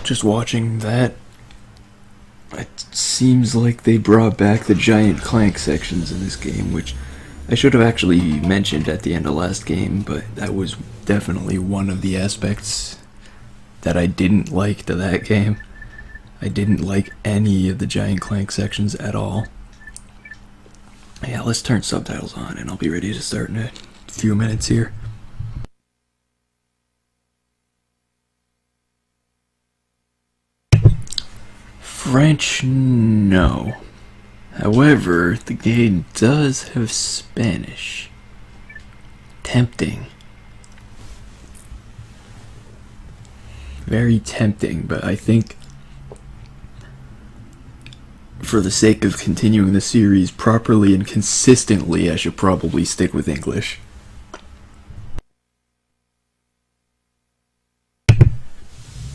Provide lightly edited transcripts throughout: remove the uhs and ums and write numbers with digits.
just watching that, it seems like they brought back the giant Clank sections in this game, which I should have actually mentioned at the end of last game, but that was definitely one of the aspects that I didn't like to that game. I didn't like any of the giant Clank sections at all. Yeah, let's turn subtitles on and I'll be ready to start in a few minutes here. French, no. However, the game does have Spanish. Tempting. Very tempting, but I think for the sake of continuing the series properly and consistently, I should probably stick with English.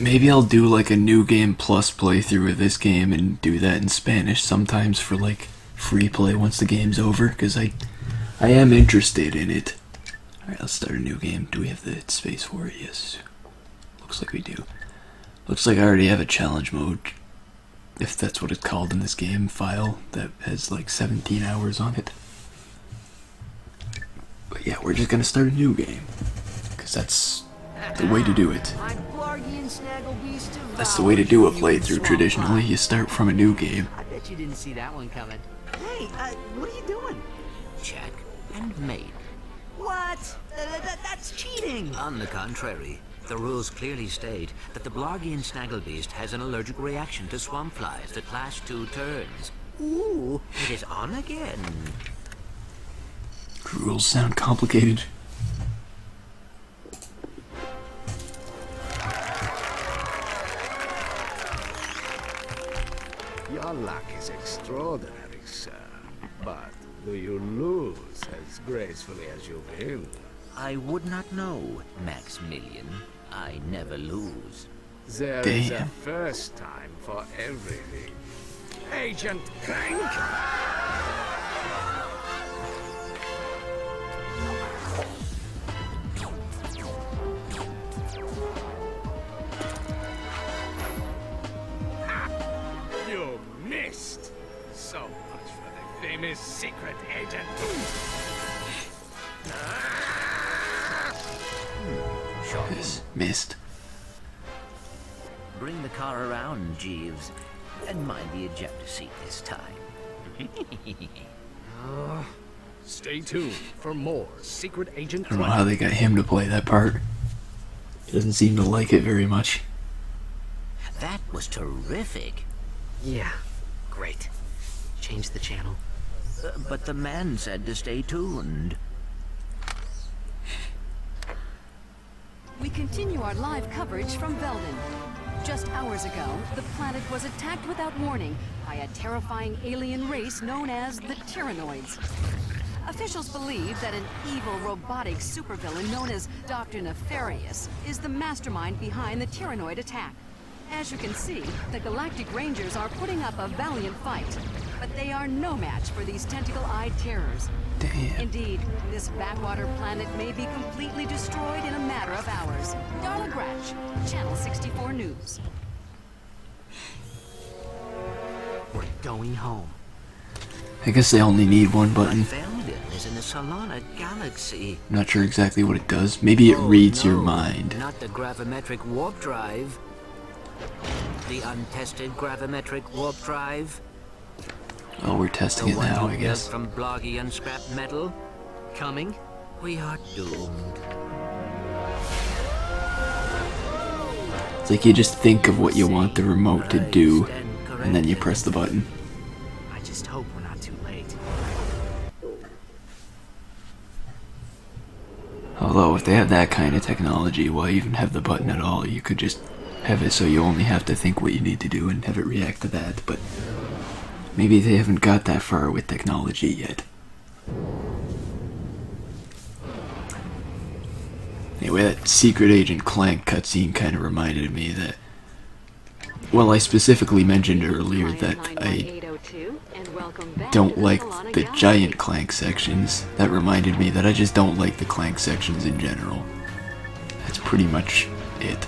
Maybe I'll do like a New Game Plus playthrough of this game and do that in Spanish sometimes for like free play once the game's over, because I am interested in it. Alright, let's start a new game. Do we have the space for it? Yes. Looks like we do. Looks like I already have a challenge mode, if that's what it's called in this game, file that has like 17 hours on it. But yeah, we're just gonna start a new game, because that's the way to do it. That's the way to do a playthrough traditionally. You start from a new game. I bet you didn't see that one coming. Hey, what are you doing? Check and mate. What? That's cheating! On the contrary, the rules clearly state that the Blargian Snagglebeast has an allergic reaction to swamp flies that last 2 turns. Ooh, it is on again. Rules sound complicated. Your luck is extraordinary, sir. But do you lose as gracefully as you win? I would not know, Maximilian. I never lose. There is a first time for everything. Agent Clank! You missed! So much for the famous secret agent. Yes, missed. Bring the car around, Jeeves. And mind the ejector seat this time. Stay tuned for more Secret Agent I don't know how they got him to play that part. He doesn't seem to like it very much. That was terrific. Yeah, great. Change the channel. But the man said to stay tuned. We continue our live coverage from Veldin. Just hours ago, the planet was attacked without warning by a terrifying alien race known as the Tyrannoids. Officials believe that an evil robotic supervillain known as Dr. Nefarious is the mastermind behind the Tyrannoid attack. As you can see, the Galactic Rangers are putting up a valiant fight, but they are no match for these tentacle-eyed terrors. Damn. Indeed, this backwater planet may be completely destroyed in a matter of hours. Darla Gratch, Channel 64 News. We're going home. I guess they only need one button. Veldin is in the Solana Galaxy. I'm not sure exactly what it does. Maybe it reads your No, mind. Not the gravimetric warp drive. The untested gravimetric warp drive. Oh, we're testing The it one now, you I guess. built from Blargian scrap metal. Coming? We are doomed. It's like you just think of what you want the remote to do, and then you press the button. I just hope we're not too late. Although, if they have that kind of technology, why even have the button at all? You could just have it so you only have to think what you need to do and have it react to that, but maybe they haven't got that far with technology yet. Anyway, that Secret Agent Clank cutscene kind of reminded me that, well, I specifically mentioned earlier that I don't like the giant Clank sections. That reminded me that I just don't like the Clank sections in general. That's pretty much it.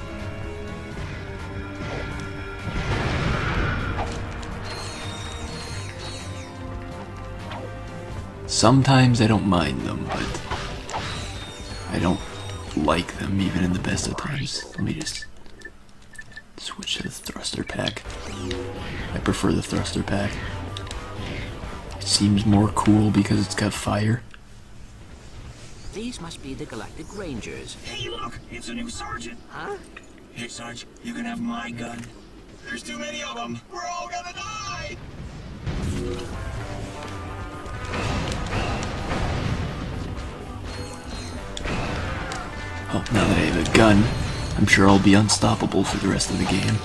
Sometimes I don't mind them, but I don't like them even in the best of times. Let me just switch to the thruster pack. I prefer the thruster pack. It seems more cool because it's got fire. These must be the Galactic Rangers. Hey, look! It's a new sergeant! Huh? Hey, Sarge, you can have my gun. There's too many of them! We're all gonna die! Oh, now that I have a gun, I'm sure I'll be unstoppable for the rest of the game.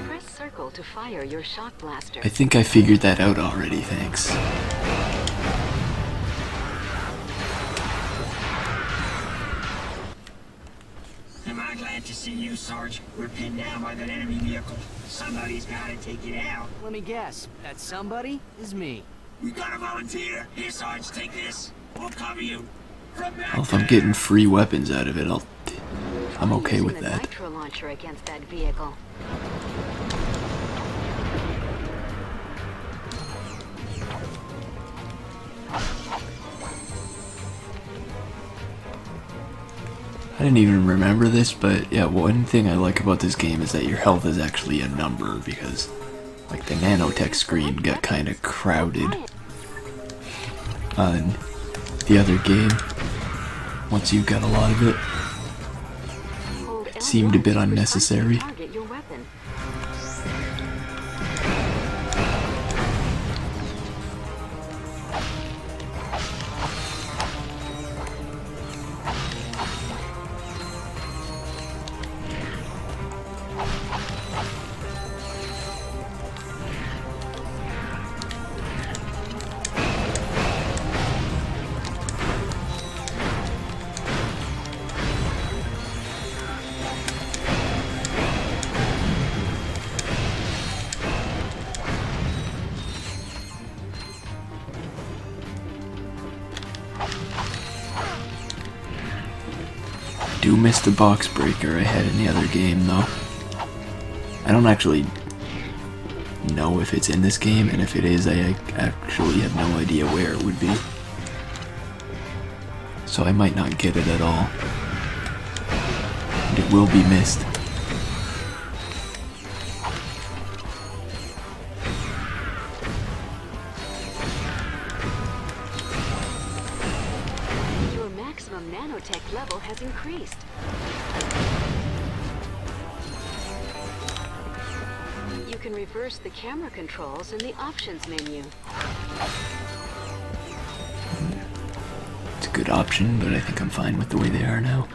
Press circle to fire your shock blaster. I think I figured that out already, thanks. Am I glad to see you, Sarge? We're pinned down by that enemy vehicle. Somebody's gotta take it out. Let me guess. That somebody is me. We gotta volunteer. Here, Sarge, take this. We'll cover you. From back Well, if I'm there. getting free weapons out of it, I'm okay with Using the that. nitro launcher against that vehicle. I didn't even remember this, but yeah, one thing I like about this game is that your health is actually a number, because like the nanotech screen got kind of crowded on the other game. Once you got a lot of it, Hold it seemed a bit L1 to unnecessary. target your weapon. Do miss the box breaker I had in the other game, though. I don't actually know if it's in this game, and if it is, I actually have no idea where it would be. So I might not get it at all. And it will be missed. Your maximum nanotech level has increased. You can reverse the camera controls in the options menu. It's a good option, but I think I'm fine with the way they are now.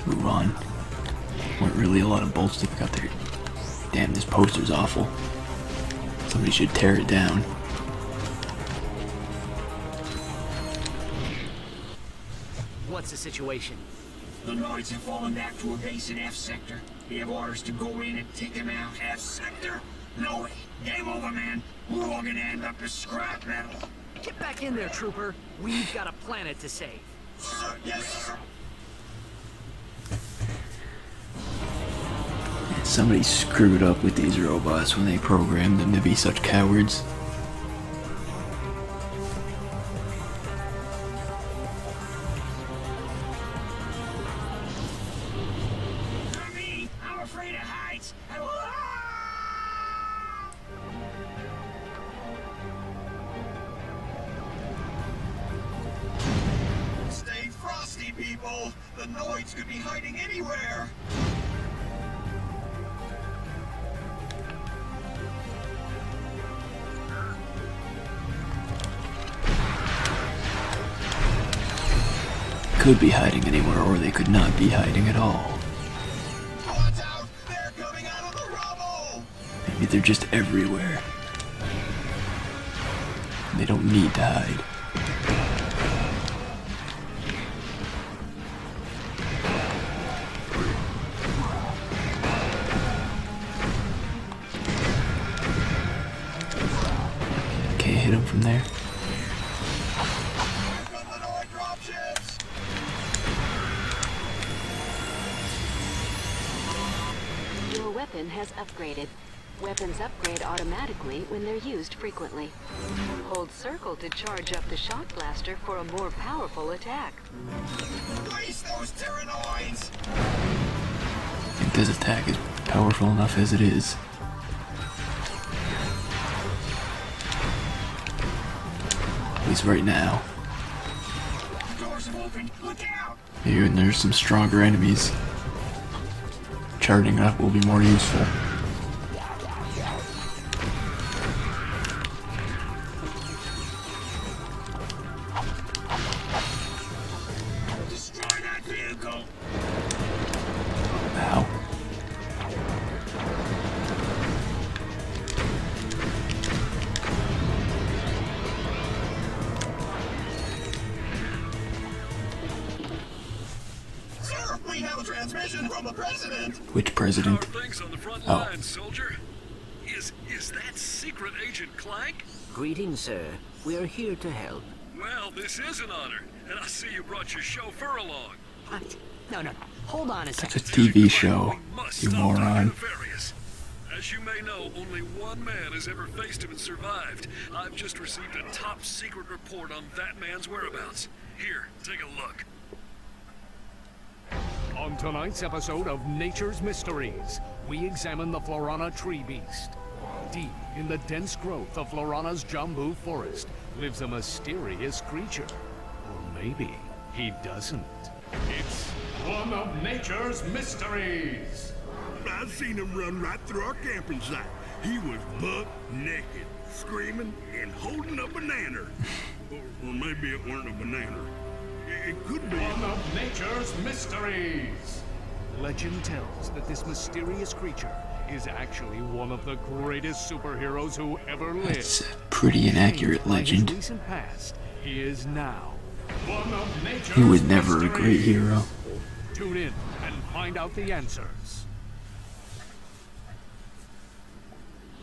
Move on. Weren't really a lot of bolts to pick up there. Damn, this poster's awful. Somebody should tear it down. What's the situation? The Noids have fallen back to a base in F sector. We have orders to go in and take them out. F sector? No way. Game over, man. We're all gonna end up as scrap metal. Get back in there, trooper. We've got a planet to save. Sir, yes, sir. Somebody screwed up with these robots when they programmed them to be such cowards. For me, I'm afraid of heights. Stay frosty, people. The Noids could be hiding anywhere. Could be hiding anywhere, or they could not be hiding at all. Watch out! They're coming out of the rubble! Maybe they're just everywhere. They don't need to hide. weapon has upgraded. Weapons upgrade automatically when they're used frequently. Hold circle to charge up the shock blaster for a more powerful attack. Release those Tyrannoids! I think this attack is powerful enough as it is. At least right now. Doors have opened. Look out! Maybe when there's some stronger enemies, charging up will be more useful. Destroy that vehicle! Ow. Sir, we have a transmission from the president! Which president? Things on the front Oh. line, soldier. Is that secret agent Clank? Greetings, sir. We are here to help. Well, this is an honor, and I see you brought your chauffeur along. What? No. Hold on a It's second. a TV show, We must you stop talking moron. nefarious. As you may know, only one man has ever faced him and survived. I've just received a top secret report on that man's whereabouts. Here, take a look. On tonight's episode of Nature's Mysteries, we examine the Florana tree beast. Deep in the dense growth of Florana's Jambu forest lives a mysterious creature. Or maybe he doesn't. It's one of Nature's Mysteries. I seen him run right through our camping site. He was buck naked, screaming and holding a banana. or maybe it weren't a banana. It could be. One of Nature's Mysteries. Legend tells that this mysterious creature is actually one of the greatest superheroes who ever lived. It's a pretty inaccurate By his legend. recent past, he is now one of Nature's He was never a great Mysteries. hero. Tune in and find out the answers.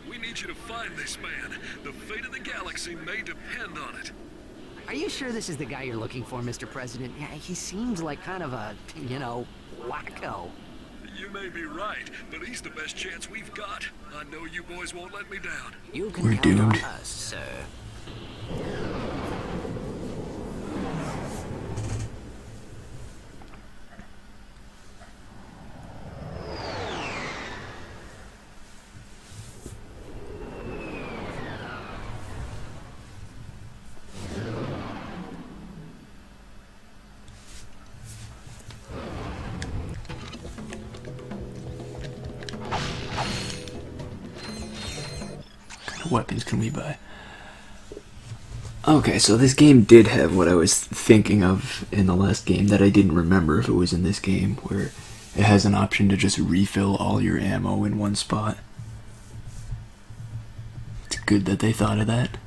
We need you to find this man. The fate of the galaxy may depend on it. Are you sure this is the guy you're looking for, Mr. President? Yeah, he seems like kind of a, wacko. You may be right, but he's the best chance we've got. I know you boys won't let me down. You can We're count on doomed. us, sir. What kind of weapons can we buy? Okay, so this game did have what I was thinking of in the last game that I didn't remember if it was in this game, where it has an option to just refill all your ammo in one spot. It's good that they thought of that.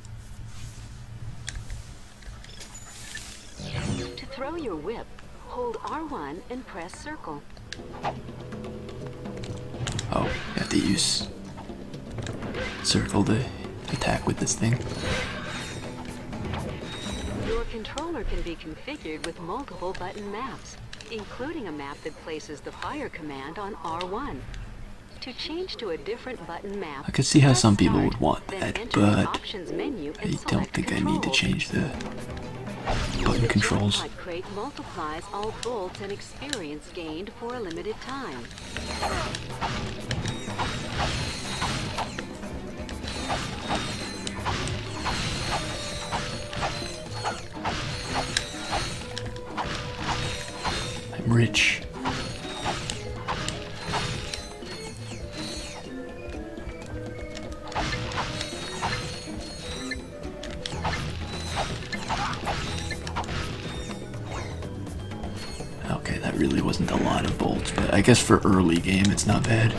To throw your whip, hold R1 and press circle. Oh, you have to use circle to attack with this thing. Your controller can be configured with multiple button maps, including a map that places the fire command on R1. To change to a different button map, I could see how press some people Start, would want then that, enter the but options menu I and don't select think I need to Controls. change the button controls. The jackpot crate multiplies all bolts and experience gained for a limited time. I'm rich. Okay, that really wasn't a lot of bolts, but I guess for early game it's not bad.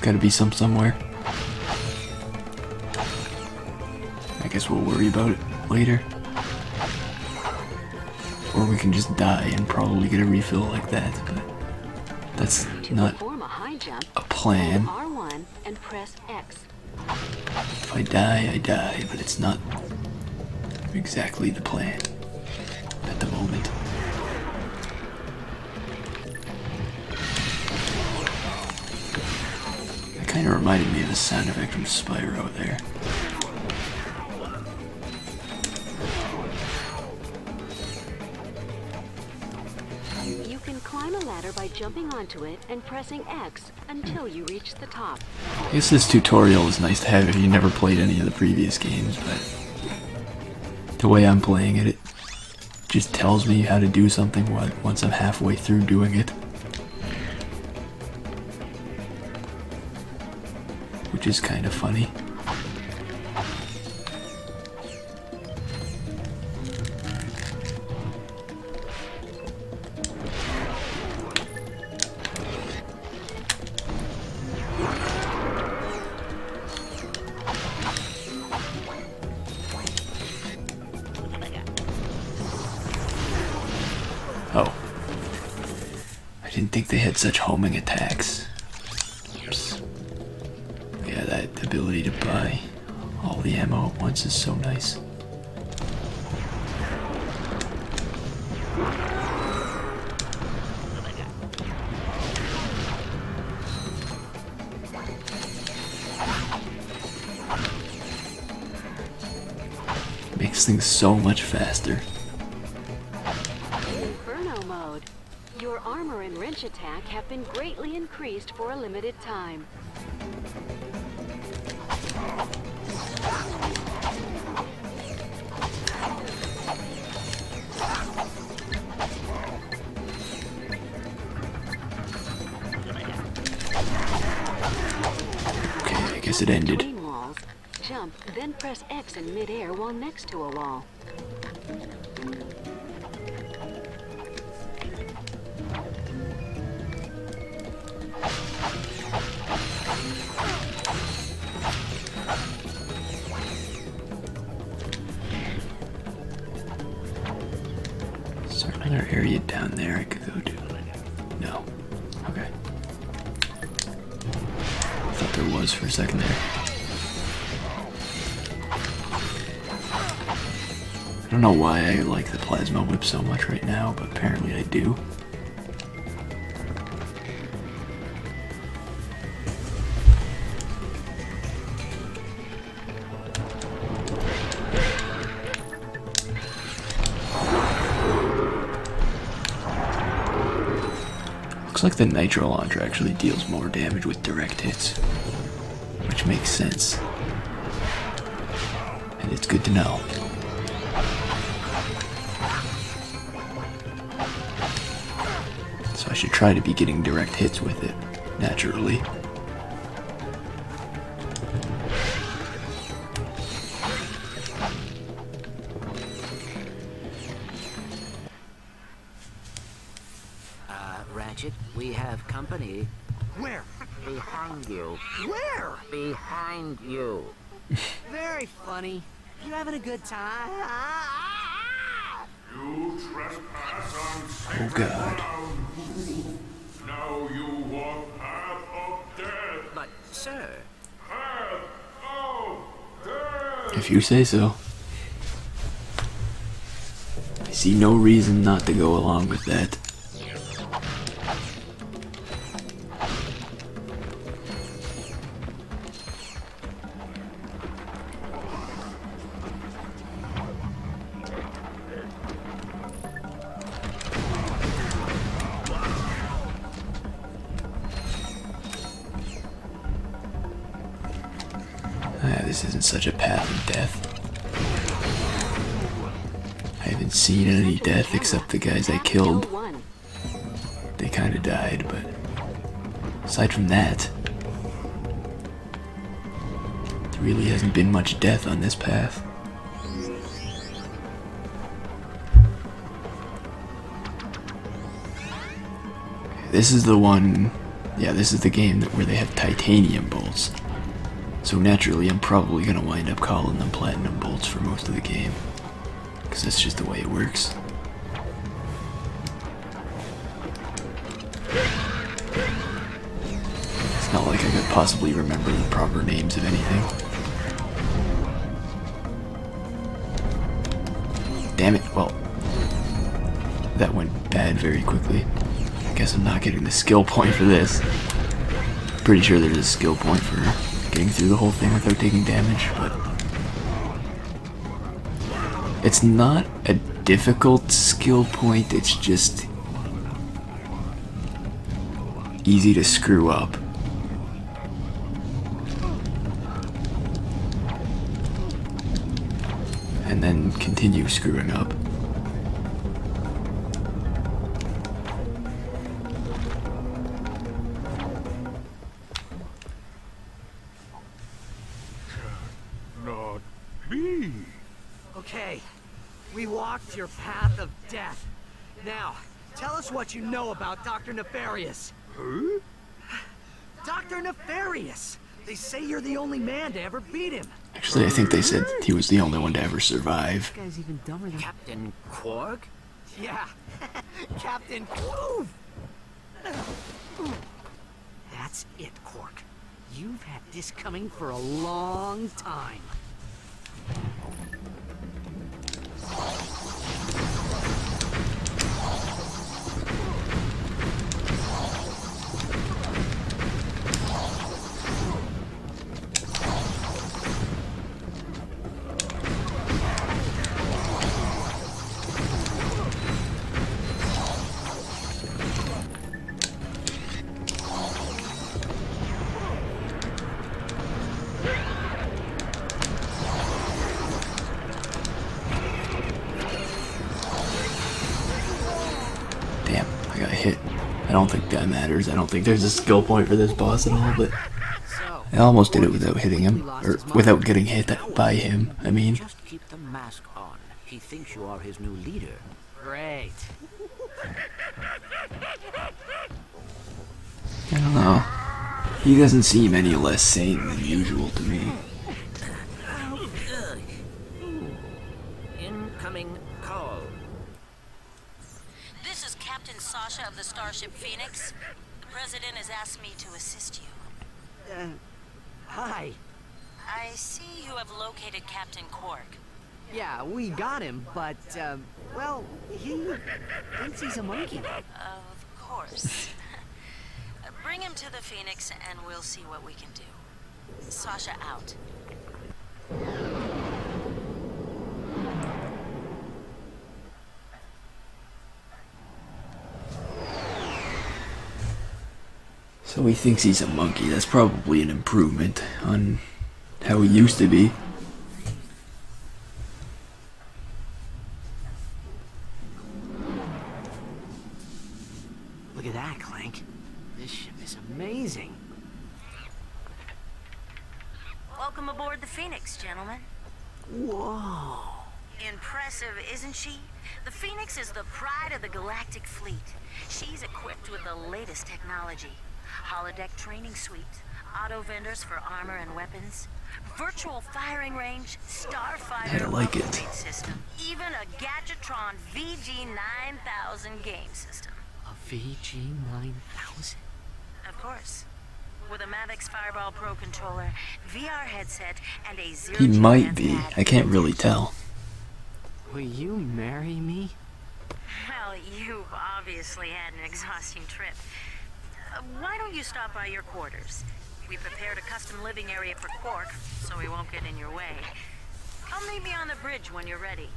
Gotta be some somewhere. I guess we'll worry about it later. Or we can just die and probably get a refill like that, but that's not a plan. R1 and press X. If I die, I die, but it's not exactly the plan at the moment. That kind of reminded me of the sound effect from Spyro there. You can climb a ladder by jumping onto it and pressing X until you reach the top. I guess this tutorial is nice to have if you never played any of the previous games, but the way I'm playing it, it just tells me how to do something once I'm halfway through doing it. Which is kind of funny. Oh. I didn't think they had such homing attacks. Oops. Yeah, that ability to buy all the ammo at once is so nice. Makes things so much faster. Inferno mode. Your armor and wrench attack have been greatly increased for a limited time. Okay, I guess it ended. Between walls, jump, then press X in midair while next to a wall. Is there another area down there I could go to? No. Okay. I thought there was for a second there. I don't know why I like the plasma whip so much right now, but apparently I do. Looks like the nitro launcher actually deals more damage with direct hits, which makes sense. And it's good to know. So I should try to be getting direct hits with it, naturally. Ratchet, we have company. Where? Behind you. Where? Behind you. Very funny. You having a good time? You trespass on Oh sacred god. ground. Now you walk path of death. But, sir, Path of death. If you say so. I see no reason not to go along with that. This isn't such a path of death. I haven't seen any death except the guys I killed. They kinda died, but aside from that, there really hasn't been much death on this path. This is the one Yeah, this is the game where they have titanium bolts. So naturally, I'm probably gonna wind up calling them platinum bolts for most of the game. Because that's just the way it works. It's not like I could possibly remember the proper names of anything. Damn it, well, that went bad very quickly. I guess I'm not getting the skill point for this. Pretty sure there's a skill point for getting through the whole thing without taking damage, but it's not a difficult skill point, it's just easy to screw up. And then continue screwing up. Not me. Okay, we walked your path of death. Now, tell us what you know about Dr. Nefarious. Huh? Dr. Nefarious! They say you're the only man to ever beat him. Actually, I think they said he was the only one to ever survive. This guy's even dumber than... Captain Quark? Yeah, Captain Quark. That's it, Quark. You've had this coming for a long time. Damn, I got hit. I don't think that matters. I don't think there's a skill point for this boss at all, but I almost did it without hitting him. Or without getting hit by him, I mean. Just keep the mask on. He thinks you are his new leader. Great. I don't know. He doesn't seem any less sane than usual to me. Incoming call. This is Captain Sasha of the Starship Phoenix. The President has asked me to assist you. Hi. I see you have located Captain Quark. Yeah, we got him, but, well, he thinks he's a monkey. Of course. Bring him to the Phoenix and we'll see what we can do. Sasha out. So he thinks he's a monkey. That's probably an improvement on how he used to be. Look at that, Clank. This ship is amazing. Welcome aboard the Phoenix, gentlemen. Whoa. Impressive, isn't she? The Phoenix is the pride of the galactic fleet. She's equipped with the latest technology. Holodeck training suite, auto vendors for armor and weapons, virtual firing range, starfighter I like it. upgrade system, even a Gadgetron VG9000 game system. A VG9000? Of course. With a Mavix Fireball Pro controller, VR headset, and a zero He might be. I can't really tell. Will you marry me? Well, you've obviously had an exhausting trip. Why don't you stop by your quarters? We prepared a custom living area for Quark, so he won't get in your way. Come meet me on the bridge when you're ready.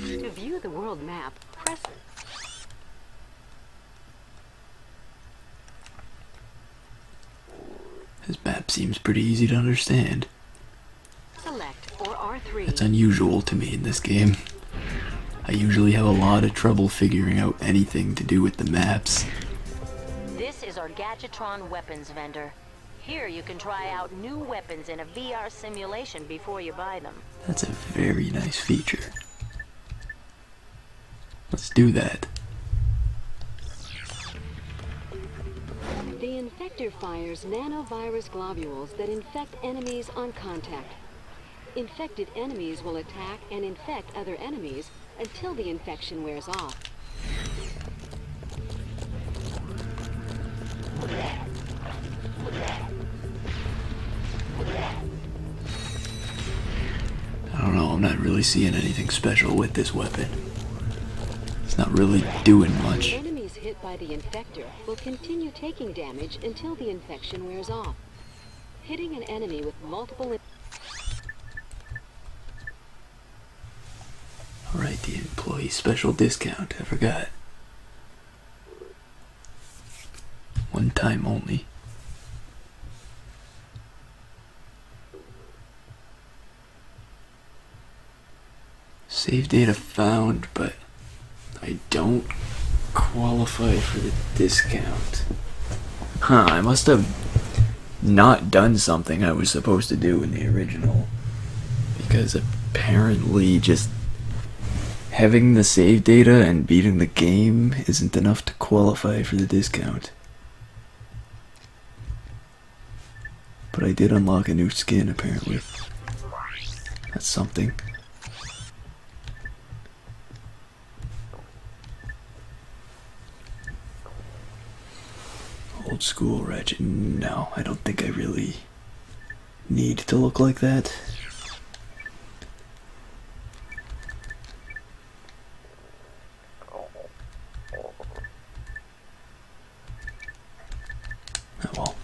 To view the world map, press His map seems pretty easy to understand. select or R3. That's unusual to me in this game. I usually have a lot of trouble figuring out anything to do with the maps. This is our Gadgetron weapons vendor. Here you can try out new weapons in a VR simulation before you buy them. That's a very nice feature. Let's do that. The infector fires nanovirus globules that infect enemies on contact. Infected enemies will attack and infect other enemies until the infection wears off. I don't know, I'm not really seeing anything special with this weapon. It's not really doing much. Enemies hit by the infector will continue taking damage until the infection wears off. Hitting an enemy with multiple... Alright, the employee special discount, I forgot. One time only. Save data found, but I don't qualify for the discount. Huh, I must have not done something I was supposed to do in the original. Because apparently just having the save data and beating the game isn't enough to qualify for the discount. But I did unlock a new skin, apparently. That's something. Old school Ratchet. No, I don't think I really need to look like that. Oh well.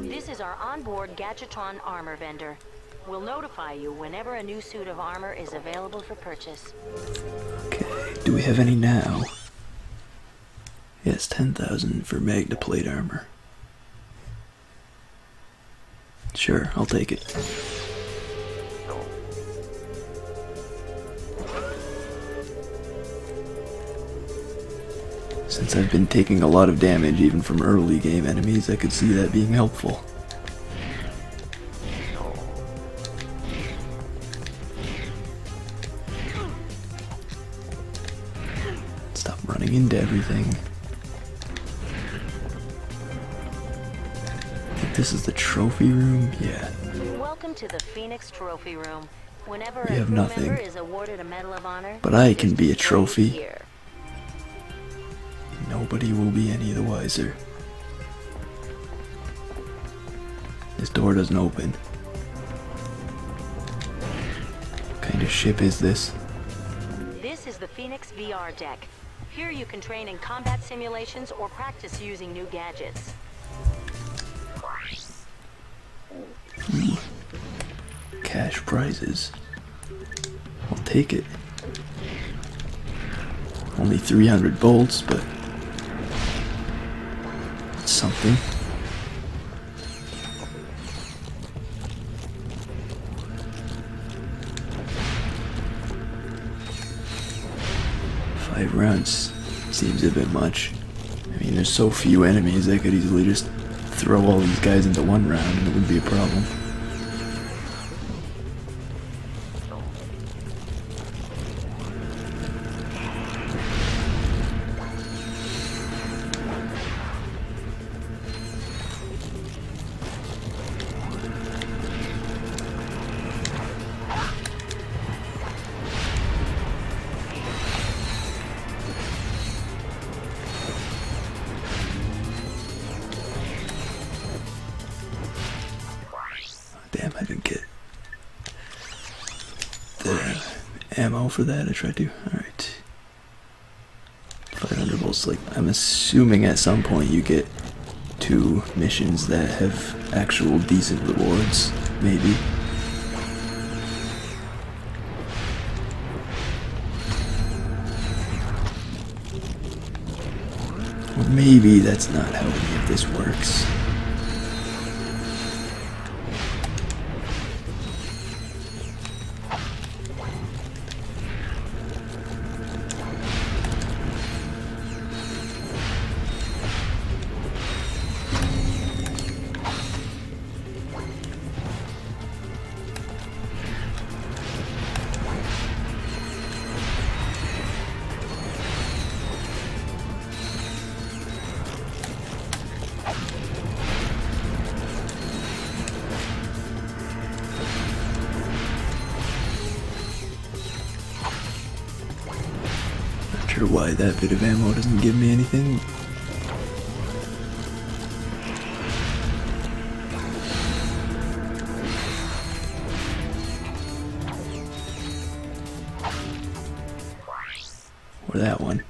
This is our onboard Gadgetron armor vendor. We'll notify you whenever a new suit of armor is available for purchase. Okay, do we have any now? Yes, 10,000 for Magna Plate armor. Sure, I'll take it. Since I've been taking a lot of damage even from early game enemies, I could see that being helpful. Stop running into everything. I think this is the trophy room? Yeah. Welcome to the Phoenix Trophy Room. Whenever We a have crew nothing. member is awarded a Medal of Honor, But I can it's be a displayed trophy. here. Nobody will be any the wiser. This door doesn't open. What kind of ship is this? This is the Phoenix VR deck. Here you can train in combat simulations or practice using new gadgets. Cash prizes. I'll take it. Only 300 volts, but it's something. Five rounds seems a bit much. I mean, there's so few enemies, I could easily just throw all these guys into one round and it wouldn't be a problem. Damn, I didn't get the ammo for that. I tried to. Alright. 500 volts. Like, I'm assuming at some point you get 2 missions that have actual decent rewards. Maybe. Or maybe that's not how any of this works. sure why that bit of ammo doesn't give me anything. Or that one.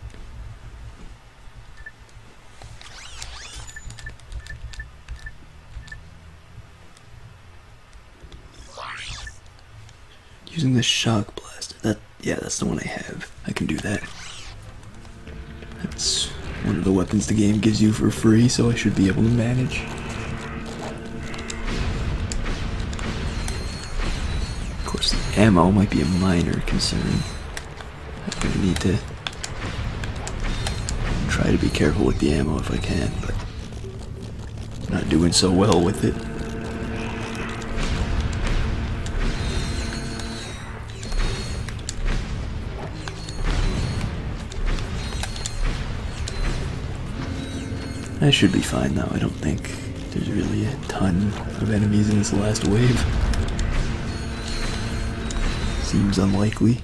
Using the shock blaster. That's the one I have. I can do that. That's one of the weapons the game gives you for free, so I should be able to manage. Of course, the ammo might be a minor concern. I'm gonna need to try to be careful with the ammo if I can, but I'm not doing so well with it. I should be fine though. I don't think there's really a ton of enemies in this last wave. Seems unlikely.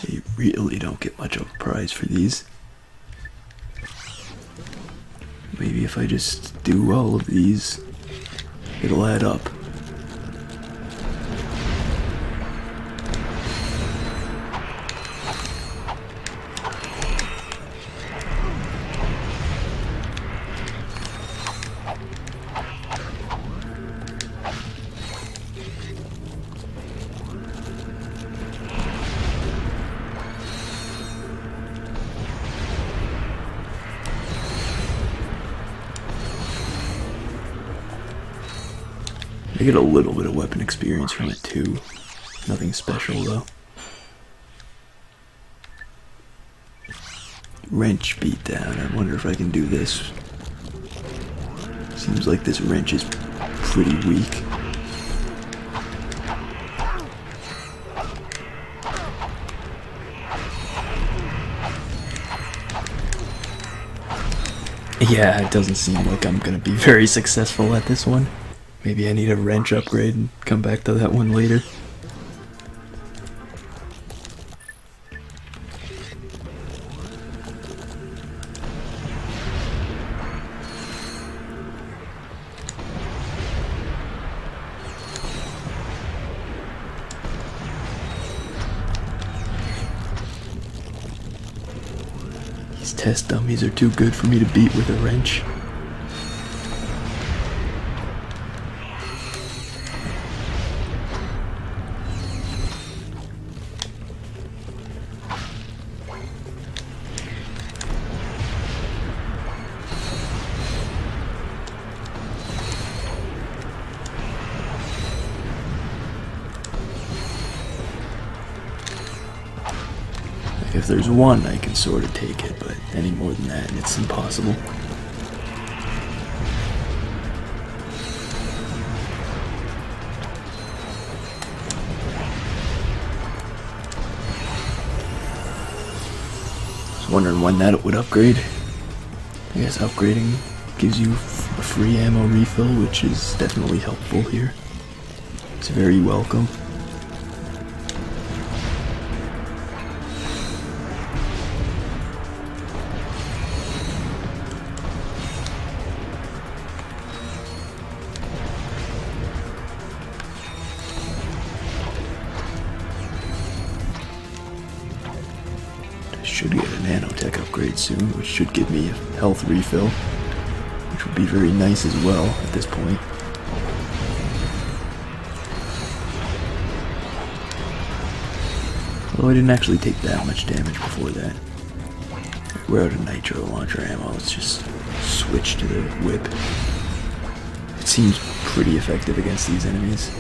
They really don't get much of a prize for these. Maybe if I just do all of these, it'll add up. I get a little bit of weapon experience from it too. Nothing special though. Wrench beatdown. I wonder if I can do this. Seems like this wrench is pretty weak. Yeah, it doesn't seem like I'm gonna be very successful at this one. Maybe I need a wrench upgrade and come back to that one later. These test dummies are too good for me to beat with a wrench. If there's one, I can sort of take it, but any more than that, it's impossible. I was wondering when that would upgrade. I guess upgrading gives you a free ammo refill, which is definitely helpful here. It's very welcome. Should get a nanotech upgrade soon, which should give me a health refill, which would be very nice as well at this point. Although I didn't actually take that much damage before that. We're out of nitro launcher ammo, let's just switch to the whip. It seems pretty effective against these enemies.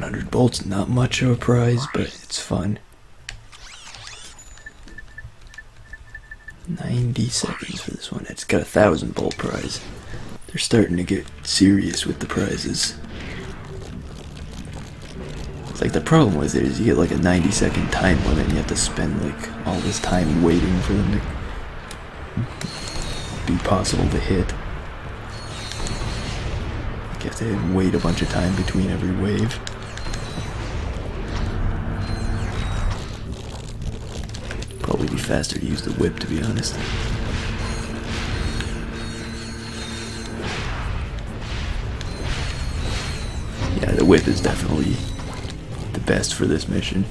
100 bolts, not much of a prize, but it's fun. 90 seconds for this one. It's got a 1,000 bolt prize. They're starting to get serious with the prizes. It's like the problem with it is you get like a 90-second time limit and you have to spend like all this time waiting for them to be possible to hit. You have to wait a bunch of time between every wave. Probably be faster to use the whip, to be honest. Yeah, the whip is definitely the best for this mission.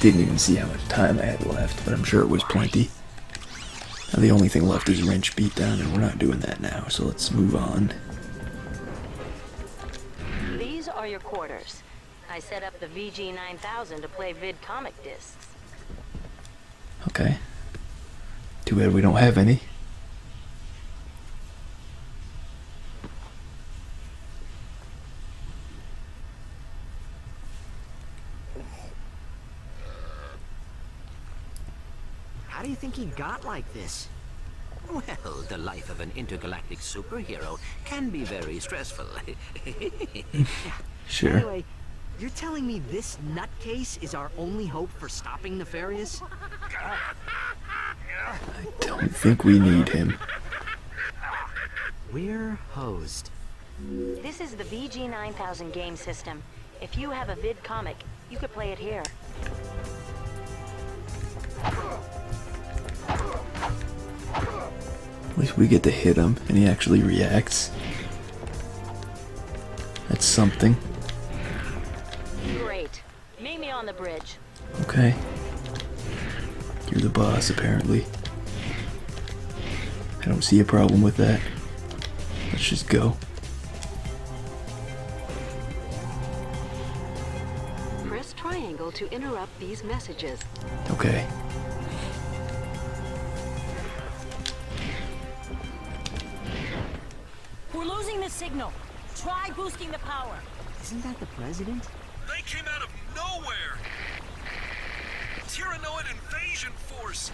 Didn't even see how much time I had left, but I'm sure it was plenty. Now the only thing left is wrench beatdown, and we're not doing that now, so let's move on. These are your quarters. I set up the VG9000 to play vid comic discs. Okay. Too bad we don't have any. How do you think he got like this? Well, the life of an intergalactic superhero can be very stressful. Sure. Anyway, you're telling me this nutcase is our only hope for stopping Nefarious? I don't think we need him. We're hosed. This is the VG9000 game system. If you have a vid comic, you could play it here. At least we get to hit him, and he actually reacts. That's something. Great. Meet me on the bridge. Okay. You're the boss, apparently. I don't see a problem with that. Let's just go. Press triangle to interrupt these messages. Okay. We're losing the signal. Try boosting the power. Isn't that the president? They came out of nowhere! Tyrannoid invasion force!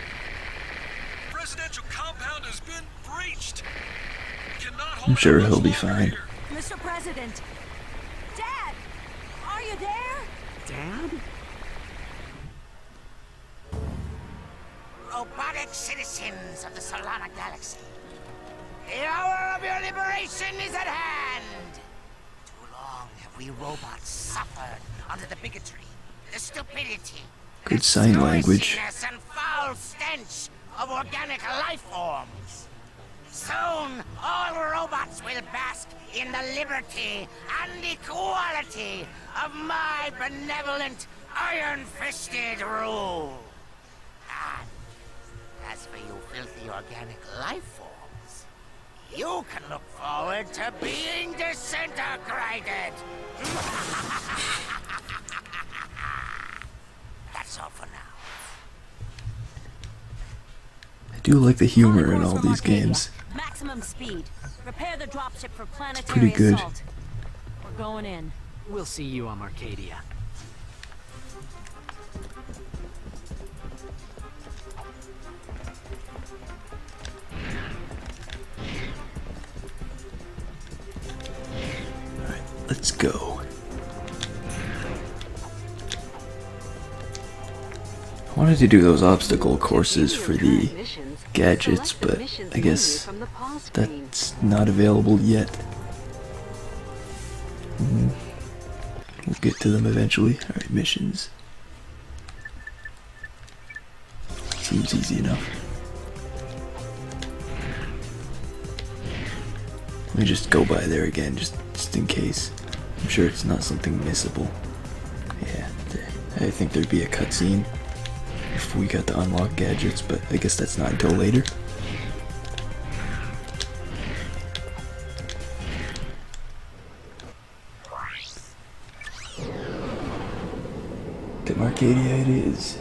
Presidential compound has been breached! Cannot hold I'm sure much he'll be longer fine. here. Mr. President! Dad! Are you there? Dad? Robotic citizens of the Solana Galaxy, the hour of your liberation is at hand! Too long have we robots suffered under the bigotry, the stupidity, Good sign language. noisyness and foul stench of organic life forms. Soon, all robots will bask in the liberty and equality of my benevolent, iron-fisted rule. And as for you filthy organic life forms, you can look forward to being disintegrated. That's all for now. I do like the humor in all these games. Maximum speed. Prepare the dropship for planetary pretty good. assault. We're going in. We'll see you on Arcadia. Alright, let's go. I wanted to do those obstacle courses for the gadgets, but I guess that's not available yet. We'll get to them eventually. Alright, missions. Seems easy enough. Let me just go by there again, just in case. I'm sure it's not something missable. Yeah, I think there'd be a cutscene if we got to unlock gadgets, but I guess that's not until later. Hit mark. Arcadia it is.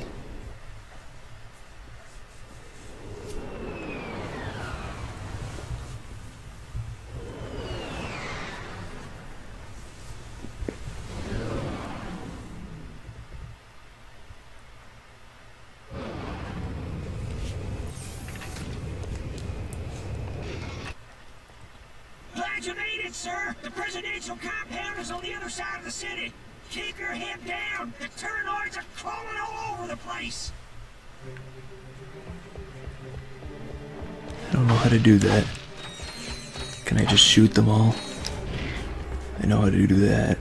Glad you made it, sir. The presidential compound is on the other side of the city. Keep your head down. The Tyrannoids are crawling all over the place. I don't know how to do that. Can I just shoot them all? I know how to do that.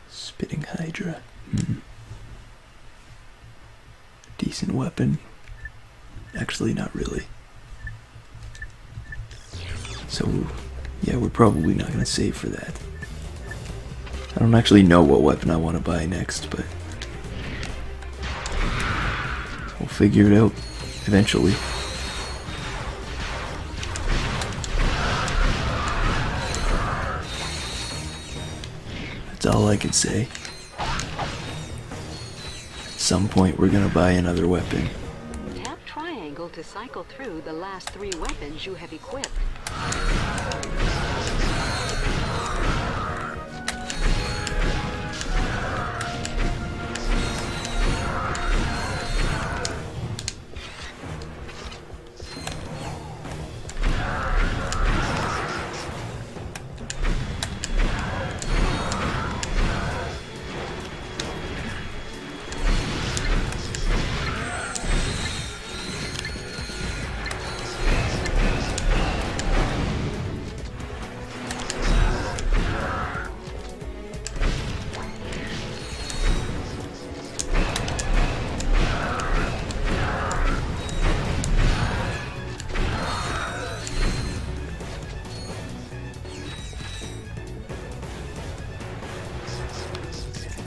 Spitting Hydra. Decent weapon. Actually, not really. So, yeah, we're probably not going to save for that. I don't actually know what weapon I want to buy next, but we'll figure it out eventually. That's all I can say. At some point we're going to buy another weapon. Tap triangle to cycle through the last 3 weapons you have equipped.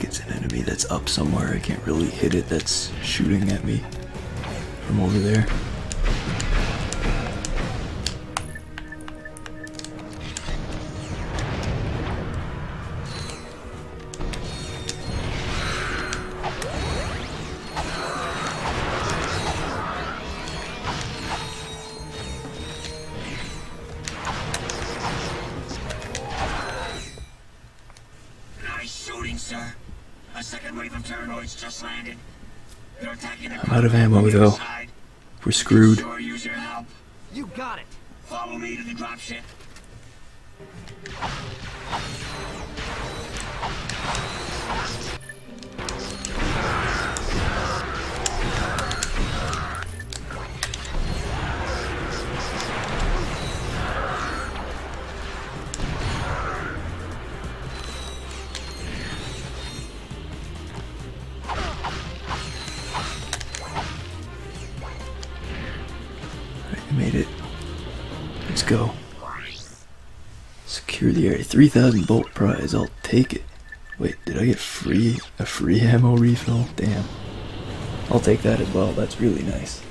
It's an enemy that's up somewhere. I can't really hit it. That's shooting at me from over there. Nice shooting, sir. A second wave of Tyrannoids just landed. They're attacking the I'm out of ammo though. We're screwed. Sure, use your help. You got it. Follow me to the dropship. Alright, I made it. Let's go. Secure the area. 3,000 bolt prize. I'll take it. Wait, did I get a free ammo refill? Damn. I'll take that as well. That's really nice.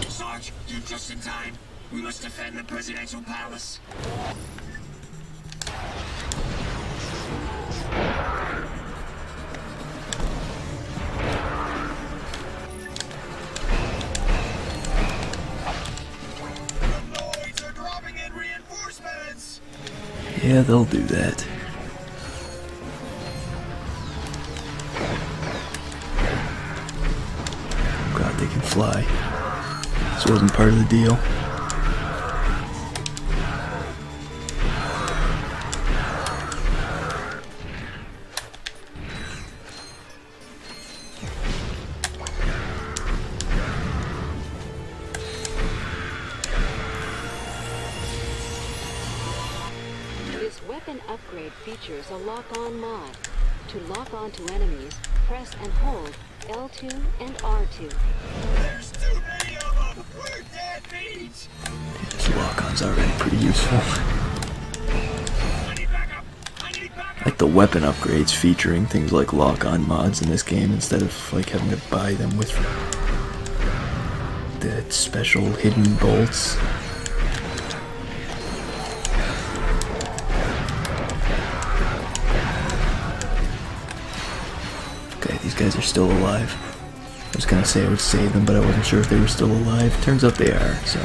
Sarge, you're just in time. We must defend the presidential palace. Yeah, they'll do that. God, they can fly. This wasn't part of the deal. This weapon upgrade features a lock-on mod. To lock onto enemies, press and hold L2 and R2. There's too many of them. We're dead meat. This lock-on's already pretty useful. I need backup. I need backup. Like the weapon upgrades featuring things like lock-on mods in this game instead of like having to buy them with the special hidden bolts. Okay, these guys are still alive. I was gonna say I would save them, but I wasn't sure if they were still alive. Turns out they are, so.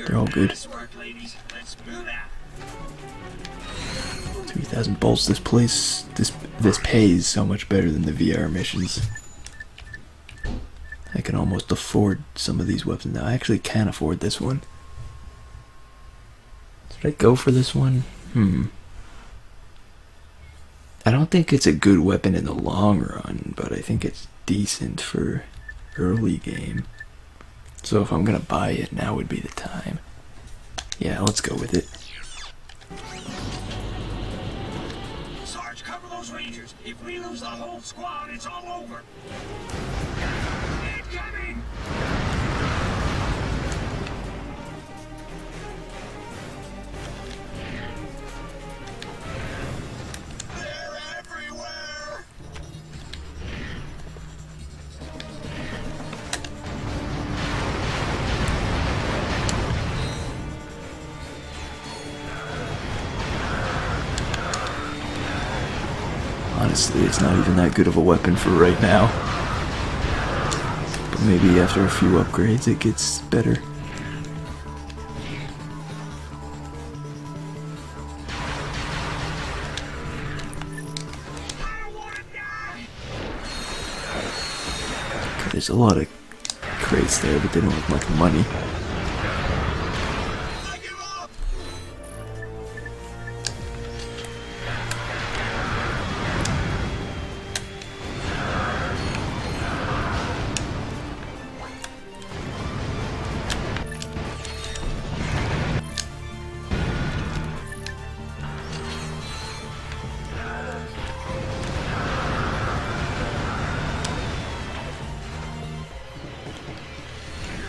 They're all good. 3,000 bolts. This place, this pays so much better than the VR missions. I can almost afford some of these weapons now. I actually can afford this one. Should I go for this one? I don't think it's a good weapon in the long run, but I think it's decent for early game. So if I'm gonna buy it, now would be the time. Yeah, let's go with it. Sarge, cover those Rangers. If we lose the whole squad, it's all over. Incoming! They're everywhere! Honestly, it's not even that good of a weapon for right now. But maybe after a few upgrades it gets better. Okay, there's a lot of crates there, but they don't have much money.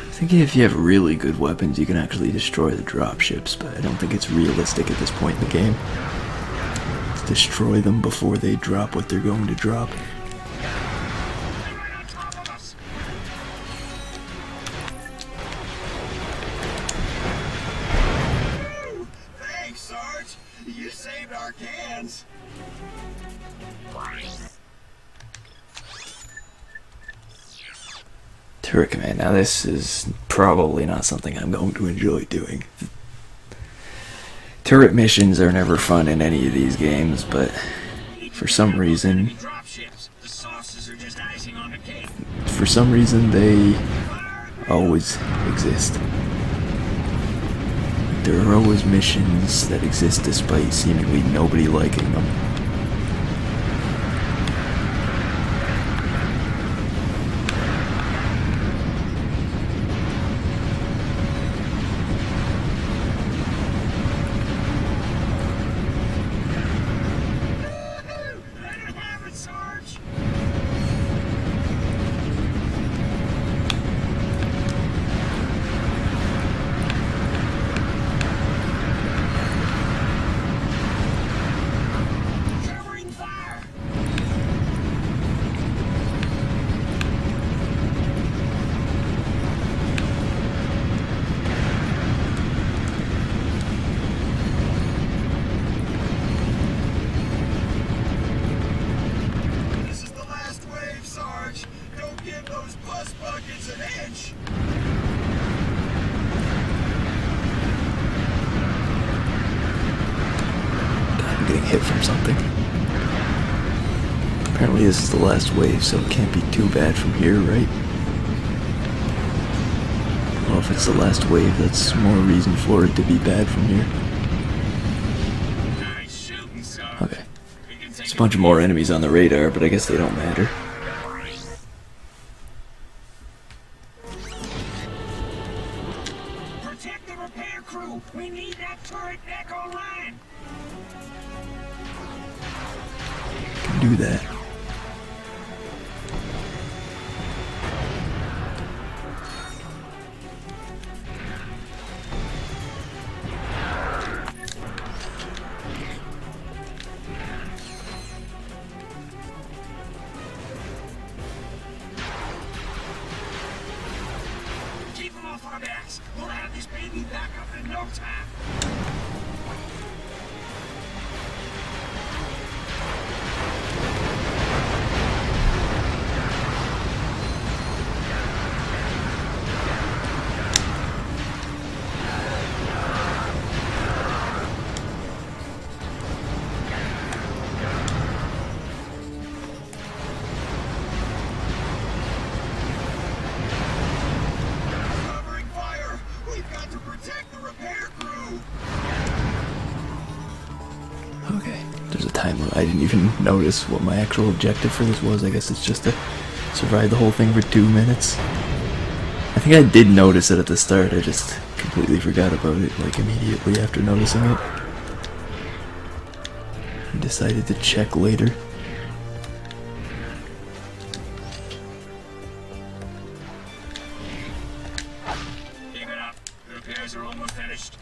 I think if you have really good weapons, you can actually destroy the dropships, but I don't think it's realistic at this point in the game. Let's destroy them before they drop what they're going to drop. Thanks, Sarge. You saved our cans. Turret command. Now this is probably not something I'm going to enjoy doing. Turret missions are never fun in any of these games, but for some reason they always exist. There are always missions that exist despite seemingly nobody liking them. Hit from something. Apparently this is the last wave, so it can't be too bad from here, right? Well, if it's the last wave, that's more reason for it to be bad from here. Okay. There's a bunch of more enemies on the radar, but I guess they don't matter. Protect the repair crew. We need that turret back online. Do that. Okay, there's a time limit. I didn't even notice what my actual objective for this was. I guess it's just to survive the whole thing for 2 minutes. I think I did notice it at the start, I just completely forgot about it, like immediately after noticing it. And decided to check later. Keep it up. The repairs are almost finished.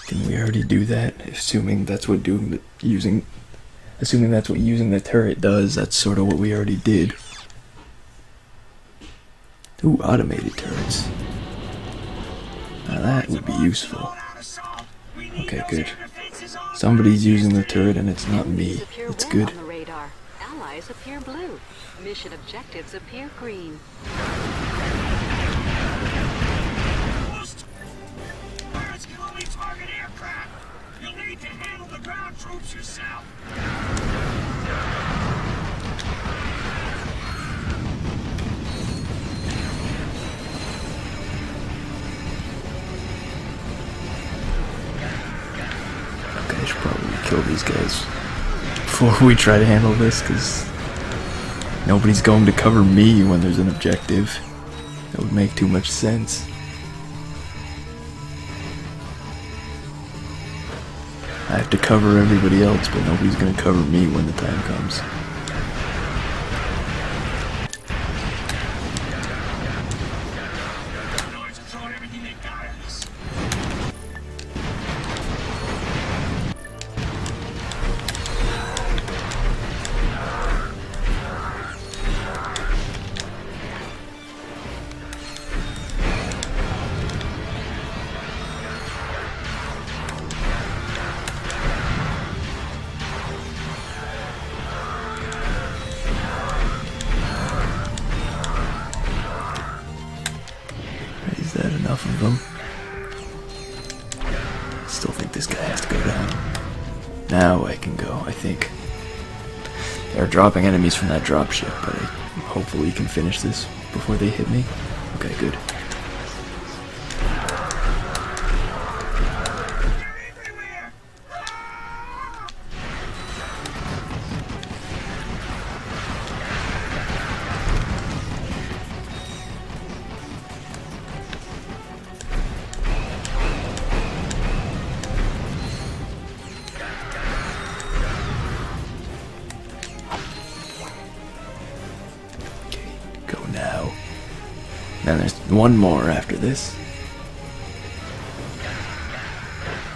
Didn't we already do that? Assuming that's what assuming that's what using the turret does, that's sort of what we already did. Ooh, automated turrets. Now that would be useful. Okay, good. Somebody's using the turret and it's not me. It's good. On the radar. Allies appear blue. Mission objectives appear green. Pirates can only target aircraft. You'll need to handle the ground troops yourself. Okay, I should probably kill these guys before we try to handle this, because nobody's going to cover me when there's an objective. That would make too much sense. I have to cover everybody else, but nobody's going to cover me when the time comes. Is that enough of them? I still think this guy has to go down. Now I can go, I think. They're dropping enemies from that dropship, but I hopefully can finish this before they hit me. Okay, good. Then there's one more after this.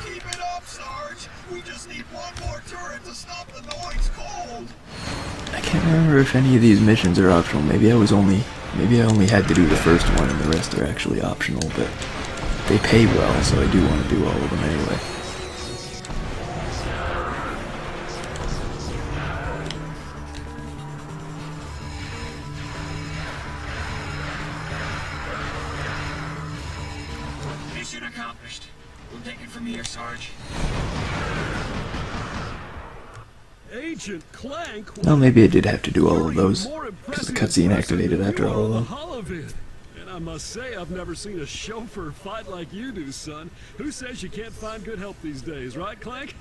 Keep it up, Sarge. We just need one more turret to stop the noise cold. I can't remember if any of these missions are optional. Maybe I only had to do the first one and the rest are actually optional, but they pay well, so I do want to do all of them anyway. Mission accomplished. We'll take it from here, Sarge. Agent Clank. Well, maybe I did have to do all of those, because the cutscene activated after all of them. And I must say, I've never seen a chauffeur fight like you do, son. Who says you can't find good help these days, right, Clank?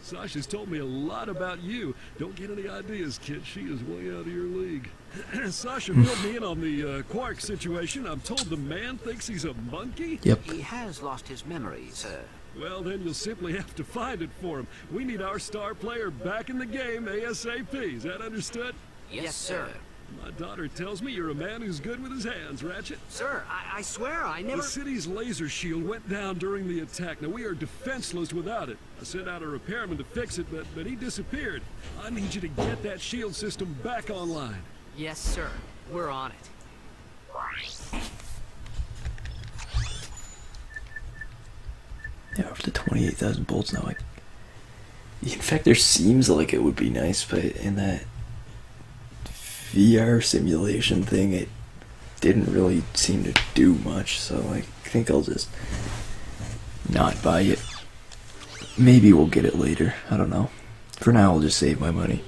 Sasha's told me a lot about you. Don't get any ideas, kid. She is way out of your league. Sasha filled me in on the Quark situation. I'm told the man thinks he's a monkey. Yep. He has lost his memory, sir. Well, then you'll simply have to find it for him. We need our star player back in the game ASAP. Is that understood? Yes, sir. My daughter tells me you're a man who's good with his hands, Ratchet. Sir, I swear I never... The city's laser shield went down during the attack. Now, we are defenseless without it. I sent out a repairman to fix it, but he disappeared. I need you to get that shield system back online. Yes, sir. We're on it. Yeah, up to 28,000 bolts now. The Infector seems like it would be nice, but in that VR simulation thing, it didn't really seem to do much, so I think I'll just not buy it. Maybe we'll get it later, I don't know. For now, I'll just save my money.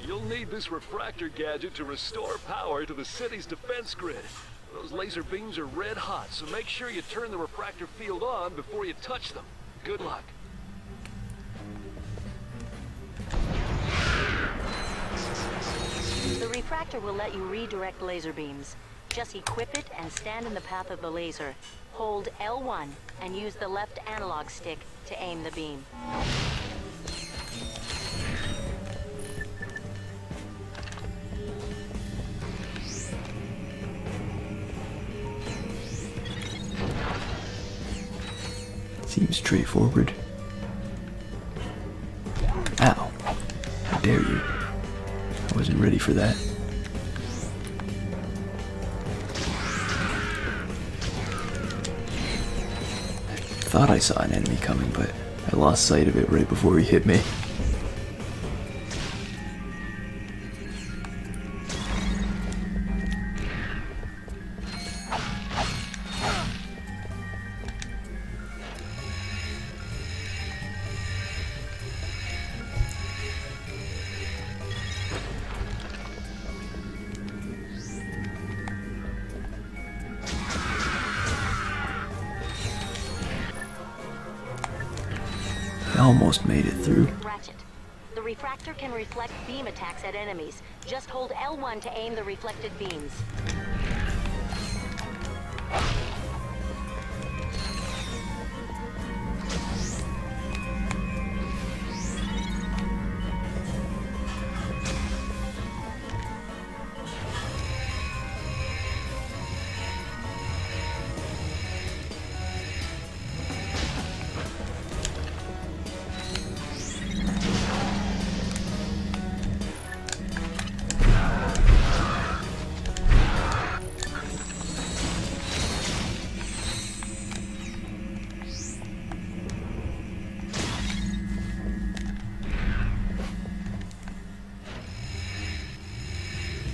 You'll need this refractor gadget to restore power to the city's defense grid. Those laser beams are red hot, so make sure you turn the refractor field on before you touch them. Good luck. The refractor will let you redirect laser beams. Just equip it and stand in the path of the laser. Hold L1 and use the left analog stick to aim the beam. Seems straightforward. Ow. How dare you. I wasn't ready for that. I thought I saw an enemy coming, but I lost sight of it right before he hit me. I almost made it through. Ratchet. The refractor can reflect beam attacks at enemies. Just hold L1 to aim the reflected beams.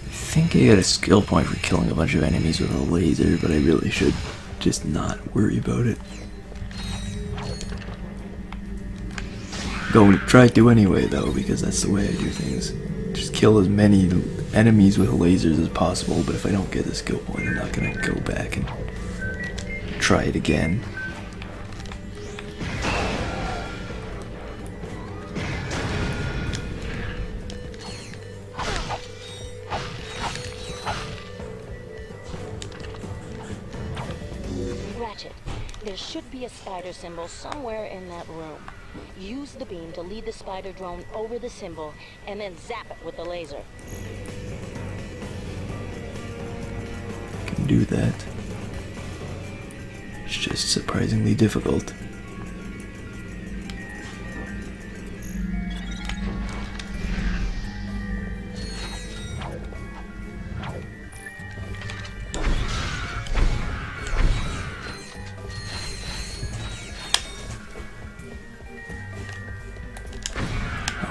I think I get a skill point for killing a bunch of enemies with a laser, but I really should just not worry about it. Going to try to anyway though, because that's the way I do things. Just kill as many enemies with lasers as possible, but if I don't get the skill point, I'm not gonna go back and try it again. Ratchet, there should be a spider symbol somewhere in that room. Use the beam to lead the spider drone over the symbol, and then zap it with the laser. Can do that. It's just surprisingly difficult.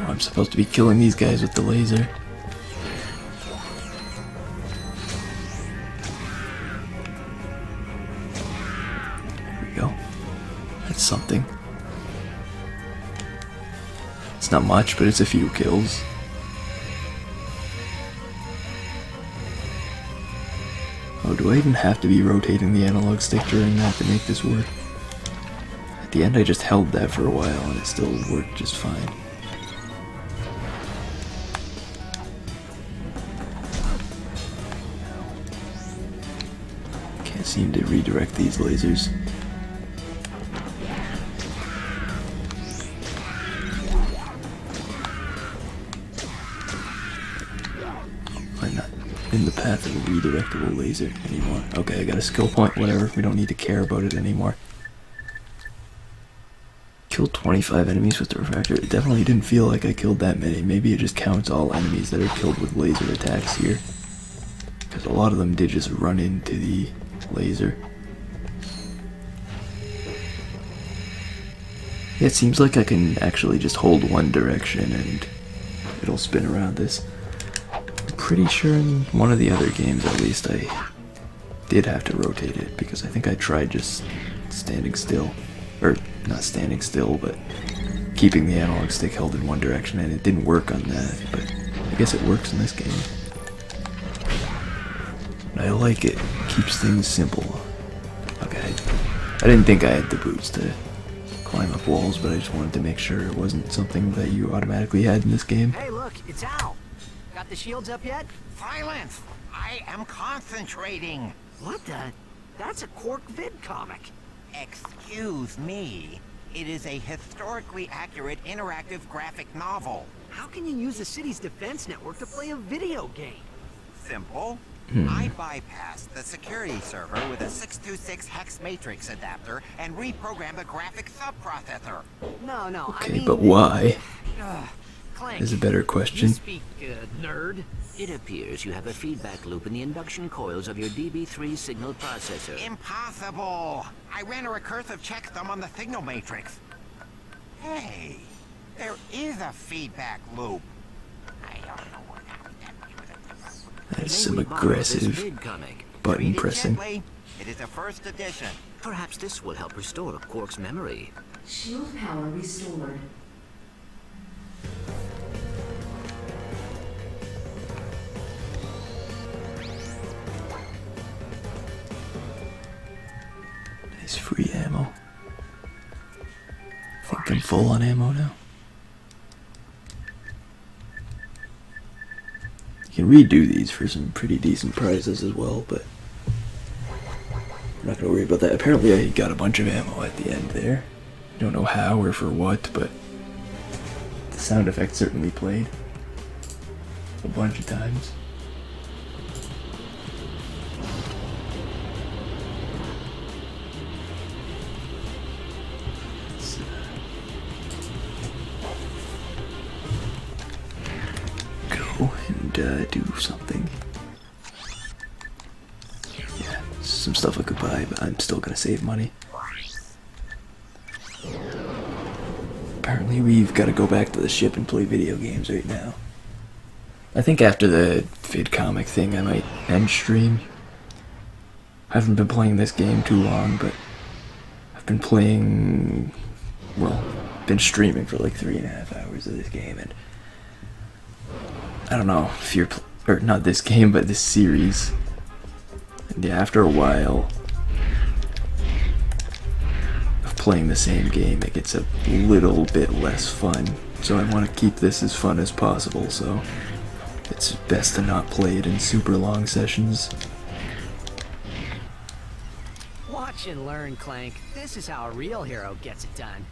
I'm supposed to be killing these guys with the laser. There we go. That's something. It's not much, but it's a few kills. Oh, do I even have to be rotating the analog stick during that to make this work? At the end I just held that for a while and it still worked just fine. Can't seem to redirect these lasers. I'm not in the path of a redirectable laser anymore. Okay, I got a skill point, whatever. We don't need to care about it anymore. Killed 25 enemies with the refractor. It definitely didn't feel like I killed that many. Maybe it just counts all enemies that are killed with laser attacks here. because a lot of them did just run into the laser. Yeah, it seems like I can actually just hold one direction and it'll spin around this. I'm pretty sure in one of the other games, at least, I did have to rotate it, because I think I tried just standing still. Or, not standing still, but keeping the analog stick held in one direction, and it didn't work on that, but I guess it works in this game. I like it. Keeps things simple. Okay, I didn't think I had the boots to climb up walls, but I just wanted to make sure it wasn't something that you automatically had in this game. Hey, look, it's Al. Got the shields up yet? Silence! I am concentrating. What the? That's a Quark vid comic. Excuse me. It is a historically accurate interactive graphic novel. How can you use the city's defense network to play a video game? Simple. I bypassed the security server with a 626 hex matrix adapter and reprogrammed the graphic subprocessor. No, I Okay, mean, but why? Clank, Is a better question. you speak, nerd. It appears you have a feedback loop in the induction coils of your DB3 signal processor. Impossible! I ran a recursive checksum on the signal matrix. Hey, there is a feedback loop. I don't know what happened. That's some May we borrow this aggressive vid comic? button Read it pressing. gently. It is a first edition. Perhaps this will help restore Quark's memory. Shield power restored. Nice free ammo. Think I'm full on ammo now. You can redo these for some pretty decent prizes as well, but I'm not gonna worry about that. Apparently I got a bunch of ammo at the end there. Don't know how or for what, but the sound effect certainly played a bunch of times. Go and do something. Yeah, some stuff I could buy, but I'm still gonna save money. Apparently we've got to go back to the ship and play video games right now. I think after the vid comic thing I might end stream. I haven't been playing this game too long, but I've been playing, well, been streaming for like 3.5 hours of this game, and I don't know if you're, or not this game, but this series. And yeah, after a while of playing the same game, it gets a little bit less fun. So I want to keep this as fun as possible, so it's best to not play it in super long sessions. Watch and learn, Clank. This is how a real hero gets it done.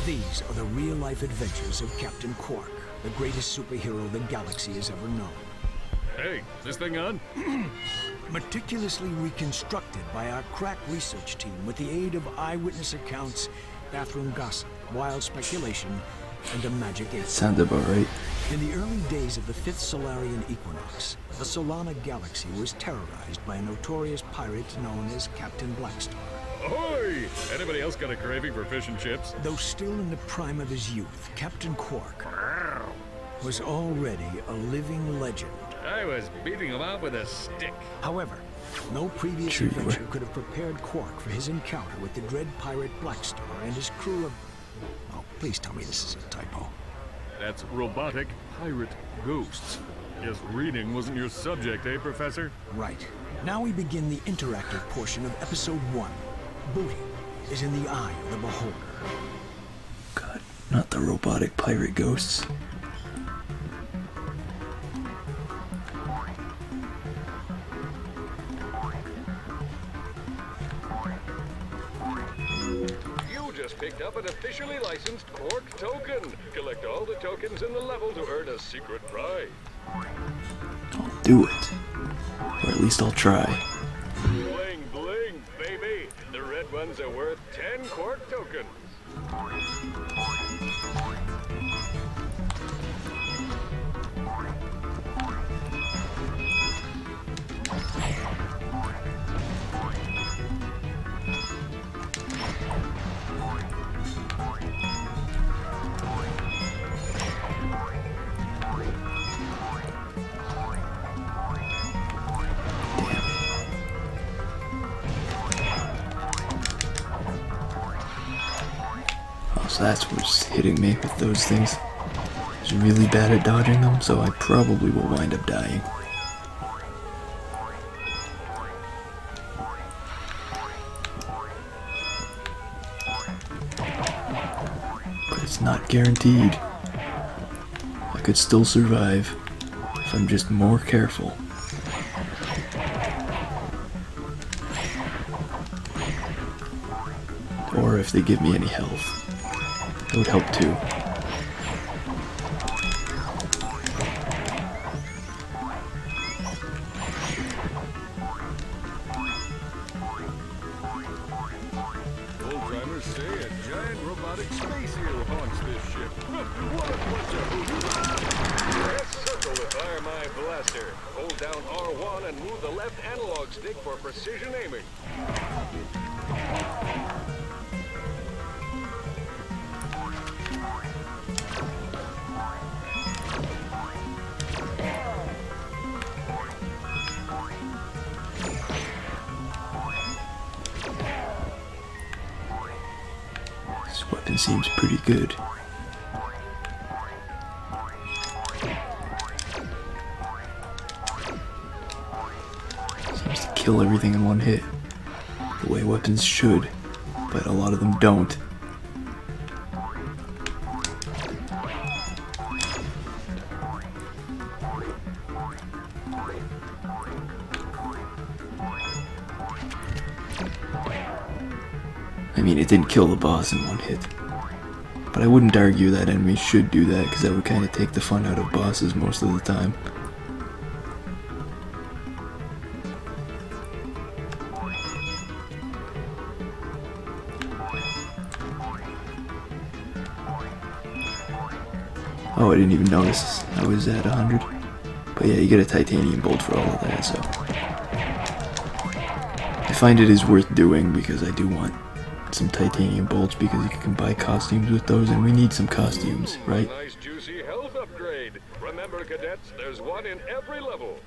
These are the real-life adventures of Captain Quark, the greatest superhero the galaxy has ever known. Hey, is this thing on? Meticulously reconstructed by our crack research team with the aid of eyewitness accounts, bathroom gossip, wild speculation, and a magic ink. Sounds about right. In the early days of the 5th Solarian equinox, the Solana galaxy was terrorized by a notorious pirate known as Captain Blackstar. Ahoy! Anybody else got a craving for fish and chips? Though still in the prime of his youth, Captain Quark was already a living legend. I was beating him out with a stick. However, no previous Sure you were. adventure could have prepared Quark for his encounter with the dread pirate Blackstar and his crew of... Oh, please tell me this is a typo. That's robotic pirate ghosts. Guess reading wasn't your subject, eh, Professor? Right. Now we begin the interactive portion of Episode 1. Booty is in the eye of the beholder. God, not the robotic pirate ghosts. You just picked up an officially licensed Quark token. Collect all the tokens in the level to earn a secret prize. I'll do it. Or at least I'll try. Bling bling, baby. The red ones are worth 10 Quark tokens. So that's what's hitting me with those things. I was really bad at dodging them, so I probably will wind up dying. But it's not guaranteed. I could still survive if I'm just more careful. Or if they give me any health. It would help too. Old-timers say a giant robotic space eel haunts this ship. What a pleasure! Press circle to fire my blaster. Hold down R1 and move the left analog stick for precision aiming. This weapon seems pretty good. Seems to kill everything in one hit. The way weapons should, but a lot of them don't. I mean, it didn't kill the boss in one hit. But I wouldn't argue that enemies should do that, because that would kind of take the fun out of bosses most of the time. Oh, I didn't even notice I was at 100. But yeah, you get a titanium bolt for all of that, so... I find it is worth doing because I do want some titanium bolts because you can buy costumes with those, and we need some costumes, right? Nice juicy health upgrade. Remember, cadets, there's one in every level.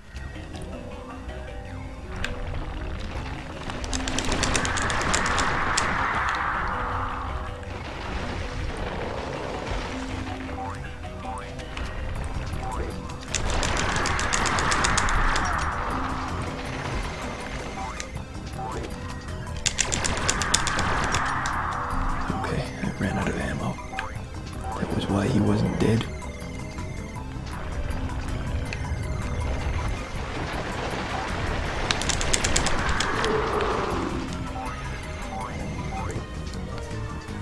Ran out of ammo. That was why he wasn't dead.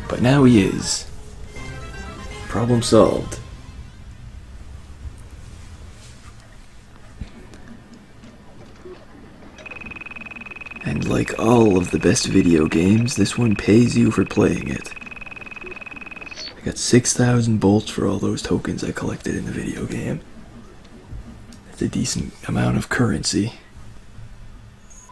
But now he is. Problem solved. And like all of the best video games, this one pays you for playing it. I got 6,000 bolts for all those tokens I collected in the video game. That's a decent amount of currency.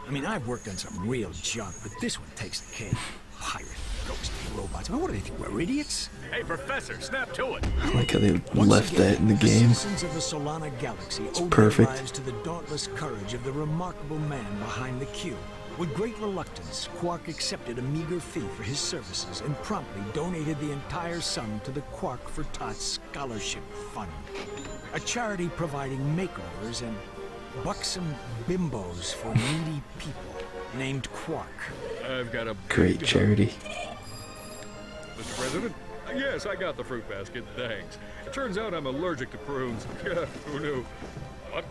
I mean, I've worked on some real junk, but this one takes the cake. Pirate, ghost robots. I mean, what do they think? We're idiots? Hey, Professor, snap to it. I like how they left that in the game. Citizens of the Solana Galaxy It's owe perfect. their lives to the dauntless courage of the remarkable man behind the cube. With great reluctance, Quark accepted a meager fee for his services and promptly donated the entire sum to the Quark for Tots Scholarship Fund, a charity providing makeovers and buxom bimbos for needy people named Quark. I've got a Great charity. Mr. President? Yes, I got the fruit basket, thanks. It turns out I'm allergic to prunes. Who knew? What?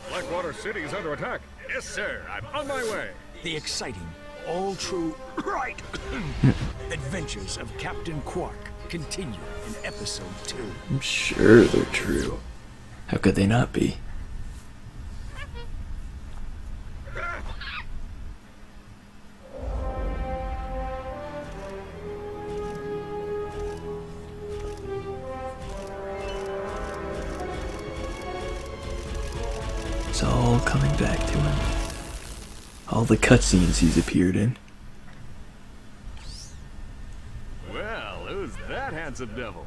Blackwater City is under attack. Yes, sir. I'm on my way. The exciting, all-true, right, Adventures of Captain Quark continue in episode 2. I'm sure they're true. How could they not be? It's all coming back to him. All the cutscenes he's appeared in. Well, who's that handsome devil?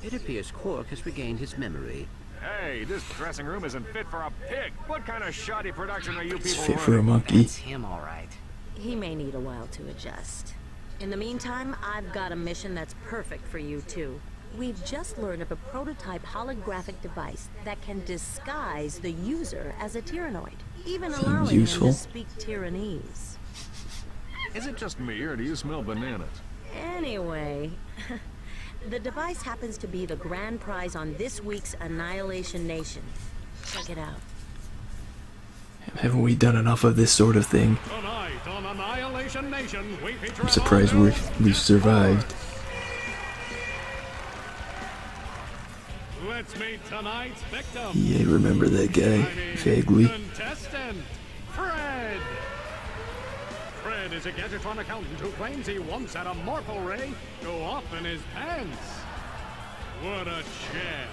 It appears Quark has regained his memory. Hey, this dressing room isn't fit for a pig. What kind of shoddy production are you It's people fit for a running? monkey. It's him, all right. He may need a while to adjust. In the meantime, I've got a mission that's perfect for you two. We've just learned of a prototype holographic device that can disguise the user as a Tyrannoid, even Seems allowing useful. him to speak Tyrannese. Is it just me, or do you smell bananas? Anyway, the device happens to be the grand prize on this week's Annihilation Nation. Check it out. Haven't we done enough of this sort of thing? Tonight on Annihilation Nation, we feature I'm surprised we've survived. Let's meet tonight's victim. Yeah, remember that guy, vaguely. Contestant, Fred. Fred is a Gadgetron accountant who claims he once had a Morpho Ray go off in his pants. What a champ.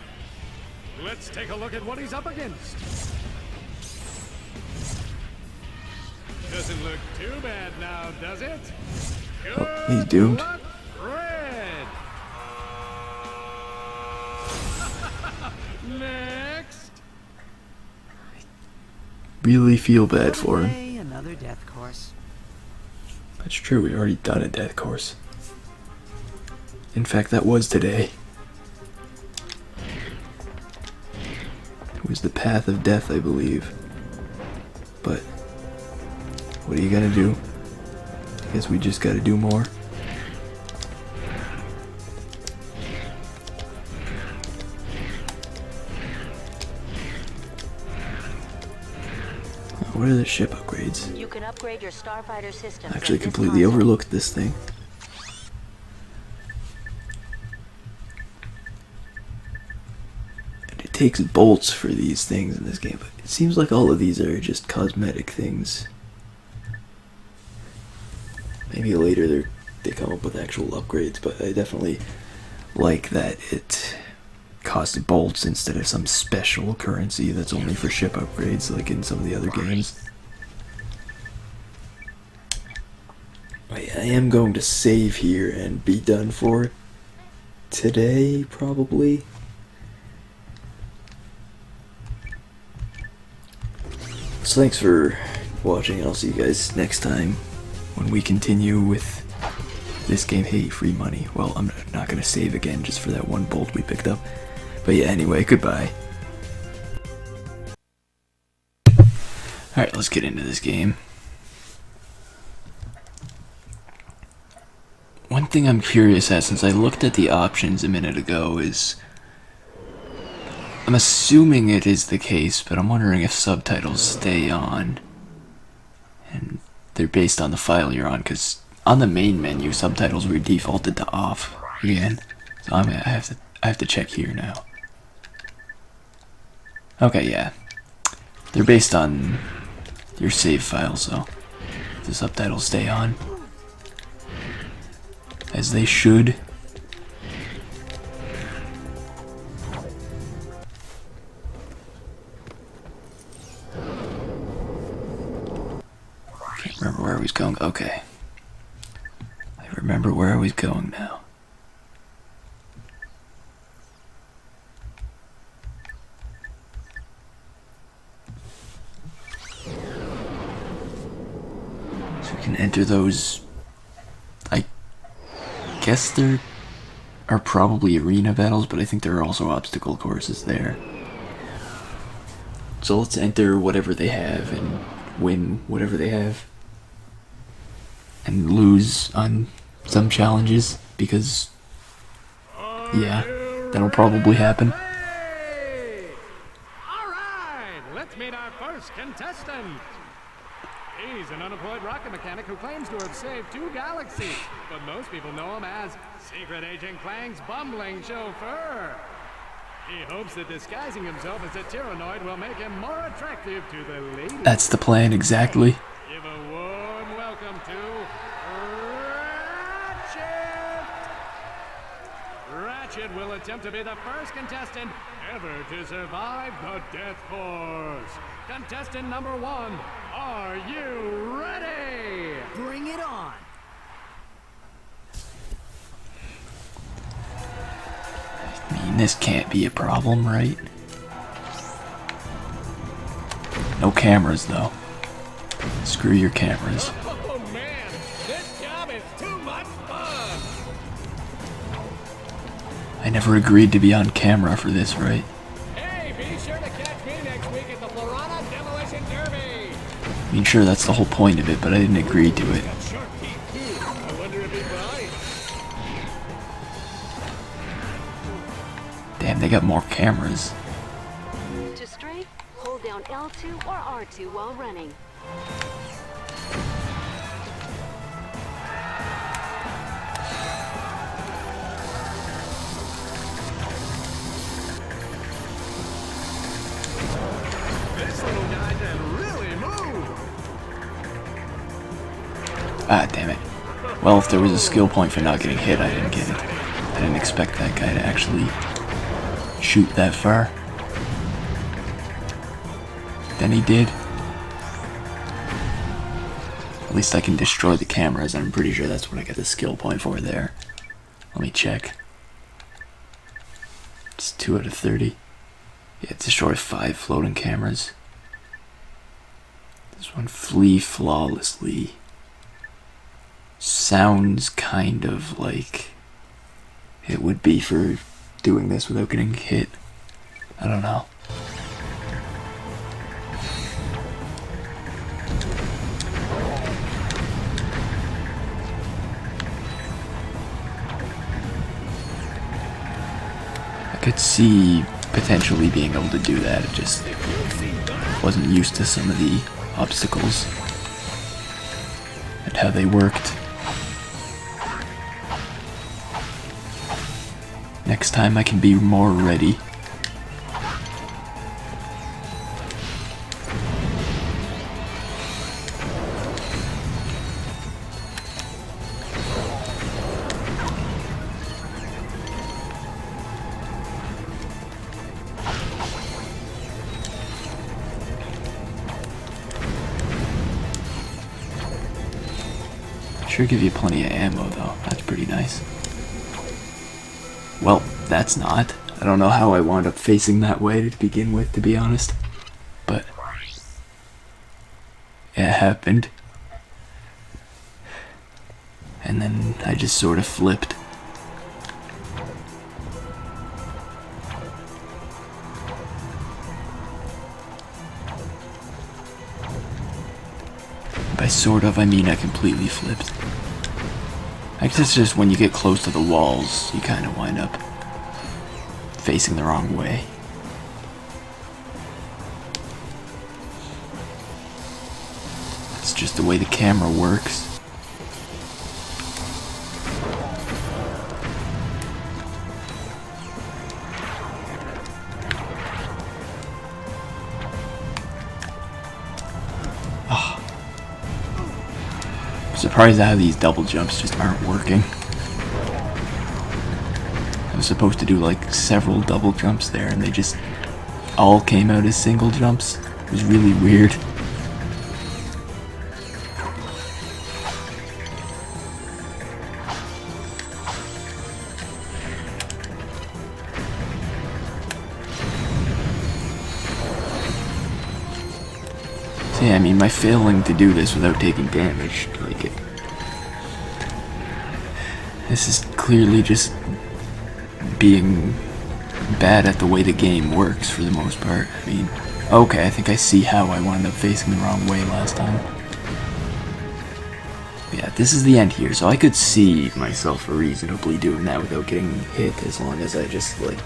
Let's take a look at what he's up against. Doesn't look too bad now, does it? Oh, he's doomed. Luck, Fred. Next. Really feel bad for him. Hey, another death course. That's true, we already done a death course. In fact, that was today. It was the path of death, I believe. But what are you gonna do? I guess we just gotta do more. What are the ship upgrades? You can upgrade your starfighter system. I actually completely overlooked this thing. And it takes bolts for these things in this game, but it seems like all of these are just cosmetic things. Maybe later they come up with actual upgrades, but I definitely like that it costs bolts instead of some special currency that's only for ship upgrades like in some of the other games. I am going to save here and be done for today, probably. So thanks for watching, and I'll see you guys next time when we continue with this game. Hey, free money. Well, I'm not going to save again just for that one bolt we picked up. But yeah, anyway, goodbye. Alright, let's get into this game. One thing I'm curious at, since I looked at the options a minute ago, is I'm assuming it is the case, but I'm wondering if subtitles stay on. And they're based on the file you're on, because on the main menu, subtitles were defaulted to off again. So I have to check here now. Okay, yeah. They're based on your save file, so the subtitles stay on. As they should. Can't remember where I was going. Okay. I remember where I was going now. So we can enter those. I guess there are probably arena battles, but I think there are also obstacle courses there. So let's enter whatever they have and win whatever they have. And lose on some challenges, because yeah, that'll probably happen. All right, let's meet our first contestant. He's an unemployed rocket mechanic who claims to have saved 2 galaxies, but most people know him as Secret Agent Clank's bumbling chauffeur. He hopes that disguising himself as a Tyrannoid will make him more attractive to the ladies. That's the plan, exactly. Give a warm welcome to Ratchet! Ratchet will attempt to be the first contestant ever to survive the Death Force. Contestant number 1, are you ready? Bring it on. I mean, this can't be a problem, right? No cameras, though. Screw your cameras. Oh man, this job is too much fun! I never agreed to be on camera for this, right? Hey, be sure to catch me next week at the Florana Demolition Derby! I mean, sure, that's the whole point of it, but I didn't agree to it. Got sharp teeth too. I wonder if he bites. Damn, they got more cameras. To strafe, hold down L2 or R2 while running. This little guy can really move! Ah, damn it. Well, if there was a skill point for not getting hit, I didn't get it. I didn't expect that guy to actually shoot that far. Then he did. At least I can destroy the cameras, and I'm pretty sure that's what I got the skill point for there. Let me check. It's 2 out of 30. Yeah, destroy 5 floating cameras. This one, flee flawlessly. Sounds kind of like it would be for doing this without getting hit. I don't know. I could see potentially being able to do that. It just wasn't used to some of the obstacles and how they worked. Next time I can be more ready. Sure give you plenty of ammo though, that's pretty nice. Well, that's not. I don't know how I wound up facing that way to begin with, to be honest. But it happened. And then I just sort of flipped. By sort of, I mean I completely flipped. I guess it's just when you get close to the walls, you kind of wind up facing the wrong way. It's just the way the camera works. Surprised how these double jumps just aren't working. I was supposed to do like several double jumps there and they just all came out as single jumps. It was really weird. So yeah, I mean, my failing to do this without taking damage, like it. This is clearly just being bad at the way the game works for the most part. I mean, okay, I think I see how I wound up facing the wrong way last time. Yeah, this is the end here, so I could see myself reasonably doing that without getting hit as long as I just, like,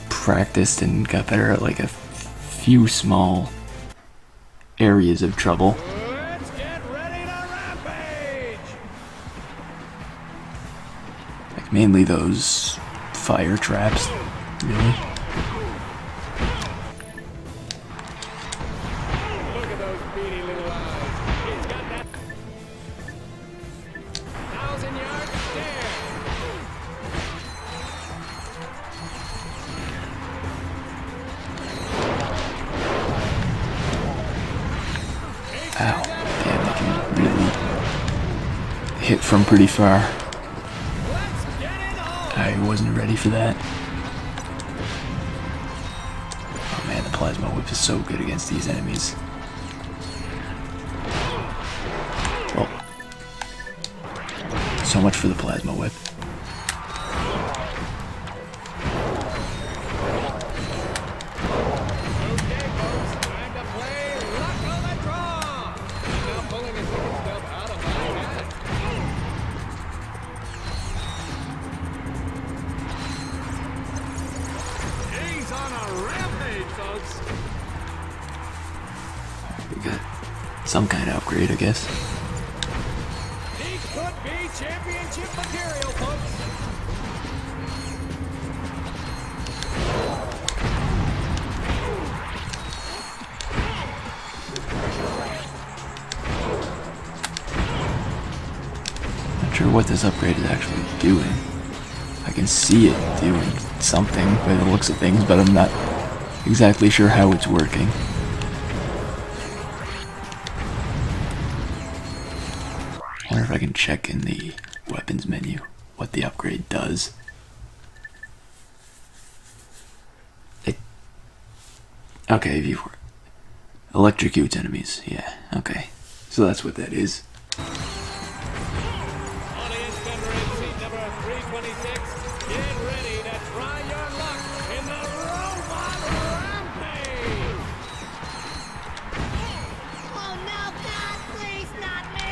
practiced and got better at, like, a few small areas of trouble. Let's get ready to rampage! Like mainly those fire traps, really. Look at those beady little eyes. He's got that 1,000-yard stare. Ow. Damn, I can really hit from pretty far. I wasn't ready for that. Oh man, the plasma whip is so good against these enemies. Well, so much for the plasma whip. Okay, folks, time to play Luck of the Draw. He's now pulling his ticket stub out of my hat. He's on a rampage, folks. We got some kind of upgrade, I guess. He could be championship material, folks. Not sure what this upgrade is actually doing. I can see it doing something by the looks of things, but I'm not exactly sure how it's working. I wonder if I can check in the weapons menu what the upgrade does. Okay, view electrocutes enemies. Yeah, okay. So that's what that is. Audience member in seat number 326, get ready to try your luck in the Robot Rampage! Oh no, God, please, not me!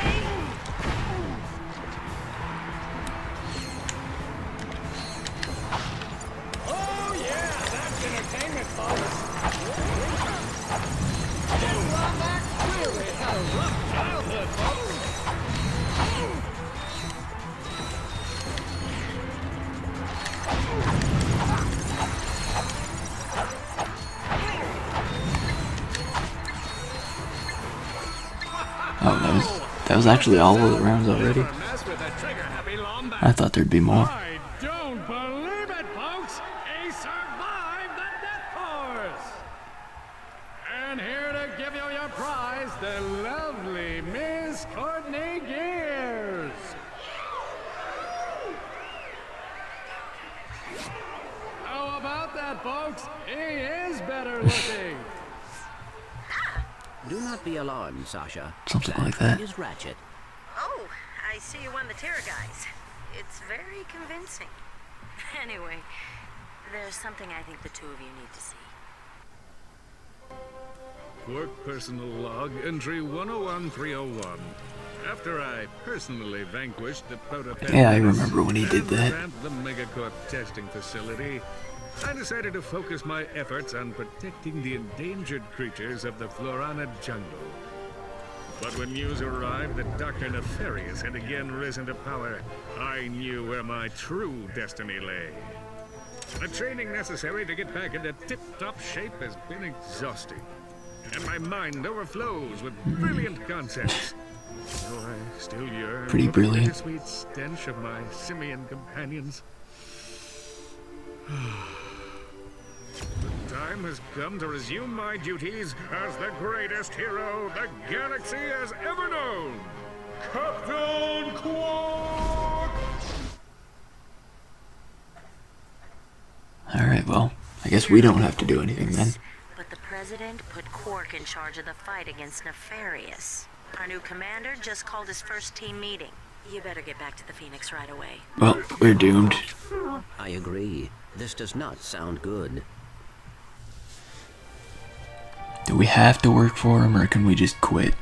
Oh yeah, that's entertainment, folks! This Romax really had a rough childhood, folks! Oh, that was actually all of the rounds already? Mess with the trigger-happy Lombat. I thought there'd be more. I don't believe it, folks! He survived the death course! And here to give you your prize, the lovely Miss Courtney Gears! How about that, folks? He is better looking! Do not be alarmed, Sasha. Something like that. Is Ratchet. Oh, I see you won the terror guys. It's very convincing. Anyway, there's something I think the two of you need to see. Work personal log, entry 101301. After I personally vanquished the prototype. Yeah, I remember when he did that. The Megacorp testing facility, I decided to focus my efforts on protecting the endangered creatures of the Florana jungle. But when news arrived that Dr. Nefarious had again risen to power, I knew where my true destiny lay. The training necessary to get back into tip-top shape has been exhausting, and my mind overflows with brilliant concepts. Though I still yearn Pretty for the brilliant. bittersweet stench of my simian companions. The time has come to resume my duties as the greatest hero the galaxy has ever known, Captain Quark! Alright, well, I guess we don't have to do anything then. But the president put Quark in charge of the fight against Nefarious. Our new commander just called his first team meeting. You better get back to the Phoenix right away. Well, we're doomed. I agree. This does not sound good. Do we have to work for him, or can we just quit?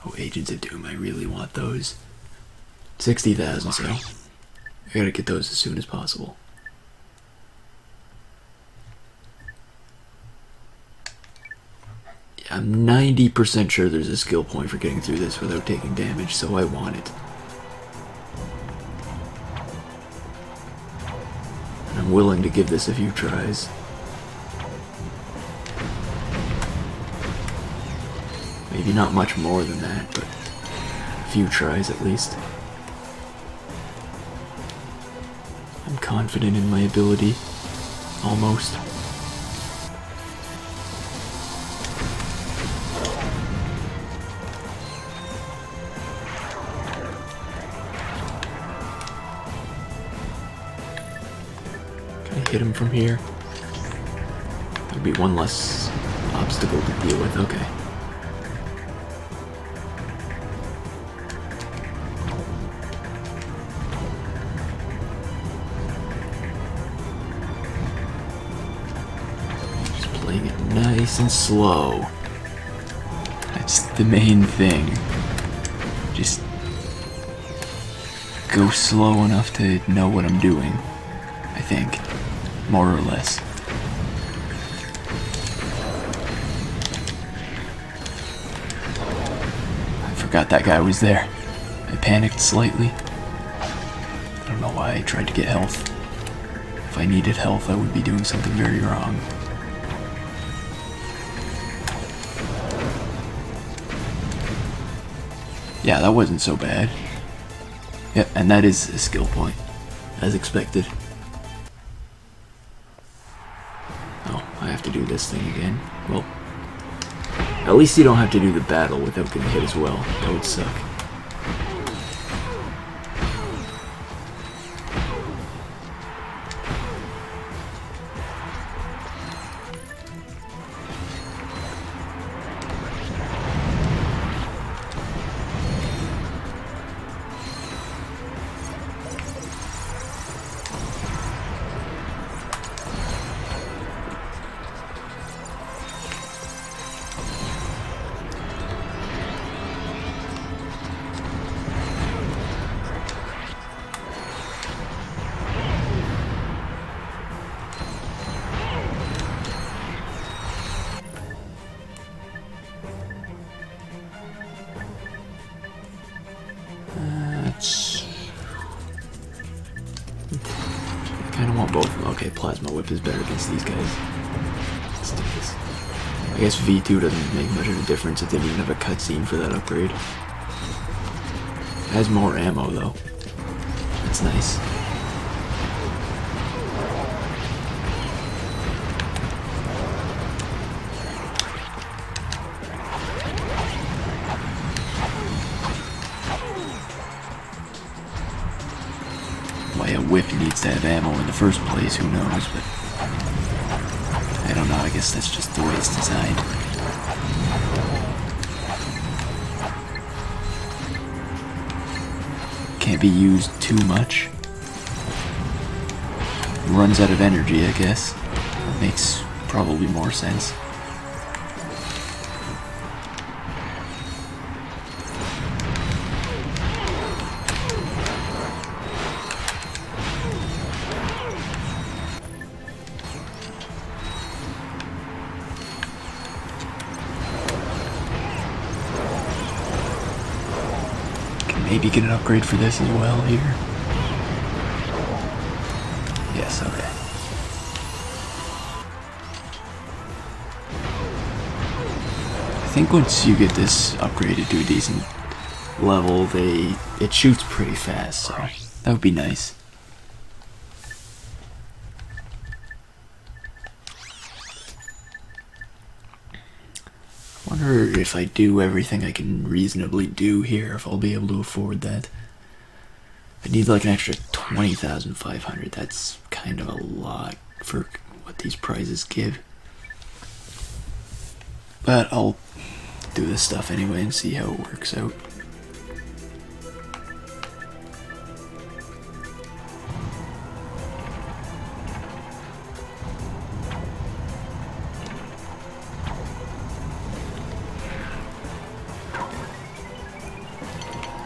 Oh, Agents of Doom, I really want those. 60,000, so I gotta get those as soon as possible. I'm 90% sure there's a skill point for getting through this without taking damage, so I want it. And I'm willing to give this a few tries. Maybe not much more than that, but a few tries at least. I'm confident in my ability. Almost. Hit him from here. There'll be one less obstacle to deal with. Okay. Just playing it nice and slow. That's the main thing. Just go slow enough to know what I'm doing, I think. More or less. I forgot that guy was there. I panicked slightly. I don't know why I tried to get health. If I needed health, I would be doing something very wrong. Yeah, that wasn't so bad. Yep, and that is a skill point, as expected. I have to do this thing again. Well, at least you don't have to do the battle without getting hit as well. That would suck. I kind of want both of them. Okay, Plasma Whip is better against these guys. Let's do this. I guess V2 doesn't make much of a difference. It didn't even have a cutscene for that upgrade. It has more ammo though. That's nice. Why a whip needs to have ammo in the first place, who knows, but I don't know, I guess that's just the way it's designed. Can't be used too much. Runs out of energy, I guess. Makes probably more sense. Maybe get an upgrade for this as well here. Yes, okay. I think once you get this upgraded to a decent level, it shoots pretty fast, so that would be nice. Wonder if I do everything I can reasonably do here, if I'll be able to afford that. I need like an extra 20,500. That's kind of a lot for what these prizes give. But I'll do this stuff anyway and see how it works out.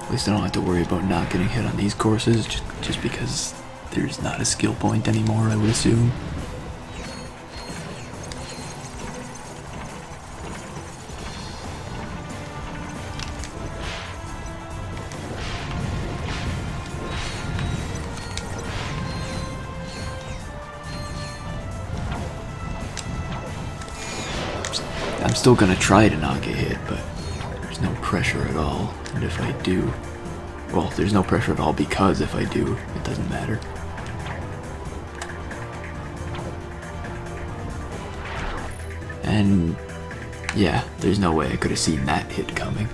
At least I don't have to worry about not getting hit on these courses, just because there's not a skill point anymore, I would assume. I'm still gonna try to not get hit, but there's no pressure at all. And if I do, well, there's no pressure at all because if I do, it doesn't matter. And yeah, there's no way I could have seen that hit coming.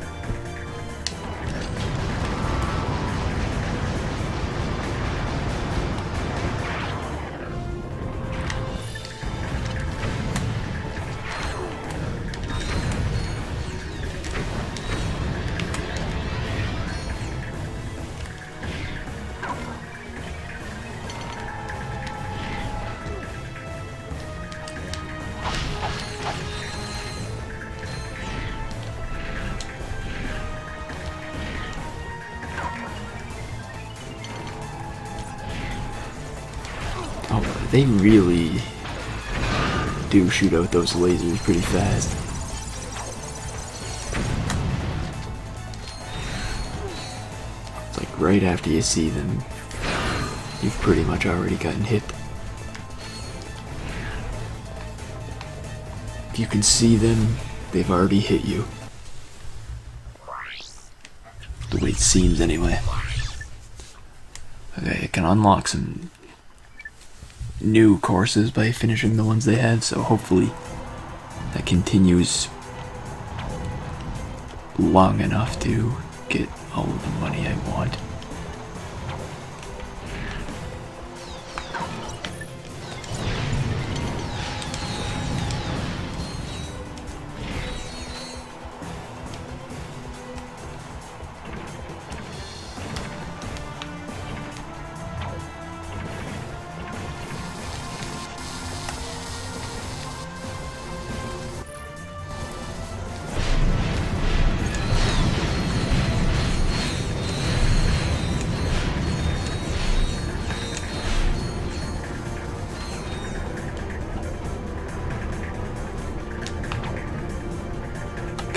Oh, they really do shoot out those lasers pretty fast. It's like right after you see them, you've pretty much already gotten hit. If you can see them, they've already hit you. The way it seems anyway. Okay, I can unlock some new courses by finishing the ones they had, so hopefully that continues long enough to get all of the money I want.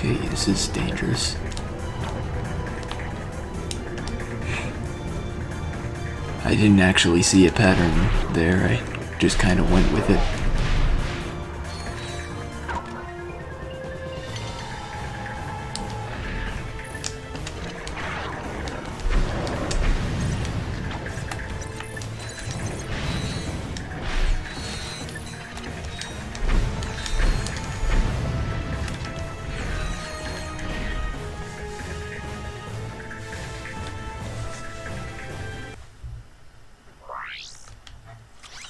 Okay, this is dangerous. I didn't actually see a pattern there, I just kind of went with it.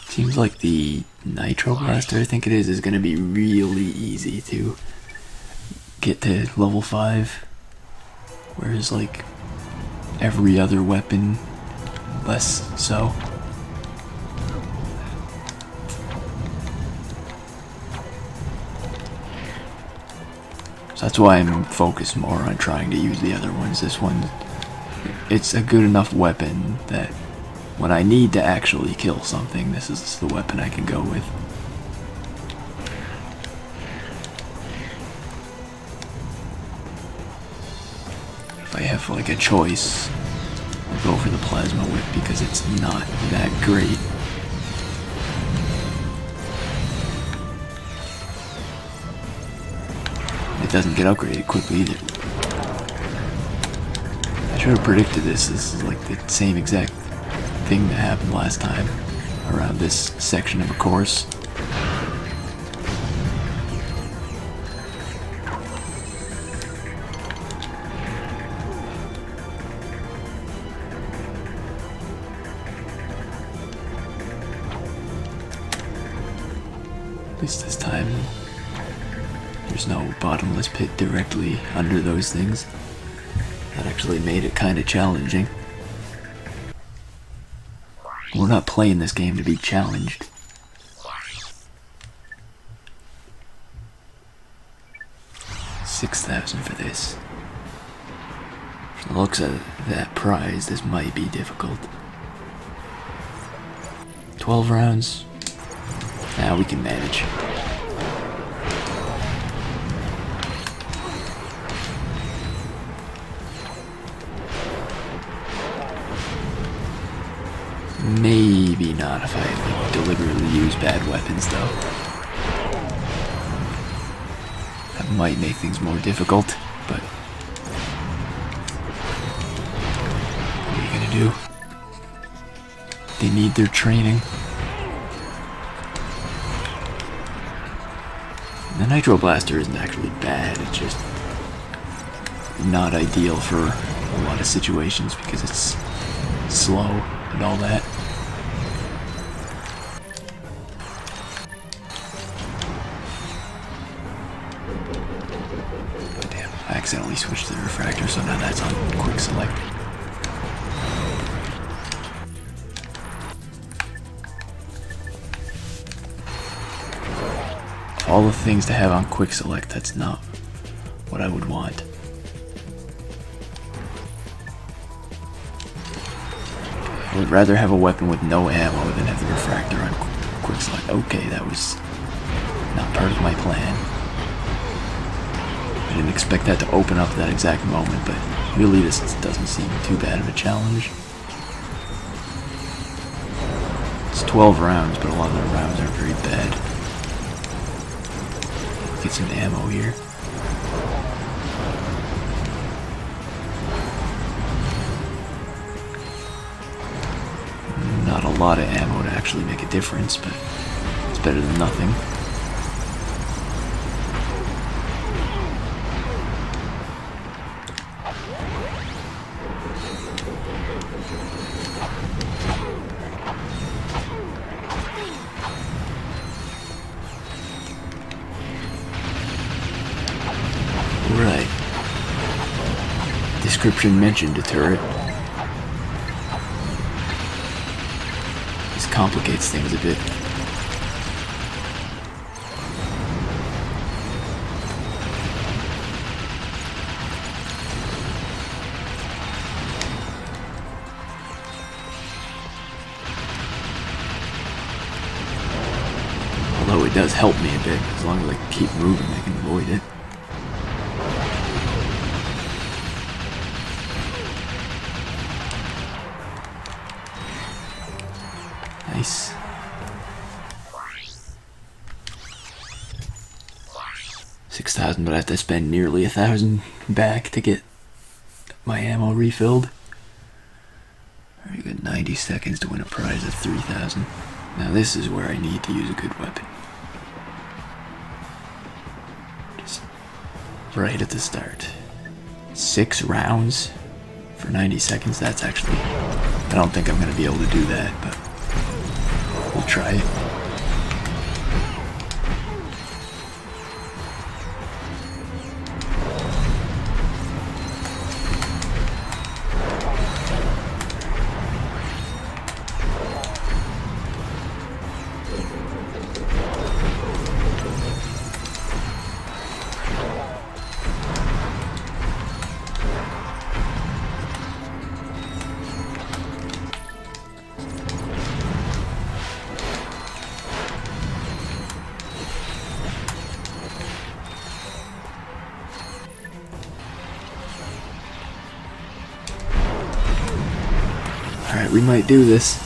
Seems like the Nitro Blaster, I think it is going to be really easy to get to level 5. Whereas, like, every other weapon, less so. So that's why I'm focused more on trying to use the other ones. This one, it's a good enough weapon that when I need to actually kill something, this is the weapon I can go with. If I have like a choice, I'll go for the plasma whip because it's not that great. It doesn't get upgraded quickly either. I should have predicted this. This is like the same exact thing that happened last time around this section of a course. At least this time there's no bottomless pit directly under those things. That actually made it kind of challenging. We're not playing this game to be challenged. $6,000 for this. From the looks of that prize, this might be difficult. 12 rounds? Nah, we can manage. Maybe not if I deliberately use bad weapons, though. Have might make things more difficult, but what are you gonna do? They need their training. The Nitro Blaster isn't actually bad, it's just not ideal for a lot of situations because it's slow and all that. Oh, damn, I accidentally switched to the refractor, so now that's on quick select. All the things to have on quick select, that's not what I would want. I would rather have a weapon with no ammo than have the refractor on quick select. Okay, that was not part of my plan. I didn't expect that to open up at that exact moment, but really this doesn't seem too bad of a challenge. It's 12 rounds, but a lot of the rounds aren't very bad. Get some ammo here. Not a lot of ammo to actually make a difference, but it's better than nothing. Right. Description mentioned a turret. This complicates things a bit. Although it does help me a bit, as long as I keep moving I can avoid it. Nice. $6,000, but I have to spend nearly $1,000 back to get my ammo refilled. Very good, 90 seconds to win a prize of $3,000. Now this is where I need to use a good weapon. Just right at the start. 6 rounds for 90 seconds, that's actually... I don't think I'm going to be able to do that, but we'll try it. Alright, we might do this.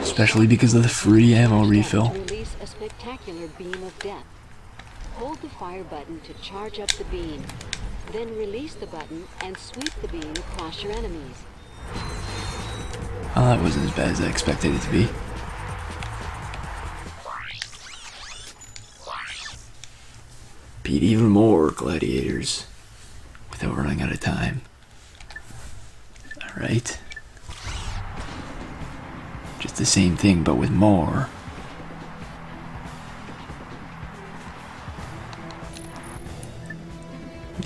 Especially because of the free ammo refill. Release a spectacular beam of death. Hold the fire button to charge up the beam. Then release the button and sweep the beam across your enemies. Well, that wasn't as bad as I expected it to be. Beat even more gladiators without running out of time. Alright. Just the same thing, but with more.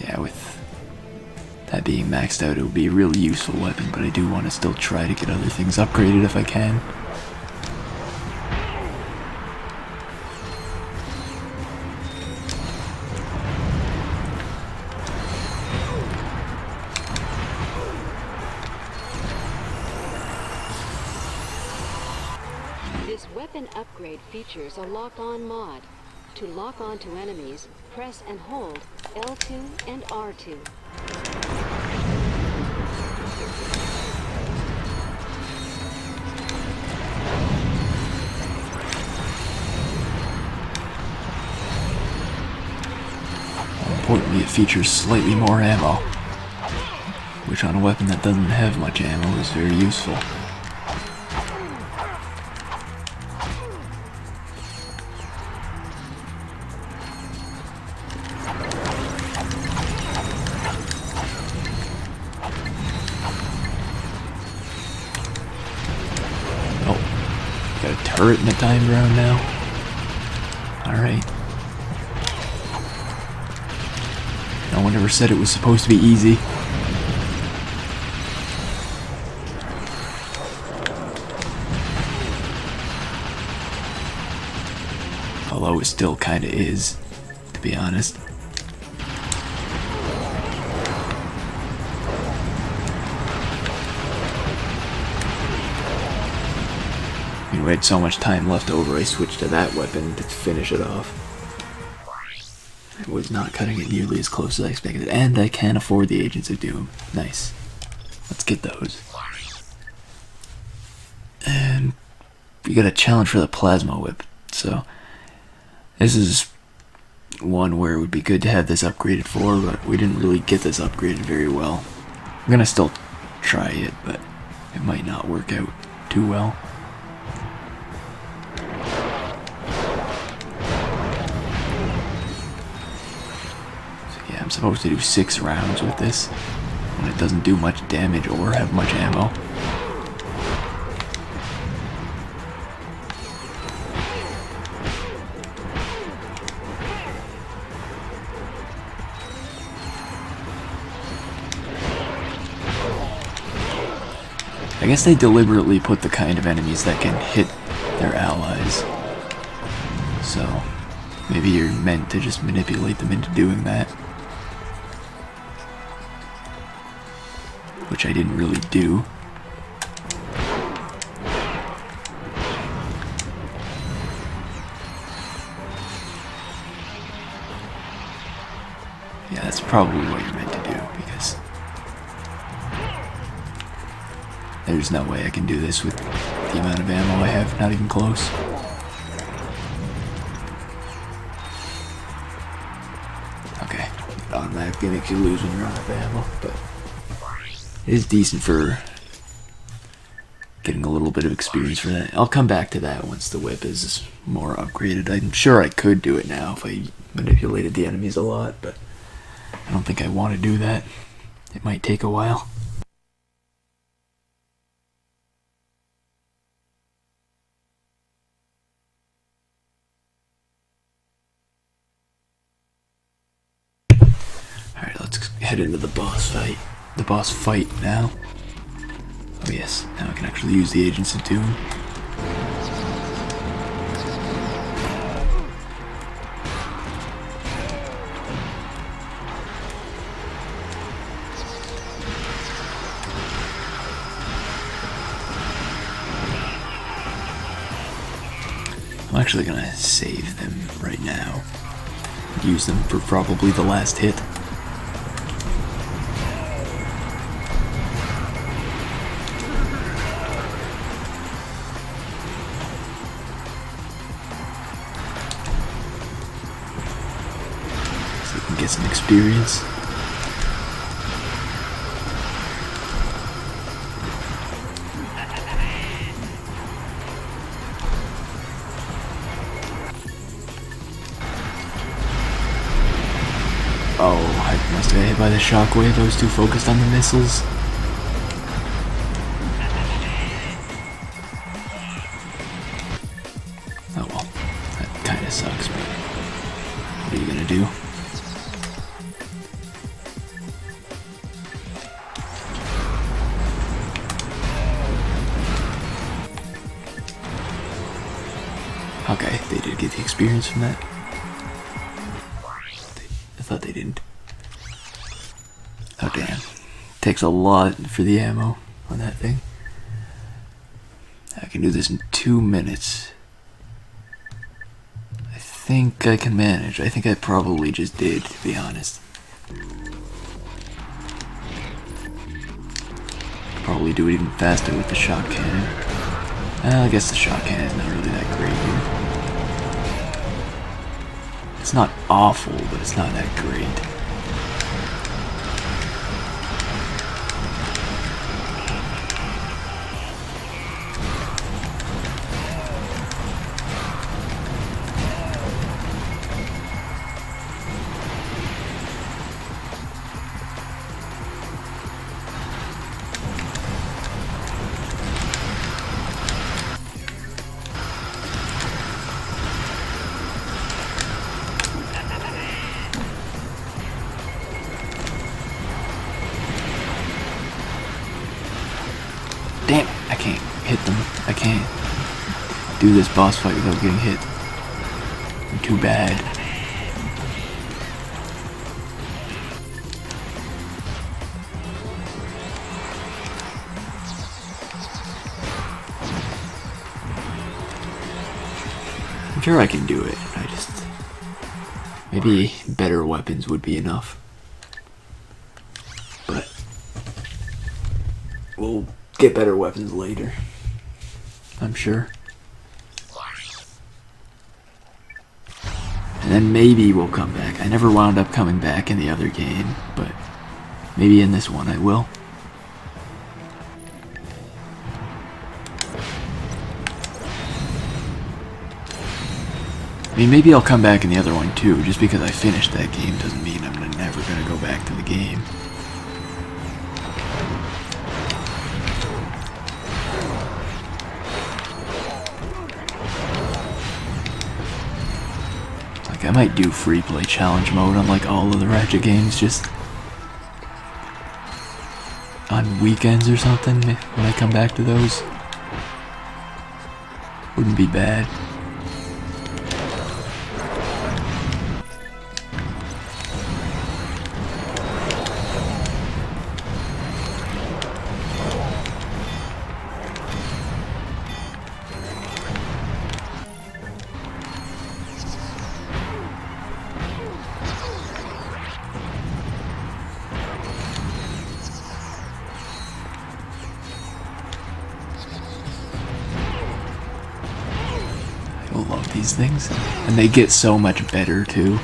Yeah, with that being maxed out, it would be a really useful weapon, but I do want to still try to get other things upgraded if I can. This weapon upgrade features a lock-on mod. To lock on to enemies, press and hold L2 and R2. features slightly more ammo, which on a weapon that doesn't have much ammo is very useful. Oh, got a turret in a time round now. Alright. No one ever said it was supposed to be easy. Although it still kinda is, to be honest. I mean, we had so much time left over, I switched to that weapon to finish it off. I was not cutting it nearly as close as I expected, and I can afford the Agents of Doom. Nice. Let's get those. And we got a challenge for the Plasma Whip, so this is one where it would be good to have this upgraded for, but we didn't really get this upgraded very well. I'm gonna still try it, but it might not work out too well. I'm supposed to do 6 rounds with this, and it doesn't do much damage or have much ammo. I guess they deliberately put the kind of enemies that can hit their allies, so maybe you're meant to just manipulate them into doing that. Which I didn't really do. Yeah, that's probably what you're meant to do, because there's no way I can do this with the amount of ammo I have, not even close. Okay, it automatically makes you lose when you're out of ammo, but it is decent for getting a little bit of experience for that. I'll come back to that once the whip is more upgraded. I'm sure I could do it now if I manipulated the enemies a lot, but I don't think I want to do that. It might take a while. Alright, let's head into the boss fight. The boss fight now. Oh yes, now I can actually use the Agents of Doom. I'm actually gonna save them right now. Use them for probably the last hit. Get some experience. Oh, I must have got hit by the shockwave. I was too focused on the missiles. Oh well, that kinda sucks, but what are you gonna do? Okay, they did get the experience from that. I thought they didn't. Oh damn. Takes a lot for the ammo on that thing. I can do this in 2 minutes. I think I can manage. I think I probably just did, to be honest. Probably do it even faster with the shot cannon. I guess the shot cannon is not really that great here. It's not awful, but it's not that great. Damn, I can't hit them. I can't do this boss fight without getting hit. I'm too bad. I'm sure I can do it. I just... maybe better weapons would be enough. But we'll get better weapons later, I'm sure. And then maybe we'll come back. I never wound up coming back in the other game, but maybe in this one I will. I mean, maybe I'll come back in the other one too. Just because I finished that game doesn't mean I'm never gonna go back to the game. Like, I might do free play challenge mode on like all of the Ratchet games, just on weekends or something when I come back to those. Wouldn't be bad. I love these things, and they get so much better too.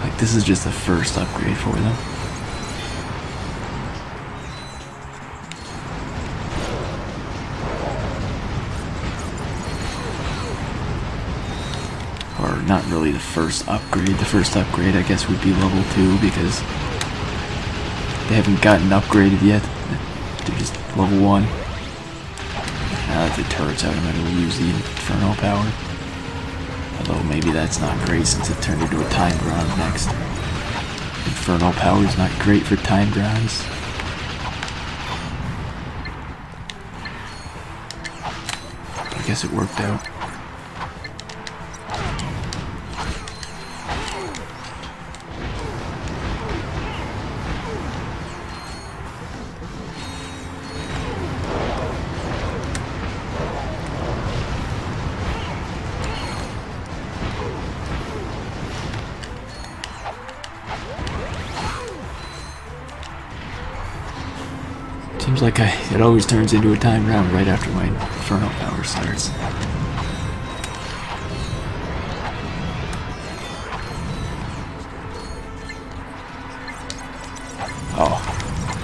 Like, this is just the first upgrade for them. Or not really the first upgrade. The first upgrade, I guess, would be level 2 because they haven't gotten upgraded yet. They're just level 1. Now that the turret's out, I might as well use the Inferno power. Although maybe that's not great since it turned into a timed round next. Inferno power is not great for timed rounds. I guess it worked out. Seems like it always turns into a time round right after my Inferno power starts. Oh,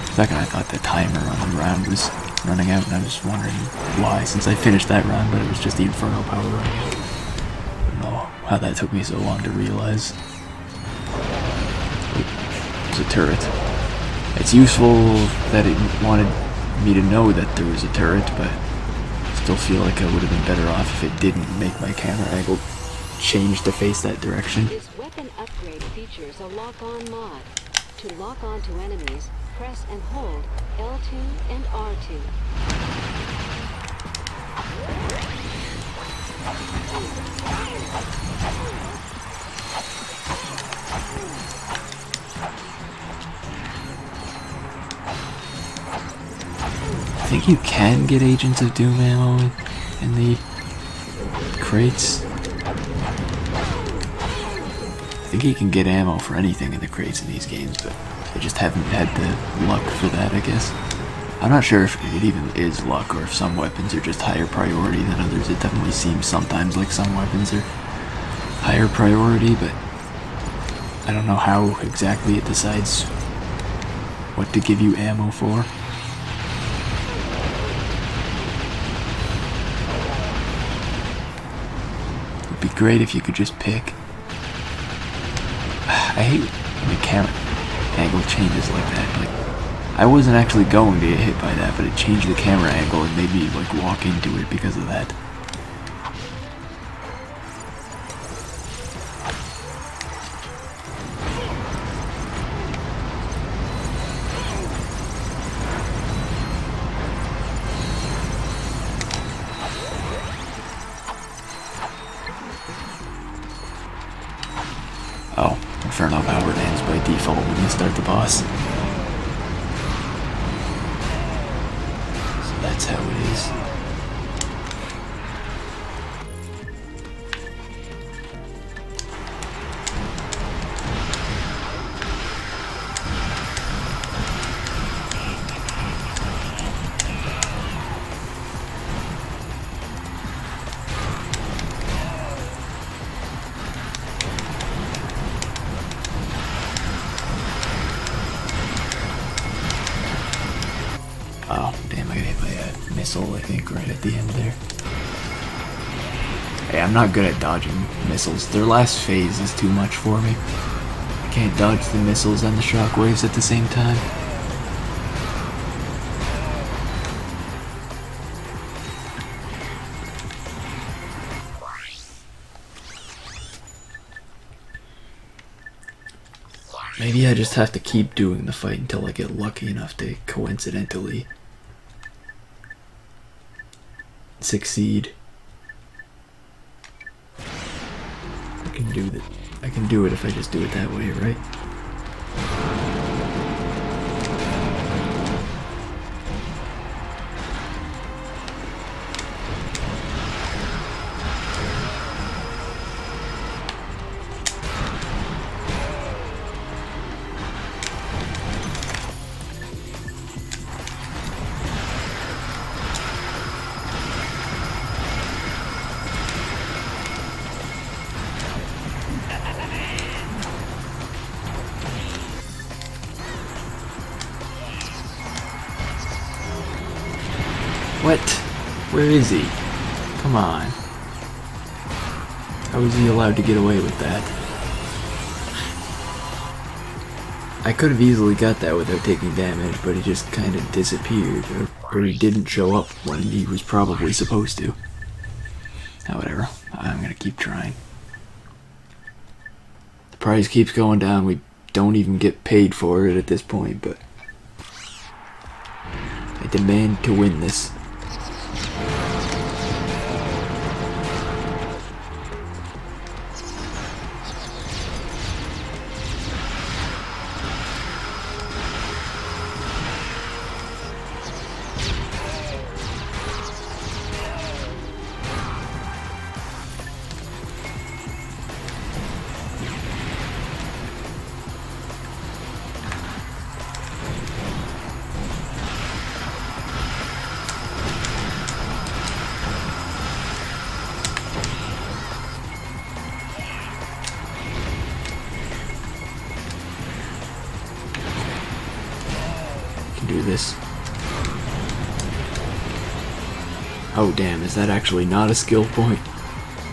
for a second I thought the timer on the round was running out, and I was wondering why, since I finished that round, but it was just the Inferno power running out. I don't know how that took me so long to realize. There's a turret. It's useful that it wanted me to know that there was a turret, but I still feel like I would have been better off if it didn't make my camera angle change to face that direction. This weapon upgrade features a lock-on mod. To lock on to enemies, press and hold L2 and R2. I think you can get Agents of Doom ammo in the crates. I think you can get ammo for anything in the crates in these games, but I just haven't had the luck for that, I guess. I'm not sure if it even is luck or if some weapons are just higher priority than others. It definitely seems sometimes like some weapons are higher priority, but I don't know how exactly it decides what to give you ammo for. It'd be great if you could just pick. I hate when the camera angle changes like that. Like, I wasn't actually going to get hit by that, but it changed the camera angle and made me like walk into it because of that. Oh, Inferno Power ends by default when you start the boss. So that's how it is. Oh, damn, I got hit by a missile, I think, right at the end there. Hey, I'm not good at dodging missiles. Their last phase is too much for me. I can't dodge the missiles and the shockwaves at the same time. Maybe I just have to keep doing the fight until I get lucky enough to coincidentally succeed. I can do that. I can do it if I just do it that way, right? What? Where is he? Come on. How was he allowed to get away with that? I could have easily got that without taking damage, but he just kind of disappeared, or he didn't show up when he was probably supposed to. Oh, whatever. I'm gonna keep trying. The price keeps going down. We don't even get paid for it at this point, but I demand to win this. Do this. Oh damn, is that actually not a skill point?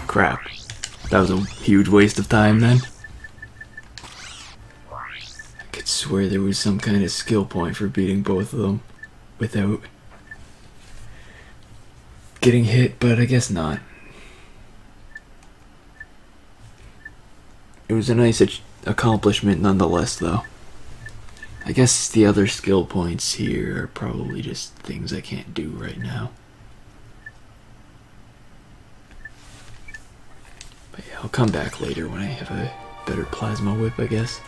Crap. That was a huge waste of time then. I could swear there was some kind of skill point for beating both of them without getting hit, but I guess not. It was a nice accomplishment nonetheless though. I guess the other skill points here are probably just things I can't do right now. But yeah, I'll come back later when I have a better plasma whip, I guess.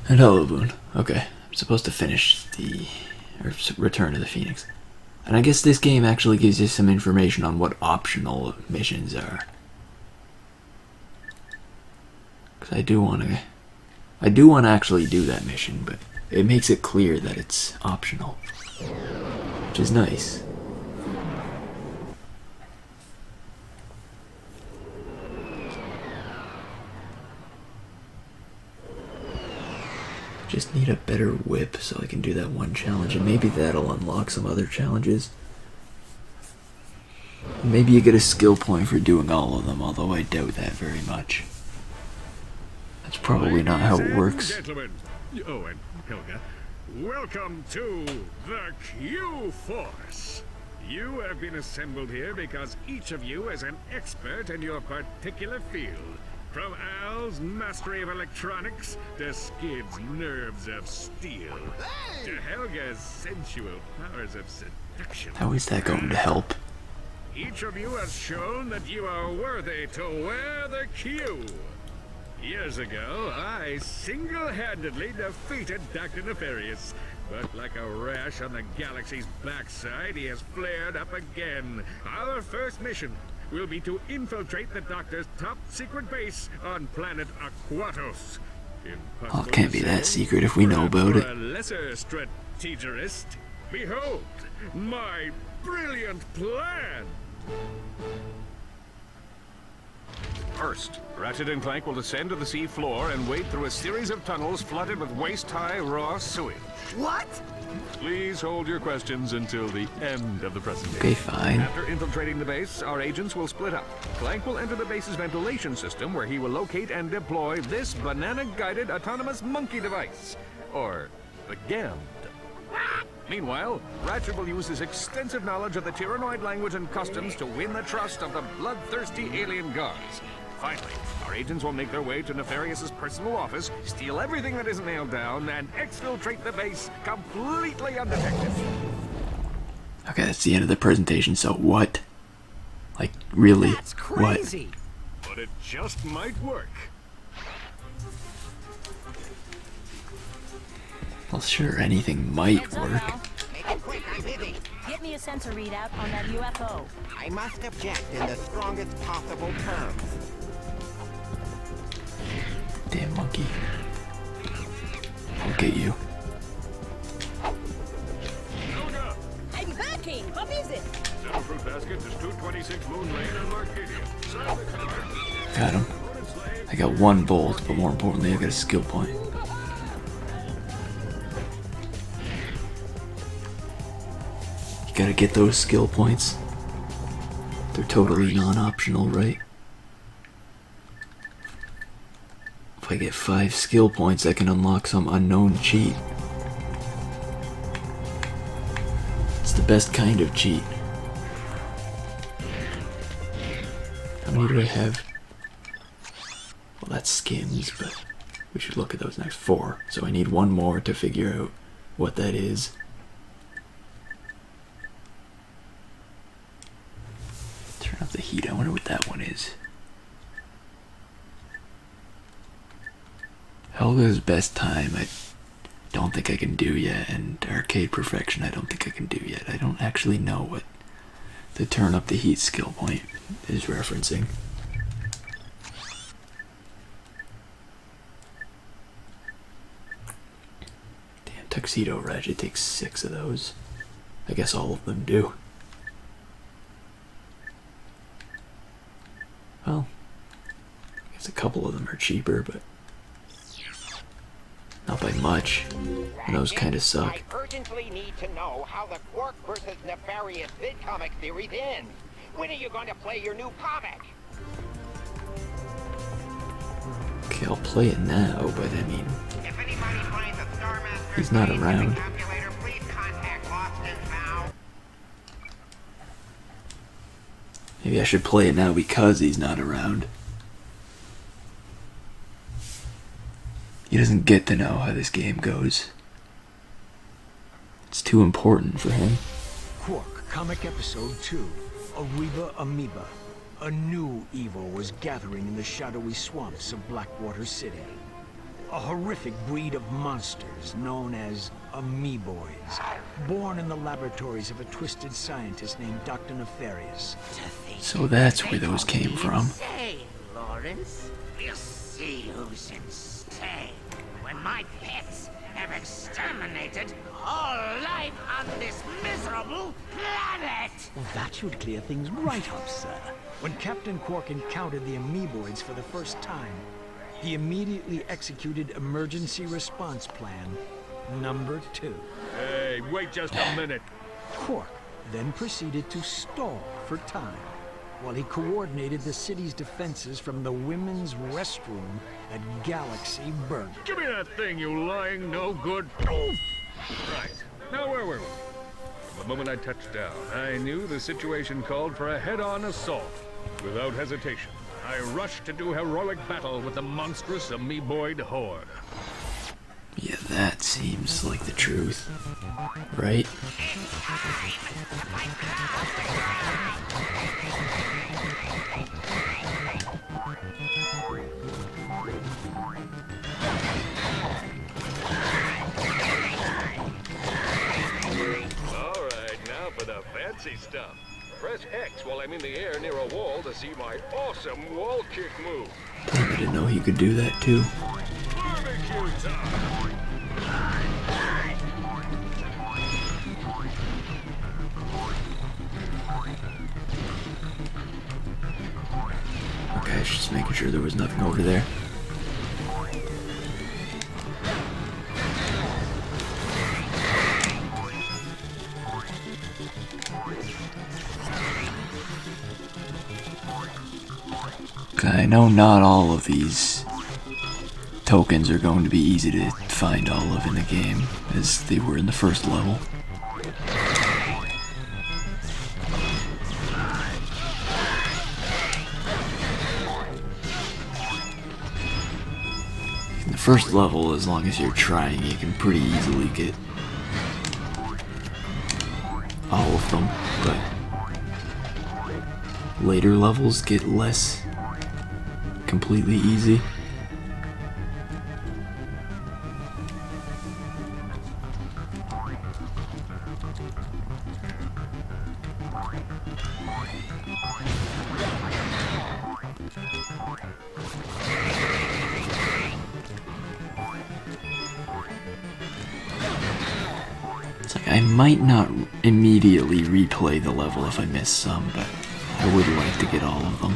And hello, Boone. Okay, I'm supposed to finish the Return to the Phoenix. And I guess this game actually gives you some information on what optional missions are. Because I do want to actually do that mission, but it makes it clear that it's optional, which is nice. Just need a better whip so I can do that one challenge, and maybe that'll unlock some other challenges. Maybe you get a skill point for doing all of them, although I doubt that very much. That's probably not how it works. Gentlemen, oh, and Helga, welcome to the Q-Force. You have been assembled here because each of you is an expert in your particular field. From Al's mastery of electronics to Skid's nerves of steel to Helga's sensual powers of seduction. How is that going to help? Each of you has shown that you are worthy to wear the Q. Years ago, I single-handedly defeated Dr. Nefarious. But like a rash on the galaxy's backside, he has flared up again. Our first mission will be to infiltrate the Doctor's top-secret base on planet Aquatos. Well, it can't be that secret if we know about it. For a lesser strategist, behold my brilliant plan! First, Ratchet and Clank will descend to the sea floor and wade through a series of tunnels flooded with waist-high raw sewage. What? Please hold your questions until the end of the presentation. Okay, fine. After infiltrating the base, our agents will split up. Clank will enter the base's ventilation system where he will locate and deploy this banana-guided autonomous monkey device. Or the GAMD. Meanwhile, Ratchet will use his extensive knowledge of the Tyrannoid language and customs to win the trust of the bloodthirsty alien guards. Finally, our agents will make their way to Nefarious's personal office, steal everything that isn't nailed down, and exfiltrate the base completely undetected. Okay, that's the end of the presentation, so what? Like, really? That's crazy. But it just might work. Well, sure, anything might work. Make it quick, I'm busy. Get me a sensor readout on that UFO. I must object in the strongest possible terms. Damn monkey. I'll get you. Helga! I'm backing! What is it? 7 fruit baskets is 226 Moon Lane in Arcadia. Sign the card. Got him. I got 1 bolt, but more importantly, I got a skill point. You gotta get those skill points. They're totally non-optional, right? If I get 5 skill points, I can unlock some unknown cheat. It's the best kind of cheat. How many do I have? Well, that's skins, but we should look at those next. 4. So I need 1 more to figure out what that is. Turn up the heat. I wonder what that one is. Helga's best time, I don't think I can do yet, and arcade perfection, I don't think I can do yet. I don't actually know what the turn up the heat skill point is referencing. Damn, Tuxedo Ratchet takes 6 of those. I guess all of them do. Well, I guess a couple of them are cheaper, but not by much. And those kind of suck. I urgently need to know how the Quark versus Nefarious Vid comic series ends. When are you going to play your new comic? Okay, I'll play it now, but I mean, If anybody finds a Star Master he's not around. calculator, please contact Boston now. Maybe I should play it now because he's not around. He doesn't get to know how this game goes. It's too important for him. Quark, Comic Episode 2, Ariba Amoeba. A new evil was gathering in the shadowy swamps of Blackwater City. A horrific breed of monsters known as amoeboids, born in the laboratories of a twisted scientist named Dr. Nefarious. So that's where those came from. Say, Lawrence, we'll see who's insane when my pets have exterminated all life on this miserable planet. Well, that should clear things right up, sir. When Captain Quark encountered the amoeboids for the first time, he immediately executed Emergency Response Plan number 2. Hey, wait just a minute. Quark then proceeded to stall for time while he coordinated the city's defenses from the women's restroom at Galaxy Burger. Give me that thing, you lying no good. Oof. Right. Now where were we? From the moment I touched down, I knew the situation called for a head-on assault. Without hesitation, I rushed to do heroic battle with the monstrous amoeboid horde. Yeah, that seems like the truth. Right? Alright, now for the fancy stuff. Press X while I'm in the air near a wall to see my awesome wall kick move. I didn't know he could do that too. Barbecue time! Okay, I was just making sure there was nothing over there. Okay, I know not all of these tokens are going to be easy to find all of in the game, as they were in the first level. In the first level, as long as you're trying, you can pretty easily get all of them, but later levels get less completely easy. It's like I might not immediately replay the level if I miss some, but I would like to get all of them.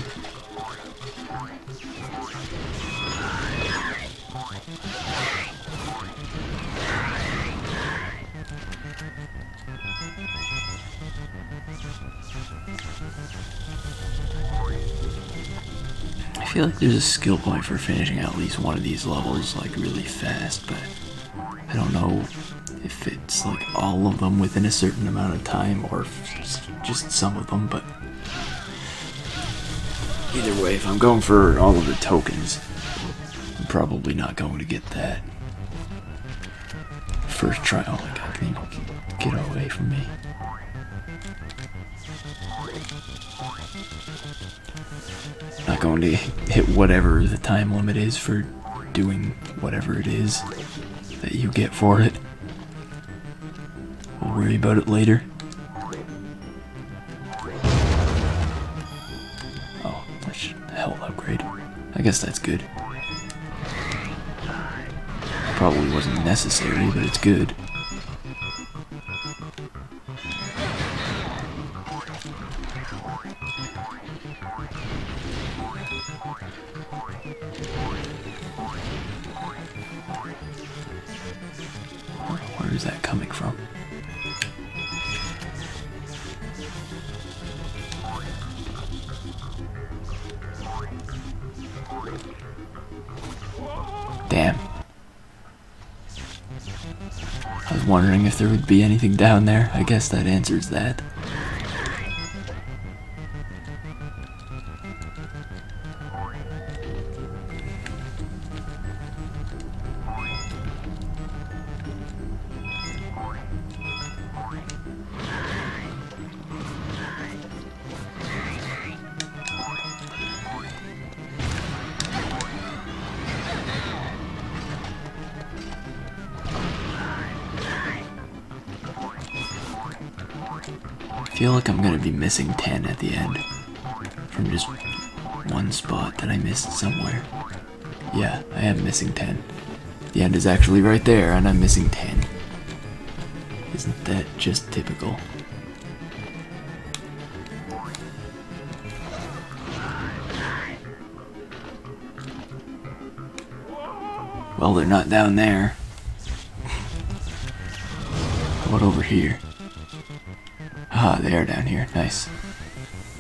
I feel like there's a skill point for finishing at least one of these levels like really fast, but I don't know if it's like all of them within a certain amount of time or just some of them, but either way, if I'm going for all of the tokens, I'm probably not going to get that first try. Oh my god, can you get away from me? Not going to hit whatever the time limit is for doing whatever it is that you get for it. We'll worry about it later. Oh, that's a health upgrade. I guess that's good. Probably wasn't necessary, but it's good. Where is that coming from? Damn. I was wondering if there would be anything down there. I guess that answers that. I feel like I'm gonna be missing 10 at the end from just one spot that I missed somewhere. Yeah, I am missing 10. The end is actually right there and I'm missing 10. Isn't that just typical? Well, they're not down there. What over here? Ah, they are down here. Nice.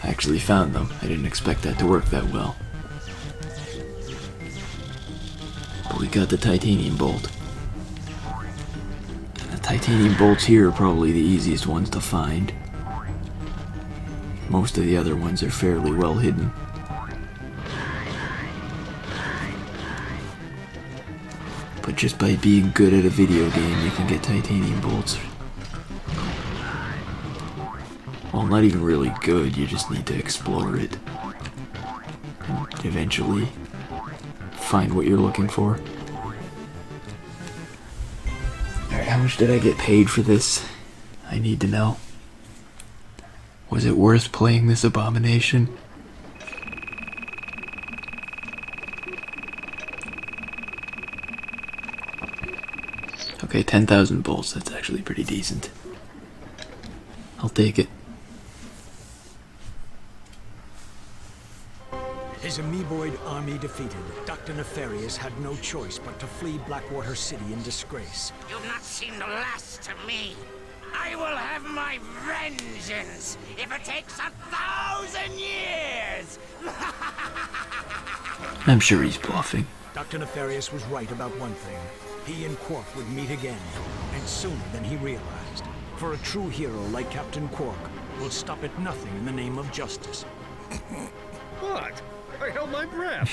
I actually found them. I didn't expect that to work that well. But we got the titanium bolt. And the titanium bolts here are probably the easiest ones to find. Most of the other ones are fairly well hidden. just by being good at a video game, you can get titanium bolts. Well, not even really good, you just need to explore it. And eventually find what you're looking for. Alright, how much did I get paid for this? I need to know. Was it worth playing this abomination? Okay, 10,000 bolts, that's actually pretty decent. I'll take it. His amoeboid army defeated, Dr. Nefarious had no choice but to flee Blackwater City in disgrace. You've not seen the last of me. I will have my vengeance if it takes 1,000 years! I'm sure he's bluffing. Dr. Nefarious was right about one thing. He and Quark would meet again, and sooner than he realized. For a true hero like Captain Quark will stop at nothing in the name of justice. What? I held my breath.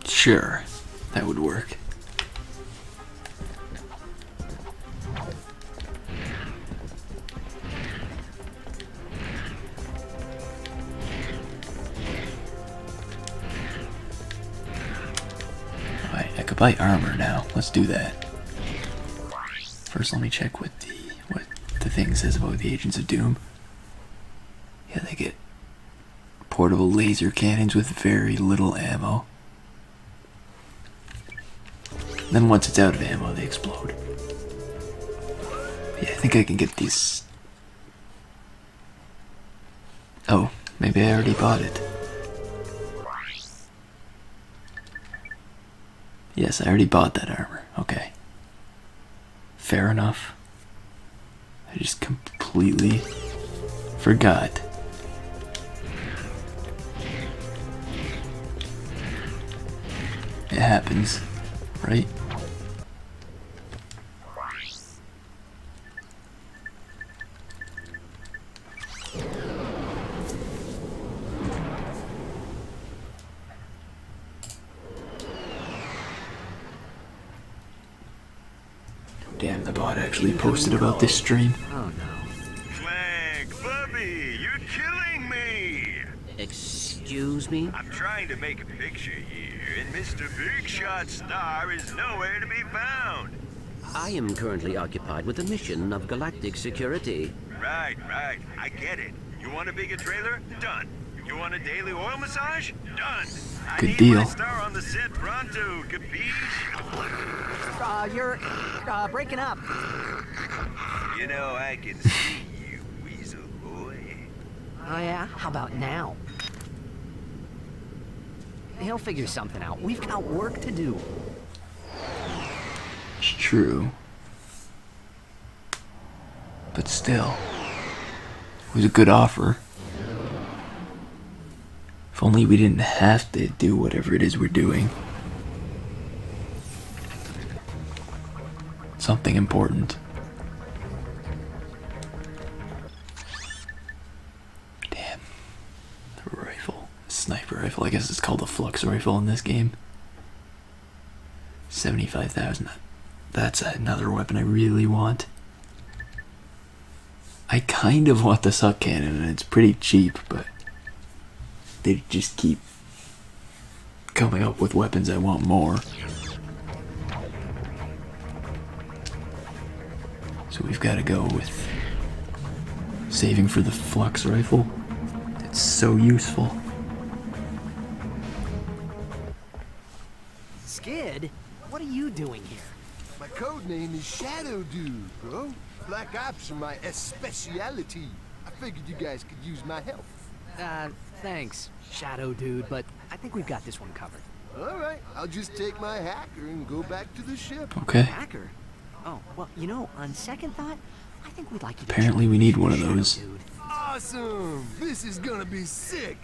Sure, that would work. Alright, I could buy armor now. Let's do that. First, let me check what the thing says about the Agents of Doom. Yeah, they get portable laser cannons with very little ammo. Then once it's out of ammo, they explode. Yeah, I think I can get these. Oh, maybe I already bought it. Yes, I already bought that armor. Okay. Fair enough. I just completely forgot. It happens, right? Damn, the bot actually posted about this stream. Oh no. Clank, Bubby, you're killing me! Excuse me? I'm trying to make a picture here, and Mr. Big Shot Star is nowhere to be found. I am currently occupied with a mission of galactic security. Right, I get it. You want a bigger trailer? Done. You want a daily oil massage? Done. I Good need deal. my star on the set pronto, capiche? You're breaking up. You know, I can see you, weasel boy. Oh yeah? How about now? He'll figure something out. We've got work to do. It's true. But still, it was a good offer. If only we didn't have to do whatever it is we're doing. Something important. Damn. The rifle. Sniper rifle. I guess it's called a flux rifle in this game. 75,000. That's another weapon I really want. I kind of want the suck cannon, and it's pretty cheap, but they just keep coming up with weapons I want more. So we've got to go with saving for the flux rifle. It's so useful. Skid, what are you doing here? My code name is Shadow Dude, bro. Black Ops are my speciality. I figured you guys could use my help. Thanks, Shadow Dude, but I think we've got this one covered. All right, I'll just take my hacker and go back to the ship. Okay. Hacker? Oh, well, you know, on second thought, I think we'd like you to Apparently we need one of those. Dude. Awesome! This is gonna be sick!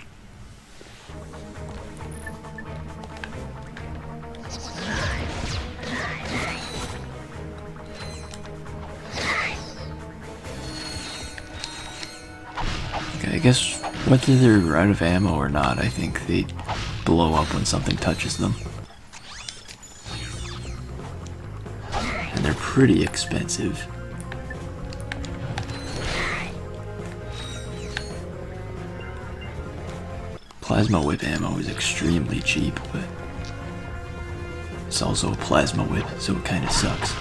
Okay, I guess whether they're out of ammo or not, I think they blow up when something touches them. they're pretty expensive. Plasma whip ammo is extremely cheap, but it's also a plasma whip, so it kind of sucks.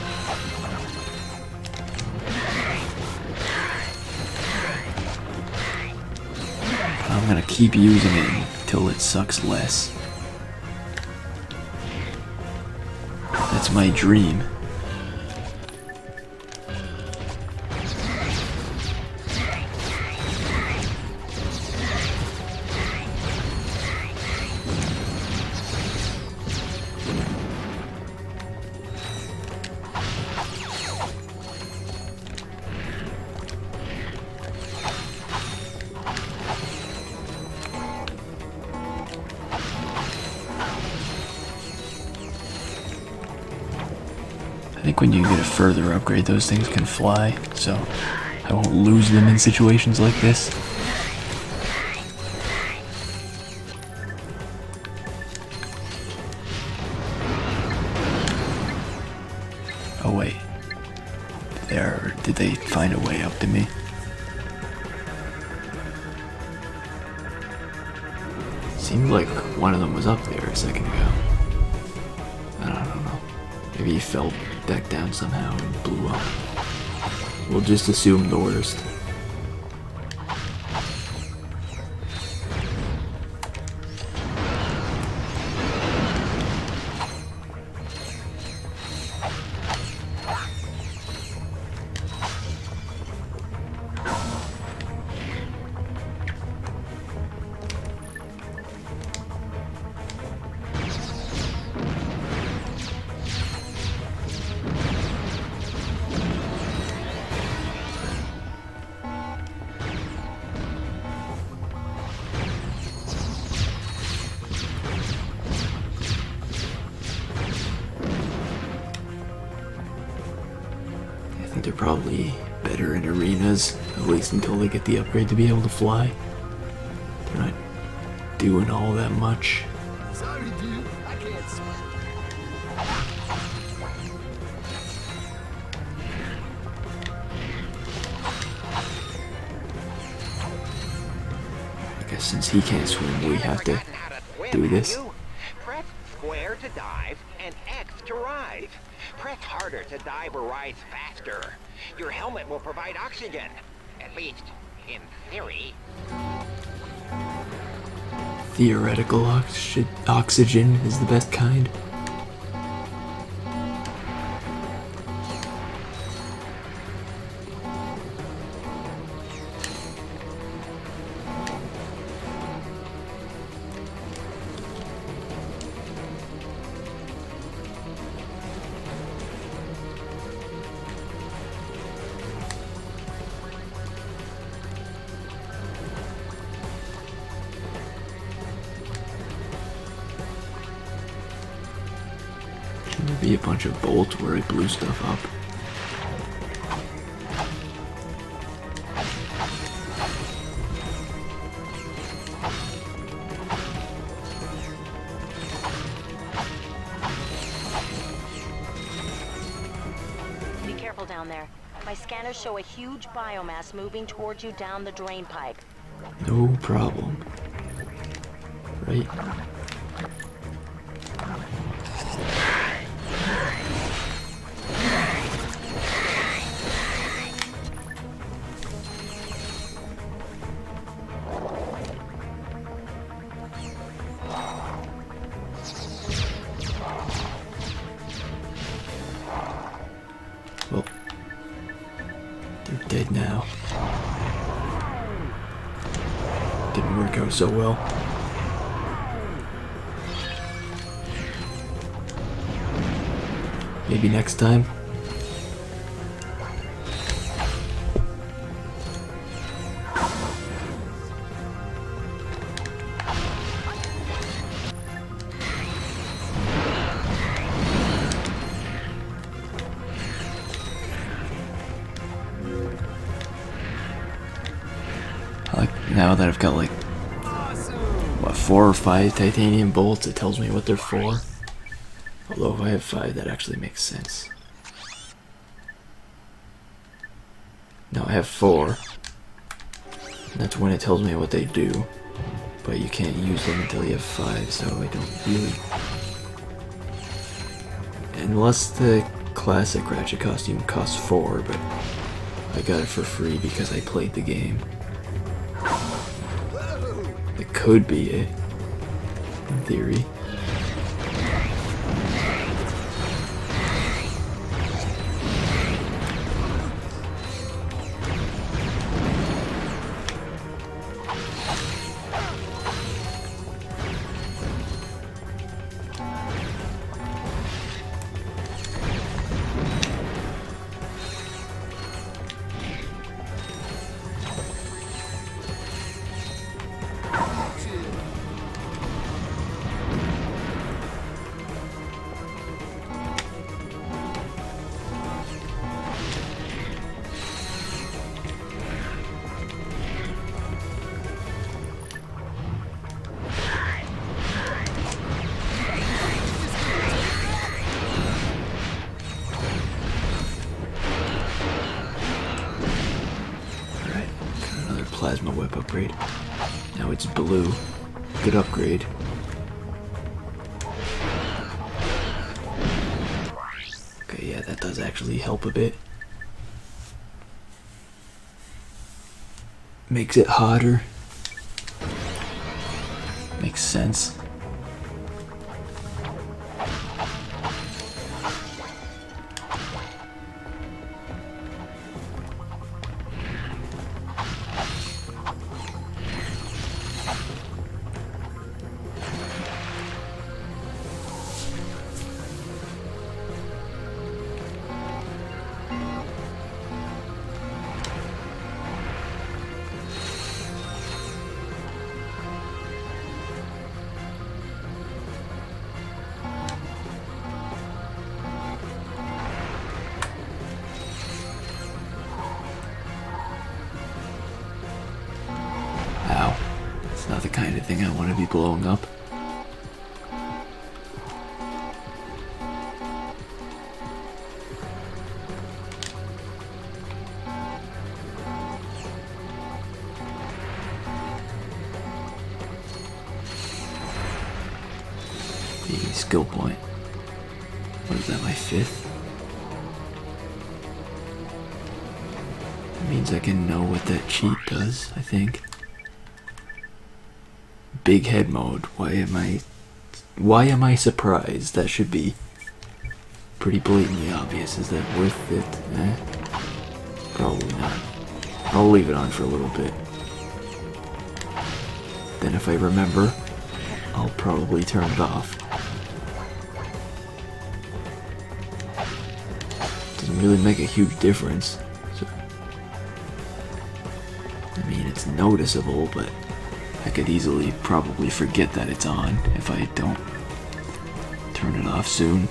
I'm gonna keep using it until it sucks less. That's my dream. I think when you get a further upgrade, those things can fly, so I won't lose them in situations like this. Oh wait, did they find a way up to me? Seemed like one of them was up there a second ago. I don't know. Maybe he fell back down somehow and blew up. We'll just assume the worst. I think they're probably better in arenas, at least until they get the upgrade to be able to fly. They're not doing all that much. Sorry, dude. I can't swim. I guess since he can't swim, we have to do this. Press square to dive and X to rise. Press harder to dive or rise faster. Your helmet will provide oxygen. At least, in theory. Theoretical oxygen is the best kind. There'd be a bunch of bolts where I blew stuff up. Be careful down there. My scanners show a huge biomass moving towards you down the drain pipe. No problem. Right? Well, they're dead now. Didn't work out so well. Maybe next time. Now that I've got like, what, 4 or 5 titanium bolts, it tells me what they're for. Although if I have 5, that actually makes sense. No, I have 4. And that's when it tells me what they do. But you can't use them until you have 5, so I don't really... Unless the classic Ratchet costume costs 4, but I got it for free because I played the game. It could be it, in theory. Plasma whip upgrade. Now it's blue. Good upgrade. Okay, yeah, that does actually help a bit. Makes it hotter. Makes sense. Not the kind of thing I want to be blowing up. The skill point. What is that, my 5th? That means I can know what that cheat does, I think. Big head mode. Why am I surprised? That should be pretty blatantly obvious. Is that worth it? Probably not. I'll leave it on for a little bit. Then if I remember, I'll probably turn it off. Doesn't really make a huge difference. So, I mean, it's noticeable, but I could easily probably forget that it's on if I don't turn it off soon.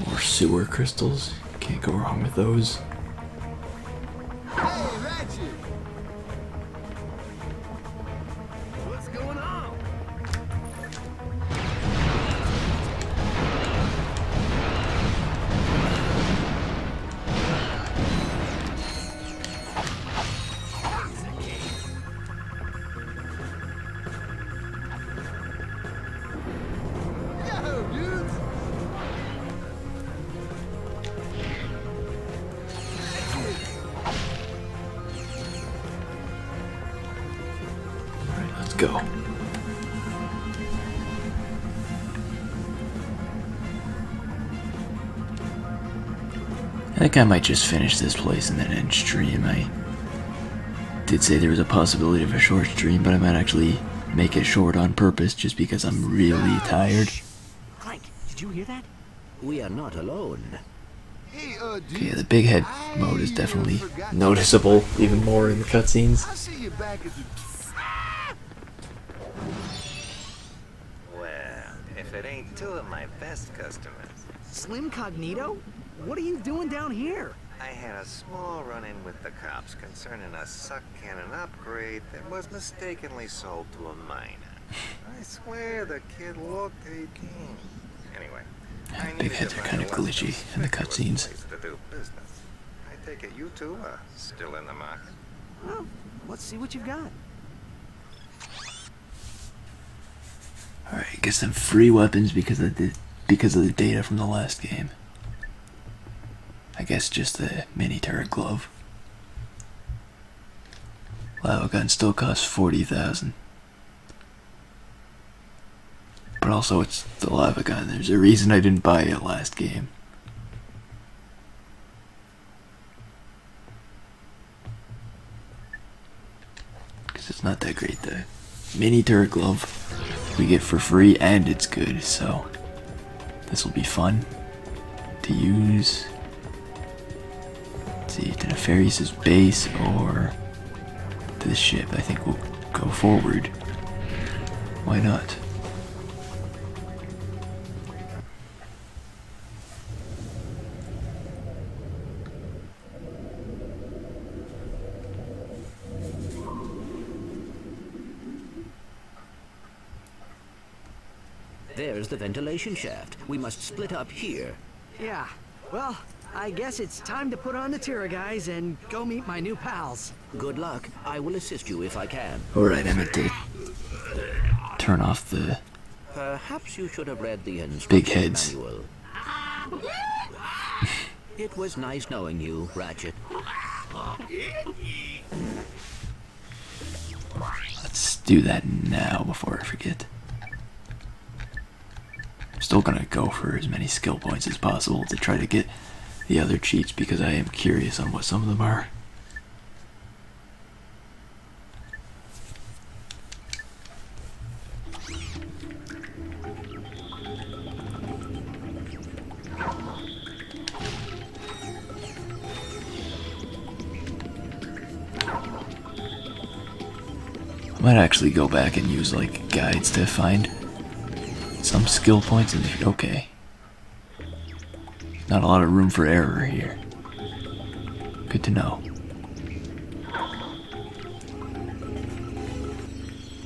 More sewer crystals. Can't go wrong with those. Hey, Ratchet! What's going on? Yo, dudes! Alright, let's go. I think I might just finish this place and then end stream. I did say there was a possibility of a short stream, but I might actually make it short on purpose just because I'm really tired. Clank, did you hear that? We are not alone. Hey, dude. Okay, the big head mode is definitely noticeable, even more in the cutscenes. I'll see you back at the... Well, if it ain't two of my best customers. Slim Cognito? What are you doing down here? I had a small run-in with the cops concerning a suck cannon upgrade that was mistakenly sold to a minor. I swear the kid looked 18. Anyway, I Big heads are kind of glitchy in the cutscenes. to do business. I take it you two are still in the market. Well, let's see what you've got. Alright, get some free weapons because of the data from the last game. I guess just the mini turret glove. Lava gun still costs 40,000. But also it's the lava gun. There's a reason I didn't buy it last game. Because it's not that great. The mini turret glove we get for free and it's good, so this will be fun to use. Let's see, to Nefarious' base or to the ship. I think we'll go forward. Why not? There's the ventilation shaft. We must split up here. Yeah, well, I guess it's time to put on the Tira guys and go meet my new pals. Good luck. I will assist you if I can. Alright, I meant to turn off the Perhaps you should have read the instruction big heads. manual. It was nice knowing you, Ratchet. Let's do that now before I forget. I'm still gonna go for as many skill points as possible to try to get the other cheats because I am curious on what some of them are. I might actually go back and use like guides to find some skill points and okay. Not a lot of room for error here. Good to know.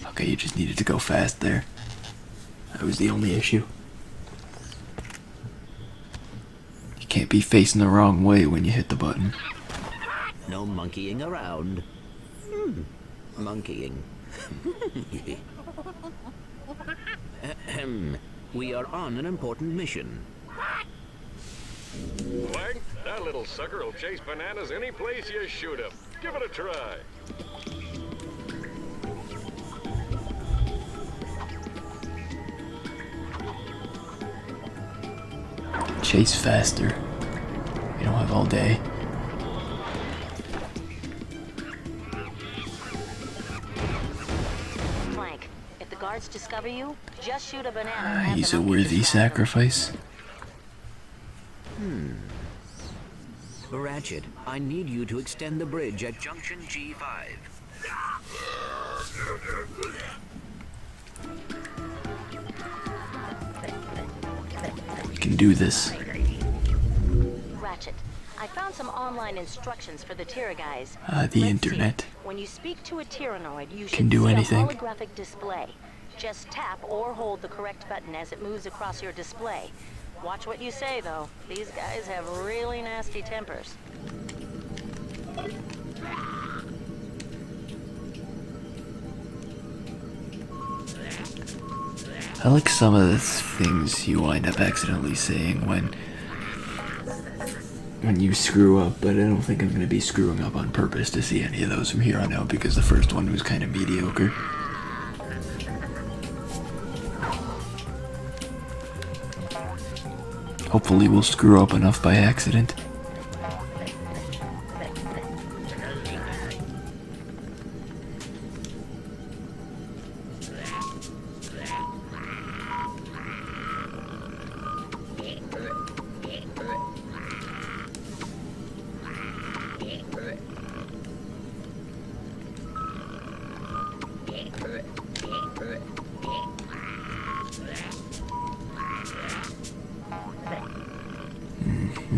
Okay, you just needed to go fast there. That was the only issue. You can't be facing the wrong way when you hit the button. No monkeying around. Monkeying. Ahem. We are on an important mission. Clank, that little sucker will chase bananas any place you shoot him. Give it a try. Chase faster. We don't have all day. Clank, if the guards discover you, just shoot a banana. and have He's them a up worthy your sacrifice. Ratchet, I need you to extend the bridge at junction G5. We can do this. Ratchet, I found some online instructions for the Tira guys. The Let's see. internet. When you speak to a Tyrannoid, you Can should do see anything. a holographic display. Just tap or hold the correct button as it moves across your display. Watch what you say, though. These guys have really nasty tempers. I like some of the things you wind up accidentally saying when you screw up, but I don't think I'm going to be screwing up on purpose to see any of those from here on out because the first one was kind of mediocre. Hopefully we'll screw up enough by accident.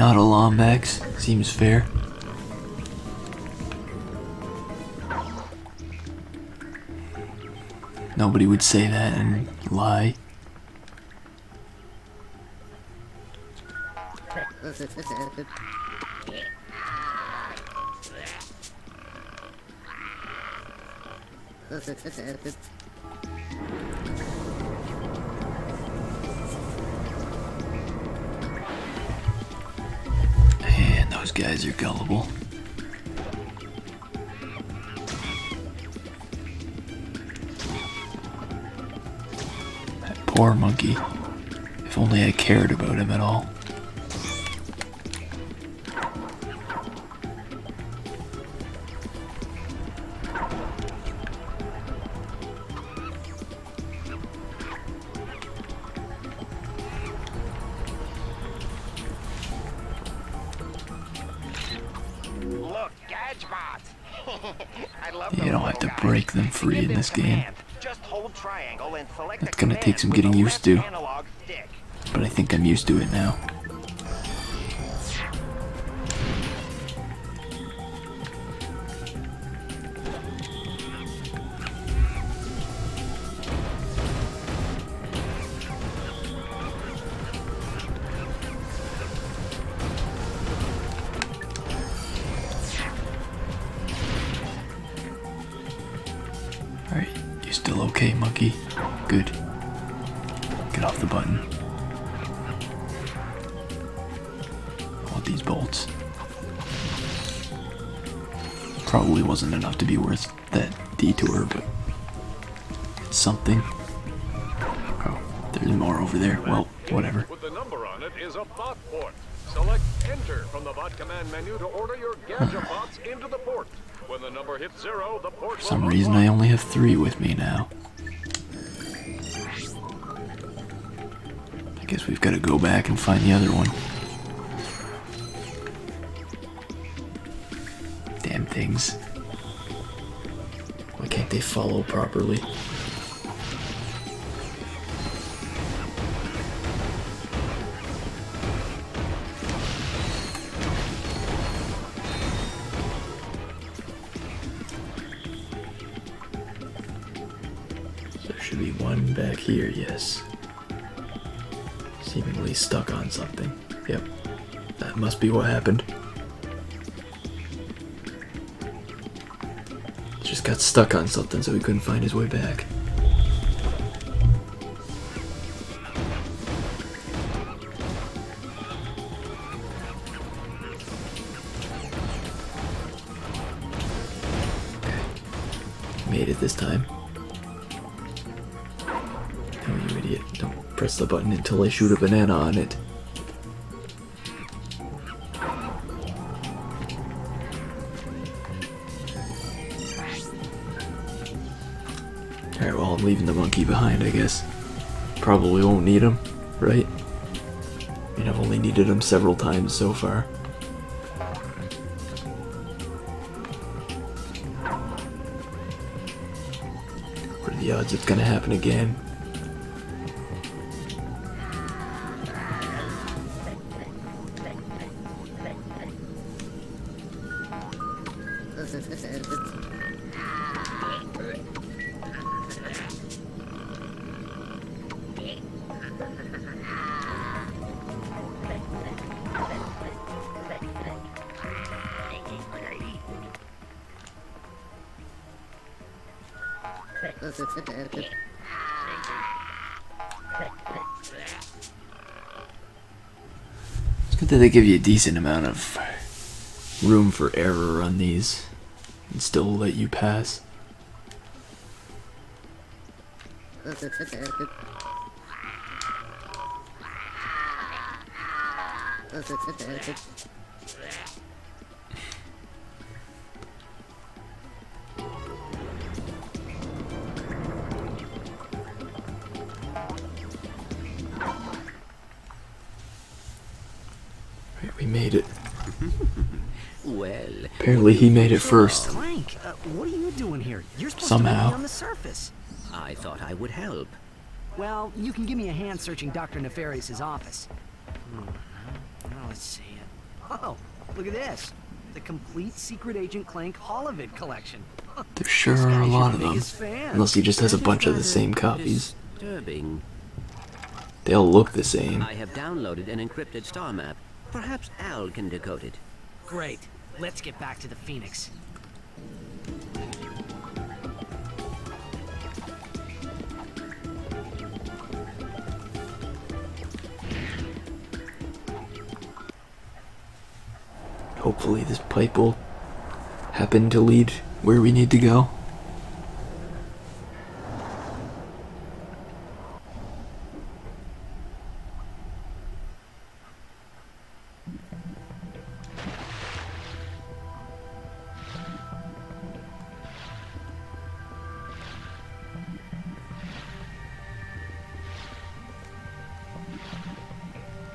not a Lombax. Seems fair. Nobody would say that and lie. And those guys are gullible. That poor monkey. If only I cared about him at all. You don't have to break them free in this game. That's gonna take some getting used to. But I think I'm used to it now. Alright, you still okay, monkey? Good. Get off the button. I want these bolts. Probably wasn't enough to be worth that detour, but it's something. Oh, there's more over there. Well, whatever. With the number on it is a bot port. Select Enter from the bot command menu to order your gadget bots into the port. When the number hits 0, the port For some reason I only have 3 with me now. I guess we've got to go back and find the other one. Damn things. Why can't they follow properly? There should be one back here, yes. Seemingly stuck on something. Yep, that must be what happened. Just got stuck on something so he couldn't find his way back. Okay. Made it this time. Oh, you idiot. Don't press the button until I shoot a banana on it. Alright, well, I'm leaving the monkey behind, I guess. Probably won't need him, right? I mean, I've only needed him several times so far. What are the odds it's gonna happen again? It's good that they give you a decent amount of room for error on these and still let you pass. We made it. Well, apparently he made it first. Clank, what are you doing here? You're supposed Somehow. to be on the surface. I thought I would help. Well, you can give me a hand searching Dr. Nefarious's office. Well, let's see. Oh, look at this. The complete Secret Agent Clank Holovid collection. There sure are a lot of them. Unless he just has a bunch of the same copies. Disturbing. They all look the same. I have downloaded an encrypted star map. Perhaps Al can decode it. Great. Let's get back to the Phoenix. Hopefully this pipe will happen to lead where we need to go.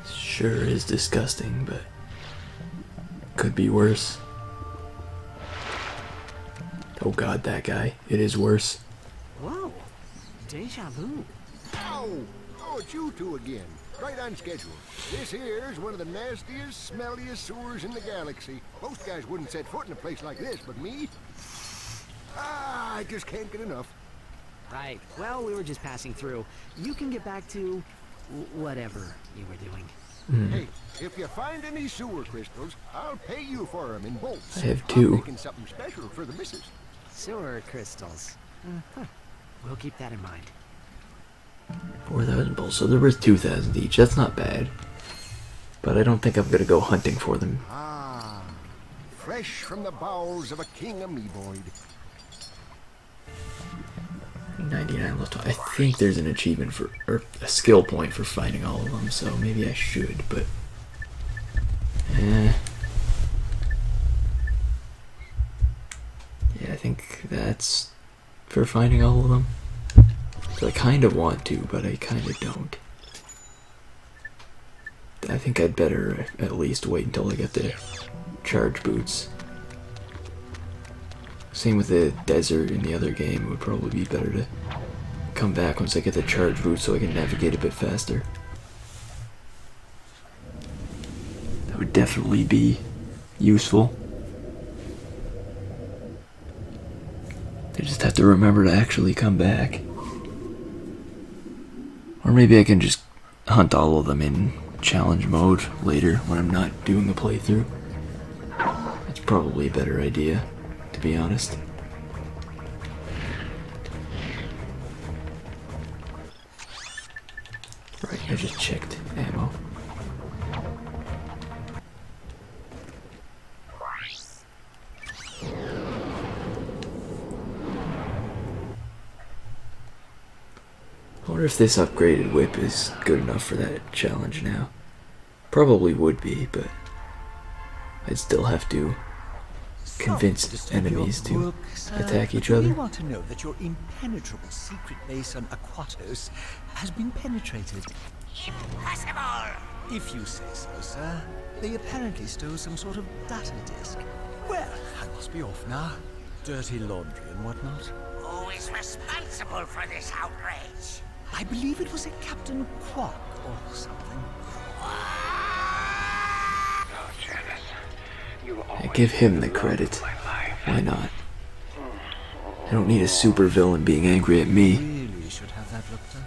Sure is disgusting, but could be worse. Oh god, that guy. It is worse. Whoa. Deja vu. Ow! Oh, it's you two again. Right on schedule. This here's one of the nastiest, smelliest sewers in the galaxy. Most guys wouldn't set foot in a place like this, but me? I just can't get enough. Right. Well, we were just passing through. You can get back to whatever you were doing. Hey, if you find any sewer crystals, I'll pay you for them in bolts. I have I'm 2. making something special for the missus. Sewer crystals. We'll keep that in mind. 4,000 bolts, so they're worth 2,000 each. That's not bad. But I don't think I'm gonna go hunting for them. Ah, fresh from the bowels of a king amoeboid. 99 left. I think there's an achievement for, or a skill point for finding all of them, so maybe I should, but yeah, I think that's for finding all of them. So I kind of want to, but I kind of don't. I think I'd better at least wait until I get the charge boots. Same with the desert in the other game. It would probably be better to come back once I get the charge boots so I can navigate a bit faster. That would definitely be useful. I just have to remember to actually come back. Or maybe I can just hunt all of them in challenge mode later when I'm not doing a playthrough. That's probably a better idea, to be honest. Right, I just checked ammo. I wonder if this upgraded whip is good enough for that challenge now. Probably would be, but I'd still have to convince enemies to attack each other. We want to know that your impenetrable secret base on Aquatos has been penetrated. Impossible! If you say so, sir. They apparently stole some sort of data disk. Well, I must be off now. Dirty laundry and whatnot. Who is responsible for this outrage? I believe it was a Captain Quark or something. Oh, Janice. You I give him the credit. Why not? I don't need a super villain being angry at me. Really should have that looked at.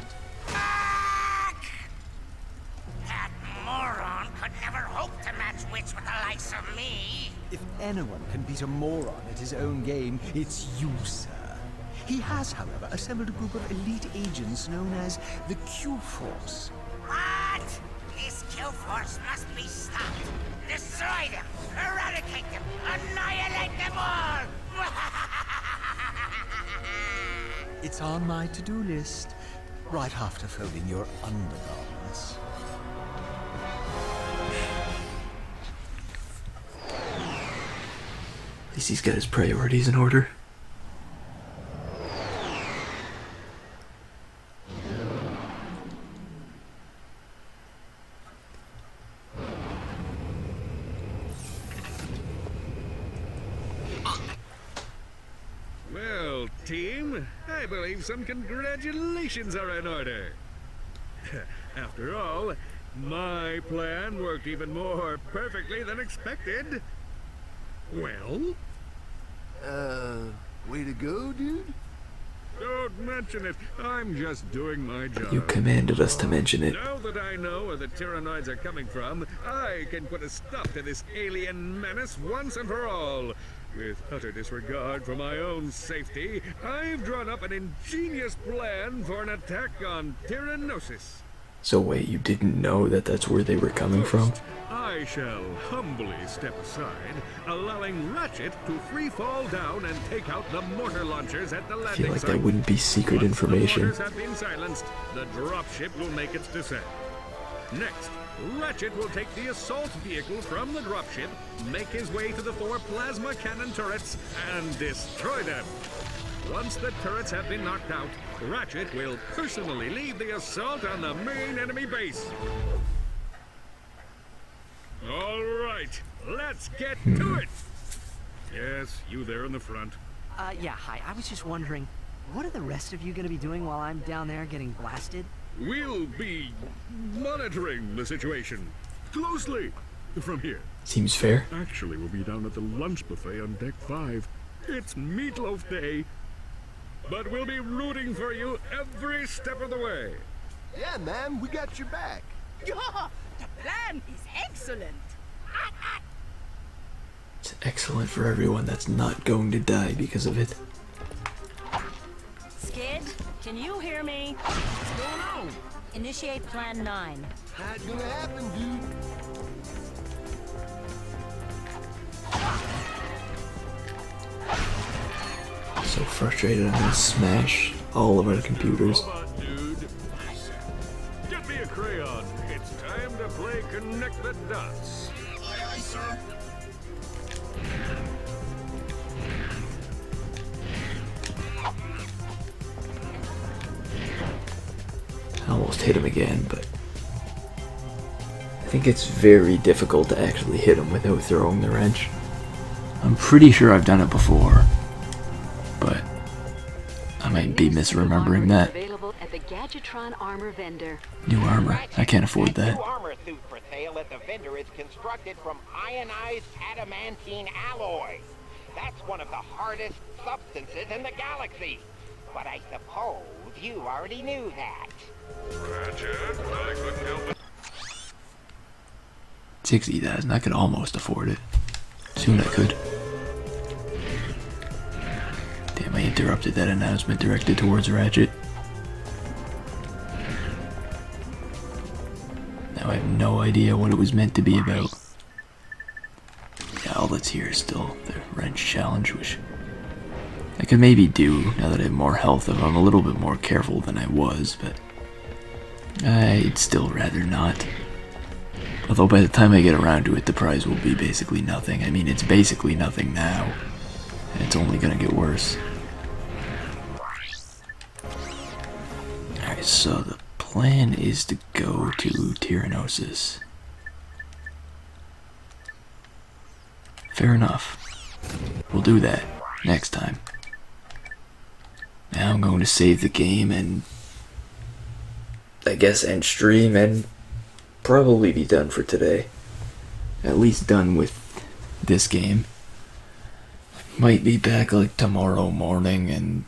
That moron could never hope to match wits with the likes of me. If anyone can beat a moron at his own game, it's you, sir. He has, however, assembled a group of elite agents known as the Q-Force. What? This Q-Force must be stopped. Destroy them, eradicate them, annihilate them all! It's on my to-do list, right after folding your undergarments. At least he's got his priorities in order. Well, team, I believe some congratulations are in order. After all, My plan worked even more perfectly than expected. Well? Way to go, dude. Don't mention it. I'm just doing my job. You commanded us to mention it. Now that I know where the Tyrannoids are coming from, I can put a stop to this alien menace once and for all. With utter disregard for my own safety, I've drawn up an ingenious plan for an attack on Tyrannosis. So wait, you didn't know that that's where they were coming from? I shall humbly step aside, allowing Ratchet to free fall down and take out the mortar launchers at the landing I feel like site. that wouldn't be secret information. Once the mortars have been silenced, the dropship will make its descent. Next, Ratchet will take the assault vehicle from the dropship, make his way to the 4 plasma cannon turrets, and destroy them. Once the turrets have been knocked out, Ratchet will personally lead the assault on the main enemy base. All right, let's get to it. Yes, you there in the front. Yeah, hi. I was just wondering, what are the rest of you gonna be doing while I'm down there getting blasted? We'll be monitoring the situation closely from here. Seems fair. Actually, we'll be down at the lunch buffet on deck 5. It's Meatloaf Day. But we'll be rooting for you every step of the way. Yeah, man, we got your back. Yeah, the plan is excellent. It's excellent for everyone that's not going to die because of it. Skid, can you hear me? What's going on? Initiate Plan 9. Not gonna happen, dude. So frustrated, I'm gonna smash all of our computers. Dude, get me a crayon. It's time to play Connect the Dots. Aye, aye, sir. I almost hit him again, but I think it's very difficult to actually hit him without throwing the wrench. I'm pretty sure I've done it before, but I might be misremembering that. Available at the Gadgetron armor vendor. New armor. I can't afford that. New armor suit for sale at the vendor is constructed from ionized adamantine alloy. That's one of the hardest substances in the galaxy. But I suppose you already knew that. Ratchet, I couldn't help it. 60,000. I could almost afford it. Soon I could. Damn, I interrupted that announcement directed towards Ratchet. Now I have no idea what it was meant to be about. Yeah, all that's here is still the wrench challenge, which I could maybe do now that I have more health if I'm a little bit more careful than I was, but I'd still rather not. Although by the time I get around to it, the prize will be basically nothing. I mean, it's basically nothing now, and it's only gonna get worse. Alright, so the plan is to go to Tyrannosis. Fair enough. We'll do that next time. Now I'm going to save the game and I guess end stream and probably be done for today. At least done with this game. Might be back like tomorrow morning and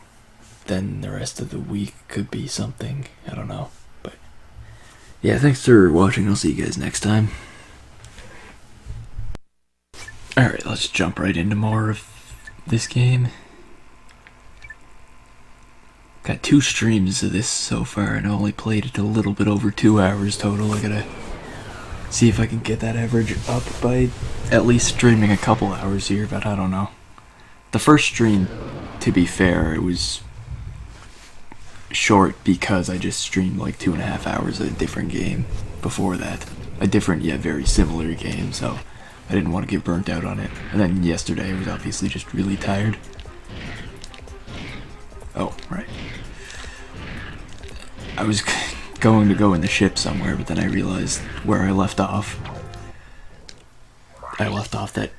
then the rest of the week could be something. I don't know. But yeah, thanks for watching. I'll see you guys next time. Alright, let's jump right into more of this game. Got 2 streams of this so far and I only played it a little bit over 2 hours total. I gotta see if I can get that average up by at least streaming a couple hours here, but I don't know. The first stream, to be fair, it was short because I just streamed like 2.5 hours of a different game before that. A different yet very similar game, so I didn't want to get burnt out on it. And then yesterday I was obviously just really tired. Oh, right. I was going to go in the ship somewhere, but then I realized where I left off. I left off that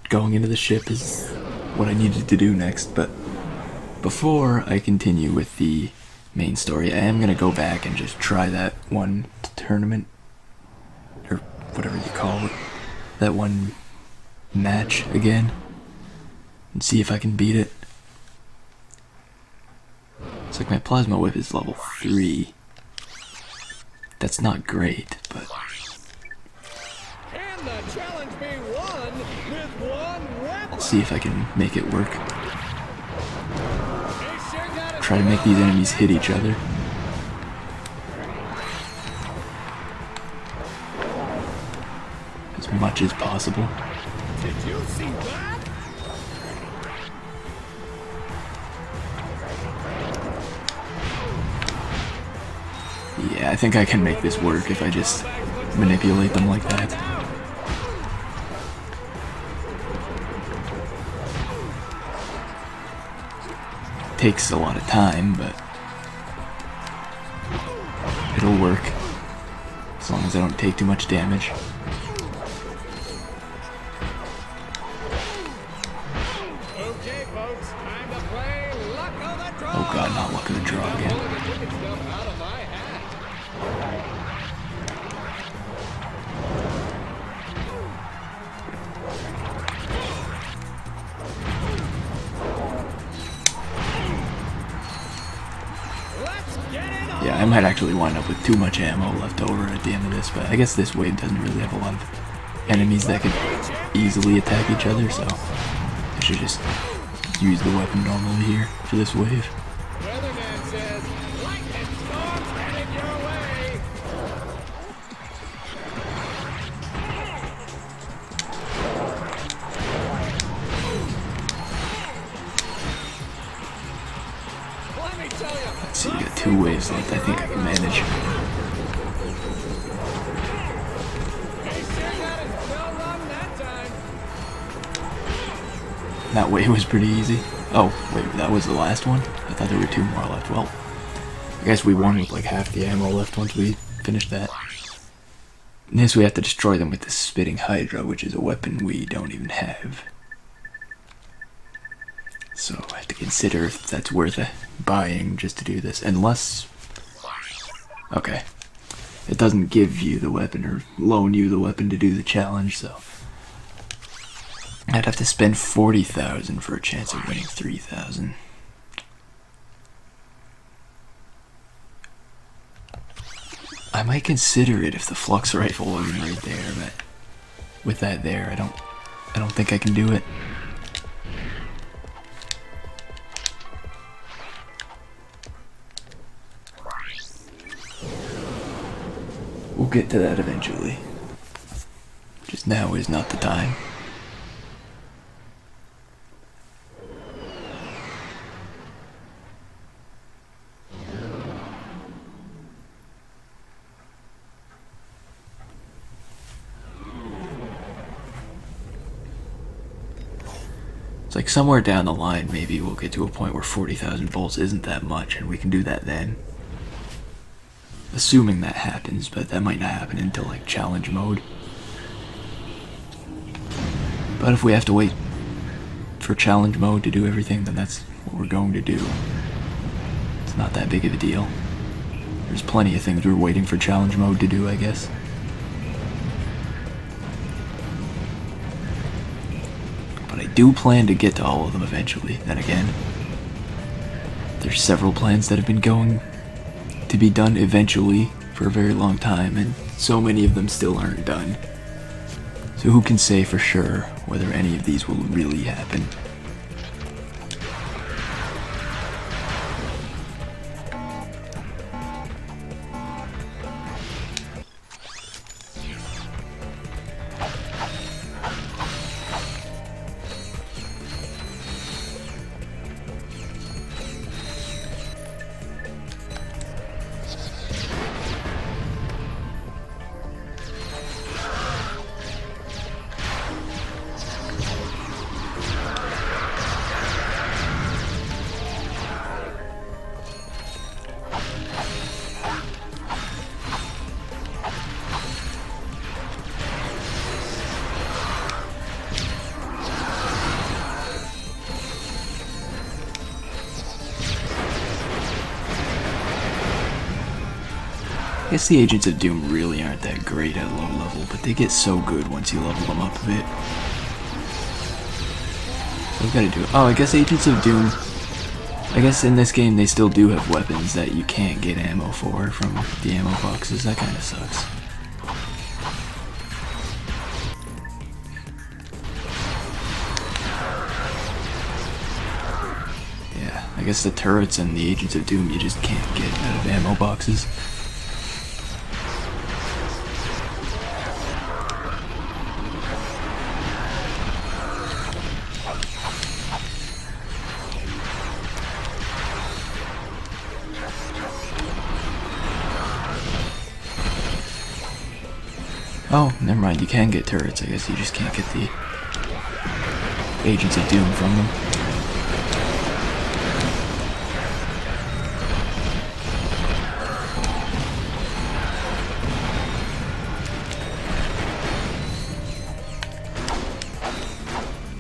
going into the ship is what I needed to do next, but before I continue with the main story, I am going to go back and just try that one tournament whatever you call it, that one match again and see if I can beat it. It's like my plasma whip is level 3. That's not great, but Can the challenge be won with one weapon? I'll see if I can make it work. Try to make these enemies hit each other. As much as possible. Did you see that? Yeah, I think I can make this work if I just manipulate them like that. Takes a lot of time, but it'll work. As long as I don't take too much damage. Okay, folks, time to play Luck of the Draw. Oh god, not Luck of the Draw again. Out of my hat. Yeah, I might actually wind up with too much ammo left over at the end of this, but I guess this wave doesn't really have a lot of enemies that can easily attack each other, so I should just use the weapon normally here for this wave. Weatherman says, lightning storm's headed your way. Let me tell you. Let's see, you got 2 waves left. I think I can manage. They sure got his bell rung that time. That wave was pretty easy. Oh, wait, that was the last one? I thought there were 2 more left. Well, I guess we won with like half the ammo left once we finished that. Next we have to destroy them with the Spitting Hydra, which is a weapon we don't even have. So I have to consider if that's worth buying just to do this, unless... Okay. It doesn't give you the weapon or loan you the weapon to do the challenge, so... I'd have to spend 40,000 for a chance of winning 3,000. I might consider it if the flux rifle wasn't right there, but with that there, I don't think I can do it. We'll get to that eventually. Just now is not the time. It's like somewhere down the line, maybe we'll get to a point where 40,000 volts isn't that much, and we can do that then. Assuming that happens, but that might not happen until like challenge mode. But if we have to wait for challenge mode to do everything, then that's what we're going to do. It's not that big of a deal. There's plenty of things we're waiting for challenge mode to do, I guess. But I do plan to get to all of them eventually. Then again, there's several plans that have been going to be done eventually for a very long time, and so many of them still aren't done. So who can say for sure whether any of these will really happen? I guess the Agents of Doom really aren't that great at low level, but they get so good once you level them up a bit. So we gotta do it. Oh, I guess Agents of Doom, I guess in this game they still do have weapons that you can't get ammo for from the ammo boxes. That kind of sucks. Yeah, I guess the turrets and the Agents of Doom you just can't get out of ammo boxes. Oh, never mind, you can get turrets, I guess you just can't get the Agents of Doom from them.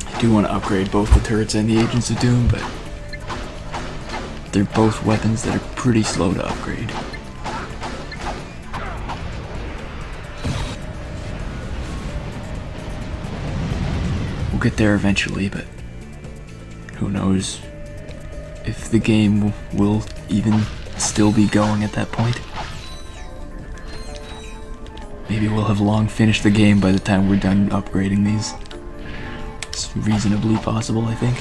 I do want to upgrade both the turrets and the Agents of Doom, but they're both weapons that are pretty slow to upgrade. Get there eventually, but who knows if the game will even still be going at that point. Maybe we'll have long finished the game by the time we're done upgrading these. It's reasonably possible, I think.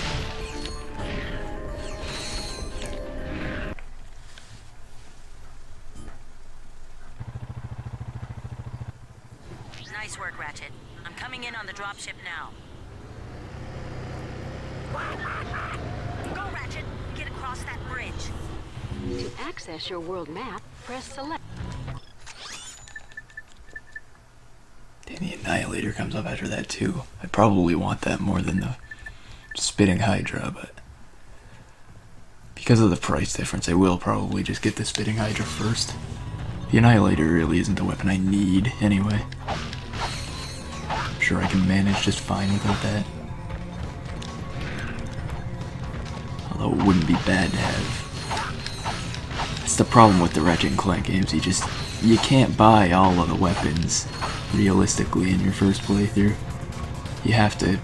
Nice work, Ratchet. I'm coming in on the dropship now. Go, Ratchet! Get across that bridge. To access your world map, press select. And the Annihilator comes up after that too. I probably want that more than the Spitting Hydra, but because of the price difference, I will probably just get the Spitting Hydra first. The Annihilator really isn't the weapon I need anyway. I'm sure I can manage just fine without that. Although it wouldn't be bad to have. That's the problem with the Ratchet and Clank games. You can't buy all of the weapons realistically in your first playthrough. You have to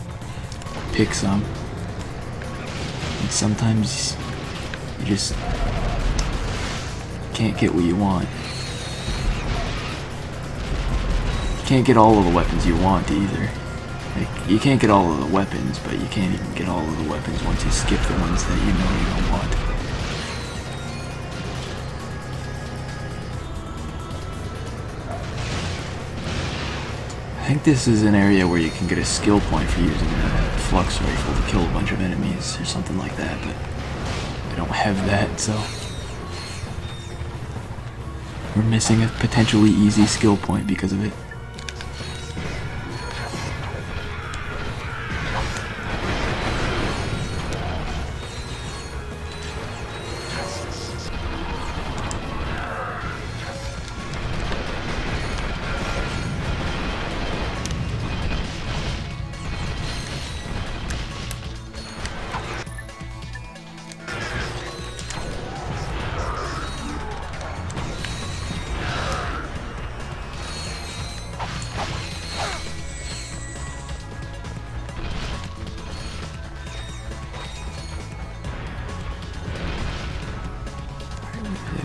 pick some. And sometimes you just can't get what you want. You can't get all of the weapons you want either. Like, you can't get all of the weapons, but you can't even get all of the weapons once you skip the ones that you know you don't want. I think this is an area where you can get a skill point for using a flux rifle to kill a bunch of enemies or something like that, but I don't have that, so we're missing a potentially easy skill point because of it.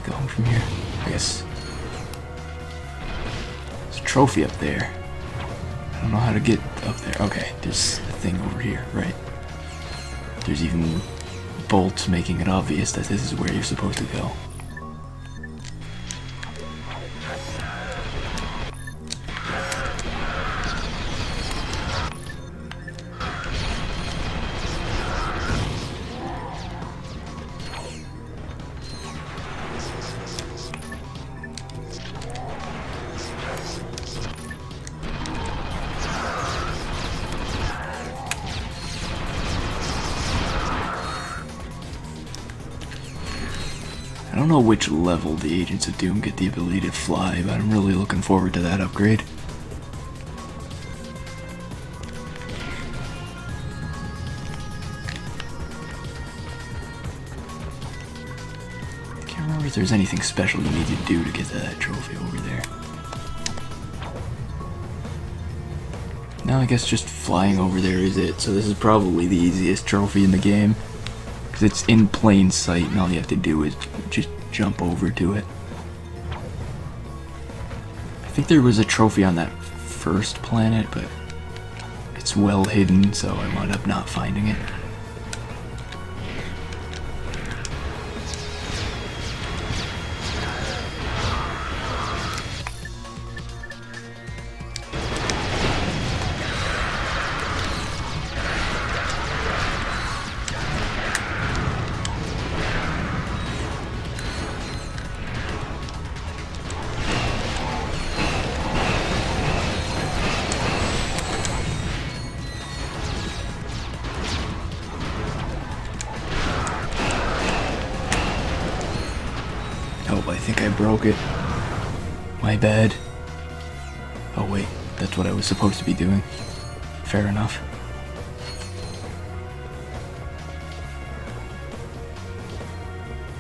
Going from here, I guess. There's a trophy up there. I don't know how to get up there. Okay, there's a thing over here, right? There's even bolts making it obvious that this is where you're supposed to go. I don't know which level the Agents of Doom get the ability to fly, but I'm really looking forward to that upgrade. I can't remember if there's anything special you need to do to get to that trophy over Now I guess just flying over there is it. So this is probably the easiest trophy in the game. Because it's in plain sight and all you have to do is just jump over to it. I think there was a trophy on that first planet, but it's well hidden, so I wound up not finding it. Oh, I think I broke it. My bad. Oh wait, that's what I was supposed to be doing. Fair enough.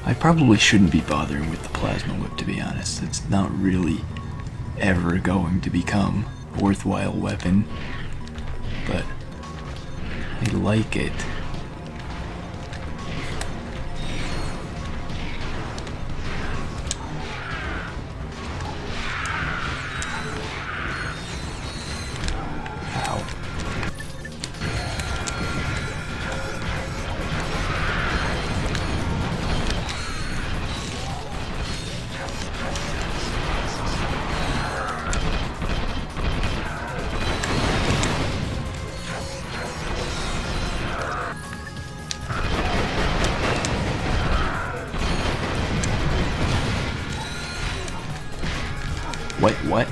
I probably shouldn't be bothering with the plasma whip, to be honest. It's not really ever going to become a worthwhile weapon, but I like it. Wait, what?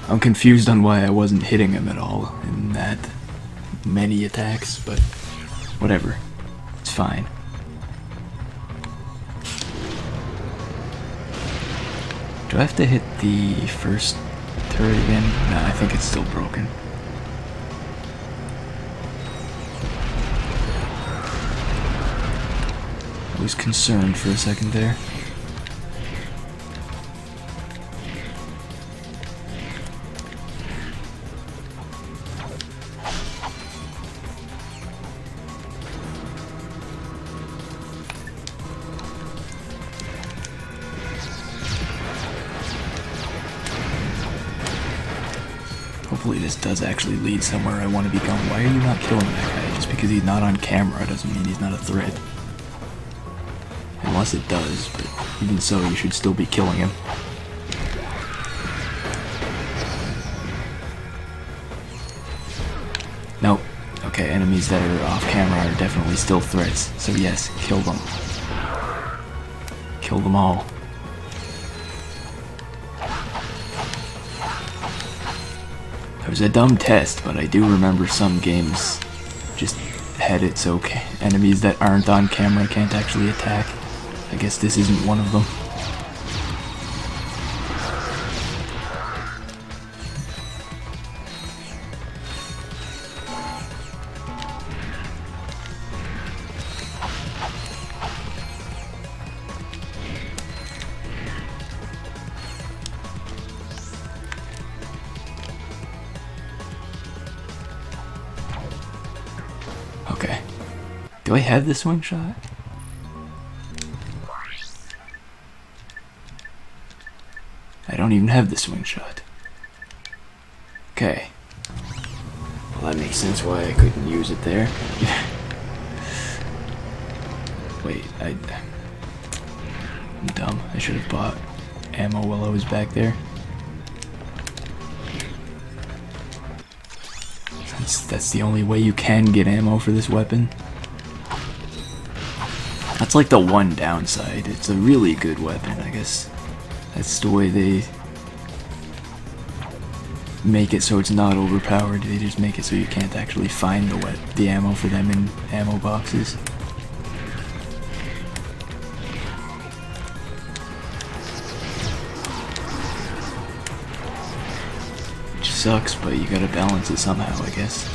I'm confused on why I wasn't hitting him at all in that many attacks, but whatever. It's fine. Do I have to hit the first turret again? No, I think it's still broken. I was concerned for a second there. Hopefully this does actually lead somewhere I want to be going. Why are you not killing that guy? Just because he's not on camera doesn't mean he's not a threat. Unless it does, but even so, you should still be killing him. Nope. Okay, enemies that are off camera are definitely still threats. So yes, kill them. Kill them all. It was a dumb test, but I do remember some games just had it so enemies that aren't on camera can't actually attack. I guess this isn't one of them. Okay. Do I have the swing shot? I don't even have the swing shot. Okay. Well, that makes sense why I couldn't use it there. Wait, I'm dumb. I should have bought ammo while I was back there. Since that's the only way you can get ammo for this weapon. That's like the one downside. It's a really good weapon, I guess. That's the way they make it so it's not overpowered. They just make it so you can't actually find the ammo for them in ammo boxes. Which sucks, but you gotta balance it somehow, I guess.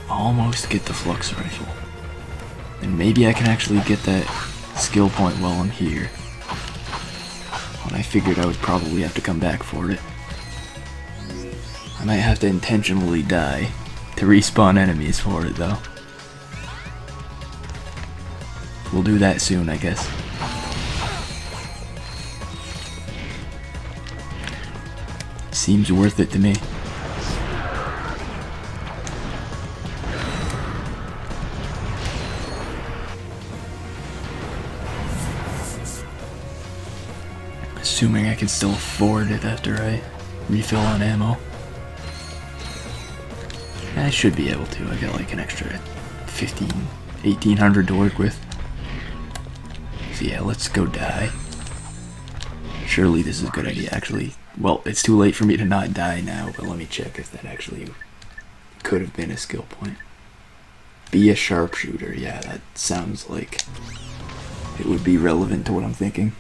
almost get the flux rifle. And maybe I can actually get that skill point while I'm here. When I figured I would probably have to come back for it. I might have to intentionally die to respawn enemies for it though. We'll do that soon, I guess. Seems worth it to me. Assuming I can still afford it after I refill on ammo. I should be able to. I got like an extra 1800 to work with. So yeah, let's go die. Surely this is a good idea, actually. Well, it's too late for me to not die now, but let me check if that actually could have been a skill point. Be a sharpshooter. Yeah, that sounds like it would be relevant to what I'm thinking.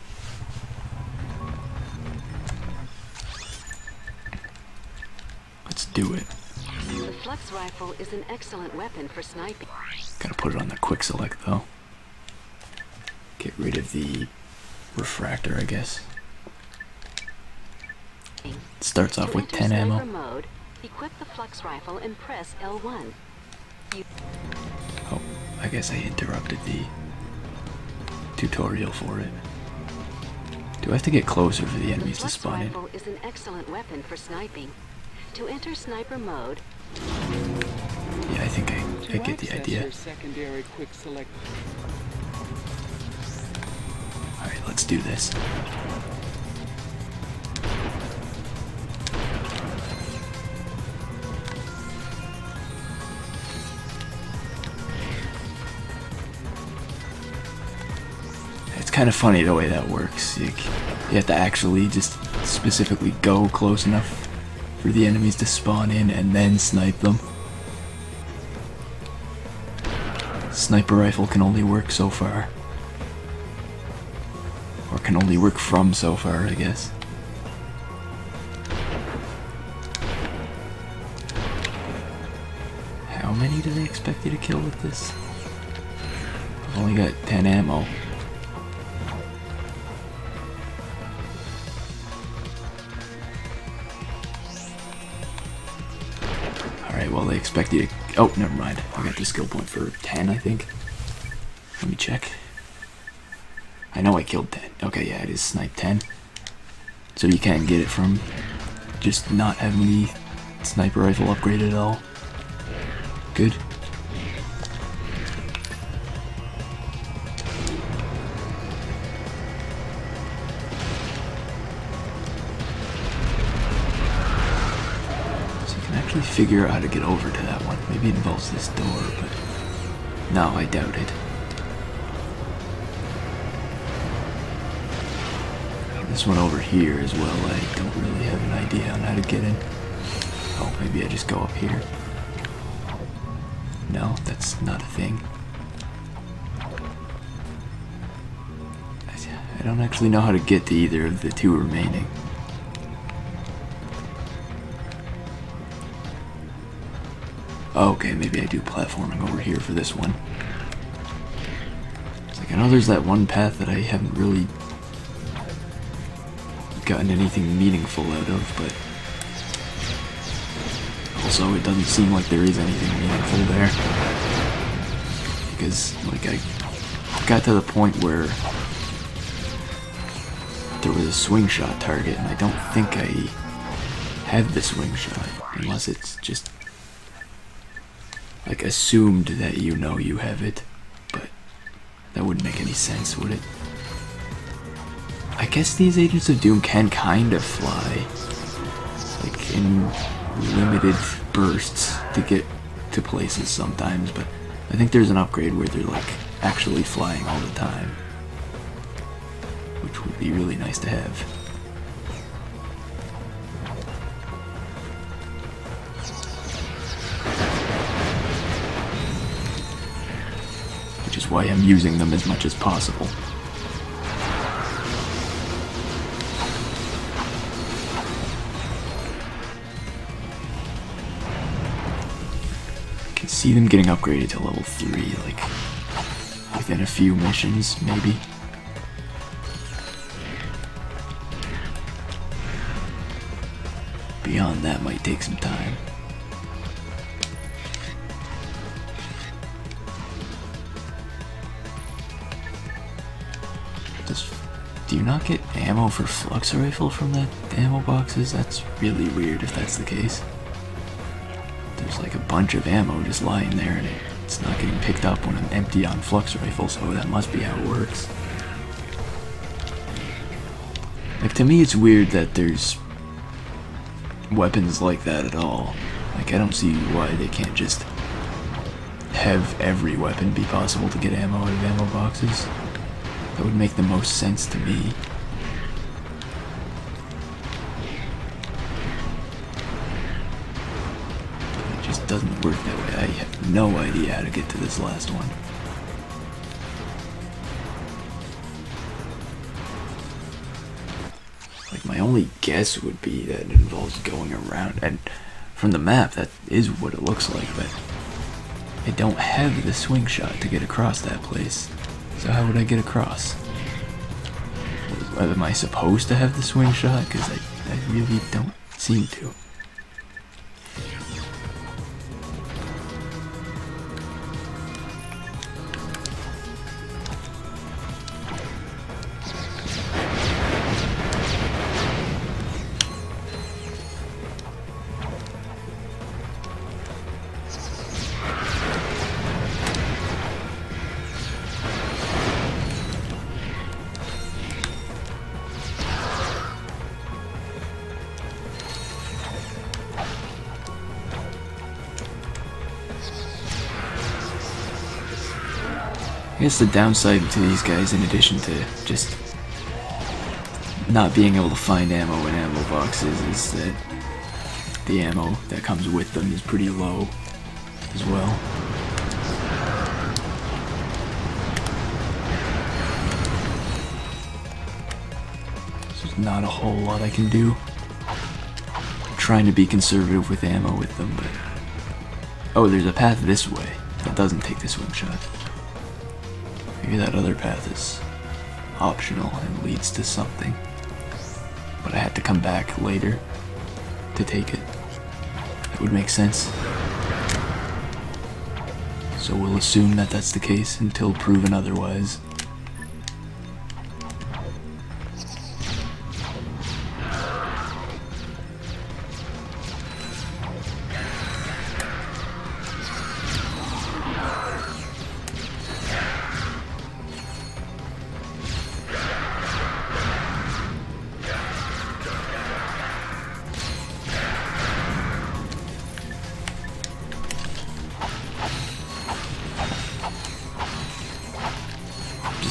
Let's do it. The flux rifle is an excellent weapon for sniping. Gotta put it on the quick select though. Get rid of the refractor, I guess. It starts off with 10 ammo. Mode, equip the flux rifle and press L1. Oh, I guess I interrupted the tutorial for it. Do I have to get closer for the enemies to spawn in? The flux rifle is an excellent weapon for sniping. To enter sniper mode. Yeah, I think I get the idea. Alright, let's do this. It's kind of funny the way that works. You have to actually just specifically go close enough for the enemies to spawn in and then snipe them. Sniper rifle can only work so far. Or can only work from so far, I guess. How many do they expect you to kill with this? I've only got 10 ammo. Alright, well they expect you to... Oh, never mind. I got the skill point for 10, I think. Let me check. I know I killed 10. Okay, yeah, it is snipe 10. So you can't get it from just not having the sniper rifle upgraded at all. Good. Figure out how to get over to that one. Maybe it involves this door, but no, I doubt it. This one over here as well, I don't really have an idea on how to get in. Oh, maybe I just go up here. No, that's not a thing. I don't actually know how to get to either of the two remaining. Okay, maybe I do platforming over here for this one. It's like, I know there's that one path that I haven't really gotten anything meaningful out of, but also it doesn't seem like there is anything meaningful there. Because, like, I got to the point where there was a swing shot target, and I don't think I have the swing shot, unless it's just like assumed that you know you have it, but that wouldn't make any sense, would it? I guess these Agents of Doom can kind of fly, like in limited bursts to get to places sometimes, but I think there's an upgrade where they're like actually flying all the time, which would be really nice to have. Which is why I'm using them as much as possible. can see them getting upgraded to level 3, like, within a few missions, maybe. Beyond that might take some time. Do you not get ammo for flux rifle from the ammo boxes? That's really weird if that's the case. There's like a bunch of ammo just lying there and it's not getting picked up when I'm empty on flux rifle, so that must be how it works. Like, to me it's weird that there's weapons like that at all. Like, I don't see why they can't just have every weapon be possible to get ammo out of ammo boxes. That would make the most sense to me. It just doesn't work that way. I have no idea how to get to this last one. Like, my only guess would be that it involves going around, and from the map that is what it looks like, but I don't have the swing shot to get across that place. So how would I get across? Am I supposed to have the swing shot? Because I really don't seem to. I guess the downside to these guys, in addition to just not being able to find ammo in ammo boxes, is that the ammo that comes with them is pretty low as well. There's not a whole lot I can do. I'm trying to be conservative with ammo with them, but... Oh, there's a path this way that doesn't take the swing shot. Maybe that other path is optional and leads to something. But I had to come back later to take it. That would make sense. So we'll assume that that's the case until proven otherwise.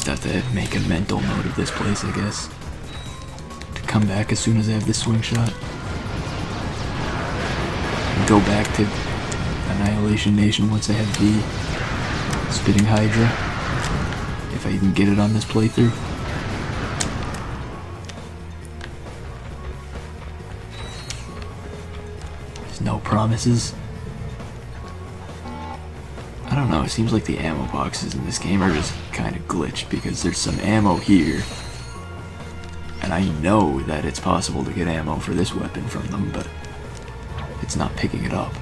Have to make a mental note of this place, I guess. To come back as soon as I have this swing shot. And go back to Annihilation Nation once I have the Spitting Hydra. If I even get it on this playthrough. There's no promises. I don't know, it seems like the ammo boxes in this game are just kind of glitched because there's some ammo here and I know that it's possible to get ammo for this weapon from them, but it's not picking it up.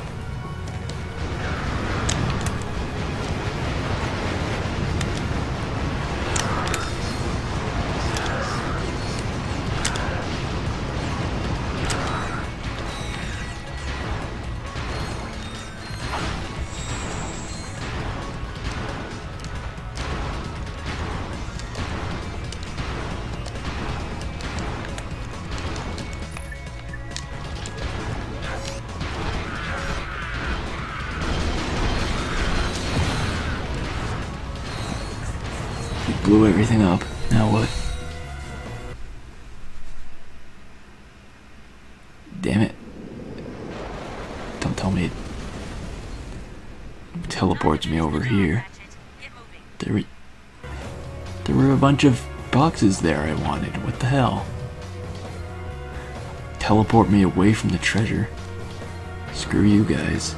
Blew everything up. Now what? Damn it. Don't tell me it teleports me over here. There were a bunch of boxes there I wanted. What the hell? Teleport me away from the treasure. Screw you guys.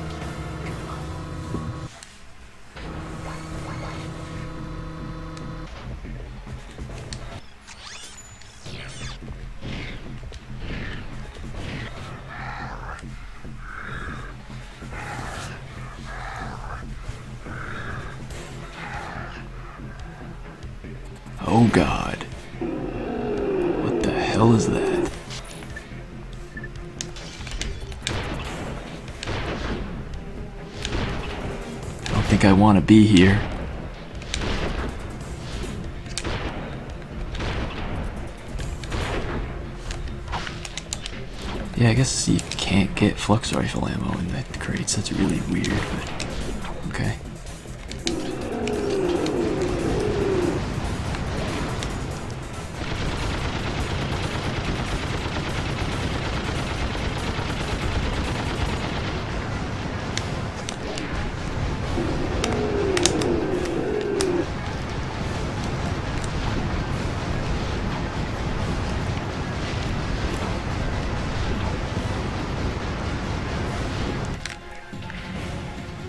Oh god. What the hell is that? I don't think I want to be here. Yeah, I guess you can't get flux rifle ammo in the crates. That's really weird, but okay.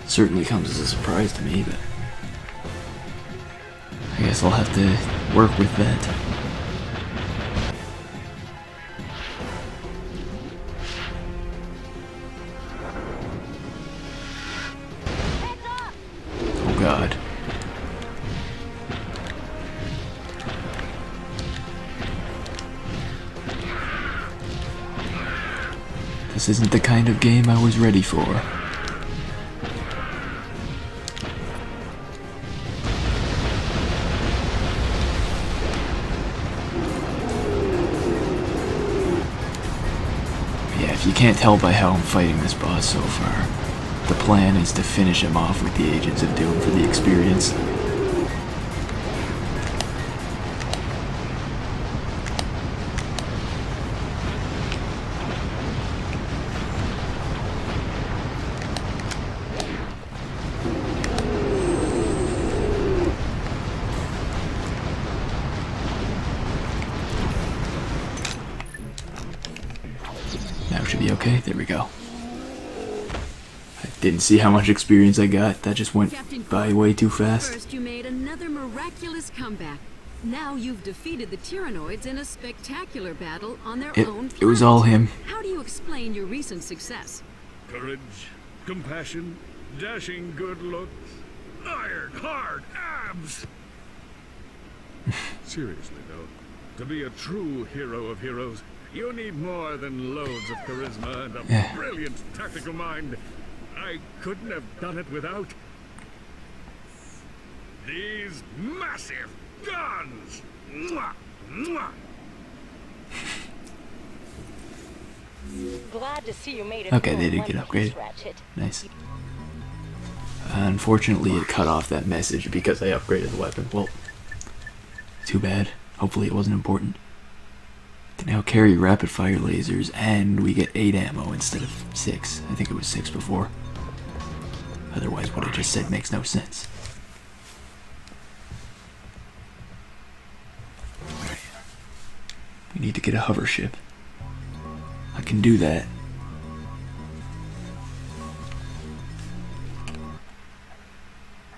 Certainly comes as a surprise to me, but I guess I'll have to work with that. Oh god. This isn't the kind of game I was ready for. You can't tell by how I'm fighting this boss so far. The plan is to finish him off with the Agents of Doom for the experience. Should be okay. There we go. I didn't see how much experience I got. That just went by way too fast. First, you made another miraculous comeback. Now you've defeated the Tyrannoids in a spectacular battle on their own planet. It was all him. How do you explain your recent success? Courage, compassion, dashing good looks, iron hard abs. Seriously though, to be a true hero of heroes, you need more than loads of charisma and a brilliant tactical mind. I couldn't have done it without these massive guns. Mwah! Mwah! Glad to see you made it. Okay, they did get upgraded. Ratchet. Nice. Unfortunately, it cut off that message because I upgraded the weapon. Well, too bad. Hopefully it wasn't important. Can now carry rapid fire lasers, and we get 8 ammo instead of 6. I think it was 6 before. Otherwise, what I just said makes no sense. We need to get a hover ship. I can do that.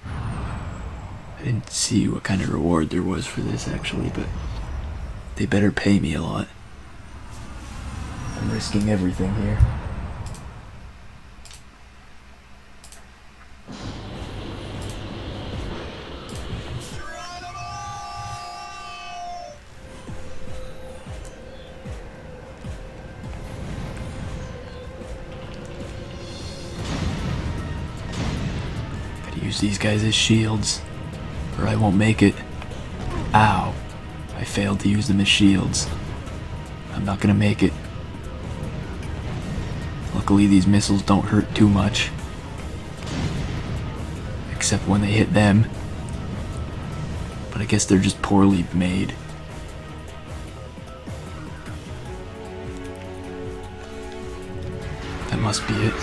I didn't see what kind of reward there was for this actually, but they better pay me a lot. I'm risking everything here. Gotta use these guys as shields, or I won't make it. Ow. I failed to use them as shields. I'm not gonna make it. Luckily these missiles don't hurt too much. Except when they hit them. But I guess they're just poorly made. That must be it.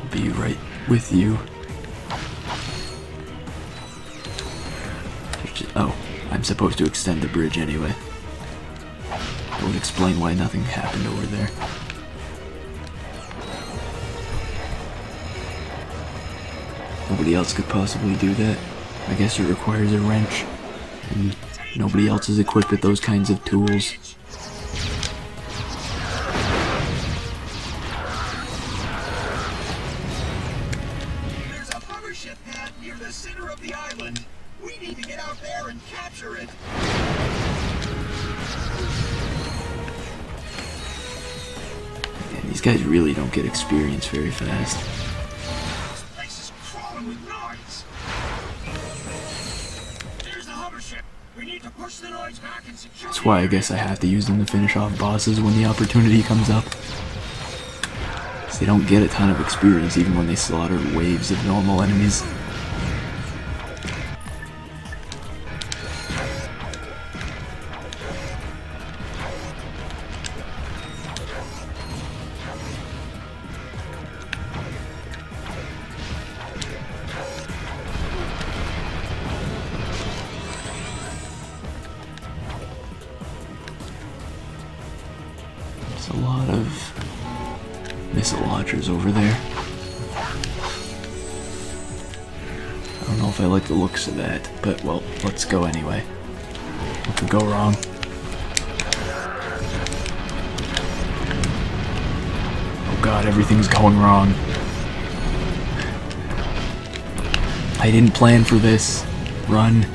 Be right with you. Oh, I'm supposed to extend the bridge anyway. That would explain why nothing happened over there. Nobody else could possibly do that. I guess it requires a wrench. And nobody else is equipped with those kinds of tools. There's a hover ship pad near the center of the island. We need to get out there and capture it. Yeah, these guys really don't get experience very fast. This place is crawling with noise. There's the hover ship. We need to push the noise back and secure. That's why I guess I have to use them to finish off bosses when the opportunity comes up. So they don't get a ton of experience even when they slaughter waves of normal enemies. There's a lot of missile launchers over there. I don't know if I like the looks of that, but well, let's go anyway. What could go wrong? Oh god, everything's going wrong. I didn't plan for this. Run.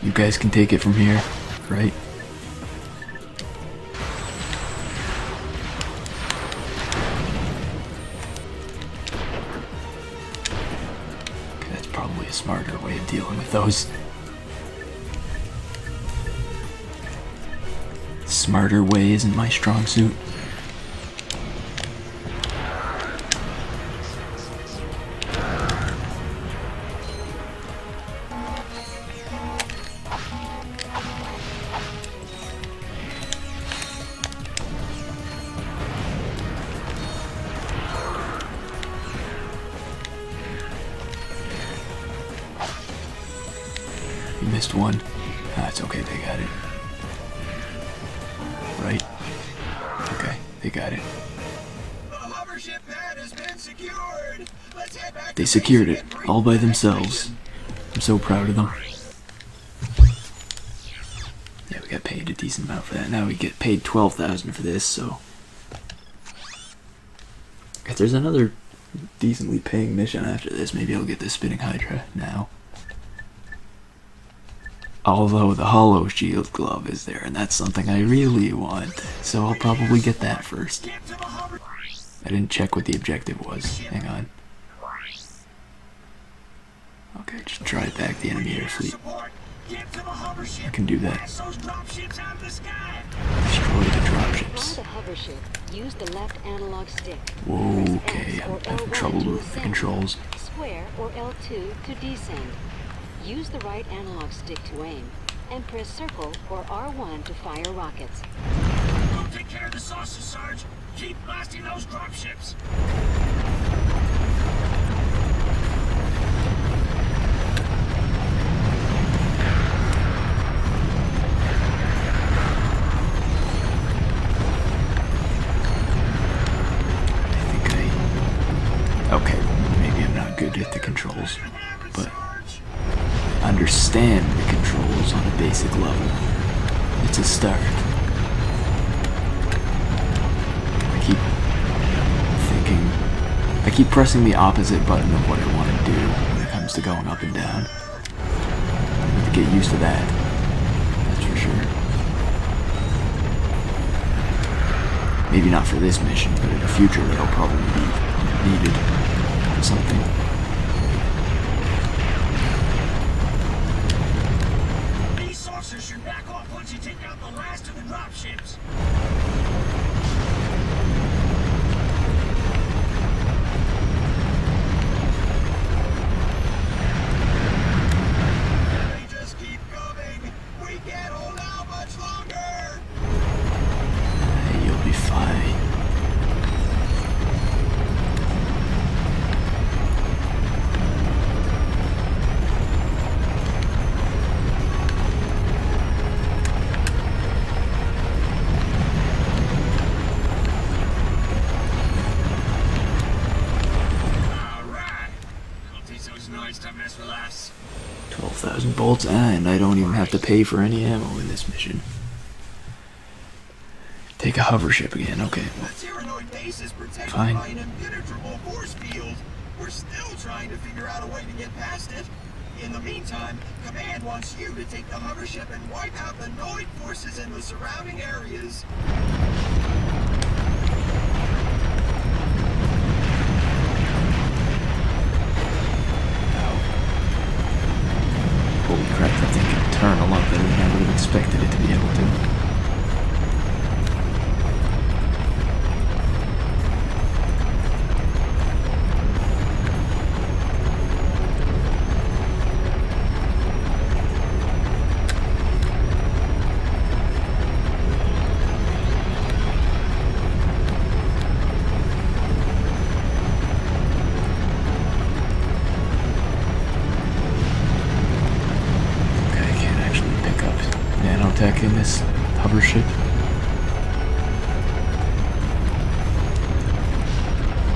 You guys can take it from here, right? Okay, that's probably a smarter way of dealing with those. Smarter way isn't my strong suit. You missed one. Ah, it's okay, they got it. Right? Okay, they got it. The hover ship pad has been secured. Let's head back. They secured it, all by themselves. I'm so proud of them. Yeah, we got paid a decent amount for that. Now we get paid $12,000 for this, so... If there's another decently paying mission after this, maybe I'll get the spinning hydra now. Although the hollow shield glove is there, and that's something I really want, so I'll probably get that first. I didn't check what the objective was. Hang on. Okay, just drive back the enemy air fleet. I can do that. Destroy the dropships. From the hover ship, use the left analog stick. Whoa, okay, I'm having trouble with the controls. Square or L2 to descend. Use the right analog stick to aim, and press circle or R1 to fire rockets. We'll take care of the saucer, Sarge. Keep blasting those dropships. Okay, maybe I'm not good at the controls, but I understand the controls on a basic level. It's a start. I keep pressing the opposite button of what I want to do when it comes to going up and down. I have to get used to that, that's for sure. Maybe not for this mission, but in the future that'll probably be needed for something. These saucers should back off once you take out the last of the dropships. They just keep coming. We can't hold out much longer. Hey, you'll be fine. bolts, and I don't even have to pay for any ammo in this mission. Take a hover ship again, okay. The Tyrannoid base is protected Fine. by an impenetrable force field. We're still trying to figure out a way to get past it. In the meantime, Command wants you to take the hover ship and wipe out the Noid forces in the surrounding areas. Holy crap, that thing can turn a lot better than I would have expected it to be able to. Nanotech in this hover ship.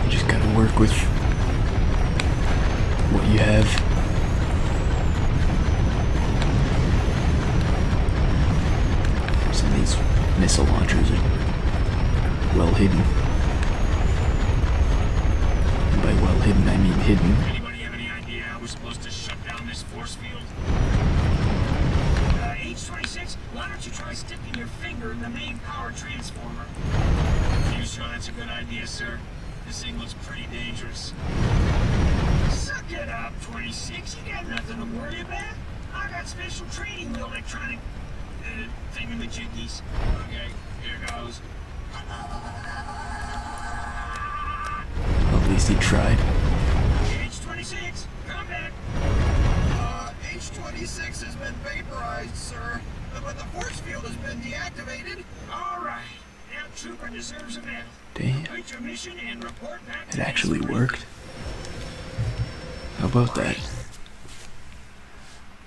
You just gotta work with what you have. Some of these missile launchers are well hidden. And by well hidden, I mean hidden. Anybody have any idea how we're supposed to shut down this force field? H26, why don't you try sticking your finger in the main power transformer? Are you sure that's a good idea, sir? This thing looks pretty dangerous. Suck it up, 26. You got nothing to worry about. I got special training with electronic thingamajiggies. Okay, here goes. At least he tried. H26, come back. H26 has been vaporized, sir. But the force field has been deactivated. All right. Now Trooper deserves a medal. Damn. Complete your mission and report back It actually worked. How about that?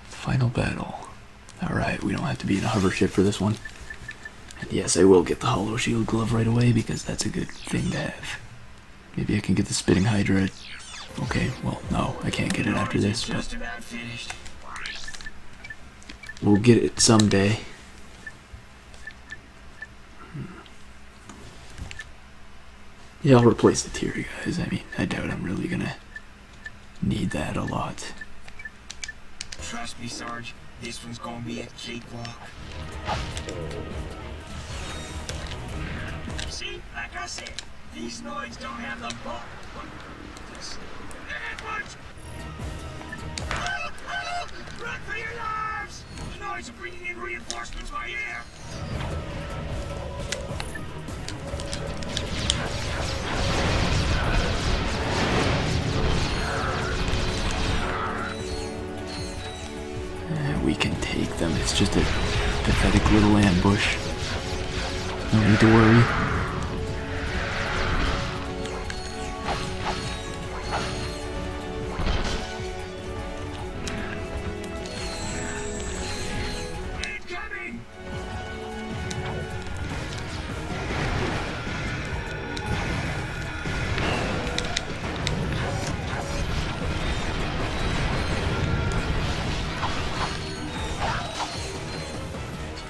Final battle. Alright, we don't have to be in a hover ship for this one. And yes, I will get the Hollow Shield Glove right away because that's a good thing to have. Maybe I can get the Spitting Hydra. Okay, well, no, I can't get it after this, but we'll get it someday. Yeah, I'll replace the tier, guys. I mean, I doubt I'm really gonna need that a lot. Trust me, Sarge. This one's gonna be a cakewalk. See, like I said, these Noids don't have the bulk. Run for your lives! The Noids are bringing in reinforcements by air. We can take them. It's just a pathetic little ambush. No need to worry.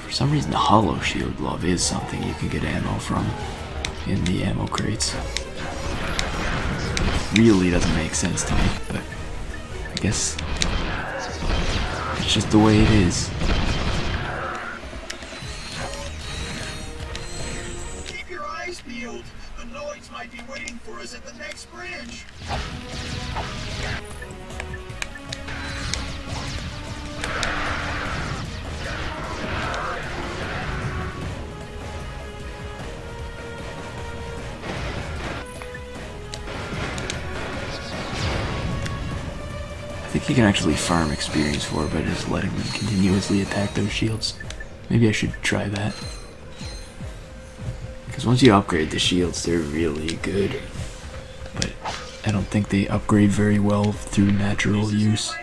For some reason, the Hollow Shield Glove is something you can get ammo from in the ammo crates. Really doesn't make sense to me, but I guess it's just the way it is. Keep your eyes peeled. The Noids might be waiting for us at the next bridge. I think you can actually farm experience for it by just letting them continuously attack those shields. Maybe I should try that. Because once you upgrade the shields, they're really good. But I don't think they upgrade very well through natural use.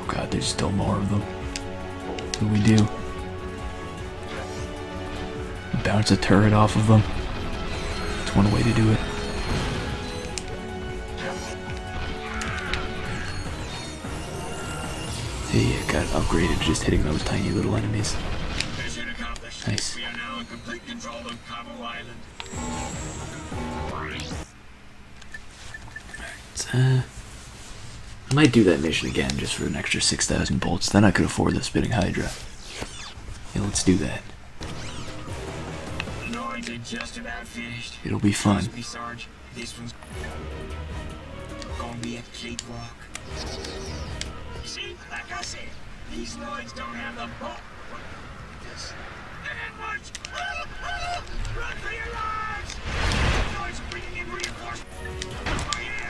god, there's still more of them. What do we do? Bounce a turret off of them. That's one way to do it. See, it got upgraded just hitting those tiny little enemies. Nice. We are now in complete control of Cabo Island. I might do that mission again just for an extra 6,000 bolts. Then I could afford the spitting Hydra. Yeah, let's do that. Noise are just about finished. It'll be fun. Trust me, Sarge. This one's gonna be a cakewalk. See, like I said, these Noids don't have the bulk. And much. Run for your lives! Noids are bringing in reinforcements. Oh yeah!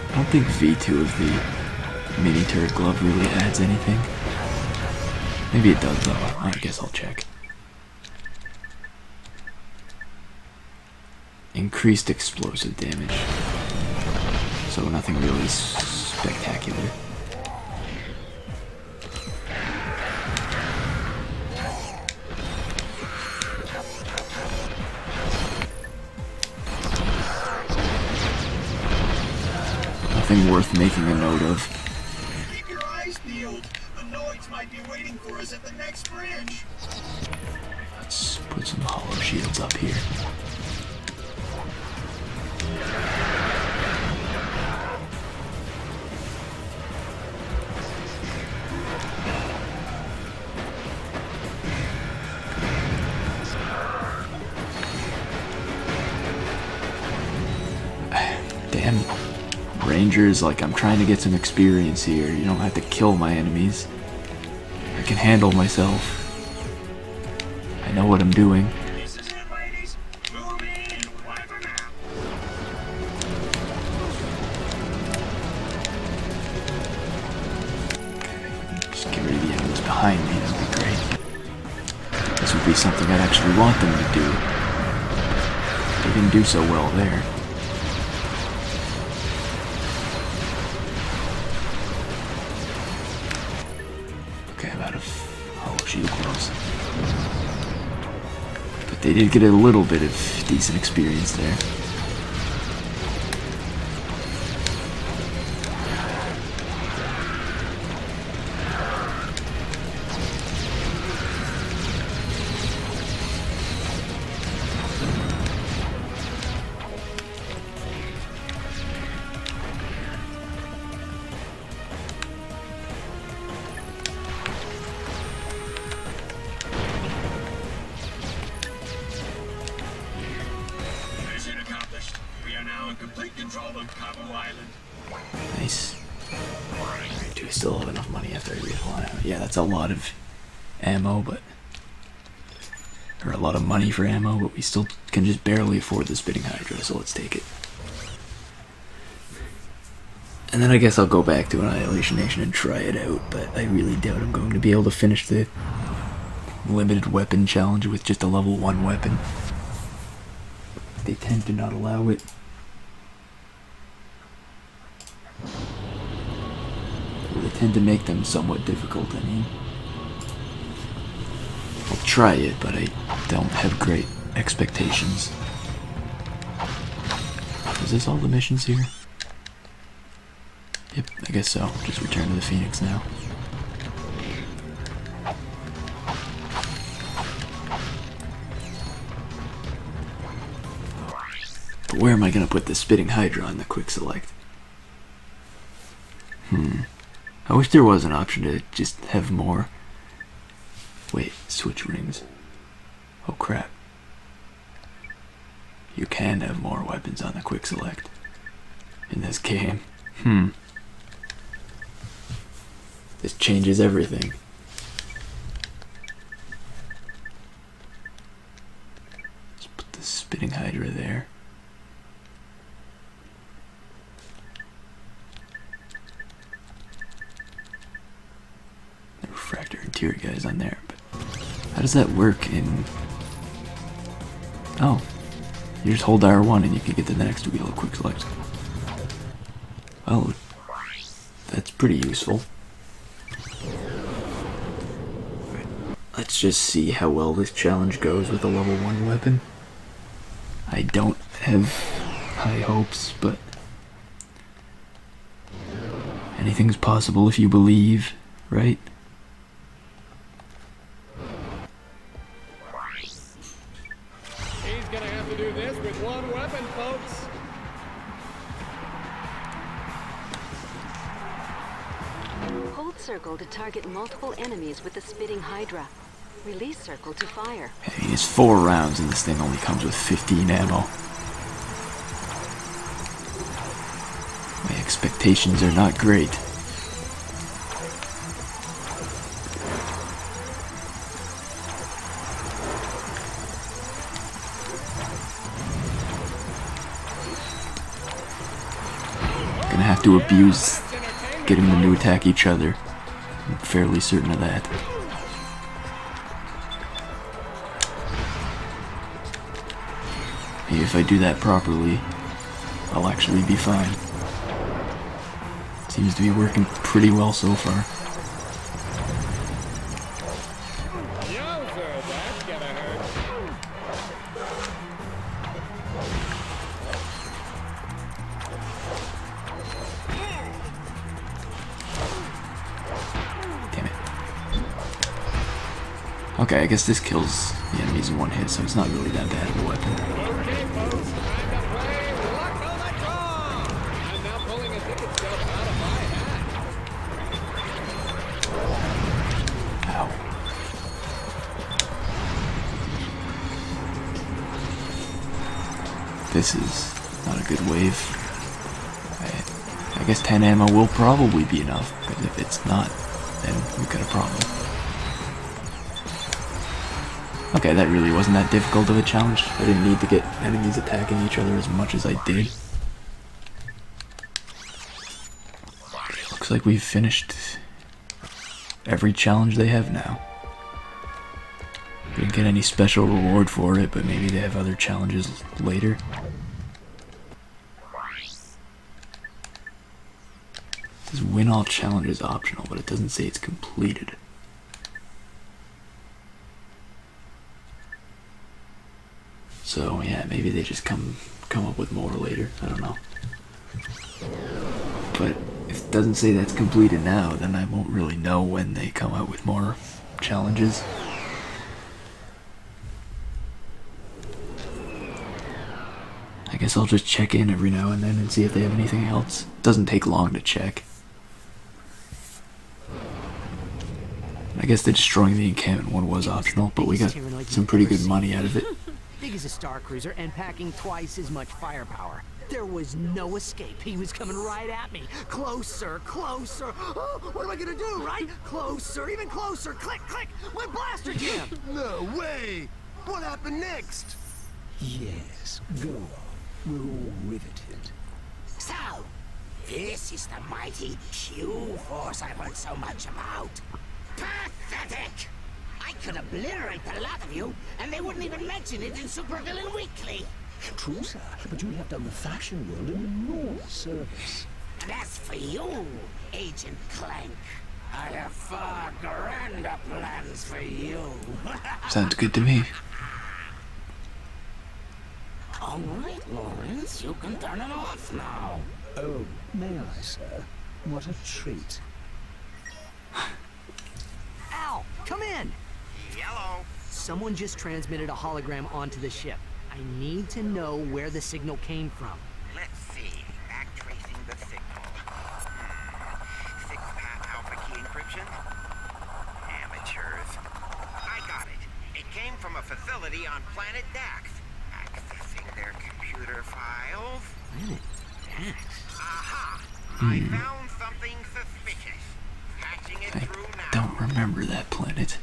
I don't think V2 of the mini turret glove really adds anything. Maybe it does though. I guess I'll check. Increased explosive damage. So nothing really spectacular. Nothing worth making a note of. Keep your eyes peeled. The Noids might be waiting for us at the next bridge. Let's put some hollow shields up here. Damn Rangers, like I'm trying to get some experience here. You don't have to kill my enemies. I can handle myself. I know what I'm doing. This is it, ladies. Move in and wipe them out. Just get rid of the enemies behind me, that would be great. This would be something I'd actually want them to do. They didn't do so well there. Okay, I'm out of hollow shield gloves. But they did get a little bit of decent experience there. Mission accomplished. We are now in complete control of Cabo Island. Nice. Do we still have enough money after I refill ammo? Yeah, that's a lot of ammo, but... or a lot of money for ammo, but we still can just barely afford the spitting Hydra, so let's take it. And then I guess I'll go back to Annihilation Nation and try it out, but I really doubt I'm going to be able to finish the limited weapon challenge with just a level 1 weapon. They tend to not allow it. They tend to make them somewhat difficult, I mean. I'll try it, but I don't have great expectations. Is this all the missions here? Yep, I guess so. Just return to the Phoenix now. But where am I gonna put the spitting Hydra on the quick select? I wish there was an option to just have more. Wait, switch rings. Oh crap. You can have more weapons on the quick select in this game. This changes everything. Let's put the spitting Hydra there. The refractor tier guys on there, but how does that work in... Oh, you just hold R1 and you can get to the next wheel, quick select. Well, that's pretty useful. Let's just see how well this challenge goes with a level 1 weapon. I don't have high hopes, but anything's possible if you believe, right? He's gonna have to do this with one weapon, folks. Hold circle to target multiple enemies with the spitting Hydra. Release circle to fire. I mean, it's 4 rounds and this thing only comes with 15 ammo. My expectations are not great. Gonna have to abuse getting them to attack each other. I'm fairly certain of that. Maybe if I do that properly, I'll actually be fine. Seems to be working pretty well so far. Okay, I guess this kills the enemies in one hit, so it's not really that bad of a weapon. Okay, folks, time to play Luck of the Draw! I'm now pulling a ticket stub out of my hat. Ow. This is not a good wave. I guess 10 ammo will probably be enough, but if it's not, then we've got a problem. Okay, that really wasn't that difficult of a challenge. I didn't need to get enemies attacking each other as much as I did. Looks like we've finished every challenge they have now. Didn't get any special reward for it, but maybe they have other challenges later. It says win all challenges optional, but it doesn't say it's completed. So yeah, maybe they just come up with more later. I don't know. But if it doesn't say that's completed now, then I won't really know when they come out with more challenges. I guess I'll just check in every now and then and see if they have anything else. It doesn't take long to check. I guess the destroying the encampment one was optional, but we got some pretty good money out of it. Big as a Star Cruiser and packing twice as much firepower. There was no escape. He was coming right at me. Closer, closer. Oh, what am I gonna do, right? Closer, even closer. Click, click. My blaster jammed. No way! What happened next? Yes, go on. We're all riveted. So, this is the mighty Q-Force I've heard so much about. Pathetic! I could obliterate the lot of you, and they wouldn't even mention it in Supervillain Weekly. True, sir, but you have done the fashion world an enormous service. And as for you, Agent Clank, I have far grander plans for you. Sounds good to me. All right, Lawrence, you can turn it off now. Oh, may I, sir? What a treat. Al, come in. Yellow. Someone just transmitted a hologram onto the ship. I need to know where the signal came from. Let's see. Back tracing the signal. 6-path alpha key encryption? Amateurs. I got it. It came from a facility on planet Dax. Accessing their computer files. Planet Dax? Aha! I found something suspicious. Patching it through now. Don't remember that planet.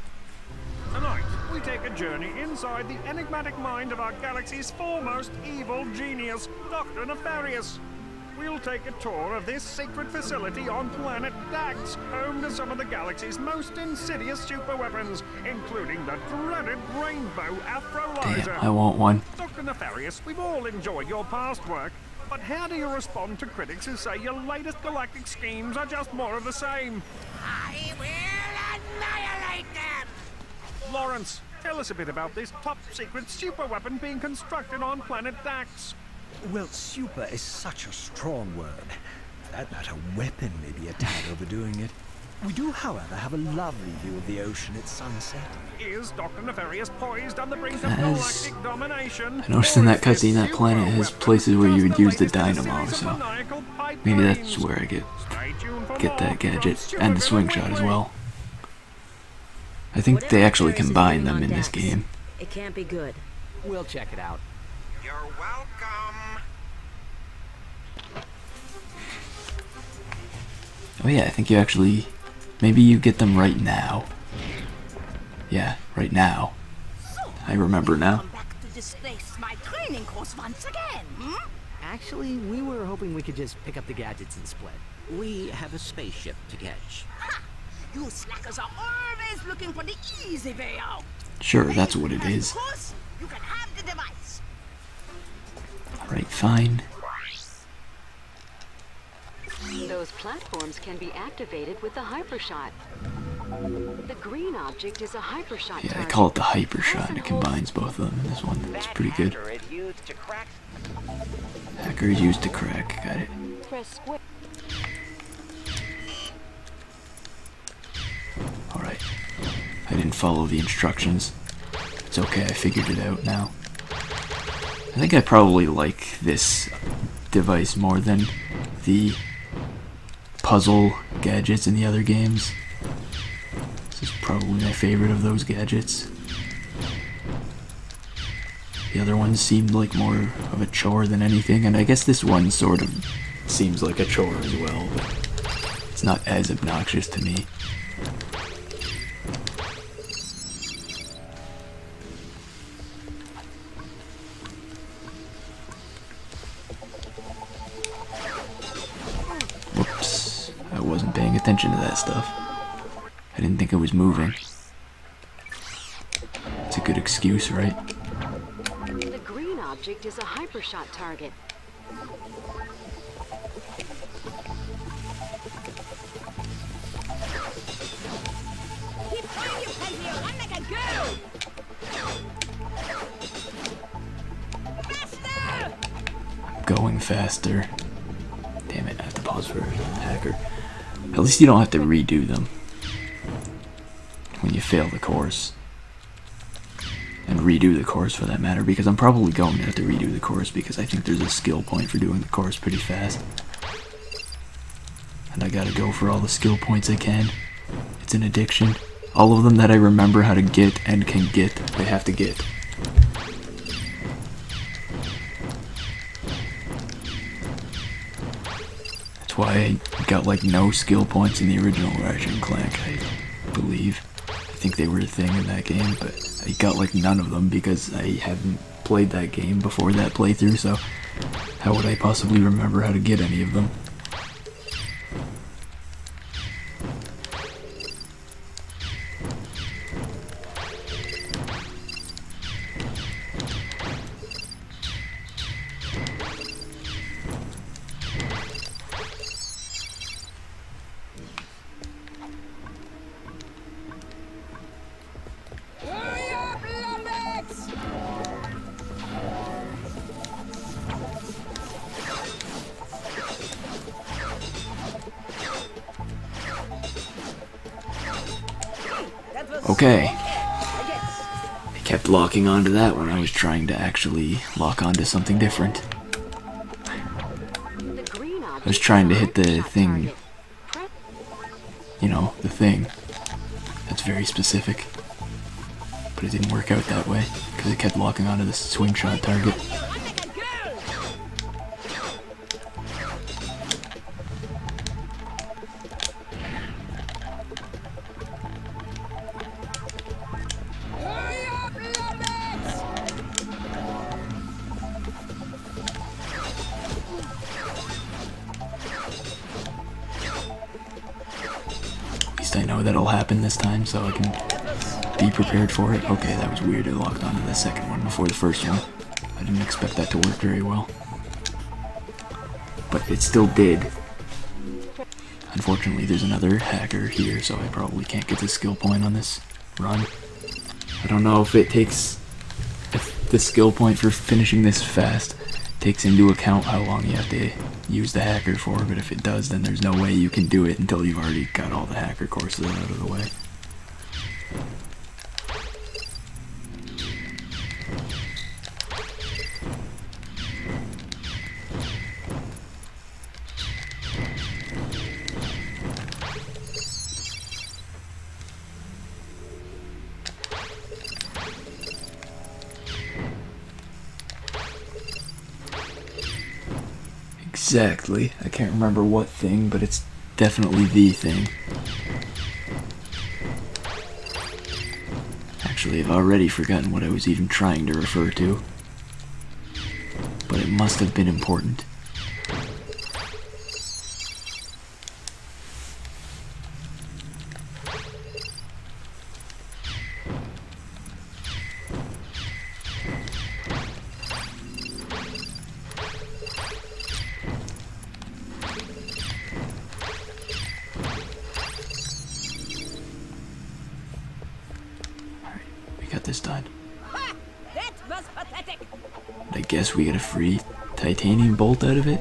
Tonight, we take a journey inside the enigmatic mind of our galaxy's foremost evil genius, Dr. Nefarious. we'll take a tour of this secret facility on planet Dax, home to some of the galaxy's most insidious superweapons, including the dreaded Rainbow Afrolyzer. Damn, I want one. Dr. Nefarious, we've all enjoyed your past work, but how do you respond to critics who say your latest galactic schemes are just more of the same? I will annihilate them! Lawrence, tell us a bit about this top-secret superweapon being constructed on planet Dax. Well, super is such a strong word. For that matter, weapon may be a tad overdoing it. We do, however, have a lovely view of the ocean at sunset. Is Dr. Nefarious poised on the brink of galactic domination? I noticed in that cutscene that planet has places where you would use the dynamo, so maybe that's where I get that gadget and the swing shot as well. I think they actually combine them in this game. It can't be good. We'll check it out. You're welcome. Oh yeah, I think you actually, maybe you get them right now. Yeah, right now. I remember now. Come back to disgrace my training course once again, hmm? Actually, we were hoping we could just pick up the gadgets and split. We have a spaceship to catch. Ha! You slackers are always looking for the easy way out. Sure, that's what it is. Of course, you can have the device. Alright, fine. Those platforms can be activated with the hypershot. The green object is a hypershot Yeah, I target. call it the hyper shot. It combines both of them in this one. It's pretty good. Hacker is used to crack. Got it. Press square. Alright. I didn't follow the instructions. It's okay, I figured it out now. I think I probably like this device more than the puzzle gadgets in the other games. This is probably my favorite of those gadgets. The other ones seemed like more of a chore than anything, and I guess this one sort of seems like a chore as well, but it's not as obnoxious to me. Whoops, I wasn't paying attention to that stuff. I didn't think it was moving. It's a good excuse, right? The green object is a hypershot target. Keep going, you can here. One like a girl. Faster! Going faster. Damn it, I have to pause for a hacker. At least you don't have to redo them when you fail the course. And redo the course for that matter, because I'm probably going to have to redo the course because I think there's a skill point for doing the course pretty fast. And I gotta go for all the skill points I can. It's an addiction. All of them that I remember how to get and can get, I have to get. That's why I got like no skill points in the original Ratchet and Clank, I believe. I think they were a thing in that game, but I got like none of them because I hadn't played that game before that playthrough, so how would I possibly remember how to get any of them? Hurry up, Lumbex! Okay. I kept locking onto that when I was trying to actually lock onto something different. I was trying to hit the thing. You know, the thing. That's very specific. But it didn't work out that way, because it kept locking onto the swing shot target. Hurry up, Lumbex! that'll happen this time, so I can be prepared for it. Okay, that was weird. It locked onto the second one before the first one. I didn't expect that to work very well. But it still did. Unfortunately, there's another hacker here, so I probably can't get the skill point on this run. I don't know if the skill point for finishing this fast takes into account how long you have to use the hacker for, but if it does, then there's no way you can do it until you've already got all the hacker courses out of the way. Exactly. I can't remember what thing, but it's definitely the thing. Actually, I've already forgotten what I was even trying to refer to. But it must have been important. This done. Ha! That was pathetic. I guess we get a free titanium bolt out of it.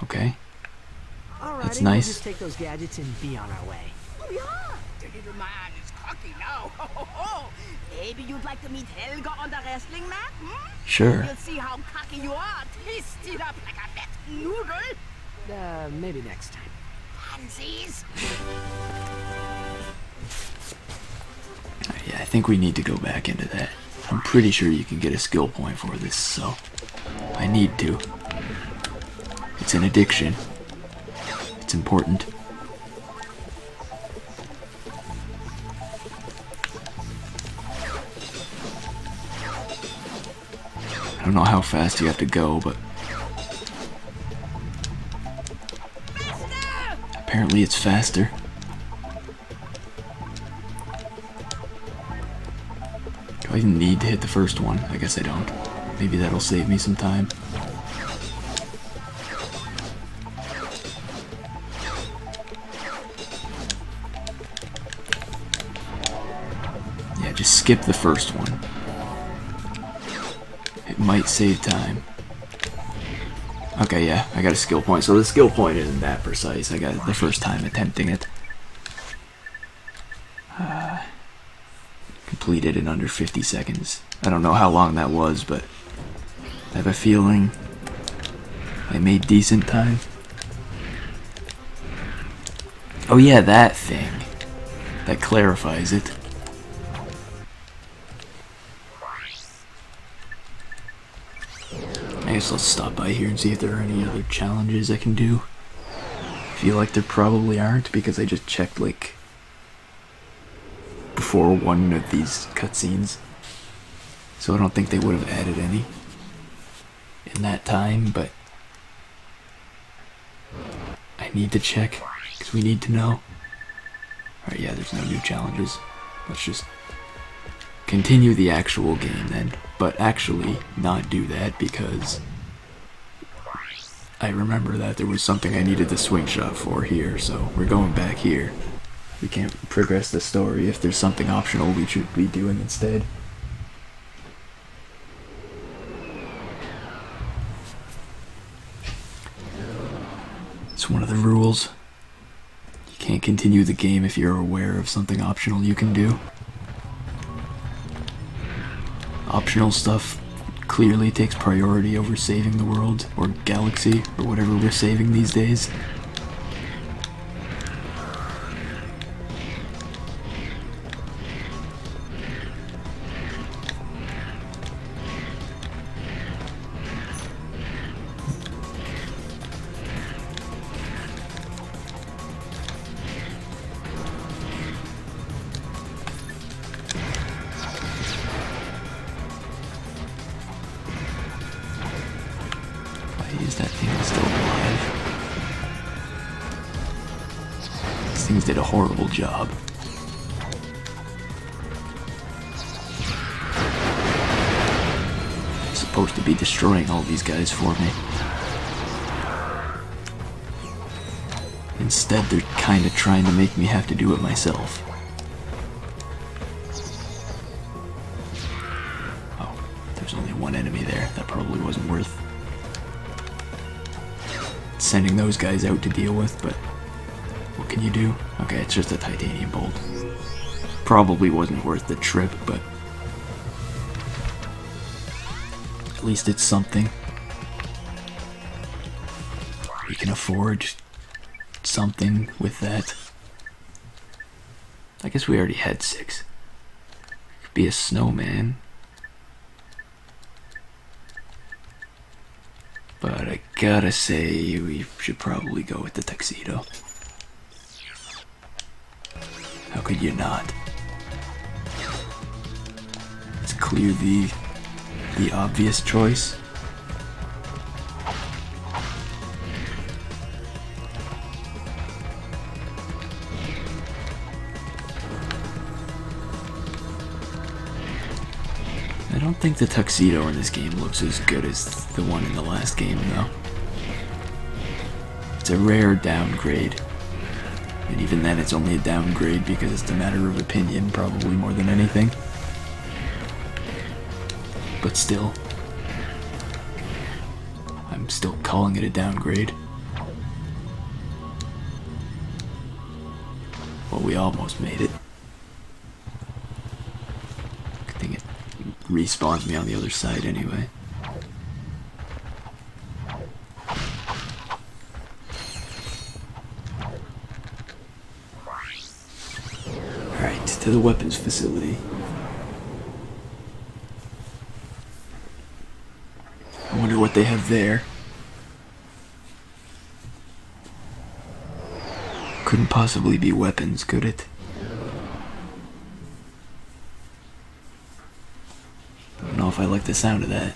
Okay. That's nice. We'll just take those gadgets and be on our way. Oh yeah, the little man is cocky now. Ho, ho, ho. Maybe you'd like to meet Helga on the wrestling mat? Hmm? Sure. You'll see how cocky you are. Twist it up like a wet noodle. Maybe next time. Pansies. Yeah, I think we need to go back into that. I'm pretty sure you can get a skill point for this, so I need to. It's an addiction. It's important. I don't know how fast you have to go, but apparently it's faster. Do I even need to hit the first one? I guess I don't. Maybe that'll save me some time. Yeah, just skip the first one. It might save time. Okay, yeah, I got a skill point. So the skill point isn't that precise. I got it the first time attempting it. Completed in under 50 seconds. I don't know how long that was, but I have a feeling I made decent time. Oh yeah, that thing. That clarifies it. I guess let's stop by here and see if there are any other challenges I can do. I feel like there probably aren't because I just checked like before one of these cutscenes, so I don't think they would have added any in that time, but I need to check because we need to know. Alright, yeah, there's no new challenges. Let's just continue the actual game then, but actually not do that because I remember that there was something I needed the swing shot for here, so we're going back here. We can't progress the story if there's something optional we should be doing instead. It's one of the rules. You can't continue the game if you're aware of something optional you can do. Optional stuff clearly takes priority over saving the world, or galaxy, or whatever we're saving these days. Is that thing still alive? things did a horrible job. I'm supposed to be destroying all these guys for me. Instead, they're kind of trying to make me have to do it myself. Oh, there's only one enemy there. That probably wasn't worth sending those guys out to deal with, but what can you do? Okay, it's just a titanium bolt. Probably wasn't worth the trip, but at least it's something. We can afford something with that. I guess we already had 6. Could be a snowman. But I gotta say, we should probably go with the tuxedo. How could you not? It's clear the obvious choice. I don't think the tuxedo in this game looks as good as the one in the last game, though. It's a rare downgrade. And even then, it's only a downgrade because it's a matter of opinion, probably more than anything. But still, I'm still calling it a downgrade. Well, we almost made it. Good thing it respawns me on the other side anyway. Alright, to the weapons facility. I wonder what they have there. Couldn't possibly be weapons, could it? I don't know if I like the sound of that.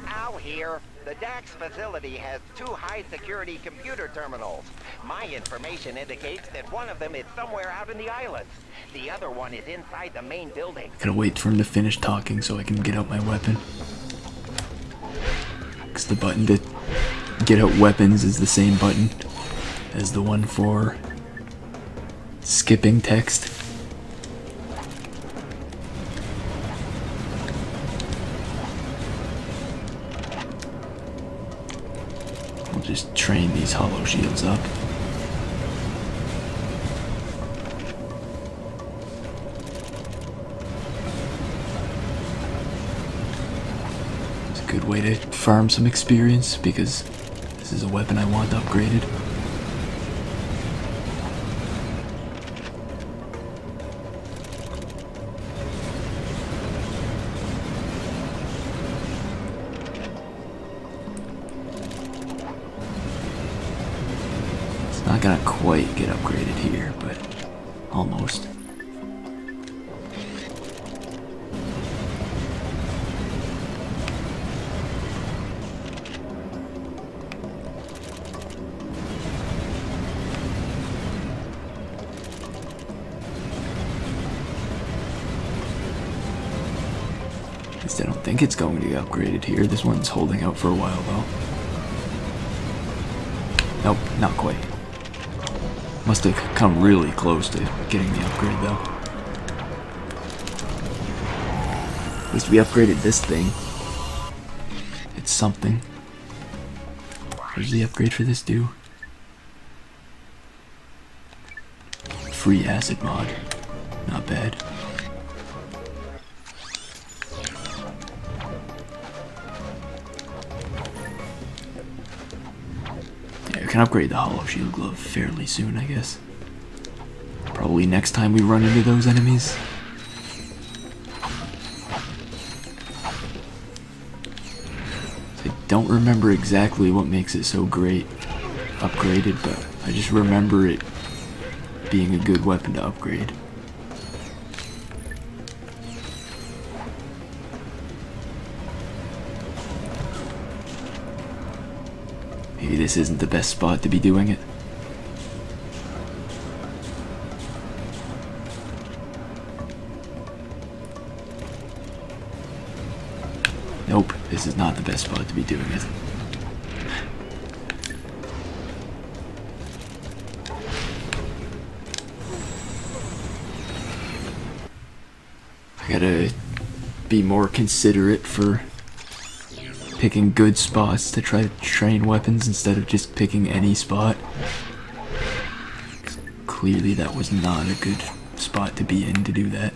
Al here. The DAX facility has 2 high-security computer terminals. My information indicates that one of them is somewhere out in the islands. The other one is inside the main building. Gotta wait for him to finish talking so I can get out my weapon. Because the button to get out weapons is the same button as the one for skipping text. We'll just train these hollow shields up. It's a good way to farm some experience because this is a weapon I want upgraded. Not gonna quite get upgraded here, but almost. At least I don't think it's going to get upgraded here. This one's holding out for a while though. Nope, not quite. Must have come really close to getting the upgrade though. At least we upgraded this thing. It's something. What does the upgrade for this do? Free acid mod. Not bad. Can upgrade the hollow shield glove fairly soon, I guess. Probably next time we run into those enemies. I don't remember exactly what makes it so great upgraded, but I just remember it being a good weapon to upgrade. Maybe this isn't the best spot to be doing it. Nope, this is not the best spot to be doing it. I gotta be more considerate for picking good spots to try to train weapons instead of just picking any spot. Clearly that was not a good spot to be in to do that.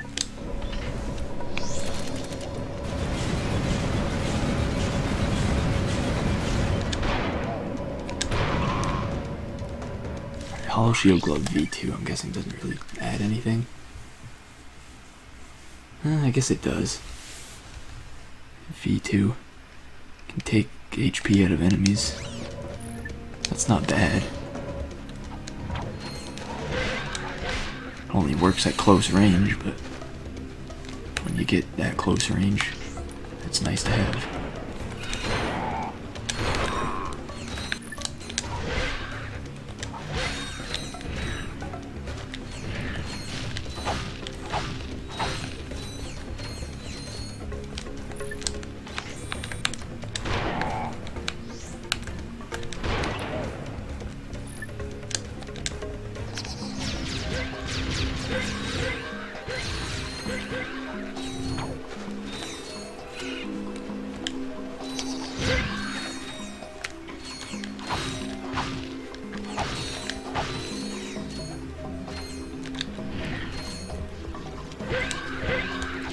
Hollow Shield Glove V2, I'm guessing doesn't really add anything. I guess it does. V2 can take HP out of enemies. That's not bad. Only works at close range, but when you get that close range, it's nice to have.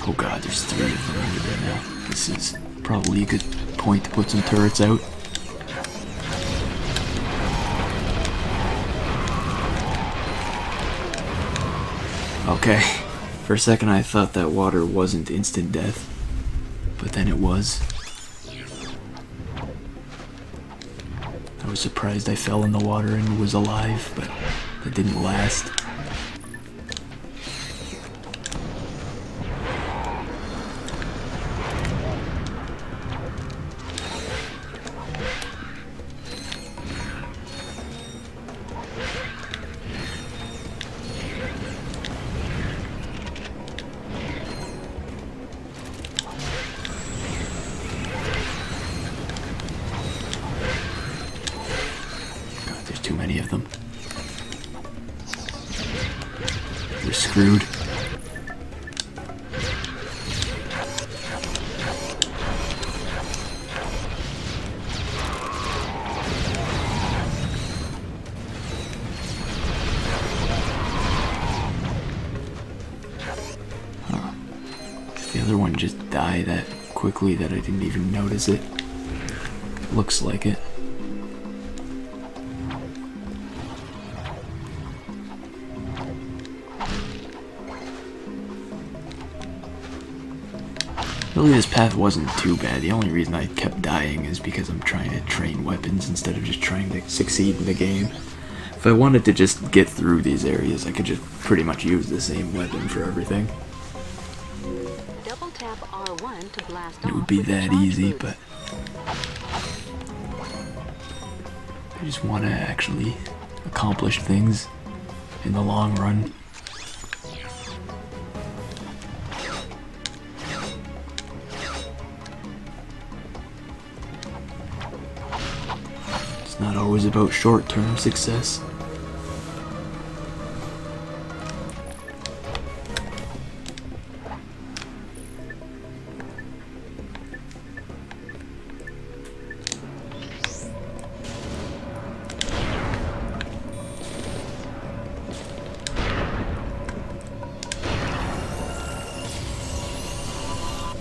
Oh god, there's 3 of them over there now. This is probably a good point to put some turrets out. Okay, for a second I thought that water wasn't instant death, but then it was. I was surprised I fell in the water and was alive, but that didn't last. Too many of them. We're screwed. Huh. The other one just died that quickly that I didn't even notice it. Looks like it. Really, this path wasn't too bad. The only reason I kept dying is because I'm trying to train weapons instead of just trying to succeed in the game. If I wanted to just get through these areas, I could just pretty much use the same weapon for everything. Double tap R1 to blast It would be that easy, but I just want to actually accomplish things in the long run. It's not always about short-term success.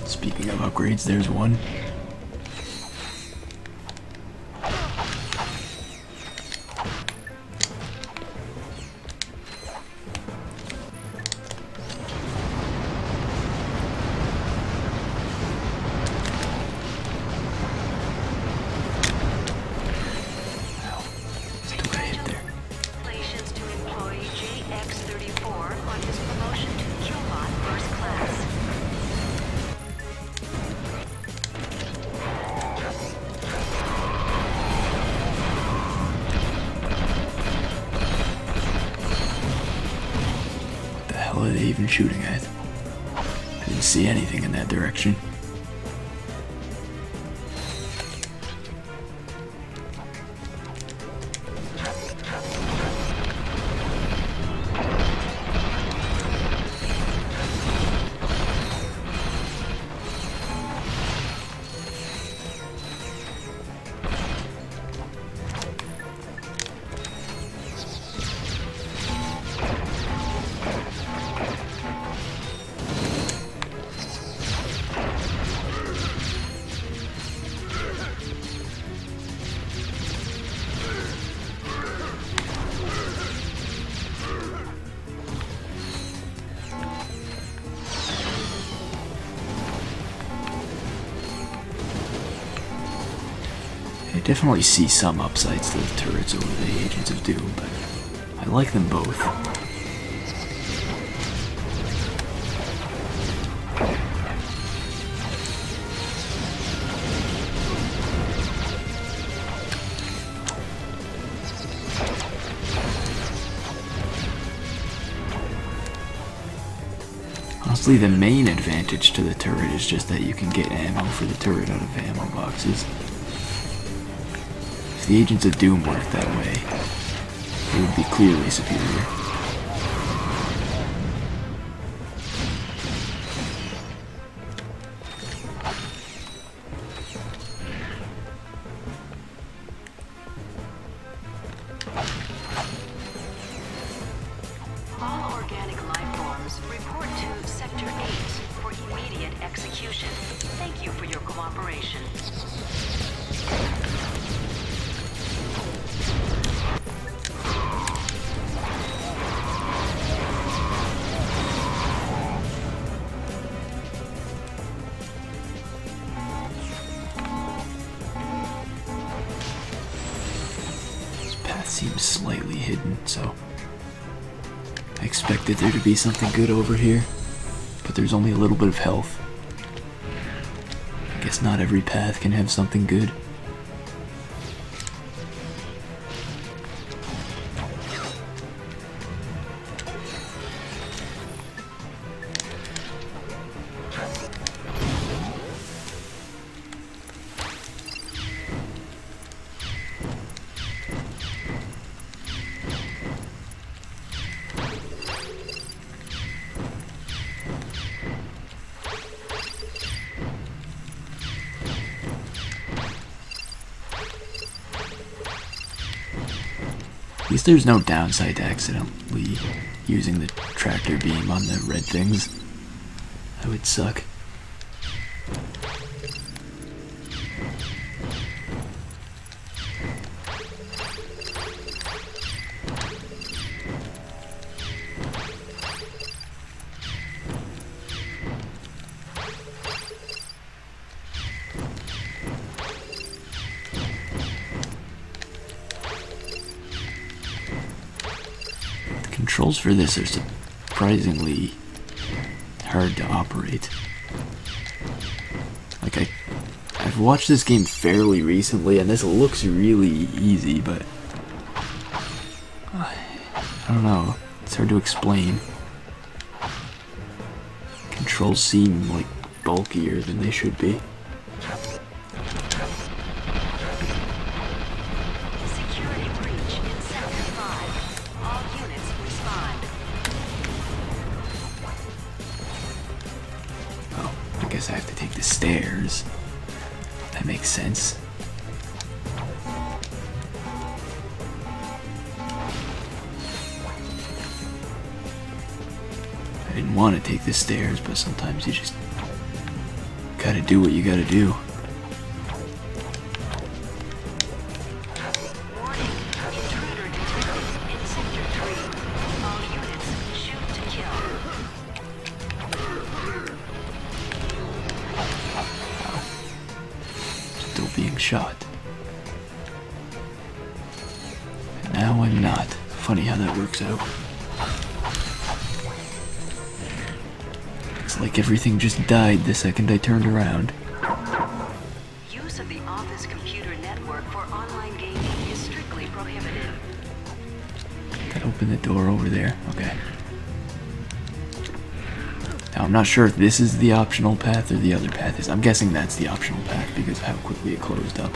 Speaking of upgrades, there's one. Congratulations to employee JX34 on his promotion to Killbot First Class. What the hell are they even shooting at? I didn't see anything in that direction. definitely see some upsides to the turrets over the Agents of Doom, but I like them both. Honestly, the main advantage to the turret is just that you can get ammo for the turret out of ammo boxes. If the Agents of Doom worked that way, it would be clearly superior. All organic life forms report to Sector 8 for immediate execution. Thank you for your cooperation. This path seems slightly hidden, so I expected there to be something good over here, but there's only a little bit of health. I guess not every path can have something good. At least there's no downside to accidentally using the tractor beam on the red things. That would suck. Controls for this are surprisingly hard to operate. Like, I've watched this game fairly recently, and this looks really easy, but I don't know. It's hard to explain. Controls seem like bulkier than they should be. I have to take the stairs. That makes sense. I didn't want to take the stairs, but sometimes you just gotta do what you gotta do. Being shot. And now I'm not. Funny how that works out. It's like everything just died the second I turned around. Use of the office computer network for online gaming is strictly prohibited. Gotta open the door over there. Okay. Now, I'm not sure if this is the optional path or the other path is. I'm guessing that's the optional path because of how quickly it closed up.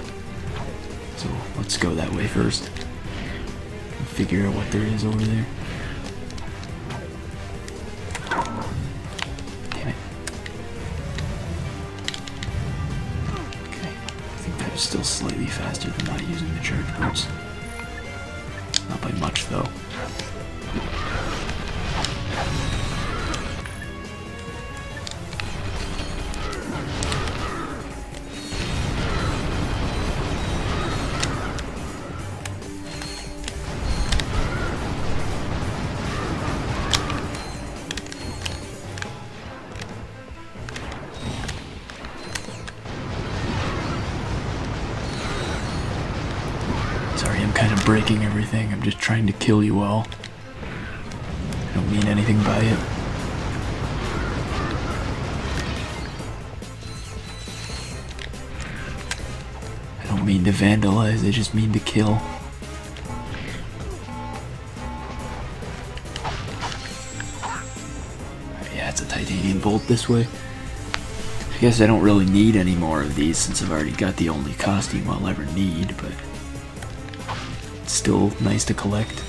So let's go that way first and figure out what there is over there. Damn it. Okay, I think that was still slightly faster than not using the charge boots. Not by much though. kind of breaking everything. I'm just trying to kill you all. I don't mean anything by it. I don't mean to vandalize, I just mean to kill. Yeah, it's a titanium bolt this way. I guess I don't really need any more of these since I've already got the only costume I'll ever need, but it's still nice to collect.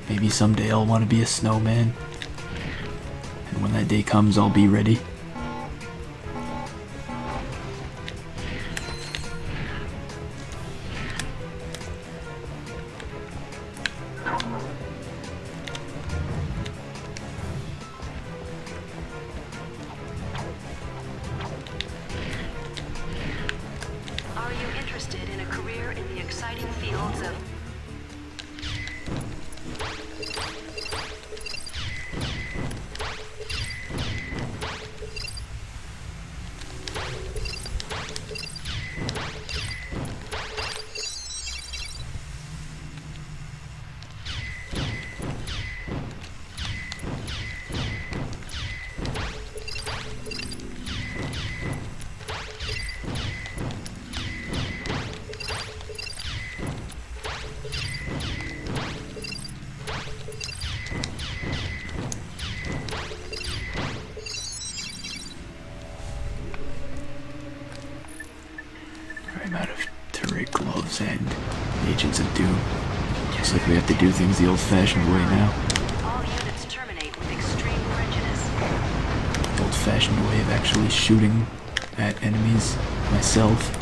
Maybe someday I'll want to be a snowman, and when that day comes I'll be ready. Are you interested in a career in the exciting fields of... I'm out of turret gloves and Agents of Doom. Looks like we have to do things the old-fashioned way now. All units terminate with extreme prejudice. The old-fashioned way of actually shooting at enemies myself.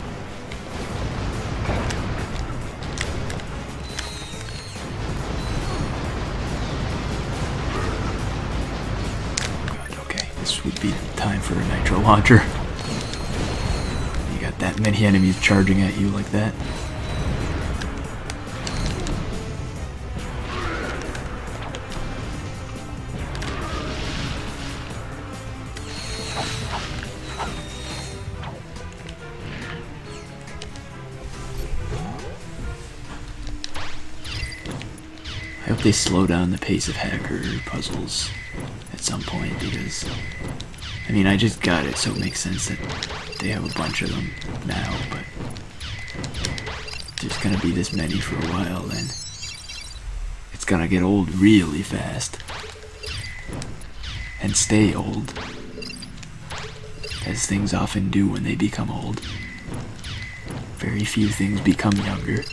God, okay, this would be time for a nitro launcher. You got that many enemies charging at you like that. I hope they slow down the pace of hacker puzzles at some point, because I mean, I just got it, so it makes sense that they have a bunch of them now, but there's gonna be this many for a while, then it's gonna get old really fast and stay old, as things often do when they become old. Very few things become younger.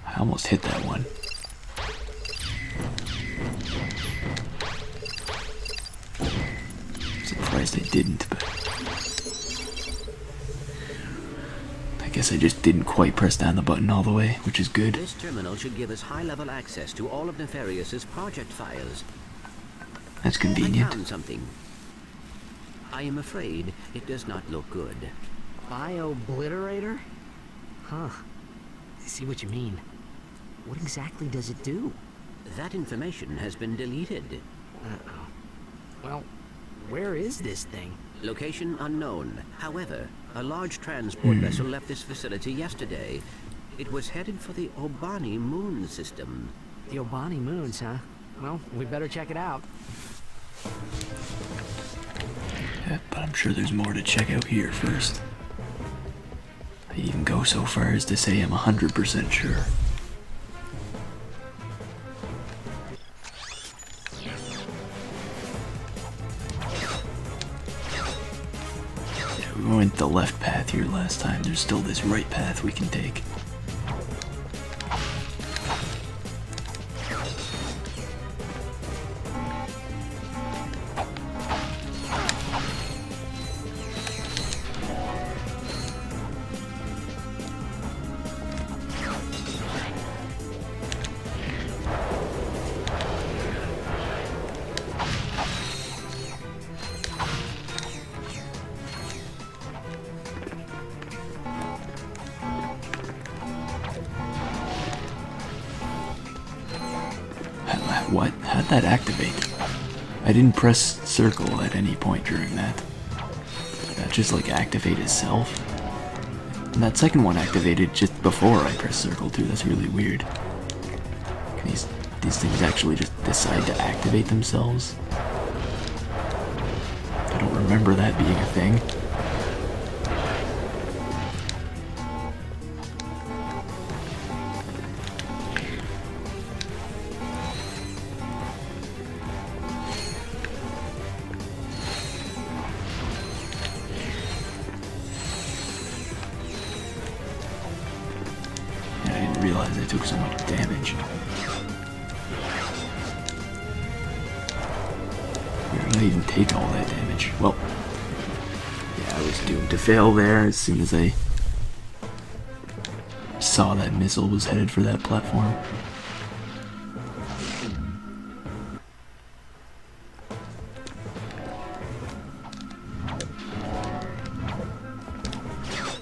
I almost hit that one. Surprised I didn't, but I guess I just didn't quite press down the button all the way, which is good. This terminal should give us high-level access to all of Nefarious's project files. That's convenient. I found something. I am afraid it does not look good. Bio-obliterator? Huh. I see what you mean. What exactly does it do? That information has been deleted. Uh-oh. Well, where is this thing? Location unknown. However, a large transport vessel left this facility yesterday. It was headed for the Obani moon system. The Obani moons, huh? Well, we better check it out. Yeah, but I'm sure there's more to check out here first. I even go so far as to say I'm 100% sure. We went the left path here last time. There's still this right path we can take. What? How'd that activate? I didn't press circle at any point during that. Did that just like activate itself? And that second one activated just before I pressed circle too. That's really weird. Can these things actually just decide to activate themselves? I don't remember that being a thing. I didn't realize I took so much damage. Where did I even take all that damage? Well, yeah, I was doomed to fail there as soon as I saw that missile was headed for that platform.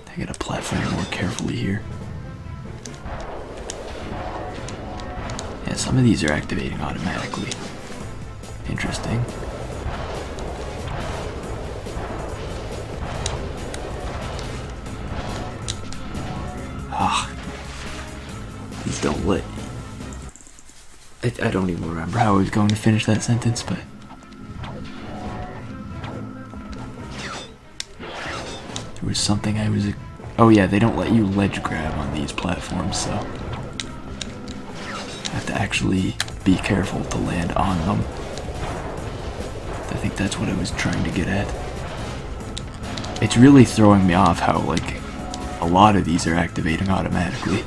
I gotta platform more carefully here. Yeah, some of these are activating automatically. Interesting. Ah. These don't let... I don't even remember how I was going to finish that sentence, but... There was something I was... Oh yeah, they don't let you ledge grab on these platforms, so... I have to actually be careful to land on them. I think that's what I was trying to get at. It's really throwing me off how, like, a lot of these are activating automatically.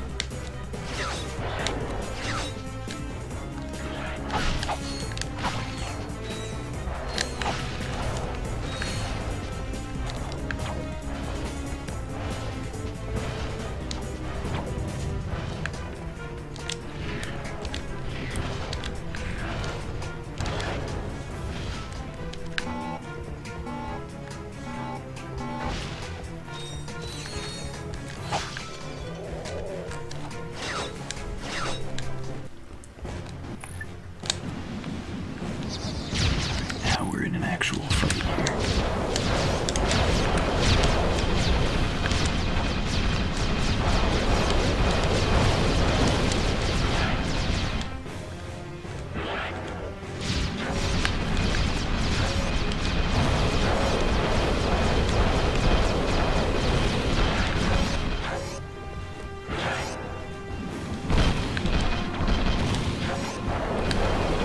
Actual fight here.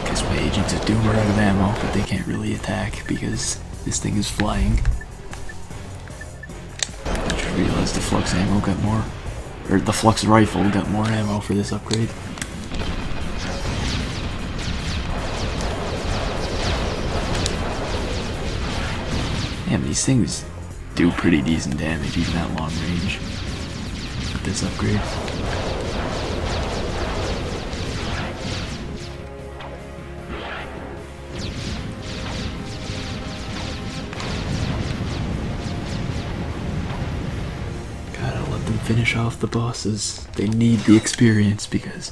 Guess my agents of Doom are out of ammo, but they can't really attack because this thing is flying. I just realized the flux ammo got more, or the flux rifle got more ammo for this upgrade. Damn, these things do pretty decent damage even at long range with this upgrade. Finish off the bosses. They need the experience because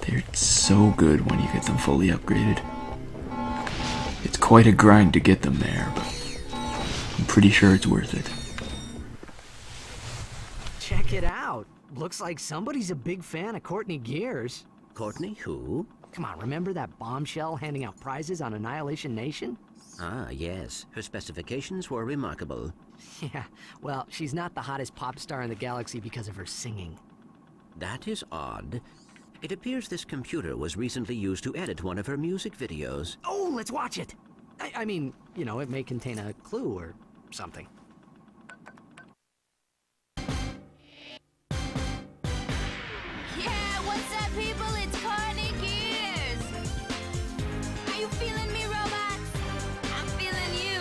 they're so good when you get them fully upgraded. It's quite a grind to get them there, but I'm pretty sure it's worth it. Check it out. Looks like somebody's a big fan of Courtney Gears. Courtney who? Come on, remember that bombshell handing out prizes on Annihilation Nation? Ah, yes. Her specifications were remarkable. Yeah, well, she's not the hottest pop star in the galaxy because of her singing. That is odd. It appears this computer was recently used to edit one of her music videos. Oh, let's watch it! I mean, you know, it may contain a clue or something. Yeah, what's up, people? It's Courtney Gears. Are you feeling me, robots? I'm feeling you.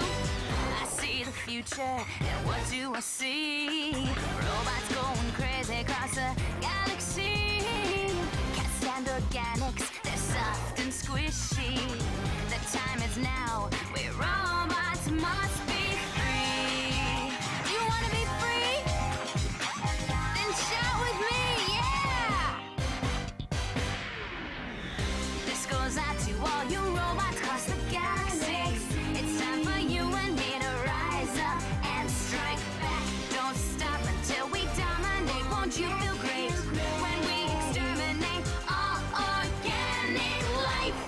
I see the future, and what do I see? Robots going crazy across the galaxy. Can't stand organics, they're soft and squishy. The time is now, where robots must be free. You wanna be free? Then shout with me, yeah! This goes out to Won't you feel great when we exterminate all organic life?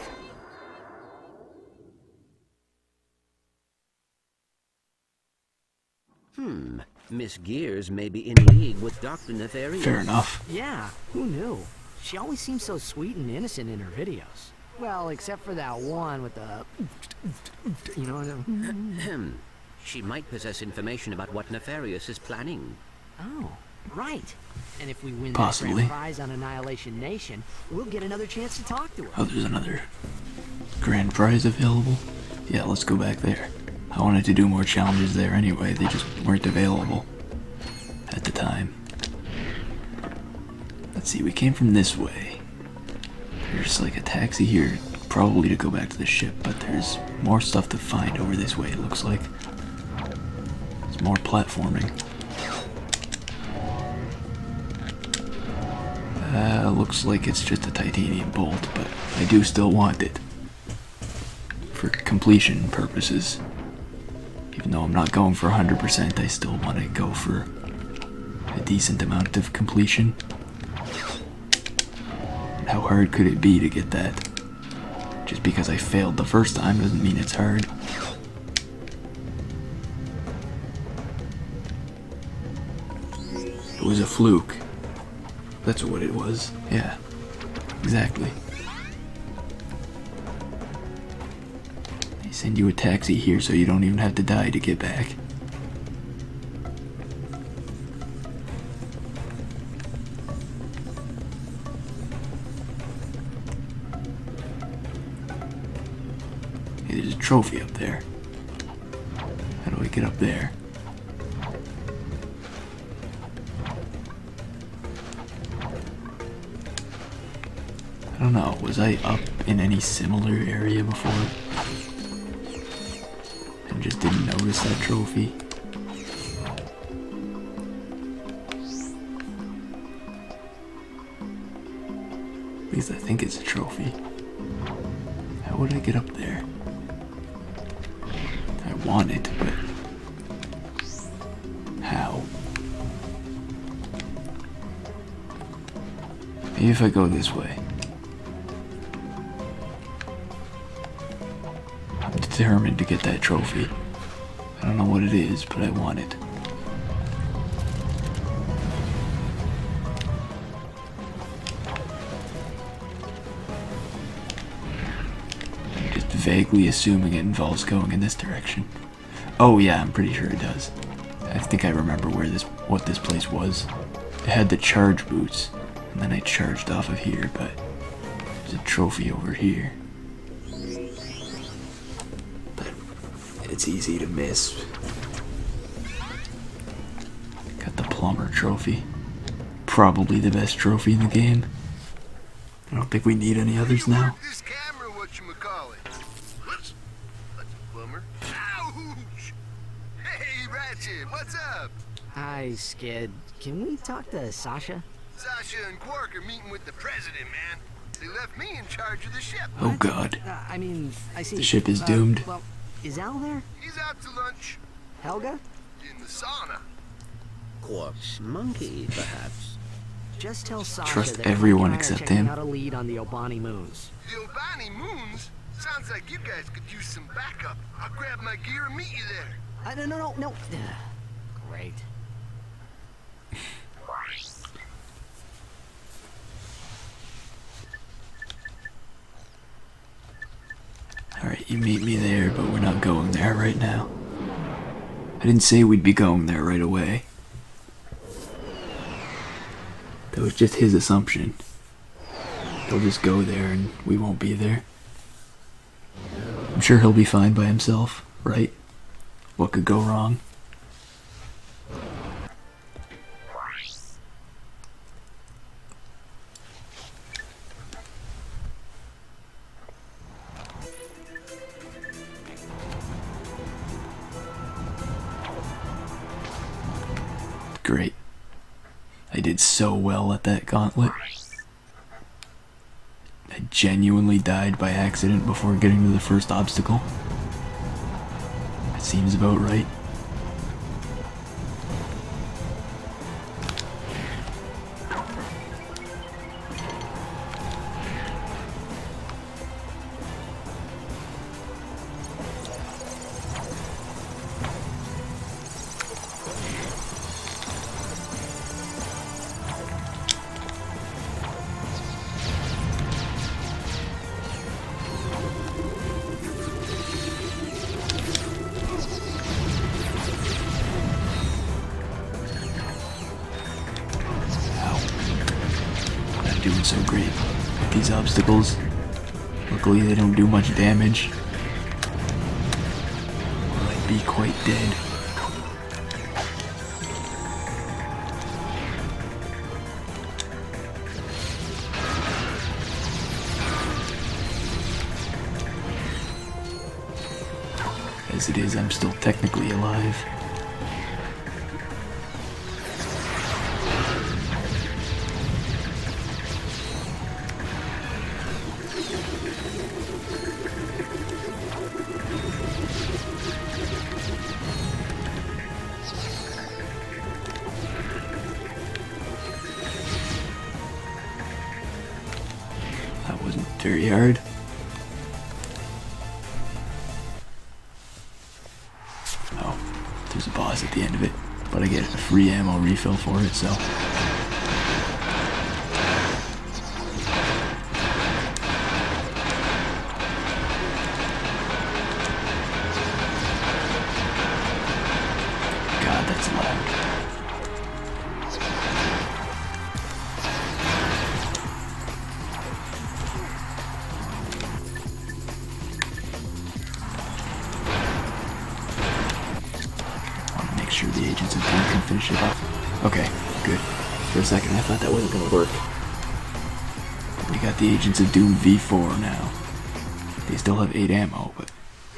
Miss Gears may be in league with Dr. Nefarious. Fair enough. Yeah, who knew? She always seems so sweet and innocent in her videos. Well, except for that one with the... You know... She might possess information about what Nefarious is planning. Oh, right. And if we win Possibly. that grand prize on Annihilation Nation, we'll get another chance to talk to her. Oh, there's another grand prize available. Yeah, let's go back there. I wanted to do more challenges there anyway, they just weren't available at the time. Let's see, we came from this way. There's like a taxi here, probably to go back to the ship, but there's more stuff to find over this way, it looks like. There's more platforming. Looks like it's just a titanium bolt, but I do still want it. For completion purposes. Even though I'm not going for 100%, I still want to go for a decent amount of completion. How hard could it be to get that? Just because I failed the first time doesn't mean it's hard. It was a fluke. That's what it was. Yeah, exactly. They send you a taxi here so you don't even have to die to get back. Hey, there's a trophy up there. How do I get up there? I don't know, was I up in any similar area before? And just didn't notice that trophy? At least I think it's a trophy. How would I get up there? I want it, but... how? Maybe if I go this way. Determined to get that trophy. I don't know what it is, but I want it. I'm just vaguely assuming it involves going in this direction. Oh yeah, I'm pretty sure it does. I think I remember what this place was. It had the charge boots, and then I charged off of here, but there's a trophy over here. It's easy to miss. Got the plumber trophy. Probably the best trophy in the game. I don't think we need any others now. This camera, whatchamacallit? What's a plumber? Ouch! Hey, Ratchet, what's up? Hi, Skid. Can we talk to Sasha? Sasha and Quark are meeting with the president, man. They left me in charge of the ship. Oh god. I mean, I see. The ship is doomed. Well, is Al there? He's out to lunch. Helga? In the sauna. Quark's monkey, perhaps. Just tell Sasha Trust that everyone Clank and I are except checking him. out a lead on the Obani moons. The Obani moons? Sounds like you guys could use some backup. I'll grab my gear and meet you there. No. Great. Alright, you meet me there, but we're not going there right now. I didn't say we'd be going there right away. That was just his assumption. He'll just go there and we won't be there. I'm sure he'll be fine by himself, right? What could go wrong? Great. I did so well at that gauntlet. I genuinely died by accident before getting to the first obstacle. That seems about right. doing so great with these obstacles. Luckily they don't do much damage. Or I'd be quite dead. As it is, I'm still technically alive. That wasn't very hard. Oh, there's a boss at the end of it, but I get a free ammo refill for it, so. God, that's loud. Make sure the agents of Doom can finish it off. Okay, good. For a second I thought that wasn't gonna work. But we got the Agents of Doom V4 now. They still have 8 ammo, but...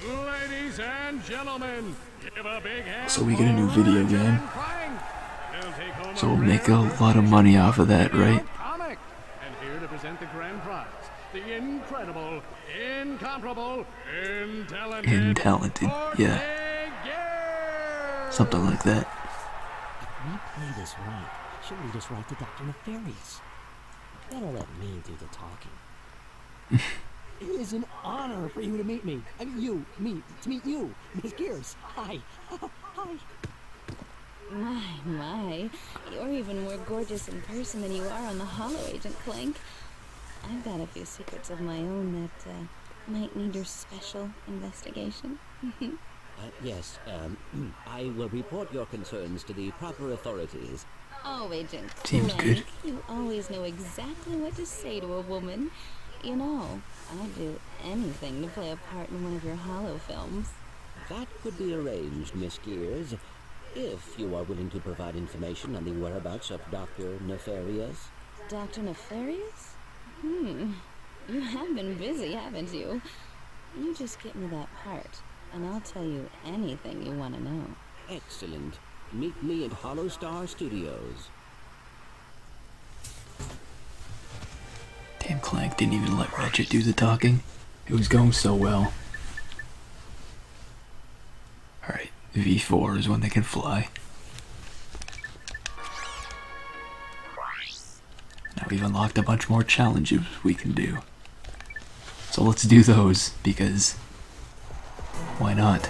Ladies and gentlemen, give a big hand. So we get a new video game. So we'll make a lot of money off of that, right? And here to present the grand prize, the incredible, incomparable, Intalented, yeah. Something like that. If we play this right, she'll lead us right to Dr. Nefarious. Better let me do the talking. It is an honor for you to meet me. I mean, to meet you, Miss Gears. Hi. Hi. My. You're even more gorgeous in person than you are on the holo, Agent Clank. I've got a few secrets of my own that might need your special investigation. Yes, I will report your concerns to the proper authorities. Oh, Agent Seems Clank, good. you always know exactly what to say to a woman. You know, I'd do anything to play a part in one of your holo films. That could be arranged, Miss Gears, if you are willing to provide information on the whereabouts of Dr. Nefarious. Dr. Nefarious? You have been busy, haven't you? You just get me that part, and I'll tell you anything you want to know. Excellent. Meet me at Hollow Star Studios. Damn, Clank didn't even let Ratchet do the talking. It was going so well. Alright, V4 is when they can fly. Now we've unlocked a bunch more challenges we can do. So let's do those, because why not?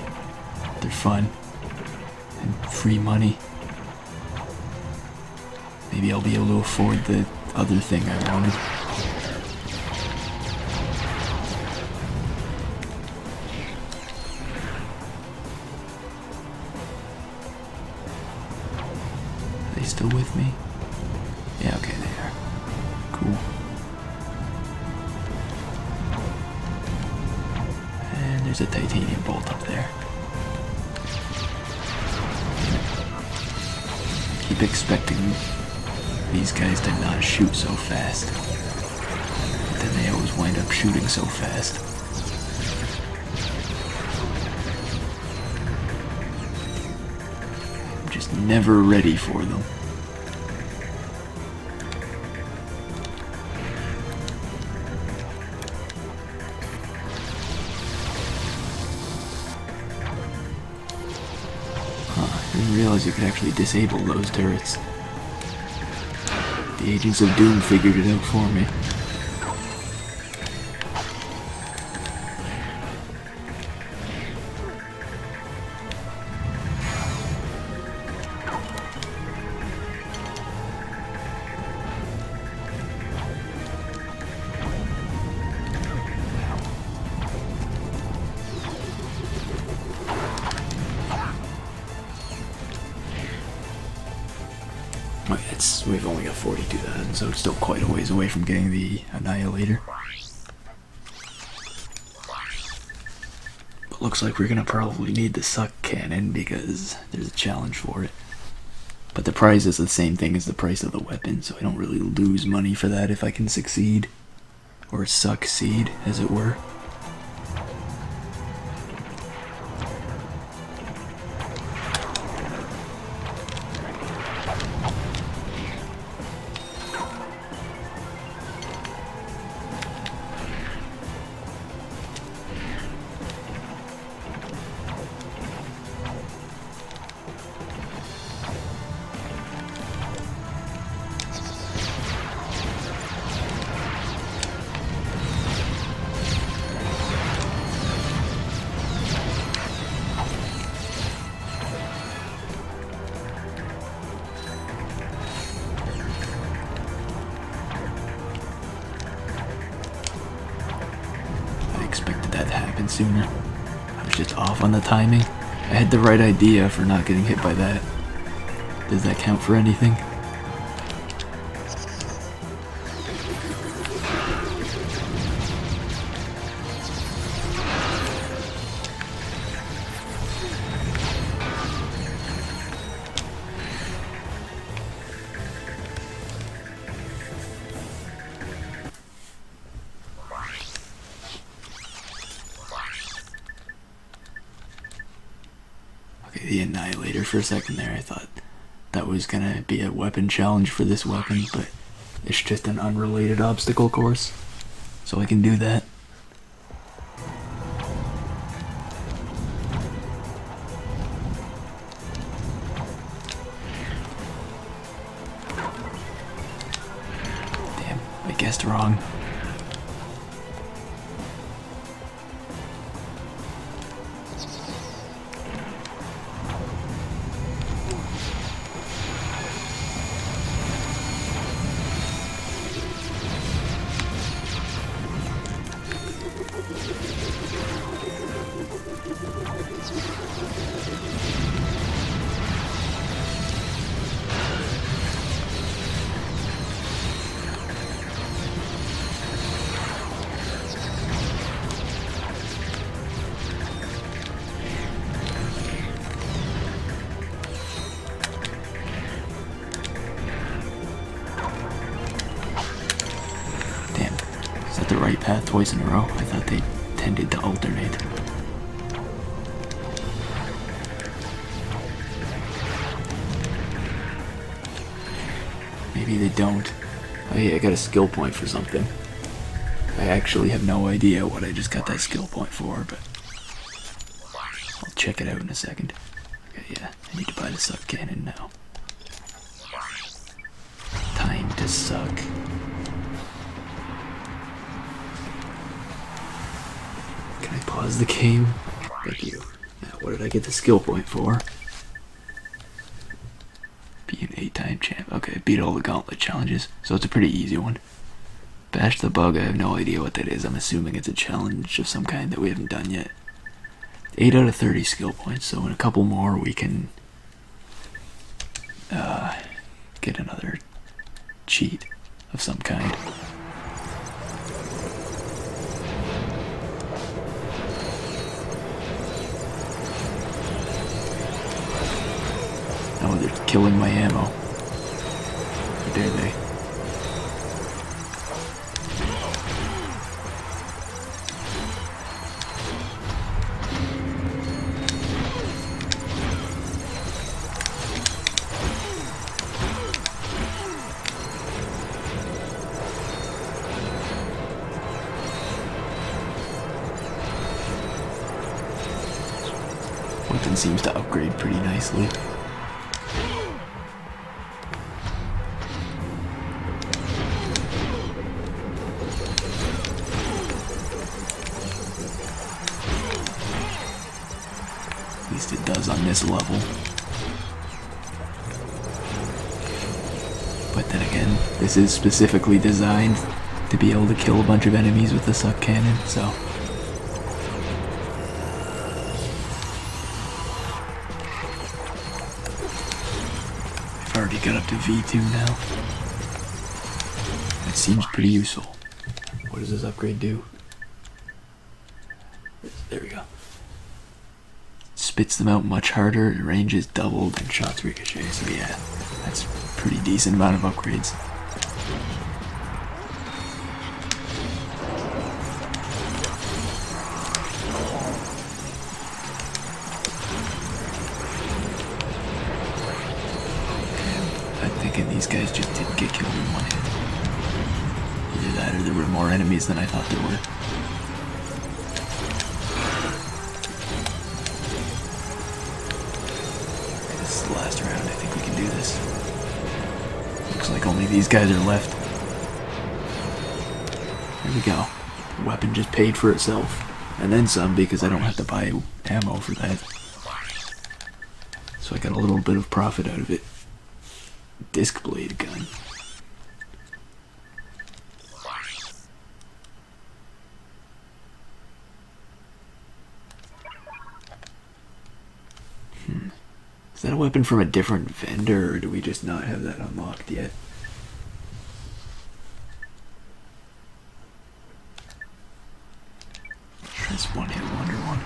They're fun. And free money. Maybe I'll be able to afford the other thing I wanted. Are they still with me? Yeah, okay, they are. Cool. And there's a titanium bolt up there. I keep expecting these guys to not shoot so fast. But then they always wind up shooting so fast. I'm just never ready for them. I didn't realize you could actually disable those turrets. The Agents of Doom figured it out for me. we've only got 42,000, so it's still quite a ways away from getting the Annihilator. But looks like we're gonna probably need the Suck Cannon because there's a challenge for it. But the price is the same thing as the price of the weapon, so I don't really lose money for that if I can succeed. Or succeed, as it were. Sooner. I was just off on the timing. I had the right idea for not getting hit by that. Does that count for anything? The Annihilator for a second there. I thought that was gonna be a weapon challenge for this weapon, but it's just an unrelated obstacle course, so I can do that. Damn, I guessed wrong. The right path twice in a row. I thought they tended to alternate. Maybe they don't. Oh yeah, I got a skill point for something. I actually have no idea what I just got that skill point for, but I'll check it out in a second. Okay, yeah, I need to buy the Suck Cannon now. Time to suck. Can I pause the game? Thank you. Now, what did I get the skill point for? Be an 8-time champ. Okay, beat all the gauntlet challenges, so it's a pretty easy one. Bash the bug, I have no idea what that is. I'm assuming it's a challenge of some kind that we haven't done yet. 8 out of 30 skill points, so in a couple more we can get another cheat of some kind. Oh, they're killing my ammo. How dare they? Weapon seems to upgrade pretty nicely. At least it does on this level. But then again, this is specifically designed to be able to kill a bunch of enemies with the Suck Cannon, so... I've already got up to V2 now. That seems pretty useful. What does this upgrade do? There we go. Spits them out much harder, range is doubled, and shots ricochet. So yeah, that's a pretty decent amount of upgrades. I'm thinking these guys just didn't get killed in one hit. Either that or there were more enemies than I thought there were. This is the last round. I think we can do this. Looks like only these guys are left. There we go. The weapon just paid for itself. And then some, because I don't have to buy ammo for that. So I got a little bit of profit out of it. Disc blade gun. Is that a weapon from a different vendor, or do we just not have that unlocked yet? That's one hit wonder one.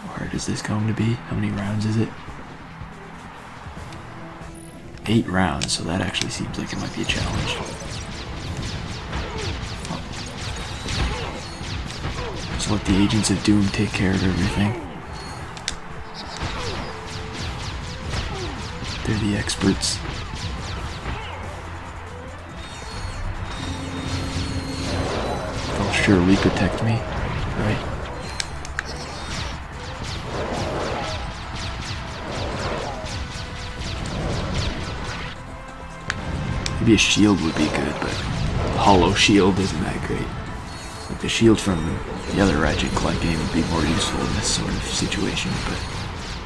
How hard is this going to be? How many rounds is it? 8 rounds, so that actually seems like it might be a challenge. Just let the Agents of Doom take care of everything. They're the experts. They'll surely protect me, right? Maybe a shield would be good, but a hollow shield isn't that great. Like the shield from the other Ratchet Clank game would be more useful in this sort of situation, but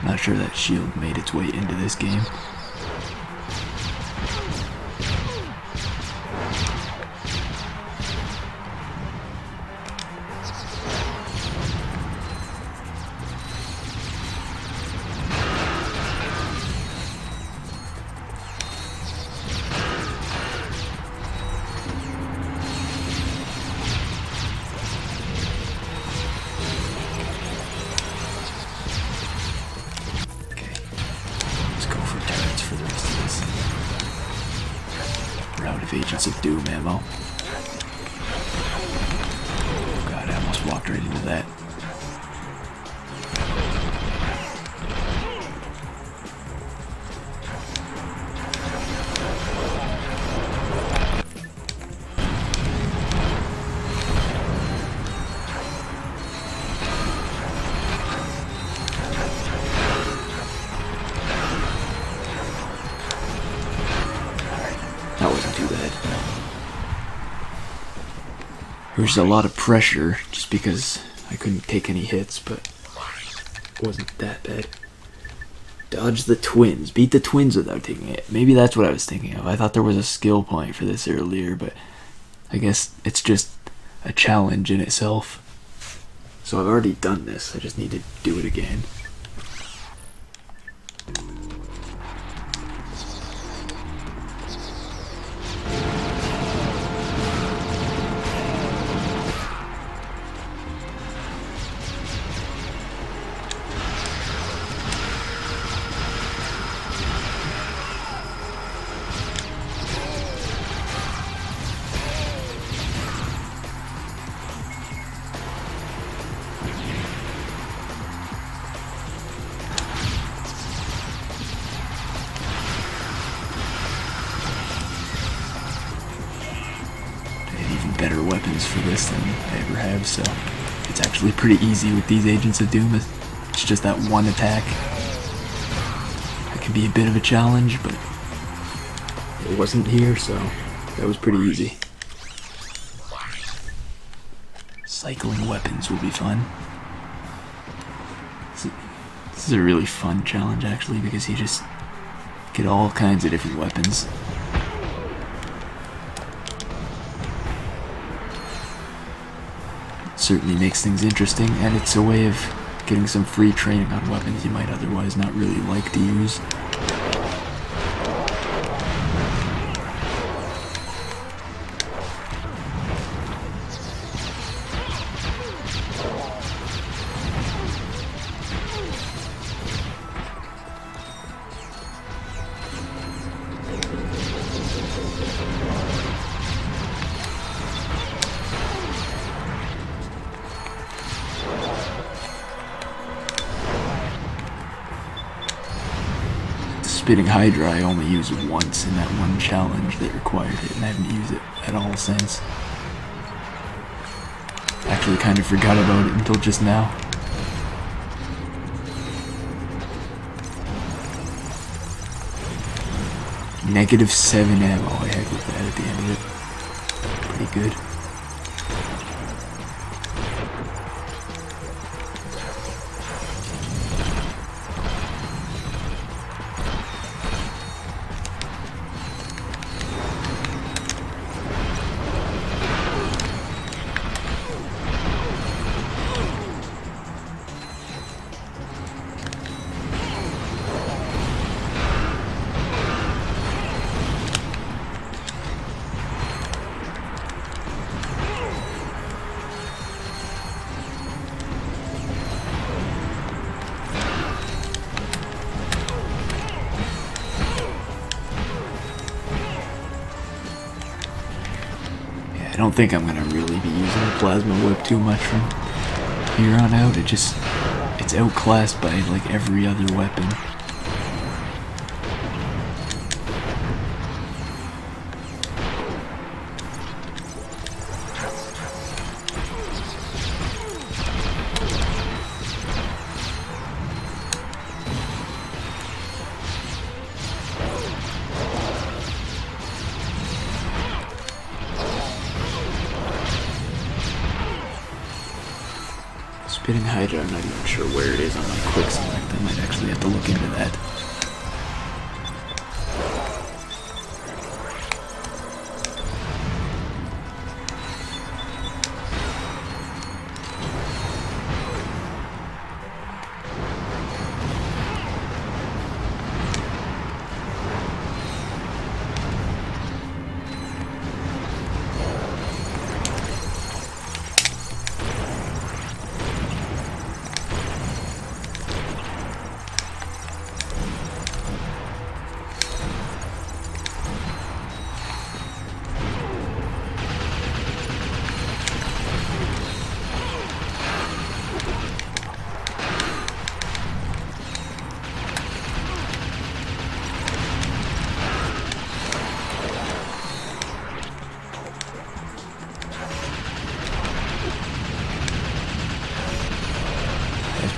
I'm not sure that shield made its way into this game. Agents of Doom ammo. Oh god, I almost walked right into that. That wasn't too bad. There was a lot of pressure just because I couldn't take any hits, but it wasn't that bad. Dodge the twins. Beat the twins without taking it. Maybe that's what I was thinking of. I thought there was a skill point for this earlier, but I guess it's just a challenge in itself. So I've already done this. I just need to do it again. Better weapons for this than I ever have, so it's actually pretty easy with these Agents of Doom. It's just that one attack. It can be a bit of a challenge, but it wasn't here, so that was pretty easy. Cycling weapons will be fun. This is a really fun challenge, actually, because you just get all kinds of different weapons. Certainly makes things interesting, and it's a way of getting some free training on weapons you might otherwise not really like to use. Spitting Hydra I only used once in that one challenge that required it, and I haven't used it at all since. Actually kind of forgot about it until just now. -7 ammo, I heck with that at the end of it. Pretty good. I don't think I'm gonna really be using the plasma whip too much from here on out. It's outclassed by like every other weapon. Spitting Hydra, I'm not even sure where it is on my quick select. I might actually have to look into that.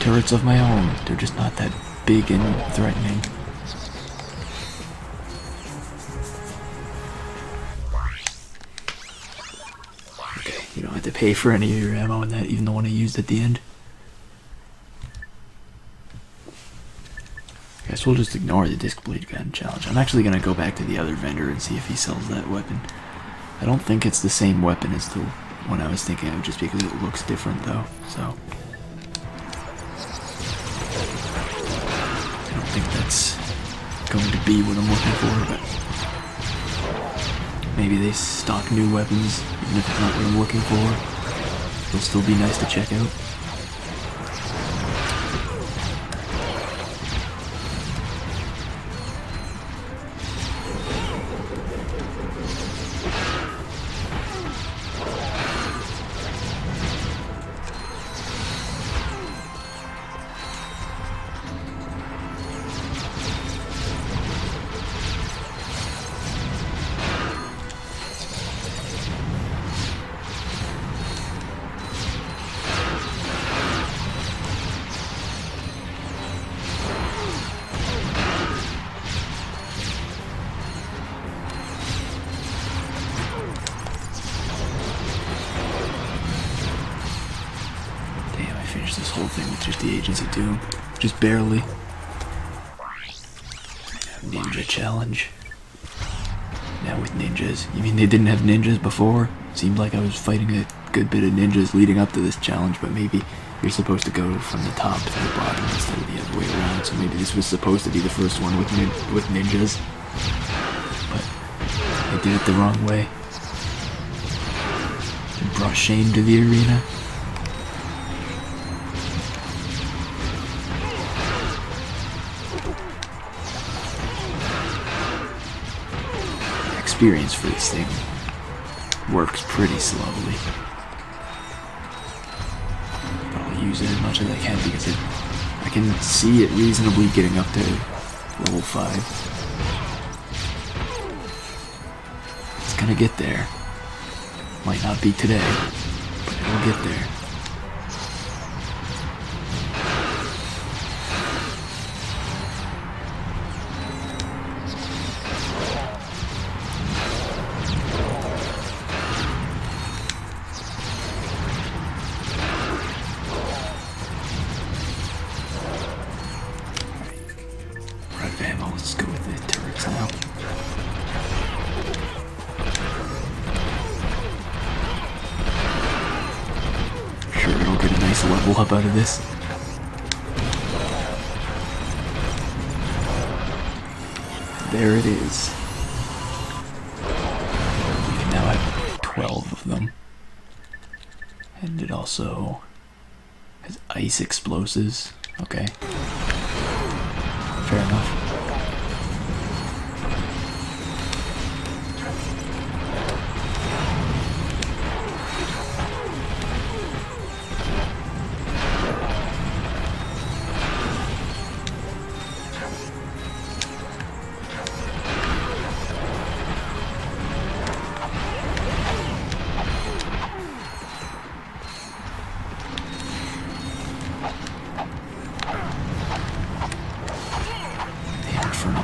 Turrets of my own. They're just not that big and threatening. Okay, you don't have to pay for any of your ammo in that, even the one I used at the end. Guess we'll just ignore the disc blade gun challenge. I'm actually gonna go back to the other vendor and see if he sells that weapon. I don't think it's the same weapon as the one I was thinking of, just because it looks different though, so. I don't think that's going to be what I'm looking for, but maybe they stock new weapons, even if it's not what I'm looking for. It'll still be nice to check out. This whole thing with just the Agents of Doom. Just barely. Ninja challenge. Now with ninjas. You mean they didn't have ninjas before? Seemed like I was fighting a good bit of ninjas leading up to this challenge, but maybe you're supposed to go from the top to the bottom instead of the other way around, so maybe this was supposed to be the first one with ninjas. But I did it the wrong way. It brought shame to the arena. Experience for this thing works pretty slowly, but I'll use it as much as I can because I can see it reasonably getting up to Level 5. It's gonna get there. Might not be today, but it'll get there. Let's go with the turrets now. Sure, it'll get a nice level up out of this. There it is. We can now have 12 of them. And it also has ice explosives. Okay. Fair enough.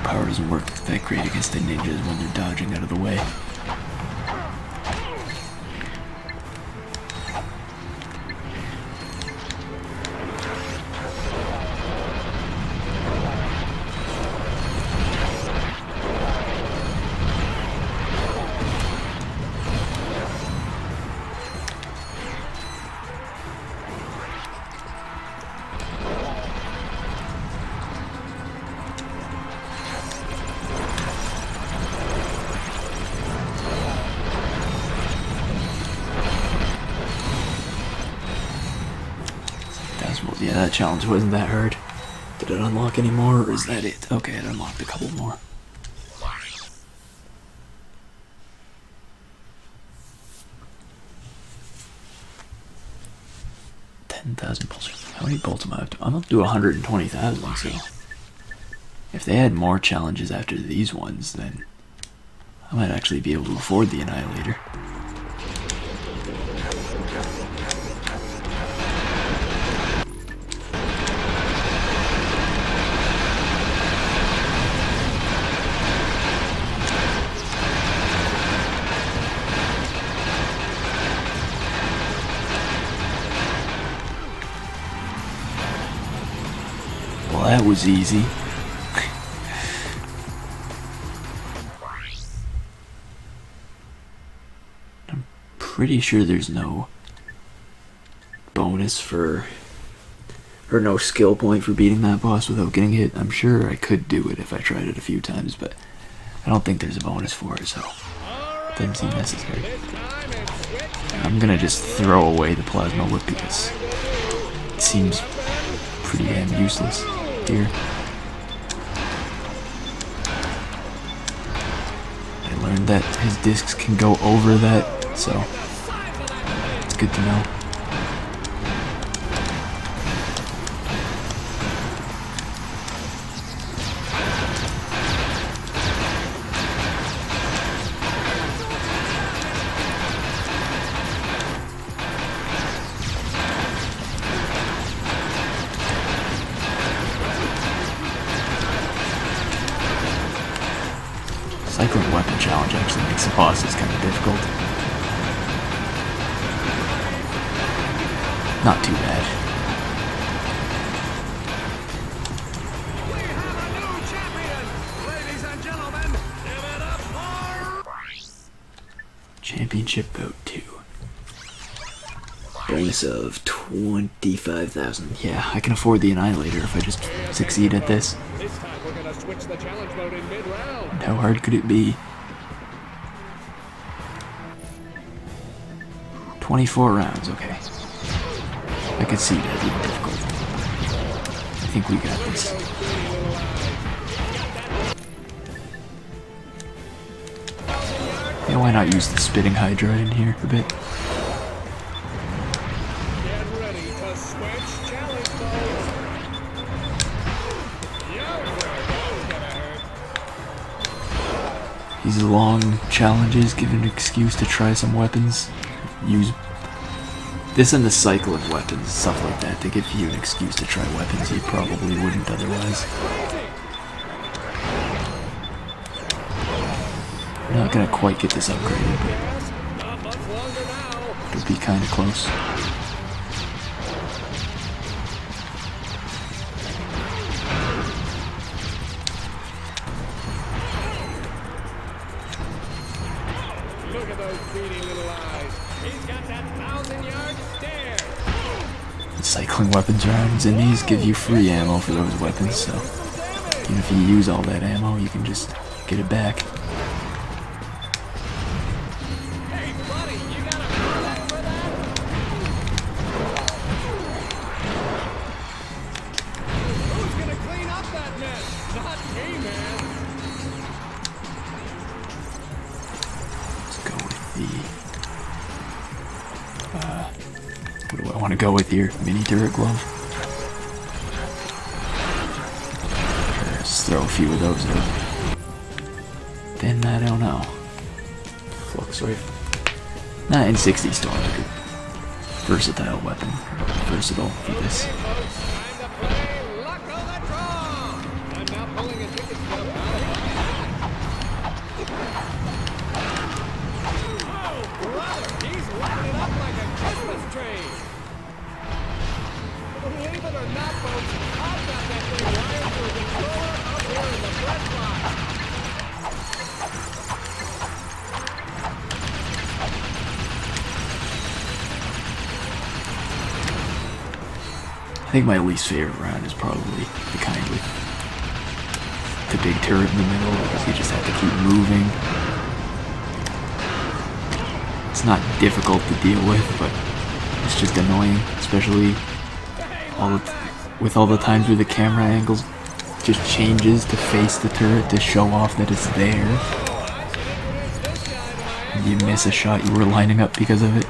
Power doesn't work that great against the ninjas when they're dodging out of the way. Yeah, that challenge wasn't that hard. Did it unlock any more, or is that it? Okay, it unlocked a couple more. $10,000 bolts. How many bolts am I up to? I'm up to 120,000, so if they had more challenges after these ones, then I might actually be able to afford the Annihilator. Well, that was easy. I'm pretty sure there's no bonus for, or no skill point for beating that boss without getting hit. I'm sure I could do it if I tried it a few times, but I don't think there's a bonus for it, so it doesn't seem necessary. I'm gonna just throw away the plasma whip because it seems pretty damn useless here. I learned that his discs can go over that, so it's good to know. Cycling weapon challenge actually makes the bosses kind of difficult. Not too bad. Championship Boat 2. Bonus of 25,000. Yeah, I can afford the Annihilator if I just succeed at this. This time we're gonna switch the challenge mode in mid-round. And how hard could it be? 24 rounds, okay. I could see that being difficult. I think we got this. Yeah, why not use the spitting Hydra in here a bit? Get ready to switch challenge mode. Yo, we're gonna these long challenges give an excuse to try some weapons. Use this and the cycling weapons, stuff like that, to give you an excuse to try weapons you probably wouldn't otherwise. I'm not gonna quite get this upgraded, but it'll be kinda close. Look at those beady little eyes. He's got that 1,000-yard stare. The cycling weapons rounds in these give you free ammo for those weapons, so even if you use all that ammo, you can just get it back. Hey, buddy, you got a bullet for that? Who's gonna clean up that mess? Not me, man. Let's go with the... what do I want to go with here? Mini turret glove? Let's throw a few of those out. Then I don't know. Flux rifle. Nah, N60 still a good versatile weapon. Versatile for this. I'm not pulling a ticket stub out of Oh, brother, he's lighting it up like a Christmas tree. Believe it or not, folks, I've got that thing wired to a controller up here in the bread box. I think my least favorite round is probably the kind with the big turret in the middle, because you just have to keep moving. It's not difficult to deal with, but it's just annoying, especially with all the times where the camera angles just changes to face the turret to show off that it's there. And you miss a shot you were lining up because of it.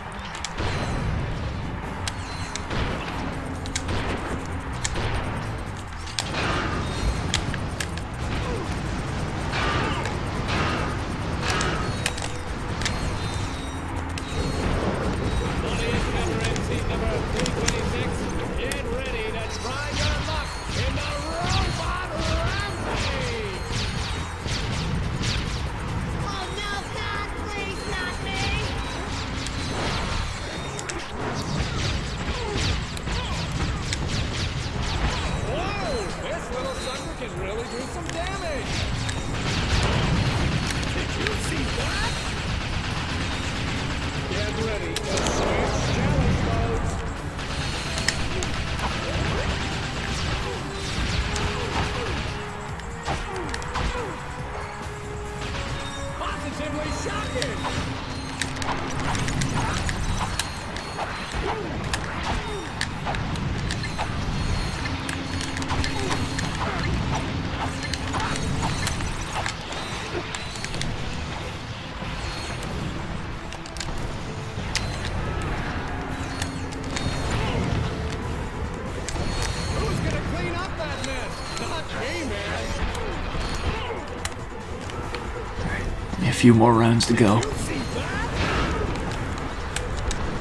A few more rounds to go.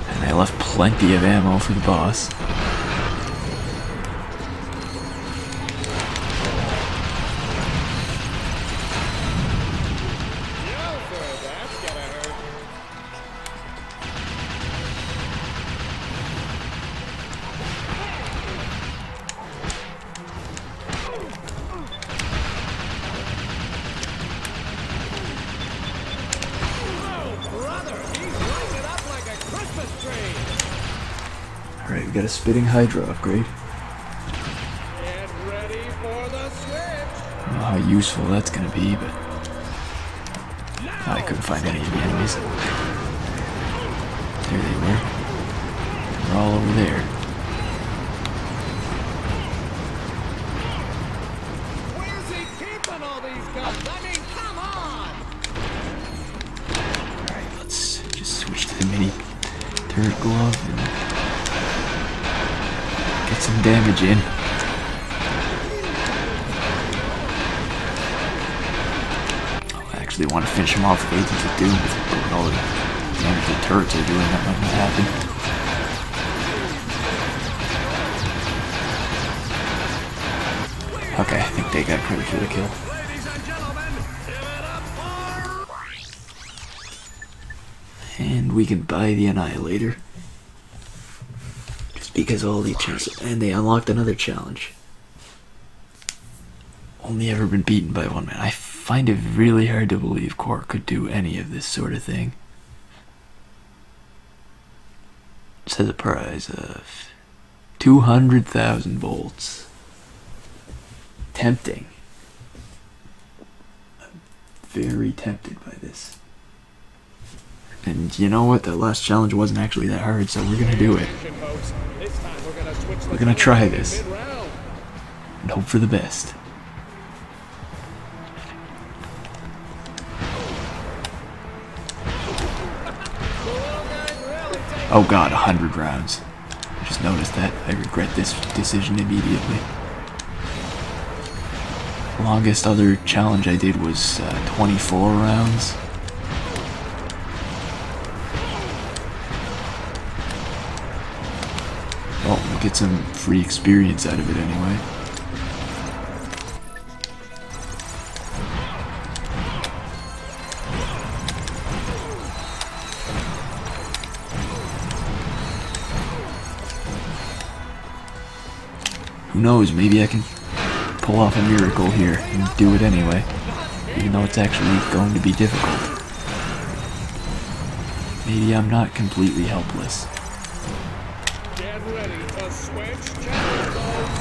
And I left plenty of ammo for the boss. Alright, we got a spitting Hydra upgrade. Get ready for the switch. I don't know how useful that's gonna be, but I couldn't find any of the enemies. There they were. They're all over there. Where's he keeping all these guns? I mean, come on! Alright, let's just switch to the mini turret glove and get some damage in. actually want to finish him off with Agents of Doom. But all the damage the turrets are doing, that might not happen. Okay, I think they got credit for the kill. And we can buy the Annihilator. Just because all the challenges... And they unlocked another challenge. Only ever been beaten by one man. I find it really hard to believe Quark could do any of this sort of thing. It says a prize of 200,000 volts. Tempting. I'm very tempted by this. And you know what? That last challenge wasn't actually that hard, so we're gonna do it. We're gonna try this. And hope for the best. Oh god, 100 rounds. I just noticed that. I regret this decision immediately. The longest other challenge I did was 24 rounds. Well, we'll get some free experience out of it anyway. Who knows, maybe I can pull off a miracle here and do it anyway, even though it's actually going to be difficult. Maybe I'm not completely helpless. Get ready to switch channels.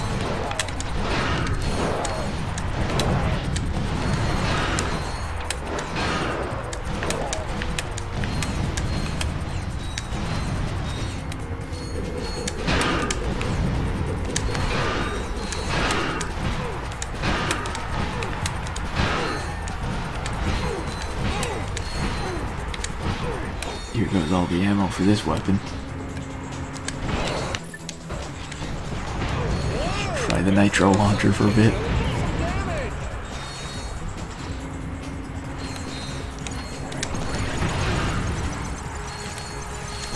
Here goes all the ammo for this weapon. Try the nitro launcher for a bit.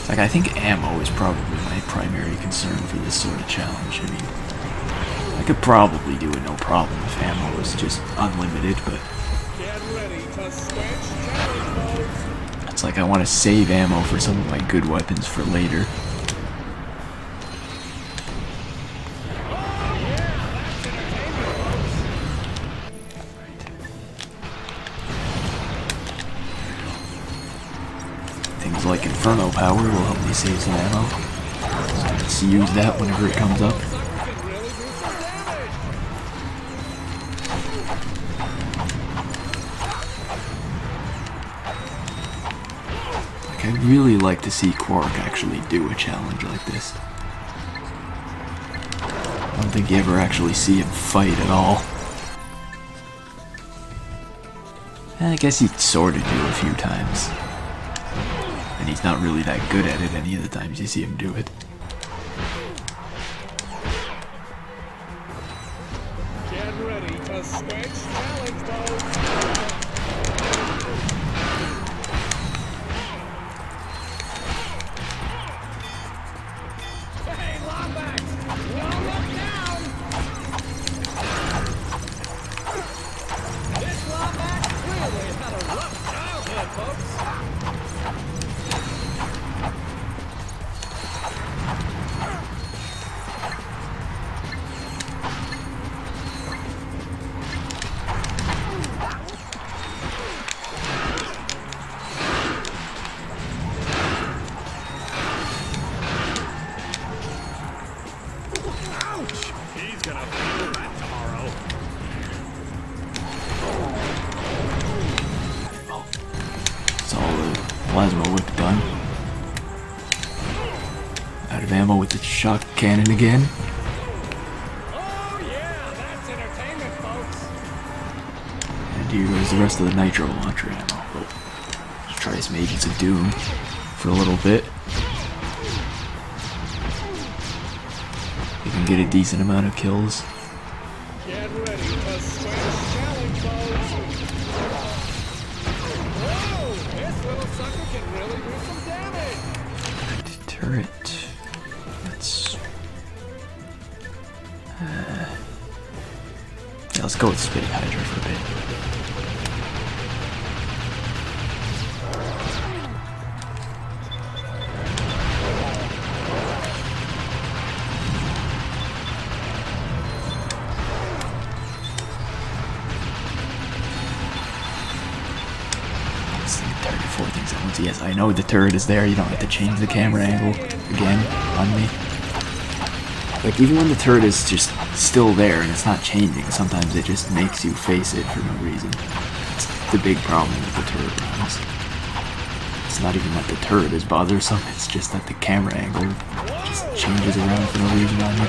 Like, I think ammo is probably my primary concern for this sort of challenge. I mean, I could probably do it no problem if ammo was just unlimited, but it's like I want to save ammo for some of my good weapons for later. Things like Inferno Power will help me save some ammo. So let's use that whenever it comes up. I'd really like to see Quark actually do a challenge like this. I don't think you ever actually see him fight at all. I guess he sort of do a few times. And he's not really that good at it any of the times you see him do it. Get ready to switch challenge mode. Plasma whip done. Out of ammo with the shock cannon again. Oh yeah, that's entertainment, folks. And here goes the rest of the nitro launcher ammo. Oh, let's try some Agents of Doom for a little bit. You can get a decent amount of kills. Get ready to switch challenge mode. turret. Let's... yeah, let's go with Spitting Hydra for a bit. Yes, I know the turret is there. You don't have to change the camera angle again on me. Like, even when the turret is just still there and it's not changing, sometimes it just makes you face it for no reason. It's the big problem with the turret rounds. It's not even that the turret is bothersome, it's just that the camera angle just changes around for no reason on you.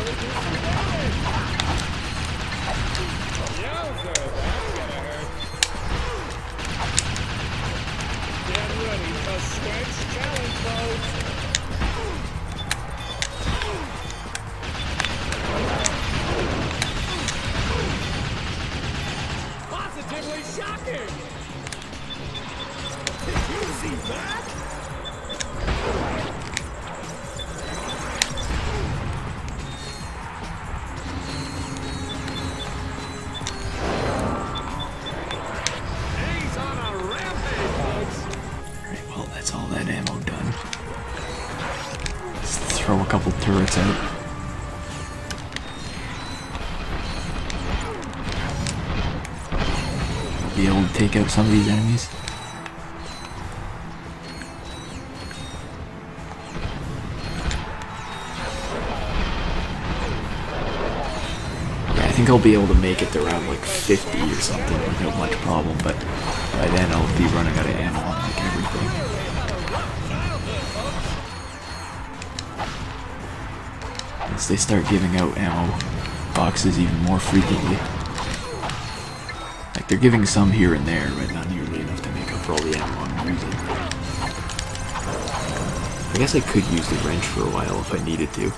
Throw a couple turrets out. Be able to take out some of these enemies. Yeah, I think I'll be able to make it to around like 50 or something without much problem, but by then I'll be running out of ammo on like everything. They start giving out ammo boxes even more frequently. Like, they're giving some here and there, but not nearly enough to make up for all the ammo I'm using. I guess I could use the wrench for a while if I needed to.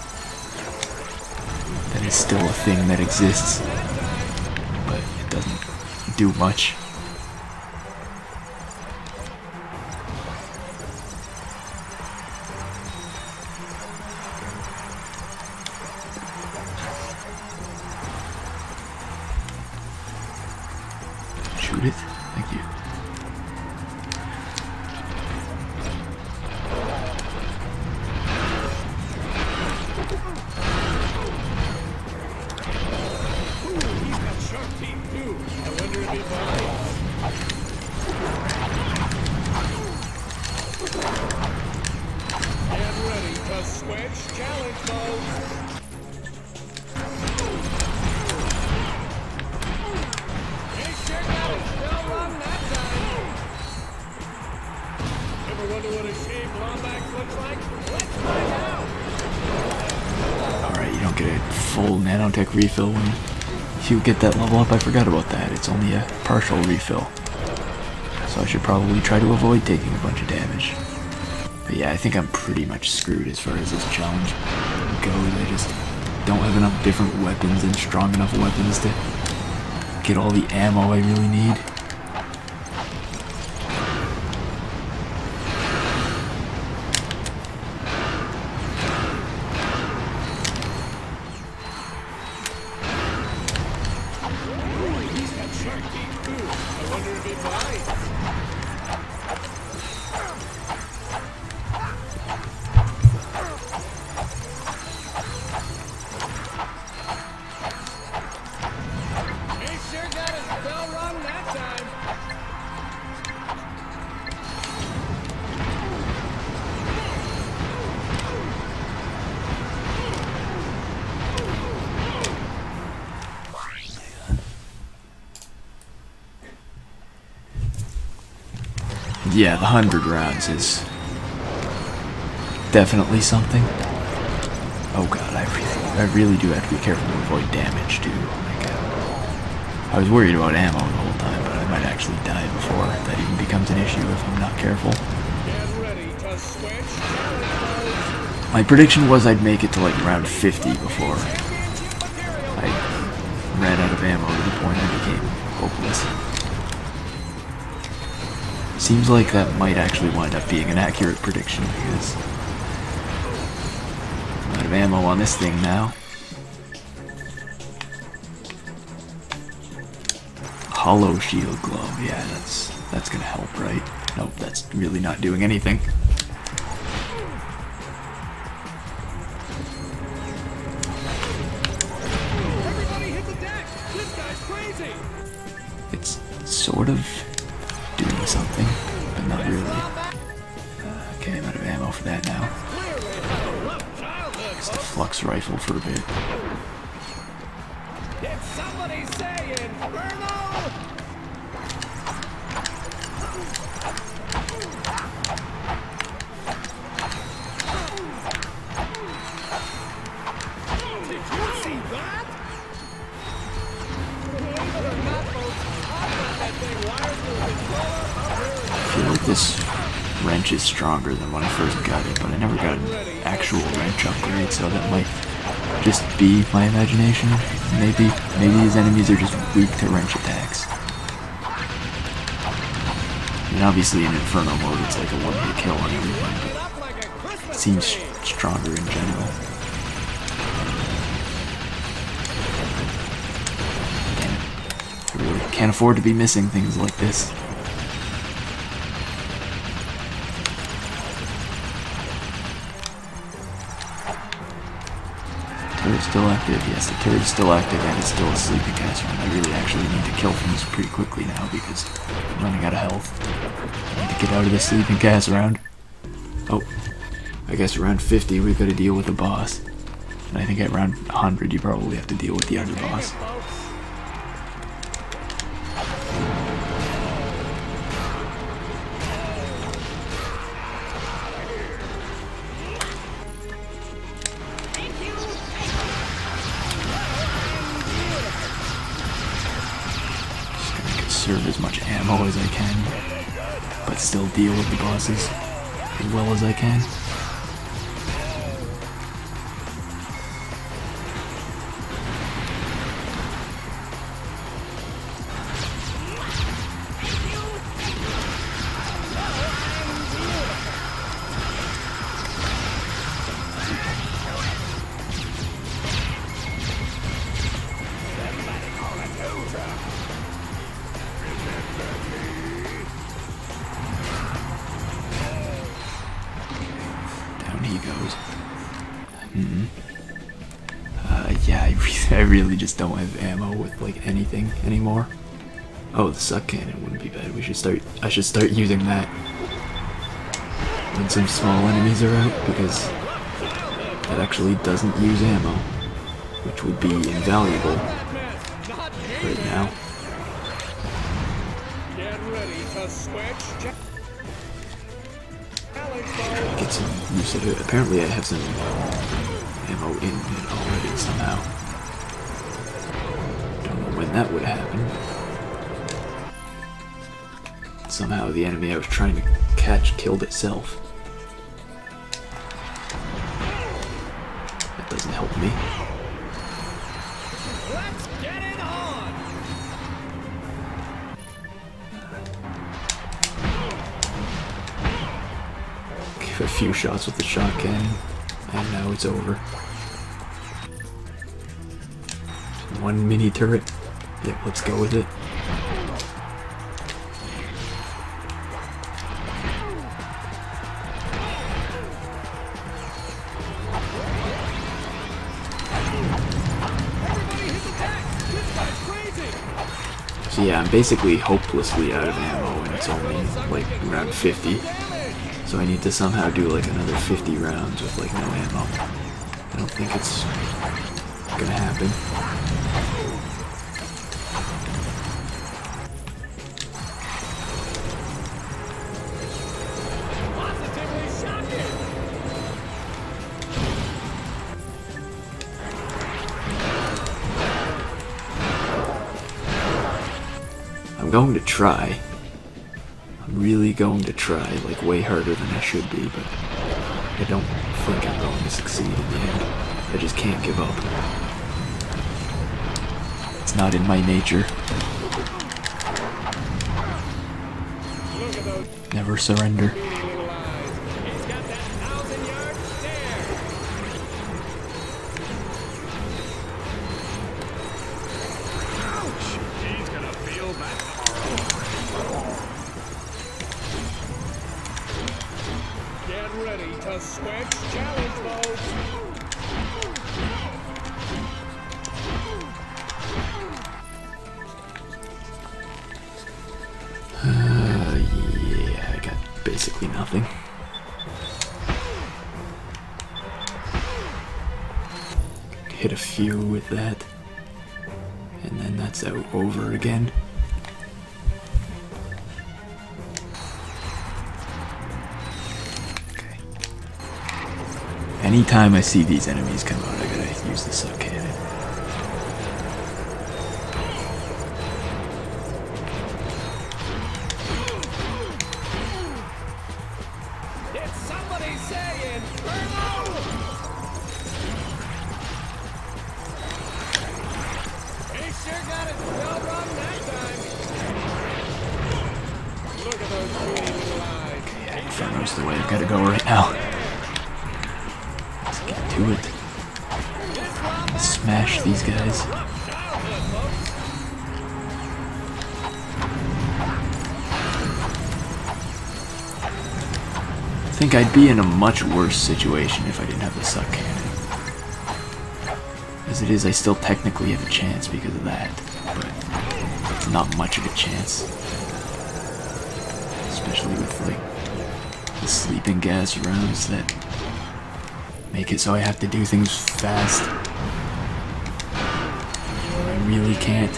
That is still a thing that exists, but it doesn't do much. Shoot it. Thank you. Alright, you don't get a full nanotech refill when you get that level up. I forgot about that. It's only a partial refill. So I should probably try to avoid taking a bunch of damage. But yeah, I think I'm pretty much screwed as far as this challenge goes. I just don't have enough different weapons and strong enough weapons to get all the ammo I really need. Yeah, the 100 rounds is definitely something. Oh god, I really do have to be careful to avoid damage too. Like, I was worried about ammo the whole time, but I might actually die before that even becomes an issue if I'm not careful. My prediction was I'd make it to like around 50 before I ran out of ammo to the point I became hopeless. Seems like that might actually wind up being an accurate prediction, because of ammo on this thing now. Hollow shield glove, yeah, that's gonna help, right? Nope, that's really not doing anything. Everybody hit the deck! This guy's crazy! It's sort of doing something, but not really. Okay, I'm out of ammo for that now. Just a flux rifle for a bit. Did somebody say Inferno? Did you see that? I feel like this wrench is stronger than when I first got it, but I never got an actual wrench upgrade, so that might just be my imagination. Maybe these enemies are just weak to wrench attacks. And obviously in Inferno mode it's like a one-hit kill on everyone, but it seems stronger in general. I really can't afford to be missing things like this. Turret's still active. Yes, the turret's still active and it's still a sleeping gas round. I really actually need to kill things pretty quickly now because I'm running out of health. I need to get out of this sleeping gas round. Oh, I guess around 50 we've got to deal with the boss. And I think at around 100 you probably have to deal with the other boss. Conserve as much ammo as I can, but still deal with the bosses as well as I can. Yeah, I really just don't have ammo with like anything anymore. Oh, the suck cannon wouldn't be bad. I should start using that when some small enemies are out, because that actually doesn't use ammo, which would be invaluable right now. Get ready to switch. Get some use of it. Apparently I have some ammo in it already somehow. Don't know when that would happen. Somehow the enemy I was trying to catch killed itself. That doesn't help me. Let's get it on. Give a few shots with the shotgun, and now it's over. One mini turret. Yep, let's go with it. So yeah, I'm basically hopelessly out of ammo, and it's only like around 50. So I need to somehow do like another 50 rounds with like no ammo. I don't think it's gonna happen. I'm going to try. I'm really going to try, like way harder than I should be, but I don't think I'm going to succeed in the end. I just can't give up. It's not in my nature. Never surrender. Get ready to switch challenge mode. Yeah, I got basically nothing. Hit a few with that, and then that's over again. Okay. Anytime I see these enemies come out, I gotta use the suck cannon. Did somebody say Inferno? He sure got it well wrong that time. Look at those pretty little eyes. Yeah, Inferno's the way I've got to go right now. Let's get to it. Smash these guys. I think I'd be in a much worse situation if I didn't have the suck cannon. As it is, I still technically have a chance because of that, but it's not much of a chance. Especially with, like, the sleeping gas rounds that make it so I have to do things fast. I really can't.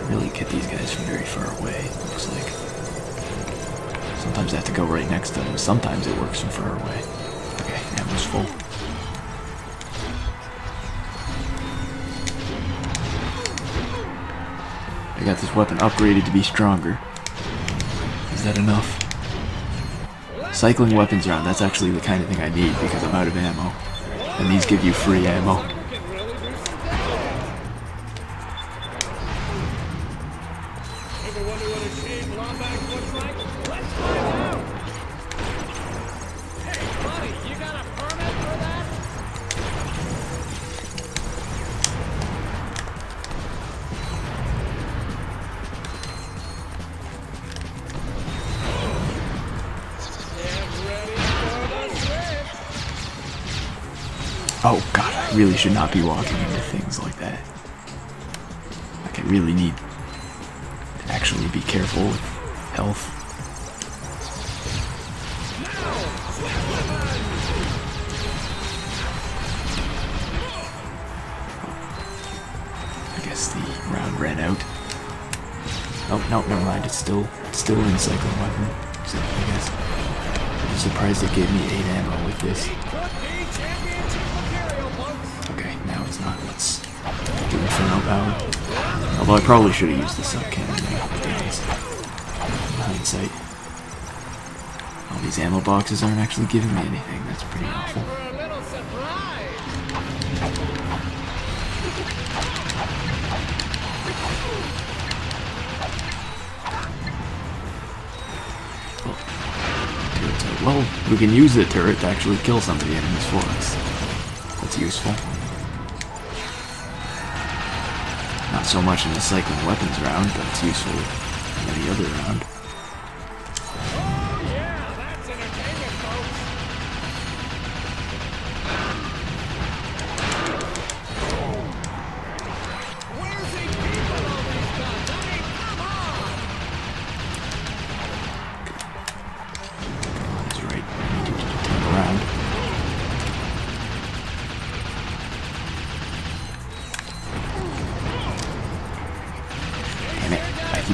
Really get these guys from very far away, it looks like. Sometimes I have to go right next to them, sometimes it works from far away. Okay, ammo's full. I got this weapon upgraded to be stronger. Is that enough? Cycling weapons around, that's actually the kind of thing I need because I'm out of ammo. And these give you free ammo. Oh god, I really should not be walking into things like that. Like, I really need to actually be careful with health. I guess the round ran out. Oh, no, never mind, it's still in cycling weapon, so I guess. I'm surprised it gave me 8 ammo with this. Okay, now it's not. Let's do Inferno Power. Although I probably should have used the suck cannon in hindsight. All these ammo boxes aren't actually giving me anything. That's pretty awful. Well, we can use the turret to actually kill some of the enemies for us. That's useful. Not so much in the cycling weapons round, but it's useful in any other round.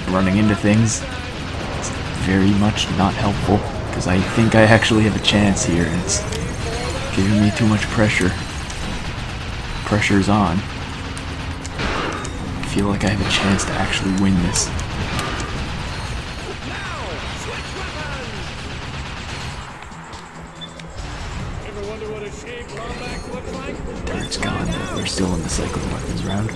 Running into things. It's very much not helpful, because I think I actually have a chance here, and it's giving me too much pressure. Pressure's on. I feel like I have a chance to actually win this. Turret's gone, but we're still in the cycling weapons round.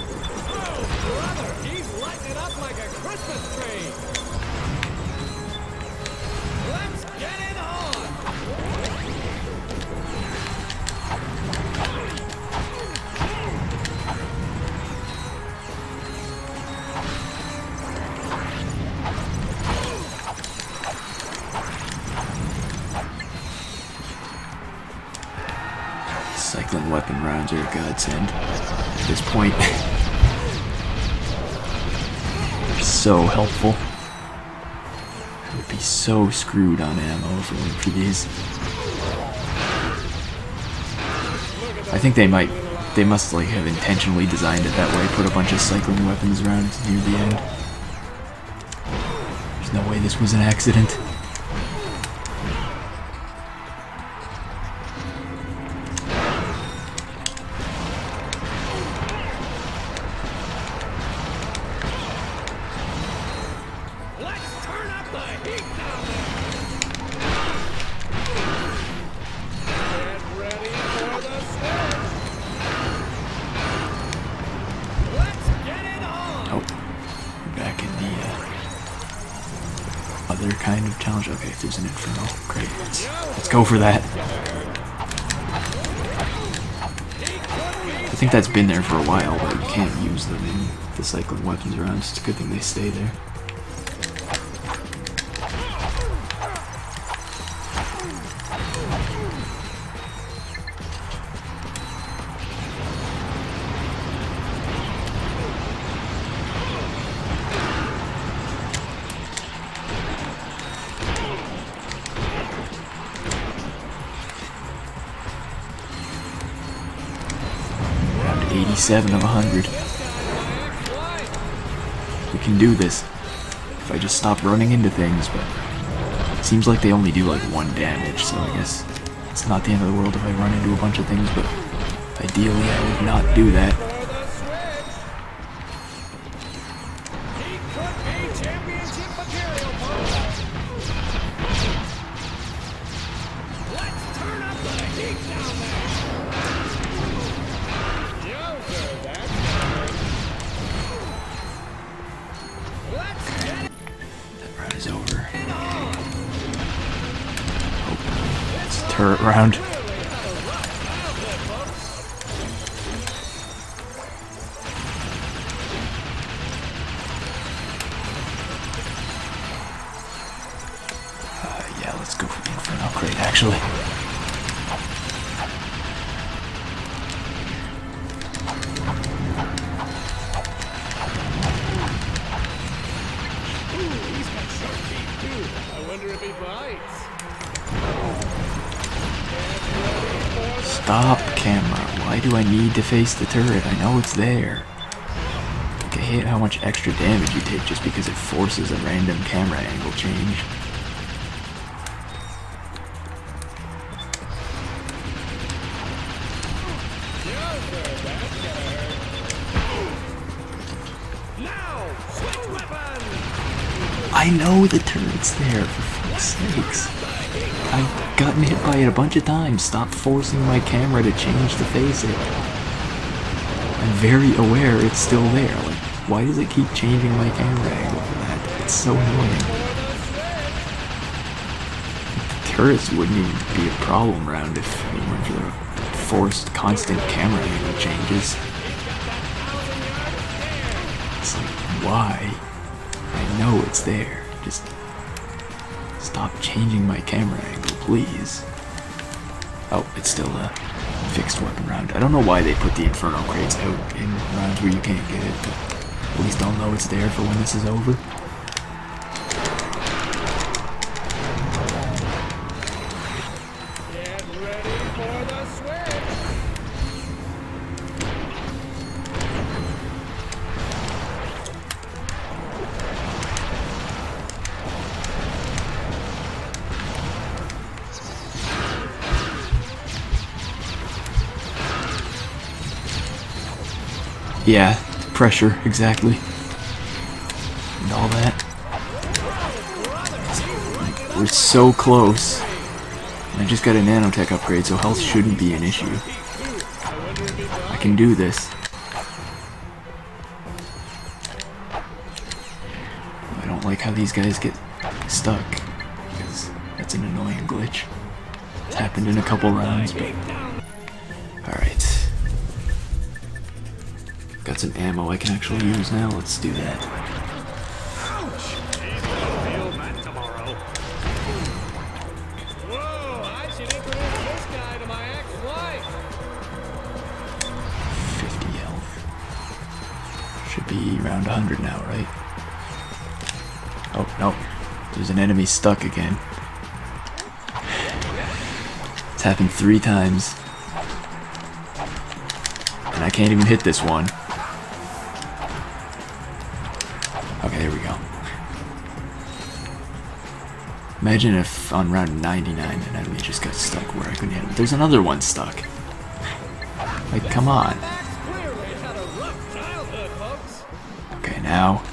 weapon rounds are a godsend at this point. They're so helpful. I would be so screwed on ammo if it weren't for these. I think they must like have intentionally designed it that way, put a bunch of cycling weapons rounds near the end. There's no way this was an accident. Other kind of challenge. Okay, if there's an inferno, great. Let's go for that. I think that's been there for a while, but you can't use them in the cycling weapons rounds. It's a good thing they stay there. Around 87 of 100. We can do this if I just stop running into things, but it seems like they only do like 1 damage, so I guess it's not the end of the world if I run into a bunch of things, but ideally I would not do that. Is over. Oh, it's a turret round. Yeah, let's go for the Inferno crate, actually. Stop, camera. Why do I need to face the turret? I know it's there. Like, I hate how much extra damage you take just because it forces a random camera angle change. I know the turret's there, for fuck's sakes. I've gotten hit by it a bunch of times. Stop forcing my camera to change to face it. I'm very aware it's still there. Like, why does it keep changing my camera angle for that? It's so annoying. The turrets wouldn't even be a problem around if it weren't for the forced constant camera angle changes. It's like, why? I know it's there. Just stop changing my camera angle, please. Oh, it's still a fixed weapon round. I don't know why they put the Inferno crates out in rounds where you can't get it, but at least I'll know it's there for when this is over. Yeah, pressure, exactly. And all that. We're so close. I just got a nanotech upgrade, so health shouldn't be an issue. I can do this. I don't like how these guys get stuck, because that's an annoying glitch. It's happened in a couple rounds, but... Alright. Got some ammo I can actually use now. Let's do that. 100 now, right? Oh, no. There's an enemy stuck again. It's happened 3 times. And I can't even hit this one. Okay, there we go. Imagine if on round 99 an enemy just got stuck where I couldn't hit him. There's another one stuck. Like, come on. Okay, now,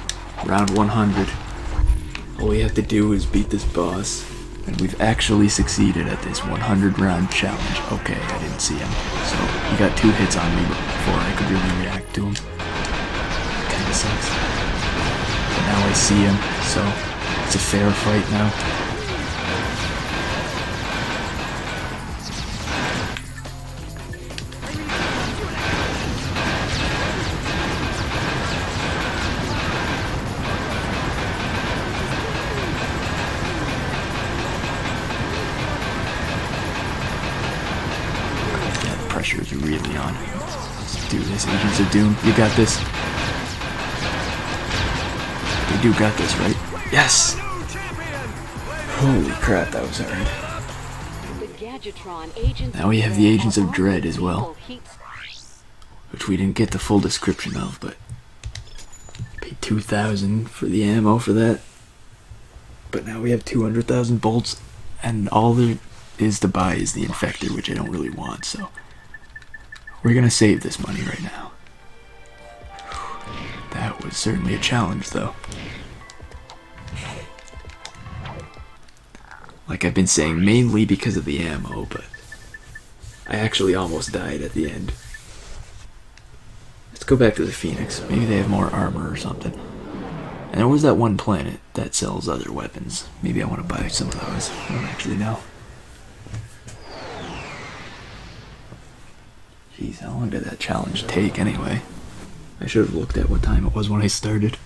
round 100. All we have to do is beat this boss. And we've actually succeeded at this 100 round challenge. Okay, I didn't see him. So, he got 2 hits on me before I could really react to him. Kinda sucks. But now I see him, so it's a fair fight now. Pressure is really on. Let's do this, Agents of Doom. You got this. You do got this, right? Yes! Holy crap, that was hard. Now we have the Agents of Dread as well. Which we didn't get the full description of, but paid 2,000 for the ammo for that. But now we have 200,000 bolts, and all there is to buy is the Infector, which I don't really want, so we're gonna save this money right now. That was certainly a challenge, though. Like I've been saying, mainly because of the ammo, but I actually almost died at the end. Let's go back to the Phoenix. Maybe they have more armor or something. And there was that one planet that sells other weapons. Maybe I want to buy some of those. I don't actually know. Jeez, how long did that challenge take anyway? I should have looked at what time it was when I started.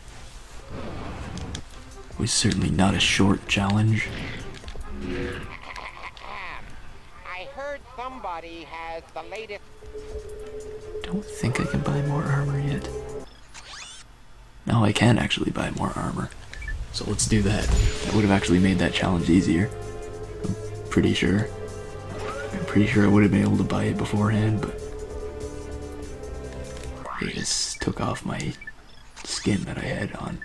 It was certainly not a short challenge. I heard somebody has the latest. Don't think I can buy more armor yet. No, I can actually buy more armor. So let's do that. That would have actually made that challenge easier. I'm pretty sure. I'm pretty sure I would have been able to buy it beforehand, but it just took off my skin that I had on.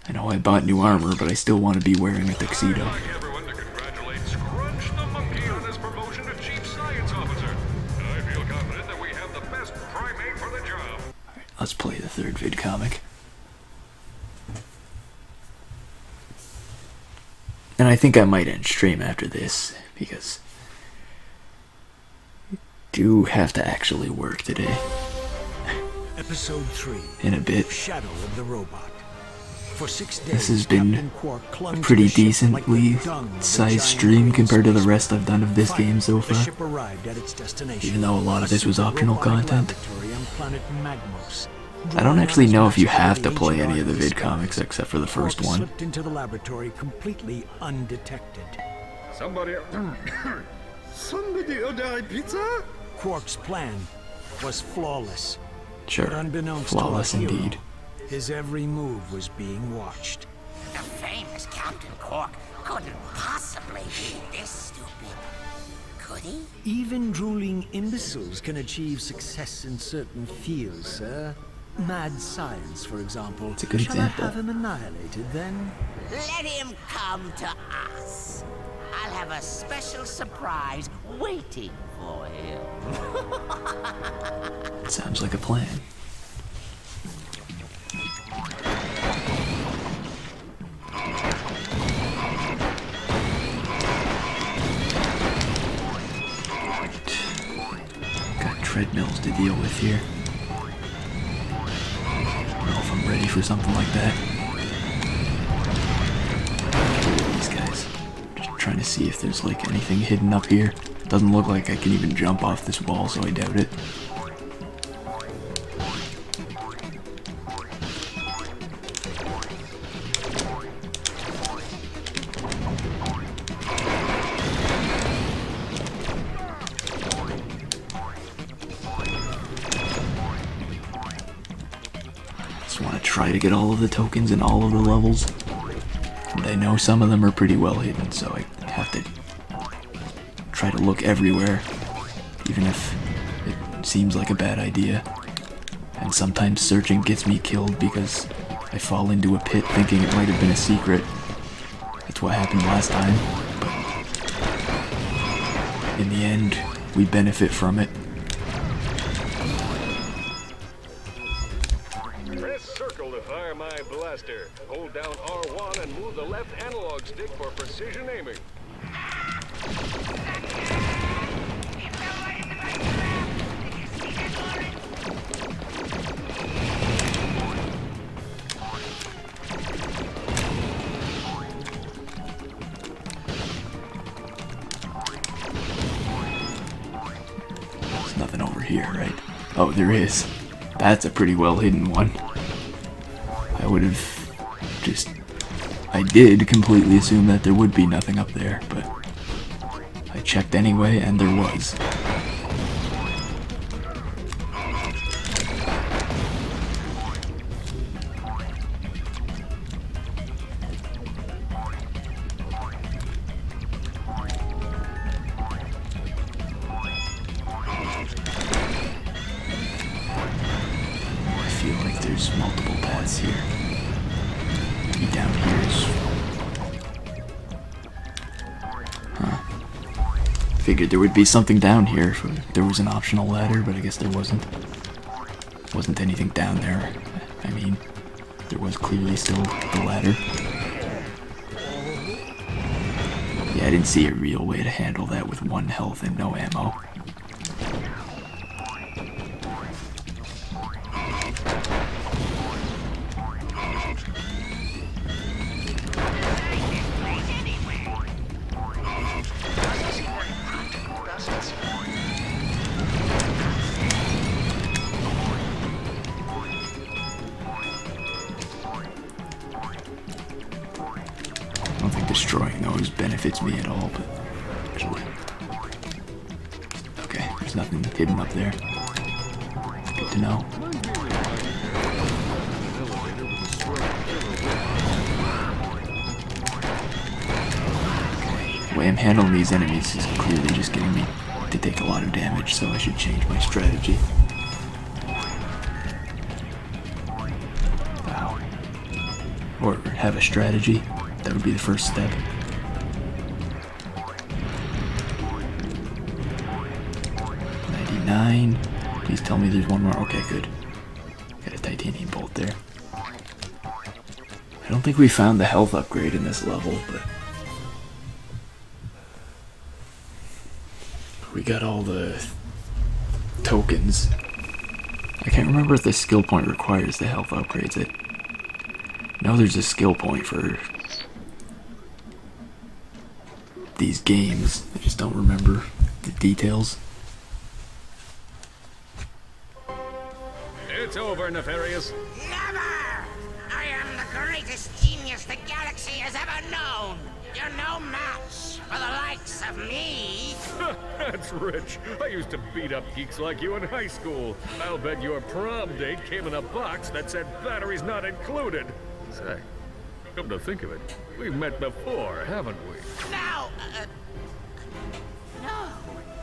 I know I bought new armor, but I still want to be wearing a tuxedo. Let's play the 3rd vid comic. And I think I might end stream after this, because I do have to actually work today. Episode 3. In a bit. Shadow of the Robot. For 6 days, This has been a pretty decently sized stream compared to the rest I've done of this game so far. Even though a lot of this was optional content. I don't actually know if you have to play any of the vid comics except for the first one. Slipped into the laboratory completely undetected. Somebody ordered pizza? Quark's plan was flawless. Sure, But unbeknownst flawless to our hero, indeed. his every move was being watched. The famous Captain Quark couldn't possibly be this stupid, could he? Even drooling imbeciles can achieve success in certain fields, sir. Mad science, for example. It's a good Shall example. I have him annihilated, then? Let him come to us. I'll have a special surprise waiting for him. Sounds like a plan. Got treadmills to deal with here. I don't know if I'm ready for something like that. These guys. Just trying to see if there's like anything hidden up here. Doesn't look like I can even jump off this wall, so I doubt it. get all of the tokens in all of the levels. And I know some of them are pretty well hidden, so I have to try to look everywhere, even if it seems like a bad idea. And sometimes searching gets me killed because I fall into a pit thinking it might have been a secret. That's what happened last time, but in the end, we benefit from it. Press circle to fire my blaster. Hold down R1 and move the left analog stick for precision aiming. There's nothing over here, right? Oh, there is. That's a pretty well hidden one. I would have just... I did completely assume that there would be nothing up there, but I checked anyway, and there was. I feel like there's multiple paths here. Maybe down here is... Huh. Figured there would be something down here if there was an optional ladder, but I guess there wasn't. Wasn't anything down there. I mean, there was clearly still the ladder. Yeah, I didn't see a real way to handle that with 1 health and no ammo. I don't think destroying those benefits me at all, but actually... Okay, there's nothing hidden up there. Good to know. The way I'm handling these enemies is clearly just getting me to take a lot of damage, so I should change my strategy. Wow. Or have a strategy. That would be the first step. 99. Please tell me there's one more. Okay, good. Got a titanium bolt there. I don't think we found the health upgrade in this level, but we got all the tokens. I can't remember if the skill point requires the health upgrades. I know there's a skill point for these games. I just don't remember the details. It's over, Nefarious. Never! I am the greatest genius the galaxy has ever known. You're no match for the likes of me. That's rich. I used to beat up geeks like you in high school. I'll bet your prom date came in a box that said batteries not included. Say, come to think of it, we've met before, haven't we? No, no,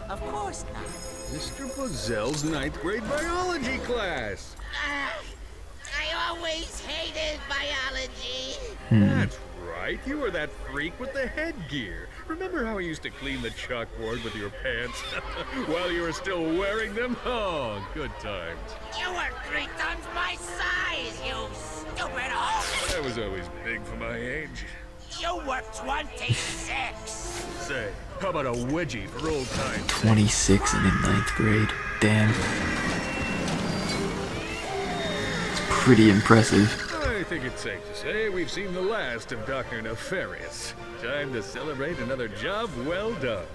of course not. Mr. Buzel's 9th grade biology class. I always hated biology. That's right. You were that freak with the headgear. Remember how I used to clean the chalkboard with your pants while you were still wearing them? Oh, good times. You were 3 times my size, you stupid hole. I was always big for my age. You were 26. Say, how about a wedgie for old times? 26 and in 9th grade. Damn. It's pretty impressive. I think it's safe to say we've seen the last of Dr. Nefarious. Time to celebrate another job well done.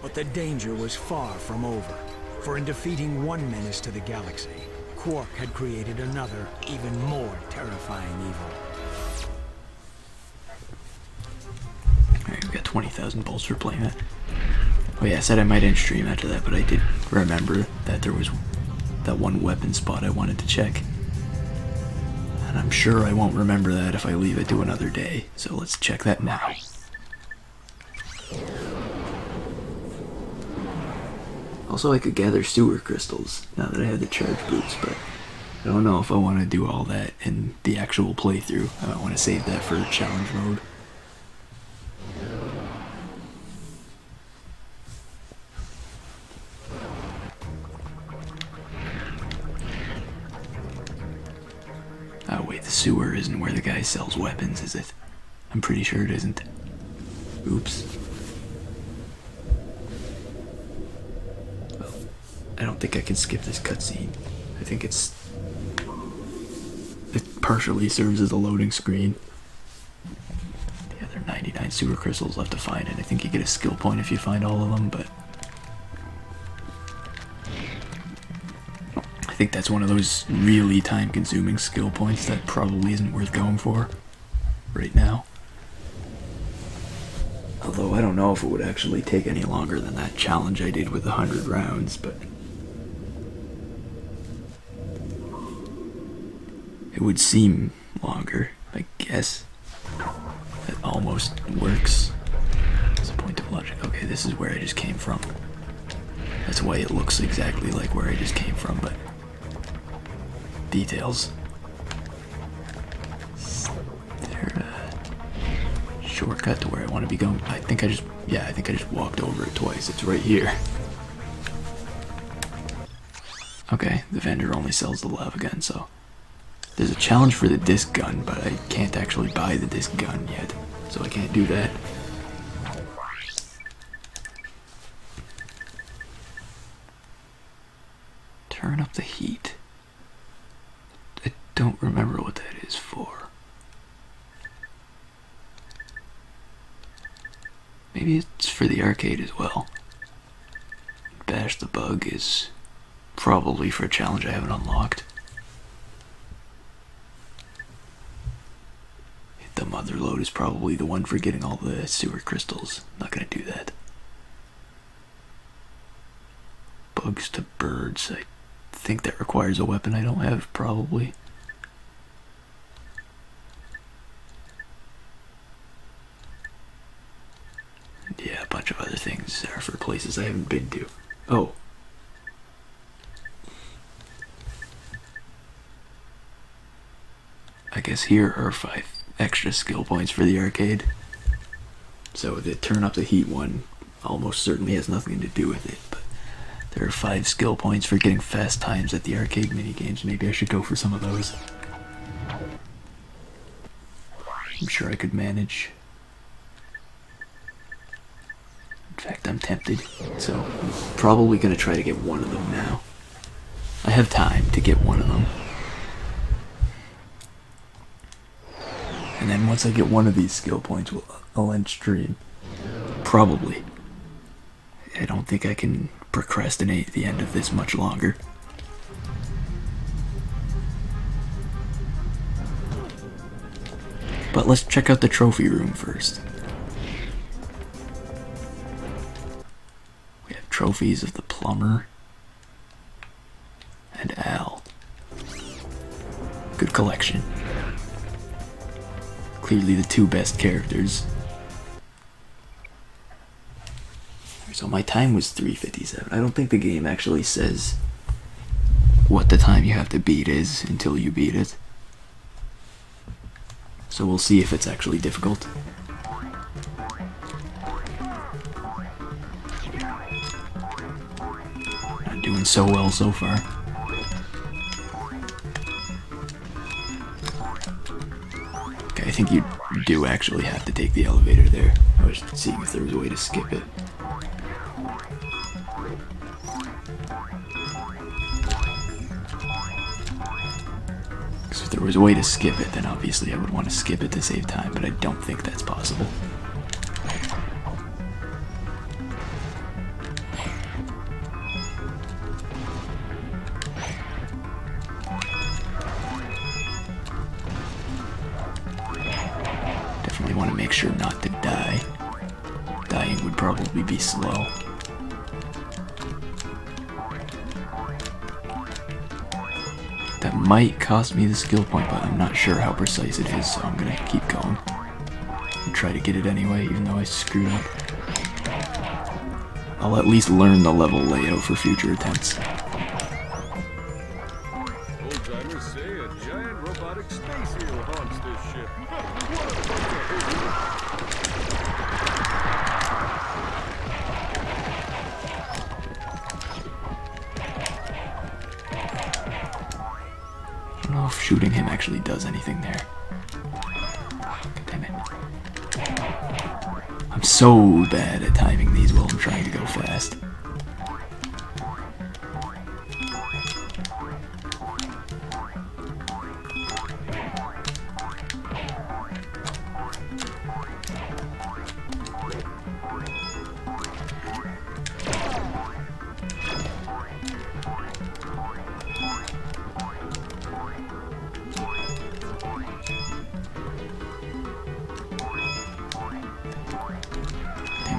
But the danger was far from over. For in defeating one menace to the galaxy, Quark had created another, even more terrifying evil. Alright, we got 20,000 bolts for playing that. Oh yeah, I said I might end stream after that, but I did remember that there was that one weapon spot I wanted to check. And I'm sure I won't remember that if I leave it to another day, so let's check that now. Also, I could gather sewer crystals now that I have the charge boots, but I don't know if I want to do all that in the actual playthrough. I might want to save that for challenge mode. Oh wait, the sewer isn't where the guy sells weapons, is it? I'm pretty sure it isn't. Oops. Well, I don't think I can skip this cutscene. I think it partially serves as a loading screen. The other 99 sewer crystals left to find, and I think you get a skill point if you find all of them, but I think that's one of those really time-consuming skill points that probably isn't worth going for right now. Although I don't know if it would actually take any longer than that challenge I did with 100 rounds, but it would seem longer, I guess. That almost works. It's a point of logic. Okay, this is where I just came from. That's why it looks exactly like where I just came from, but details. Is there a shortcut to where I want to be going? I think I just walked over it twice. It's right here. Okay, the vendor only sells the lava gun, so there's a challenge for the disc gun, but I can't actually buy the disc gun yet, so I can't do that. Turn up the heat. I don't remember what that is for. Maybe it's for the arcade as well. Bash the bug is probably for a challenge I haven't unlocked. Hit the mother load is probably the one for getting all the sewer crystals. Not gonna do that. Bugs to birds. I think that requires a weapon I don't have, probably. Yeah, a bunch of other things are for places I haven't been to. Oh. I guess here are 5 extra skill points for the arcade. So the turn up the heat one almost certainly has nothing to do with it, but there are 5 skill points for getting fast times at the arcade minigames. Maybe I should go for some of those. I'm sure I could manage. In fact, I'm tempted, so I'm probably going to try to get one of them now. I have time to get one of them. And then once I get one of these skill points, I'll end stream. Probably. I don't think I can procrastinate the end of this much longer. But let's check out the trophy room first. We have trophies of the plumber and Al. Good collection. Clearly the 2 best characters. So my time was 3:57. I don't think the game actually says what the time you have to beat is until you beat it. So we'll see if it's actually difficult. Not doing so well so far. Okay, I think you do actually have to take the elevator there. I was seeing if there was a way to skip it. If there was a way to skip it, then obviously I would want to skip it to save time, but I don't think that's possible. Definitely want to make sure not to die. Dying would probably be slow. That might cost me the skill point, but I'm not sure how precise it is, so I'm gonna keep going. And try to get it anyway, even though I screwed up. I'll at least learn the level layout for future attempts. Old-timers say a giant robotic space eel haunts this ship. I don't know if shooting him actually does anything there. God damn it. I'm so bad at timing these while I'm trying to go fast.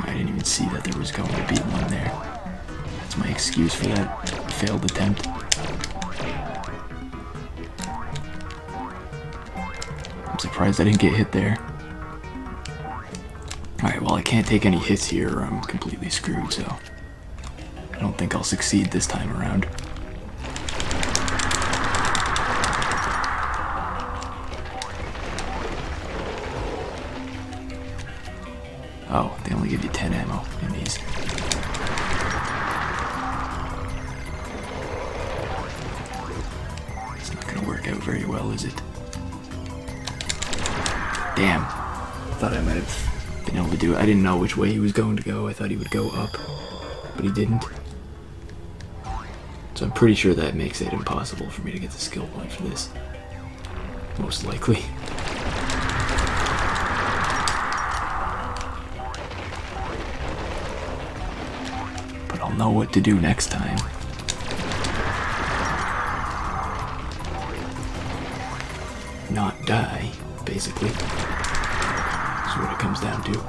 I didn't even see that there was going to be one there. That's my excuse for that failed attempt. I'm surprised I didn't get hit there. Alright, well I can't take any hits here or I'm completely screwed, so I don't think I'll succeed this time around. Oh, they only give you 10 ammo in these. It's not gonna work out very well, is it? Damn. Thought I might have been able to do it. I didn't know which way he was going to go. I thought he would go up, but he didn't. So I'm pretty sure that makes it impossible for me to get the skill point for this. Most likely. I'll know what to do next time. Not die, basically. That's what it comes down to.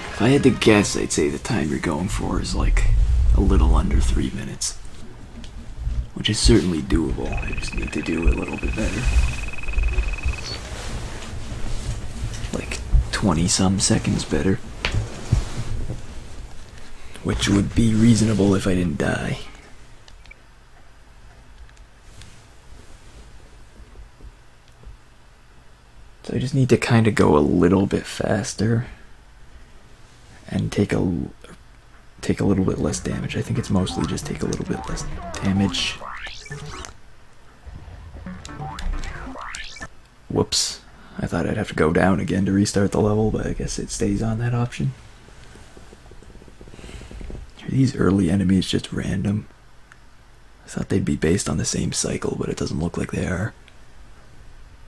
If I had to guess, I'd say the time you're going for is like a little under 3 minutes. Which is certainly doable, I just need to do it a little bit better. Like 20-some seconds better. Which would be reasonable if I didn't die. So I just need to kind of go a little bit faster. And take a little bit less damage. I think it's mostly just take a little bit less damage. Whoops. I thought I'd have to go down again to restart the level, but I guess it stays on that option. Are these early enemies just random? I thought they'd be based on the same cycle, but it doesn't look like they are.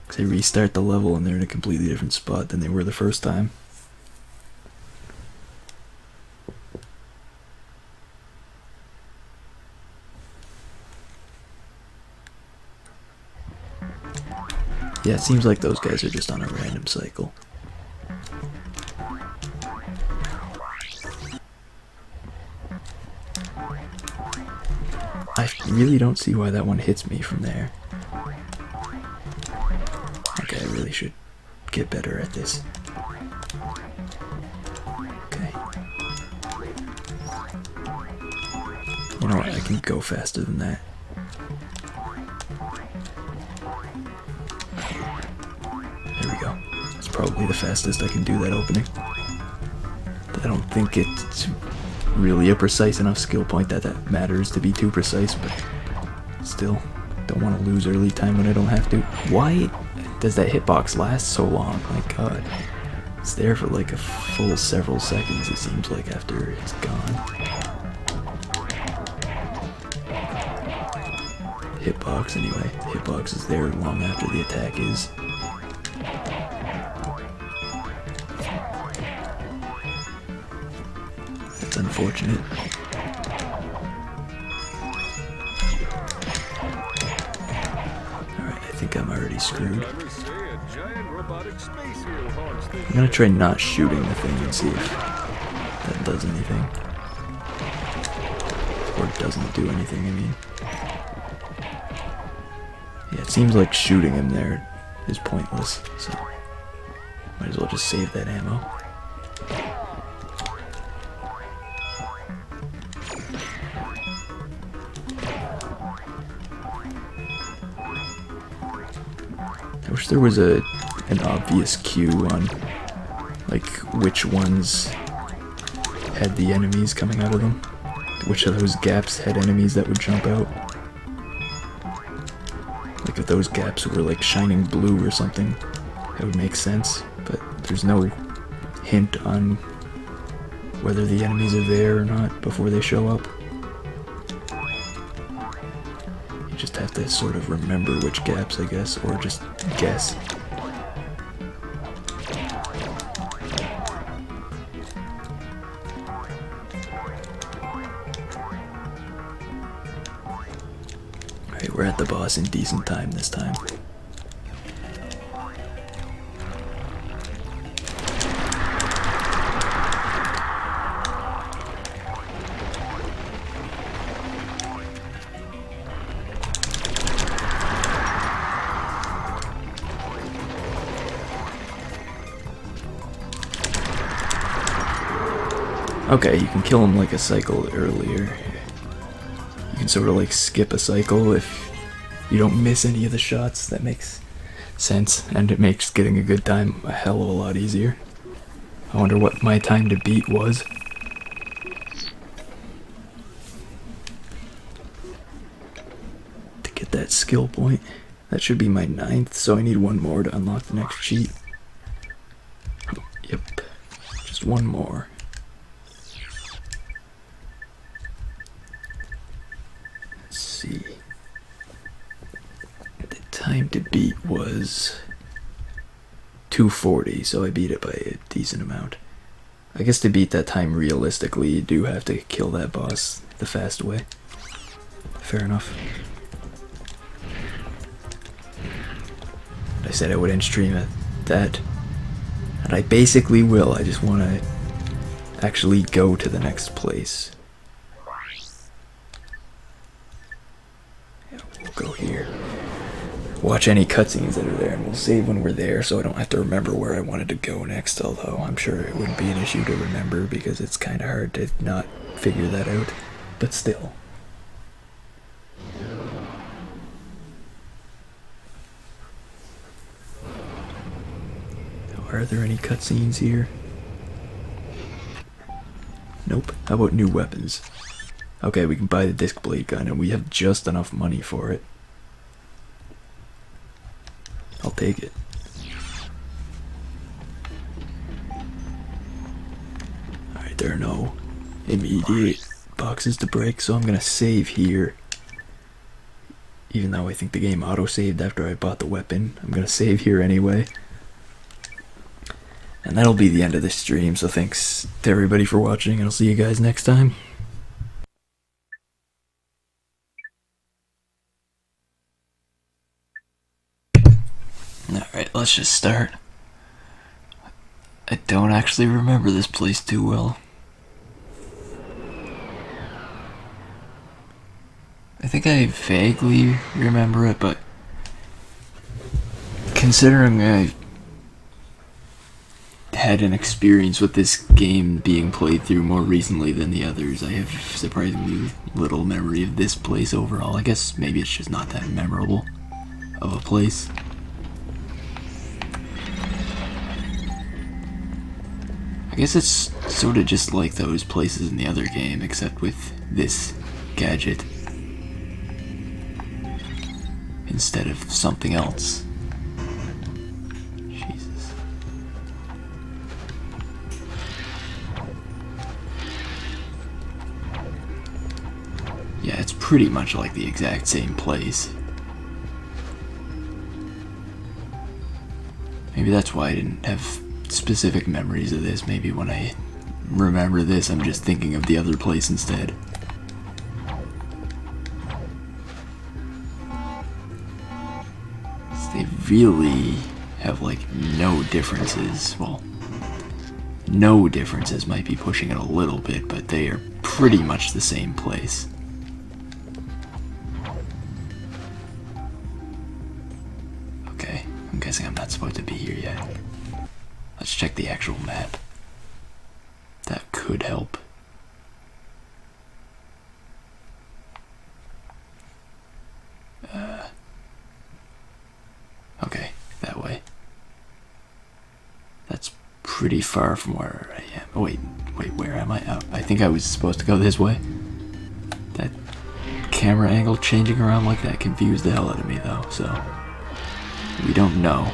Because they restart the level and they're in a completely different spot than they were the first time. Yeah, it seems like those guys are just on a random cycle. I really don't see why that one hits me from there. Okay, I really should get better at this. Okay. You know what, I can go faster than that. There we go. That's probably the fastest I can do that opening. I don't think it's really a precise enough skill point that matters to be too precise, but still, don't want to lose early time when I don't have to. Why does that hitbox last so long? My god. It's there for like a full several seconds, it seems like, after it's gone. Hitbox, anyway. The hitbox is there long after the attack is. That's unfortunate. already screwed. Drivers say a giant robotic space eel haunts this I'm gonna try not shooting the thing and see if that does anything. Or it doesn't do anything, I mean. Yeah, it seems like shooting him there is pointless, so might as well just save that ammo. I wish there was an obvious cue on like which ones had the enemies coming out of them. Which of those gaps had enemies that would jump out. Like if those gaps were like shining blue or something, that would make sense, but there's no hint on whether the enemies are there or not before they show up. You just have to sort of remember which gaps, I guess, or just guess. Alright, we're at the boss in decent time this time. Okay, you can kill him like a cycle earlier. You can sort of like skip a cycle if you don't miss any of the shots. That makes sense, and it makes getting a good time a hell of a lot easier. I wonder what my time to beat was. To get that skill point. That should be my 9th, so I need one more to unlock the next cheat. Yep, just one more. See. The time to beat was 2:40, so I beat it by a decent amount. I guess to beat that time realistically, you do have to kill that boss the fast way. Fair enough. I said I would end stream at that, and I basically will. I just want to actually go to the next place. Go here. Watch any cutscenes that are there, and we'll save when we're there so I don't have to remember where I wanted to go next, although I'm sure it wouldn't be an issue to remember because it's kind of hard to not figure that out, but still. Are there any cutscenes here? Nope. How about new weapons? Okay, we can buy the disc blade gun, and we have just enough money for it. I'll take it. Alright, there are no immediate boxes to break, so I'm gonna save here. Even though I think the game auto-saved after I bought the weapon, I'm gonna save here anyway. And that'll be the end of this stream, so thanks to everybody for watching, and I'll see you guys next time. Alright, let's just start. I don't actually remember this place too well. I think I vaguely remember it, but considering I had an experience with this game being played through more recently than the others, I have surprisingly little memory of this place overall. I guess maybe it's just not that memorable of a place. I guess it's sort of just like those places in the other game, except with this gadget instead of something else. Jesus. Yeah, it's pretty much like the exact same place. Maybe that's why I didn't have specific memories of this. Maybe when I remember this, I'm just thinking of the other place instead. Stay really have like no differences. Well, no differences might be pushing it a little bit, but they are pretty much the same place. Okay, I'm guessing I'm not supposed to be here yet. Let's check the actual map. That could help. Okay, that way. That's pretty far from where I am. Oh, wait, where am I? Oh, I think I was supposed to go this way. That camera angle changing around like that confused the hell out of me, though, so we don't know.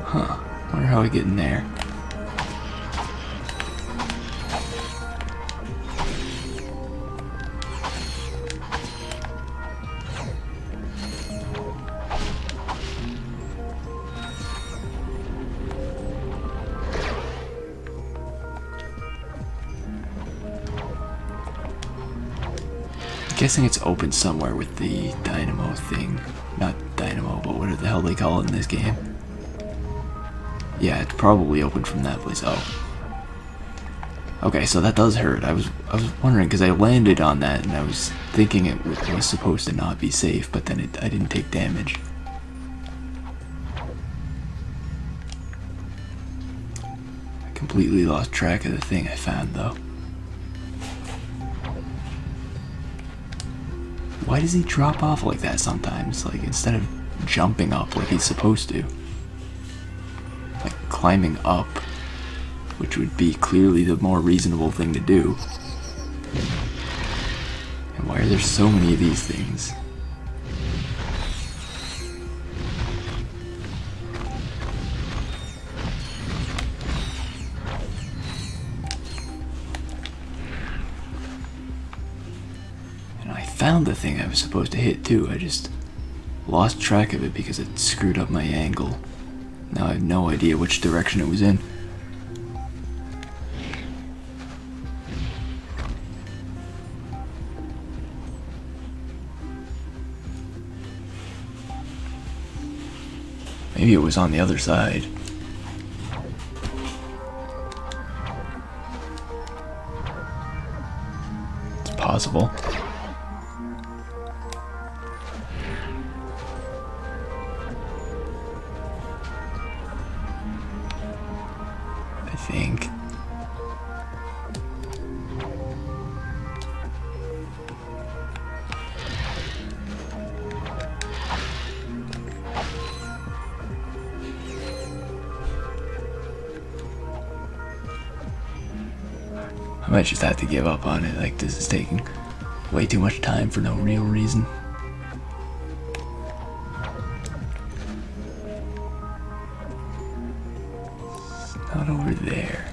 Huh, wonder how I get in there. Guessing it's open somewhere with the dynamo thing. Not dynamo, but what the hell they call it in this game. Yeah, it's probably open from that place. Oh. Okay, so that does hurt. I was wondering, because I landed on that and I was thinking it was supposed to not be safe, but then I didn't take damage. I completely lost track of the thing I found, though. Why does he drop off like that sometimes? Like, instead of jumping up like he's supposed to. Like, climbing up, which would be clearly the more reasonable thing to do. And why are there so many of these things? Found the thing I was supposed to hit too. I just lost track of it because it screwed up my angle. Now I have no idea which direction it was in. Maybe it was on the other side. It's possible. I think. I might just have to give up on it. Like, this is taking way too much time for no real reason. It's not over there.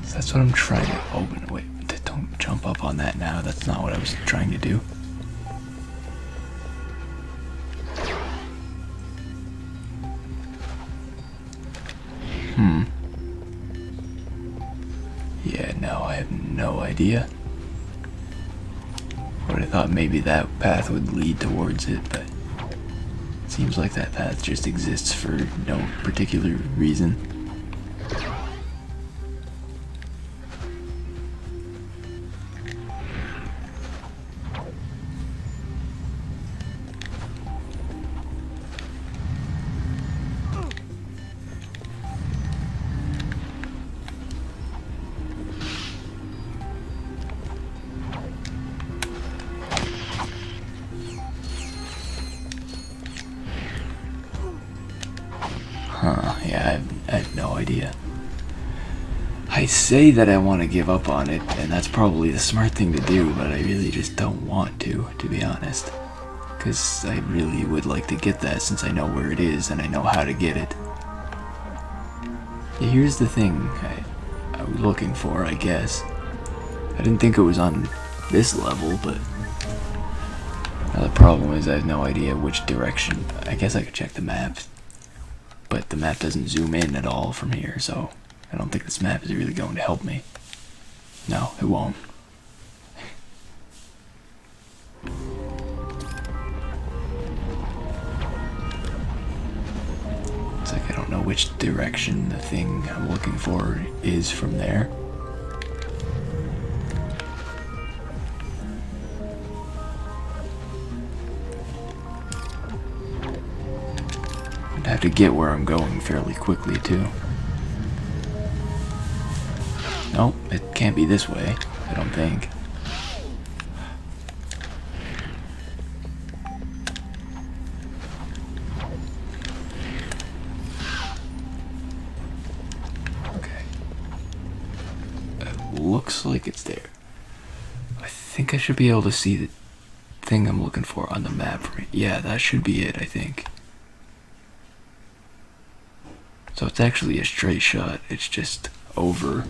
So that's what I'm trying to open. Wait, don't jump up on that now. That's not what I was trying to do. Yeah, no, I have no idea. But I thought maybe that path would lead towards it, but it seems like that path just exists for no particular reason. Yeah, I have no idea. I say that I want to give up on it, and that's probably the smart thing to do, but I really just don't want to be honest. Because I really would like to get that since I know where it is and I know how to get it. Yeah, here's the thing I was looking for, I guess. I didn't think it was on this level, but now the problem is I have no idea which direction. I guess I could check the map. but the map doesn't zoom in at all from here, so I don't think this map is really going to help me. No, it won't. It's like I don't know which direction the thing I'm looking for is from there. I'd have to get where I'm going fairly quickly, too. Nope, it can't be this way, I don't think. Okay. It looks like it's there. I think I should be able to see the thing I'm looking for on the map. Yeah, that should be it, I think. So it's actually a straight shot, it's just over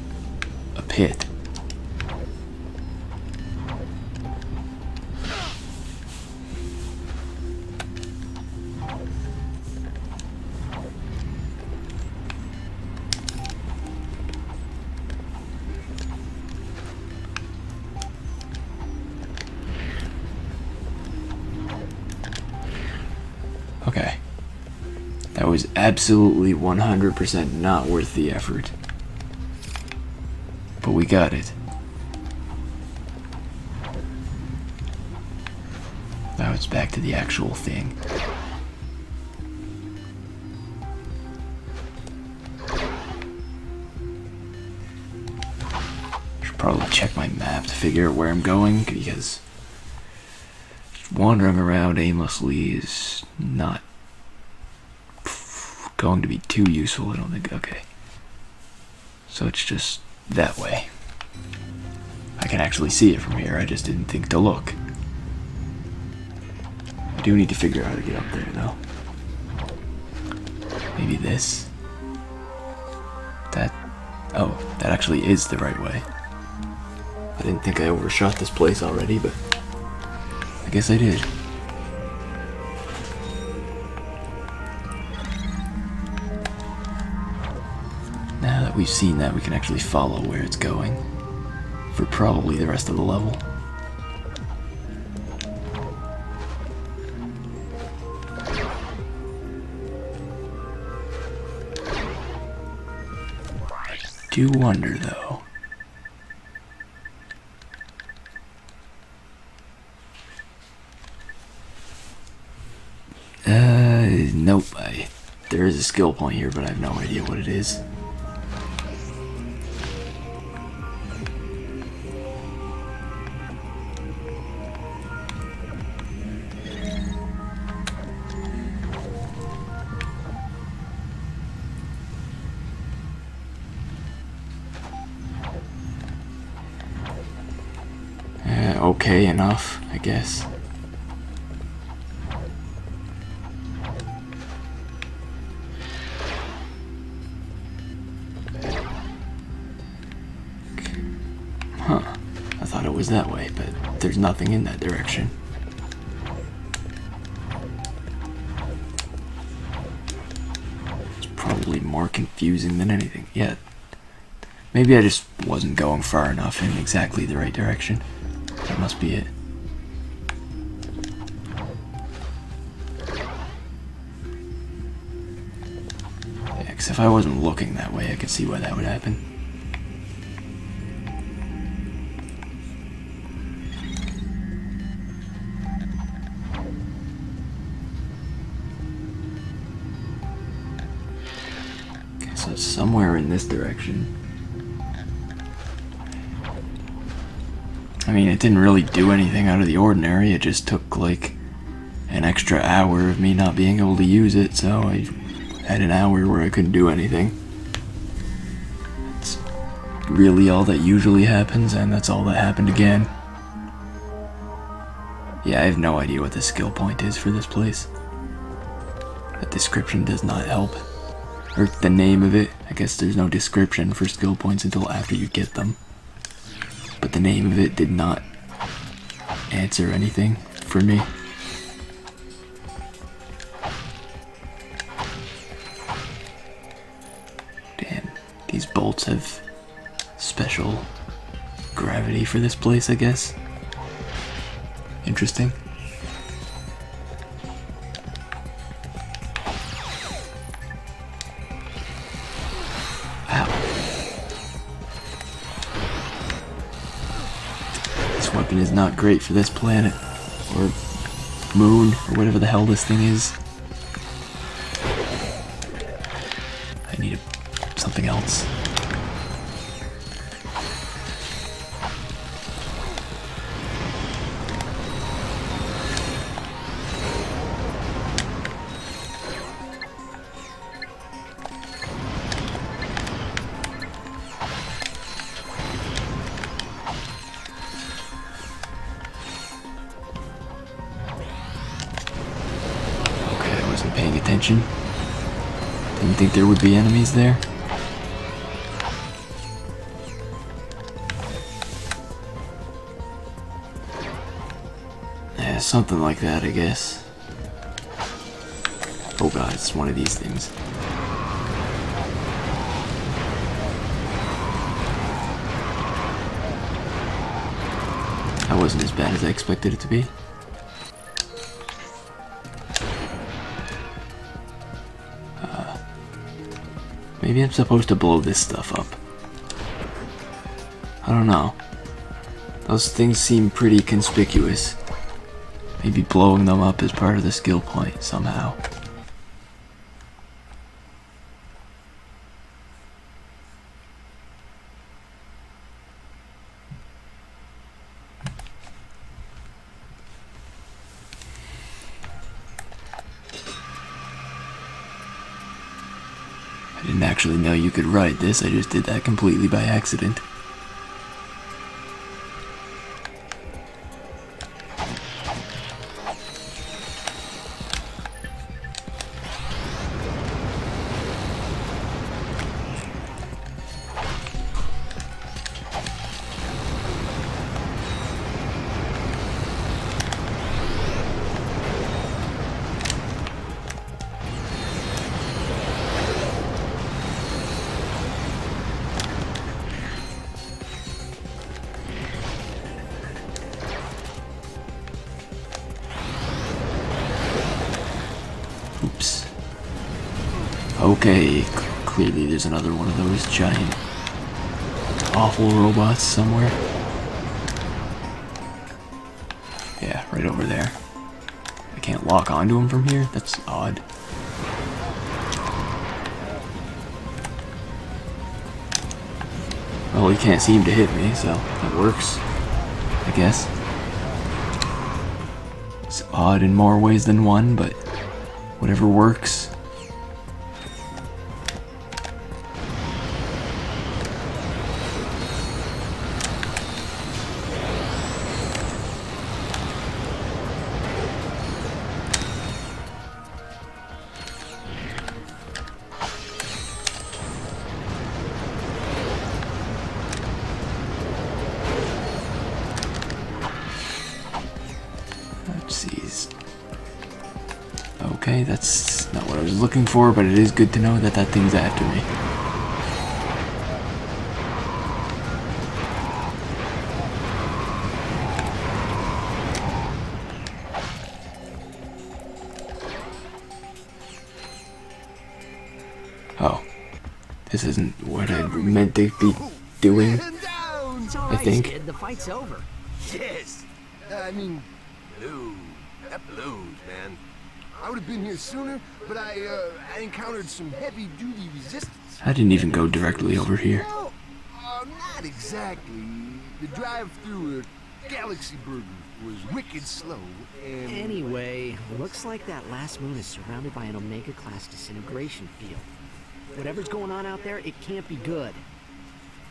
a pit. Okay. That was absolutely 100% not worth the effort. But we got it. Now it's back to the actual thing. Should probably check my map to figure out where I'm going, because wandering around aimlessly is not going to be too useful, I don't think. Okay. So it's just that way. I can actually see it from here, I just didn't think to look. I do need to figure out how to get up there, though. Maybe this? That? Oh, that actually is the right way. I didn't think I overshot this place already, but I guess I did. Now that we've seen that, we can actually follow where it's going for probably the rest of the level. I do wonder, though. Nope. There is a skill point here, but I have no idea what it is. Okay enough, I guess. Huh. I thought it was that way, but there's nothing in that direction. It's probably more confusing than anything. Yeah. Maybe I just wasn't going far enough in exactly the right direction. That must be it. Yeah, 'cause if I wasn't looking that way, I could see why that would happen. Okay, so it's somewhere in this direction. I mean, it didn't really do anything out of the ordinary, it just took like an extra hour of me not being able to use it, so I had an hour where I couldn't do anything. That's really all that usually happens, and that's all that happened again. Yeah, I have no idea what the skill point is for this place. The description does not help. Or the name of it. I guess there's no description for skill points until after you get them. But the name of it did not answer anything for me. These bolts have special gravity for this place, I guess. Interesting. Ow. This weapon is not great for this planet, or moon, or whatever the hell this thing is. I need something else. Paying attention. Didn't think there would be enemies there. Yeah, something like that, I guess. Oh god, it's one of these things. That wasn't as bad as I expected it to be. Maybe I'm supposed to blow this stuff up. I don't know. Those things seem pretty conspicuous. Maybe blowing them up is part of the skill point somehow. I didn't actually know you could ride this, I just did that completely by accident. Oops. Okay, clearly there's another one of those giant, awful robots somewhere. Yeah, right over there. I can't lock onto him from here? That's odd. Well, he can't seem to hit me, so that works, I guess. It's odd in more ways than one, but whatever works. Okay, that's not what I was looking for, but it is good to know that that thing's after me. Oh, this isn't what I meant to be doing, I think. Kid, the fight's over. Yes. I mean, that blows, man. I would have been here sooner, but I encountered some heavy-duty resistance. I didn't even go directly over here. Well, not exactly. The drive through a Galaxy Burger was wicked slow, and... Anyway, looks like that last moon is surrounded by an Omega-class disintegration field. Whatever's going on out there, it can't be good.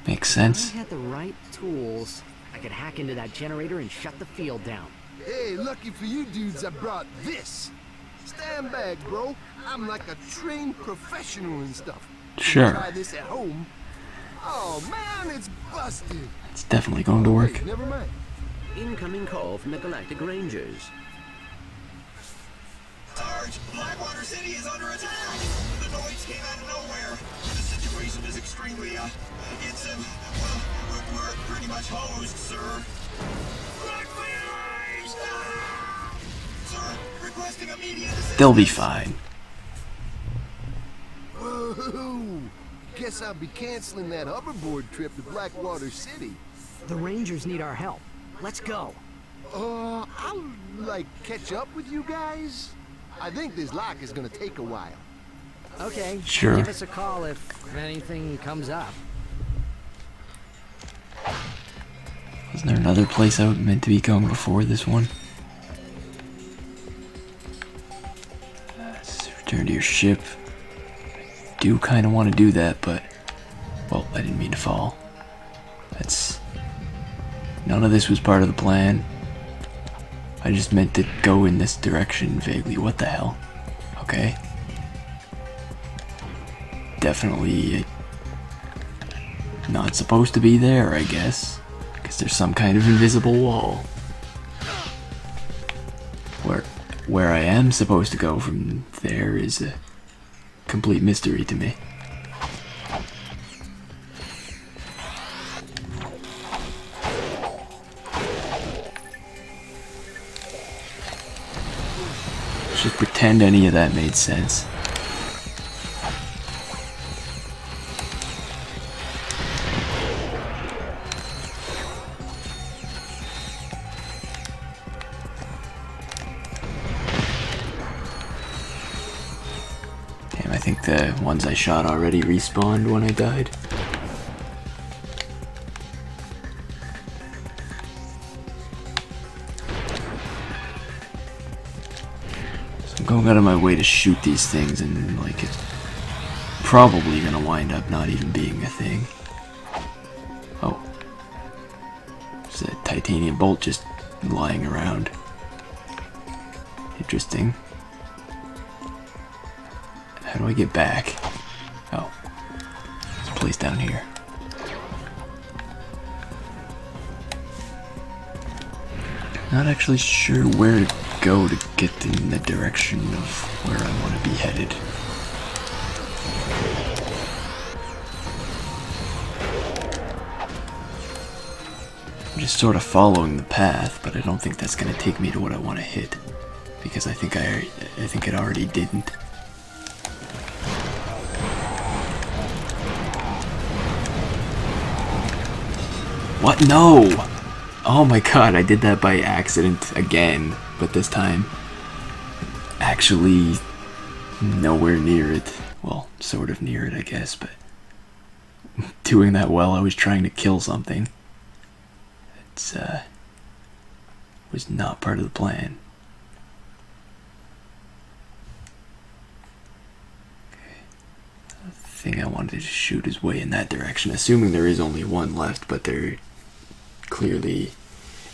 Makes sense. If I had the right tools, I could hack into that generator and shut the field down. Hey, lucky for you dudes, I brought this. Stand back, bro. I'm like a trained professional and stuff. Sure. Try this at home. Oh man, it's busted. It's definitely going to work. Hey, never mind. Incoming call from the Galactic Rangers. Sarge, Blackwater City is under attack. The noise came out of nowhere. The situation situation is extremely, it's, we're pretty much hosed, sir. Run for your lives! Ah! Sir, requesting immediate assistance. They'll be fine. Whoa! Guess I'll be canceling that hoverboard trip to Blackwater City. The Rangers need our help. Let's go. I'll, like, catch up with you guys. I think this lock is gonna take a while. Okay. Sure. Give us a call if anything comes up. Wasn't there another place I was meant to be going before this one? Let's return to your ship. I do kind of want to do that, but... Well, I didn't mean to fall. That's... None of this was part of the plan. I just meant to go in this direction vaguely. What the hell? Okay. Definitely not supposed to be there, I guess. Because there's some kind of invisible wall. Where I am supposed to go from there is a complete mystery to me. Let's just pretend any of that made sense. I think the ones I shot already respawned when I died. So I'm going out of my way to shoot these things, and like it's probably gonna wind up not even being a thing. Oh. There's a titanium bolt just lying around. Interesting. How do I get back? Oh. There's a place down here. Not actually sure where to go to get in the direction of where I want to be headed. I'm just sort of following the path, but I don't think that's going to take me to what I want to hit. Because I think it already didn't. What? No! Oh my god, I did that by accident again, but this time actually nowhere near it. Well, sort of near it, I guess, but doing that while I was trying to kill something. It's, was not part of the plan. Okay. The thing I wanted to shoot is way in that direction, assuming there is only one left, but there clearly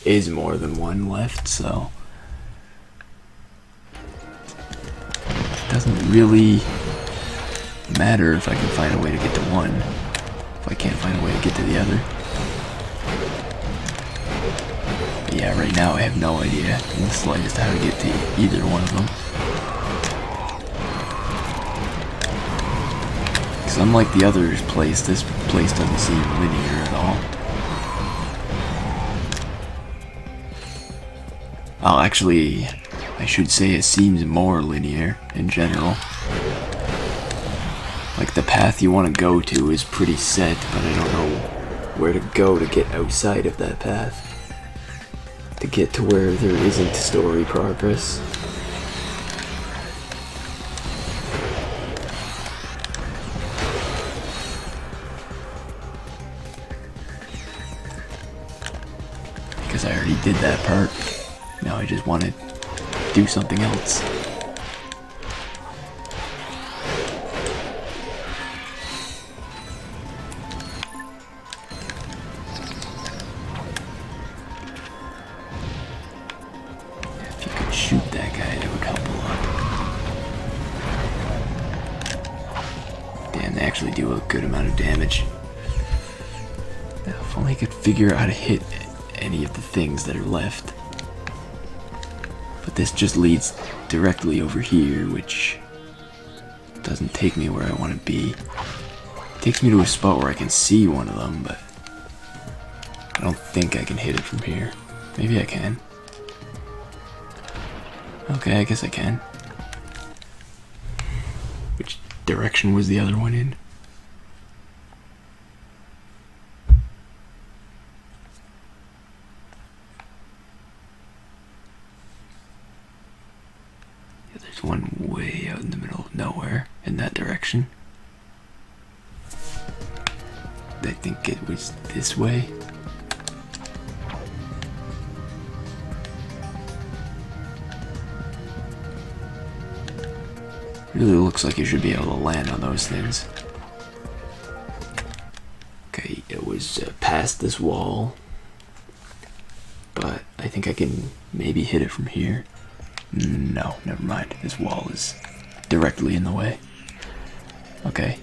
is more than one left, so it doesn't really matter if I can find a way to get to one if I can't find a way to get to the other. But yeah, right now I have no idea in the slightest how to get to either one of them. Because unlike the other place, this place doesn't seem linear at all. Oh, actually, I should say it seems more linear in general. Like, the path you want to go to is pretty set, but I don't know where to go to get outside of that path. To get to where there isn't story progress. Because I already did that part. Now I just want to do something else. If you could shoot that guy, that would help a lot. Damn, they actually do a good amount of damage. Now, if only I could figure out how to hit any of the things that are left. But this just leads directly over here, which doesn't take me where I want to be. takes me to a spot where I can see one of them, but I don't think I can hit it from here. Maybe I can. Okay, I guess I can. Which direction was the other one in? Yeah, there's one way out in the middle of nowhere in that direction. I think it was this way. Really looks like you should be able to land on those things. Okay, it was past this wall, but I think I can maybe hit it from here. No, never mind. This wall is directly in the way. Okay.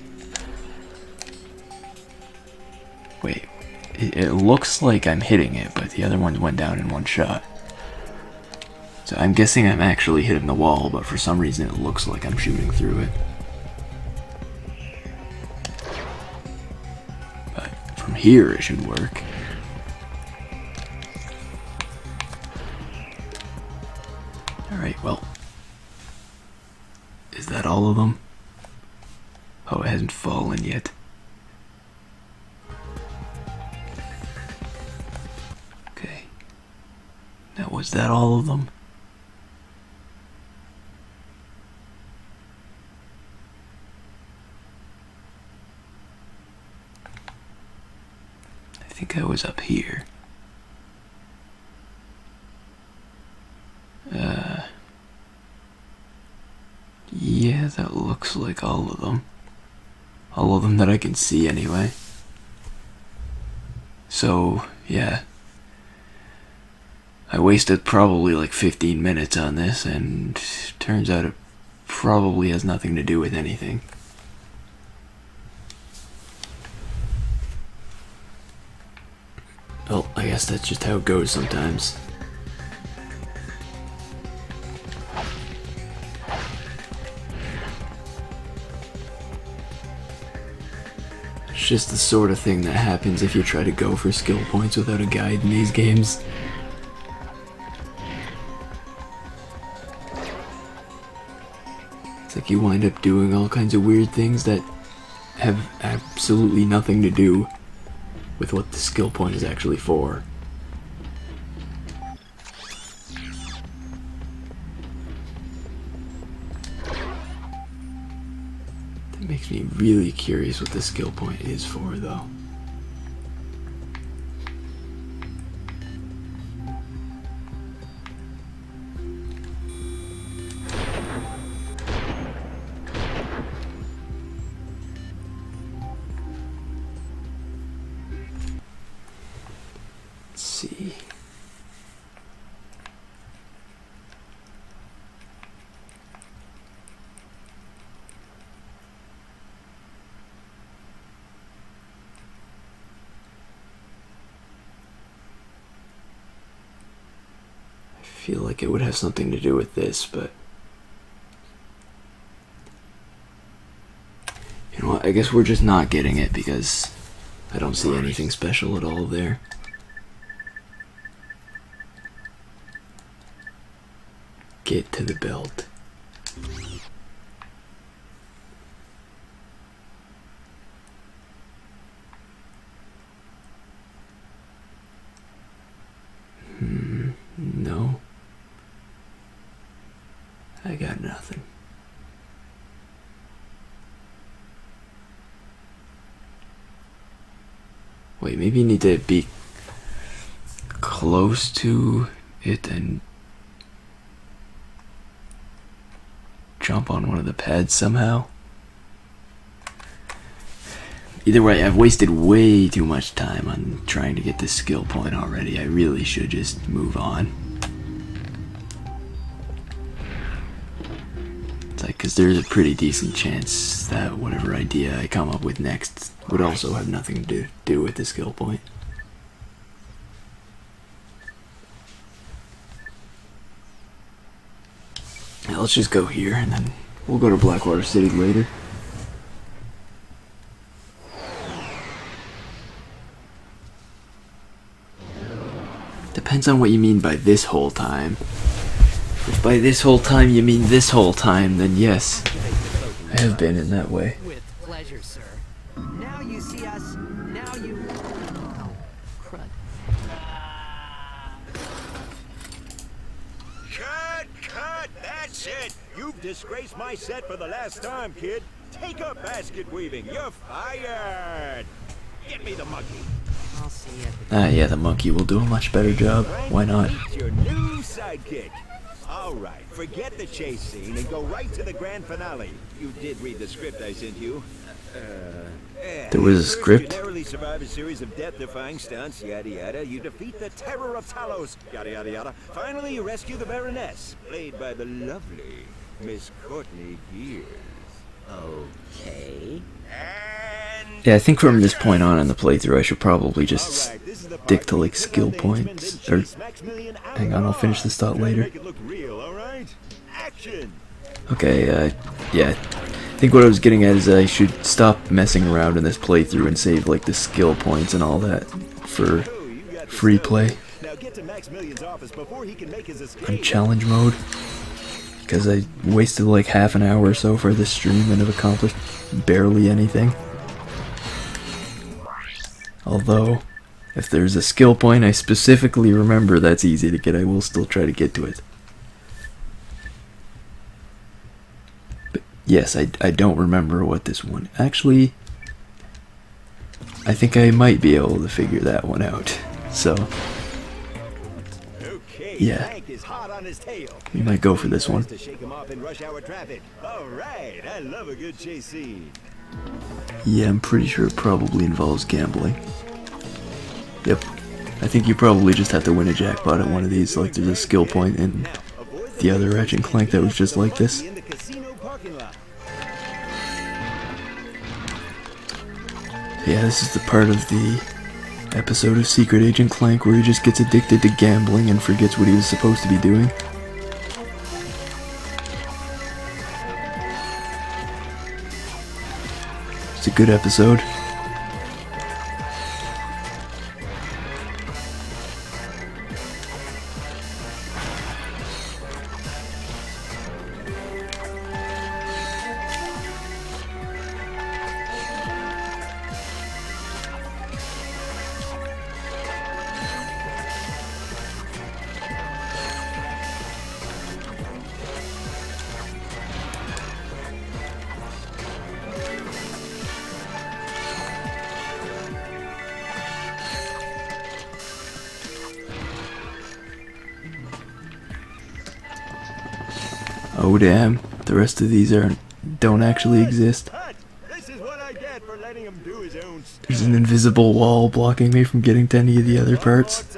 Wait, it looks like I'm hitting it, but the other one went down in one shot. So I'm guessing I'm actually hitting the wall, but for some reason it looks like I'm shooting through it. But from here it should work. Alright, well. Is that all of them? Oh, it hasn't fallen yet. Okay. Now, was that all of them? I think I was up here. Yeah, that looks like all of them. All of them that I can see anyway. So, yeah. I wasted probably like 15 minutes on this, and turns out it probably has nothing to do with anything. Well, I guess that's just how it goes sometimes. It's just the sort of thing that happens if you try to go for skill points without a guide in these games. It's like you wind up doing all kinds of weird things that have absolutely nothing to do with what the skill point is actually for. That makes me really curious what the skill point is for, though. See. I feel like it would have something to do with this, but you know what, I guess we're just not getting it because I don't see anything special at all there. Get to the belt. No. I got nothing. Wait, maybe you need to be close to it and jump on one of the pads somehow. Either way, I've wasted way too much time on trying to get this skill point already. I really should just move on. It's like, because there's a pretty decent chance that whatever idea I come up with next would also have nothing to do with the skill point. Now let's just go here and then we'll go to Blackwater City later. Depends on what you mean by this whole time. If by this whole time you mean this whole time, then yes, I have been in that way. With pleasure, sir. Now you see us. Now you. Oh, crud. Cut! That's it! You've disgraced my set for the last time, kid. Take up basket weaving. You're fired. Get me the monkey. I'll see you at the... Yeah, the monkey will do a much better job. Why not? Meet your new sidekick. All right, forget the chase scene and go right to the grand finale. You did read the script I sent you. There was a script? You narrowly survive a series of death-defying stunts, yada yada. You defeat the terror of Talos, yada yada yada. Finally, you rescue the Baroness, played by the lovely Miss Courtney Gears. Okay. Yeah, I think from this point on in the playthrough, I should probably just stick to like skill points. Or, hang on, I'll finish this thought later. Okay, yeah. I think what I was getting at is I should stop messing around in this playthrough and save like the skill points and all that for free play on challenge mode, because I wasted like half an hour or so for this stream and have accomplished barely anything. Although, if there's a skill point I specifically remember that's easy to get, I will still try to get to it. But yes, I don't remember what this one... Actually, I think I might be able to figure that one out. So, yeah. We might go for this one. Yeah, I'm pretty sure it probably involves gambling. Yep. I think you probably just have to win a jackpot at one of these, like there's a skill point in the other Ratchet & Clank that was just like this. Yeah, this is the part of the episode of Secret Agent Clank where he just gets addicted to gambling and forgets what he was supposed to be doing. It's a good episode. Oh damn, the rest of these don't actually exist. There's an invisible wall blocking me from getting to any of the other parts.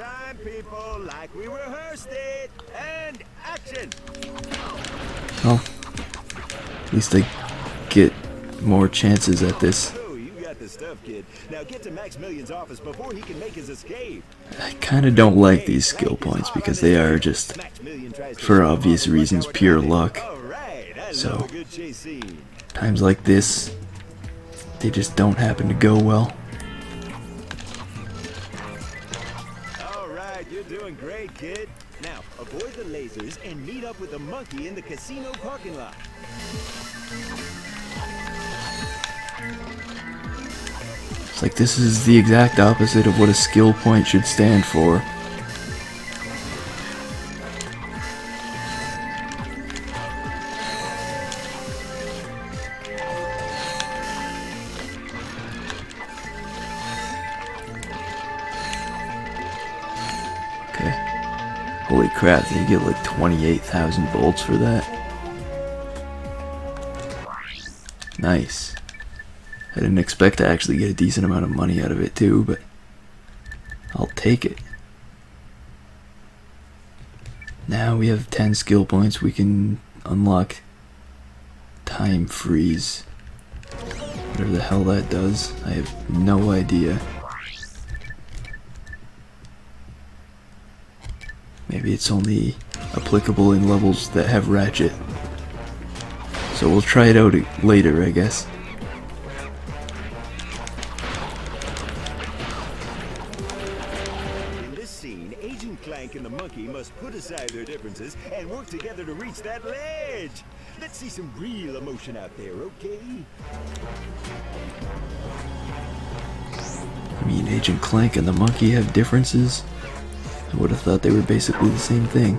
Well, at least I get more chances at this. I kinda don't like these skill points because they are just, for obvious reasons, pure luck. So, times like this, they just don't happen to go well. Alright, you're doing great, kid. Now, avoid the lasers and meet up with the monkey in the casino parking lot. It's like this is the exact opposite of what a skill point should stand for. Okay. Holy crap, they get like 28,000 volts for that. Nice. I didn't expect to actually get a decent amount of money out of it too, but I'll take it. Now we have 10 skill points. We can unlock time freeze. Whatever the hell that does, I have no idea. Maybe it's only applicable in levels that have Ratchet. So we'll try it out later, I guess. In this scene, Agent Clank and the monkey must put aside their differences and work together to reach that ledge. Let's see some real emotion out there, okay? I mean, Agent Clank and the monkey have differences. I would have thought they were basically the same thing.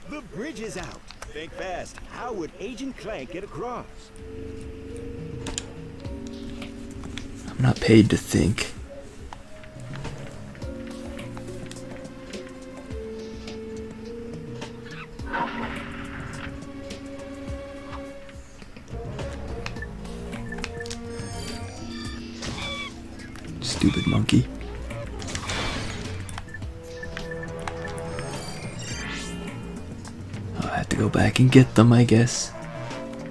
The bridge is out. Think fast. How would Agent Clank get across? I'm not paid to think. Stupid monkey. I have to go back and get them, I guess.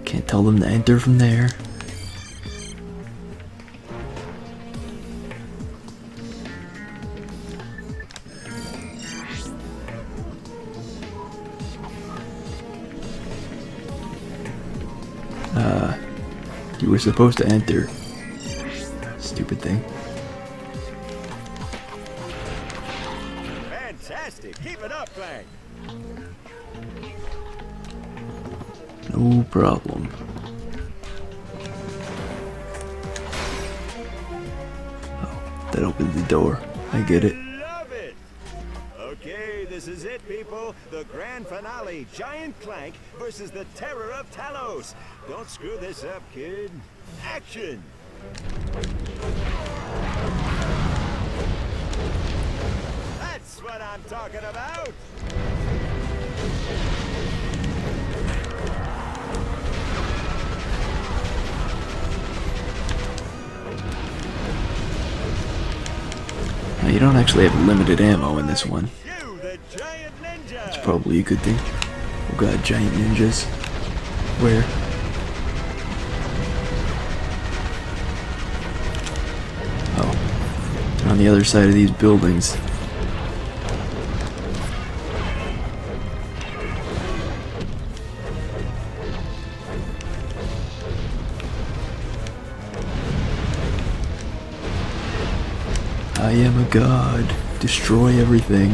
Can't tell them to enter from there. You were supposed to enter. Stupid thing. Fantastic. Keep it up, Clank. No problem. Oh, that opens the door. I get it. Love it. Okay, this is it, people. The grand finale. Giant Clank versus the Terror of Talos. Don't screw this up, kid. Action! That's what I'm talking about! Now, you don't actually have limited ammo in this one. It's probably a good thing. Oh god, giant ninjas. Where? Oh. On the other side of these buildings. I am a god. Destroy everything.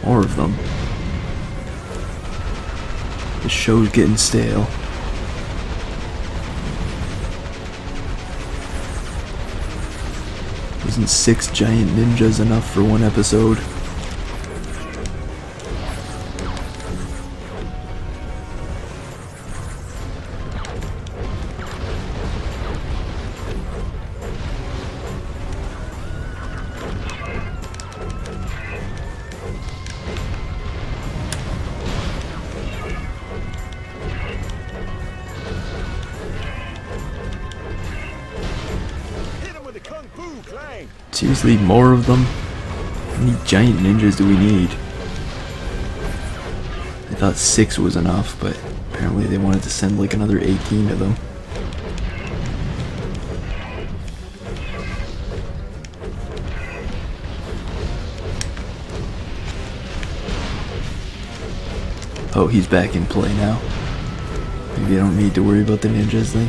More of them. The show's getting stale. Isn't 6 giant ninjas enough for one episode? Seriously, more of them? How many giant ninjas do we need? I thought 6 was enough, but apparently they wanted to send like another 18 of them. Oh, he's back in play now. Maybe I don't need to worry about the ninjas then.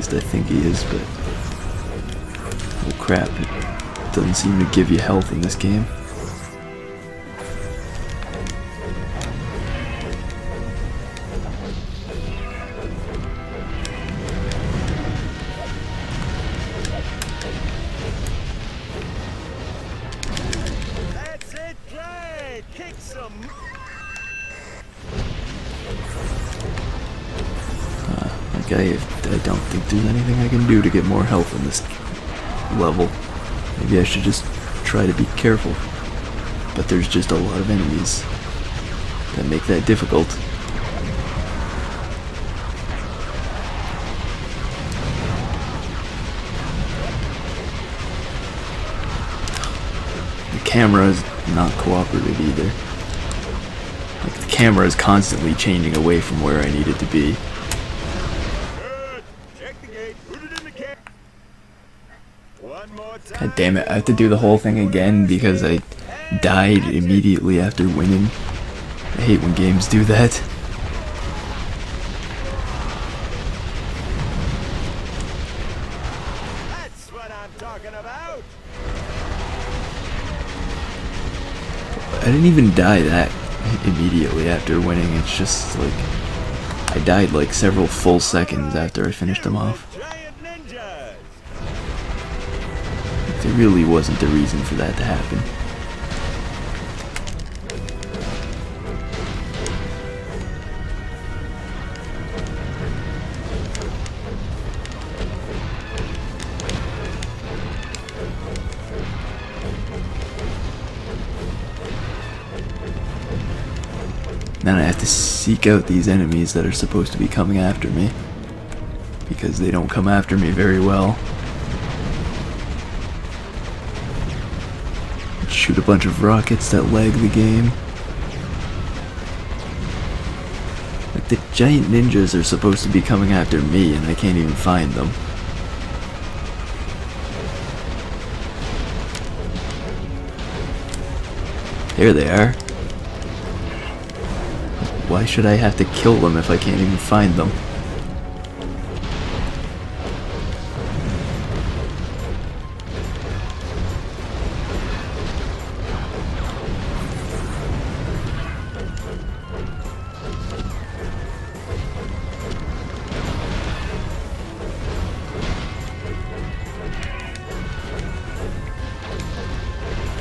I think he is, but oh crap, it doesn't seem to give you health in this game. That's it, Clank! Kick some. I don't think there's anything I can do to get more health in this level. Maybe I should just try to be careful. But there's just a lot of enemies that make that difficult. The camera is not cooperative either. Like, the camera is constantly changing away from where I need it to be. God damn it, I have to do the whole thing again because I died immediately after winning. I hate when games do that. That's what I'm talking about. I didn't even die that immediately after winning. It's just like I died like several full seconds after I finished them off. There really wasn't a reason for that to happen. Then I have to seek out these enemies that are supposed to be coming after me, because they don't come after me very well. Shoot a bunch of rockets that lag the game. Like, the giant ninjas are supposed to be coming after me and I can't even find them. There they are. Why should I have to kill them if I can't even find them?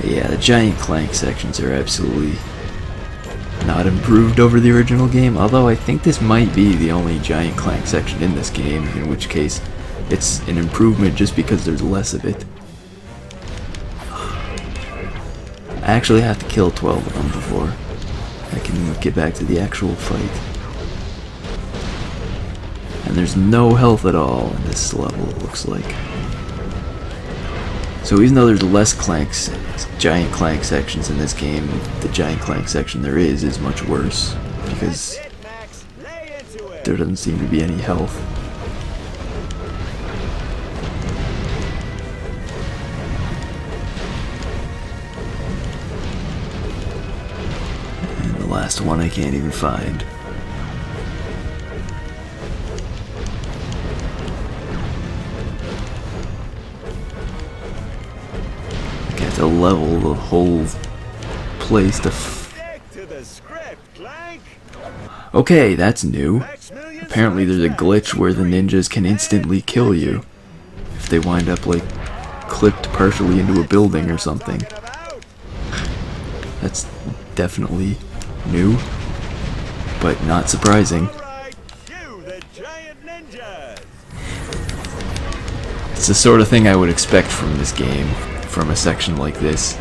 Yeah, the giant Clank sections are absolutely not improved over the original game, although I think this might be the only giant Clank section in this game, in which case it's an improvement just because there's less of it. I actually have to kill 12 of them before I can get back to the actual fight. And there's no health at all in this level, it looks like. So even though there's less giant Clank sections in this game, the giant Clank section there is much worse, because there doesn't seem to be any health. And the last one I can't even find. To level the whole place to Okay, that's new. Apparently there's a glitch where the ninjas can instantly kill you if they wind up like clipped partially into a building or something. That's definitely new, but not surprising. It's the sort of thing I would expect from this game, from a section like this.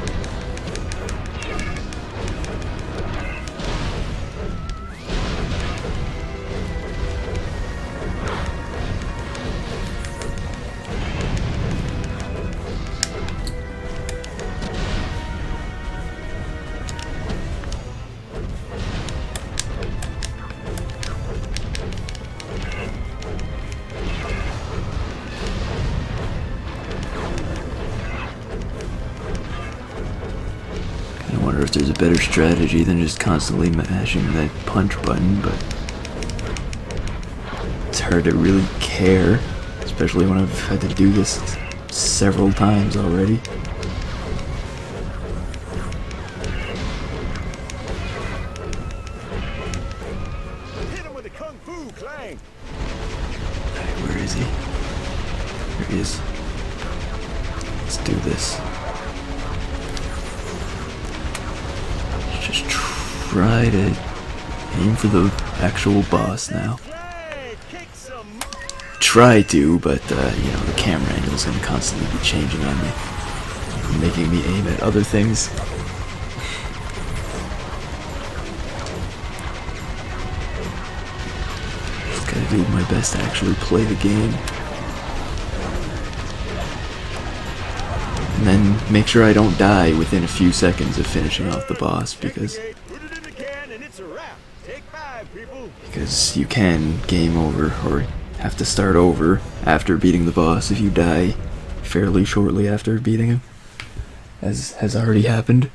I wonder if there's a better strategy than just constantly mashing that punch button, but it's hard to really care, especially when I've had to do this several times already. Hit him with a kung fu, Clank. Where is he? There he is. Let's do this. Just try to aim for the actual boss now. Try to, but you know, the camera angle is going to constantly be changing on me, making me aim at other things. Just gotta do my best to actually play the game. And then make sure I don't die within a few seconds of finishing off the boss, because That's a wrap. Take 5, people. Because you can game over or have to start over after beating the boss if you die fairly shortly after beating him, as has already happened.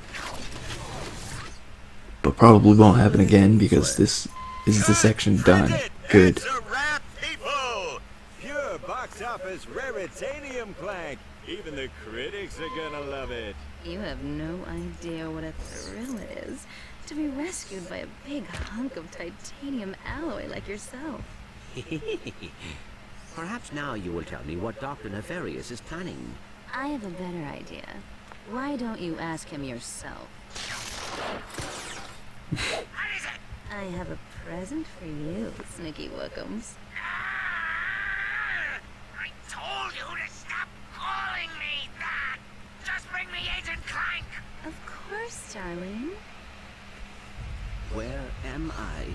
But probably won't happen again because this is the section done. Good. It's a wrap, people. Pure box office raritanium, Clank. Even the critics are gonna love it. You have no idea what a thrill it is to be rescued by a big hunk of titanium alloy like yourself. Perhaps now you will tell me what Dr. Nefarious is planning. I have a better idea. Why don't you ask him yourself? I have a present for you, Snicky Wookums. I told you to stop calling me that! Just bring me Agent Clank! Of course, darling. Where am I?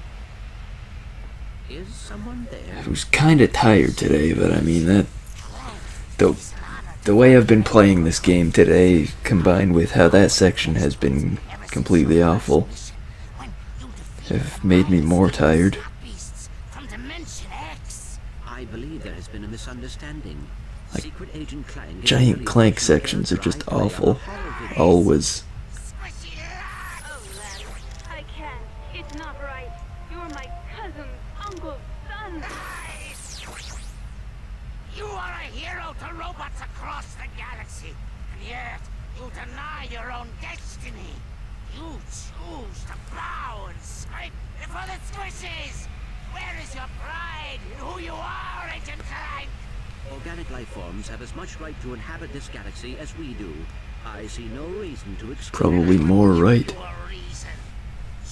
Is someone there? I was kinda tired today, but I mean that the way I've been playing this game today, combined with how that section has been completely awful, have made me more tired. I believe there has been a misunderstanding. Like, Secret Agent Clank giant Clank sections are just awful. Always. I can't. It's not right. You're my cousin's uncle's son. You are a hero to robots across the galaxy, and yet you deny your own destiny. You choose to bow and scrape before the squishes. Where is your pride in who you are, Agent Clank? Organic life forms have as much right to inhabit this galaxy as we do. I see no reason to exclude. Probably more right.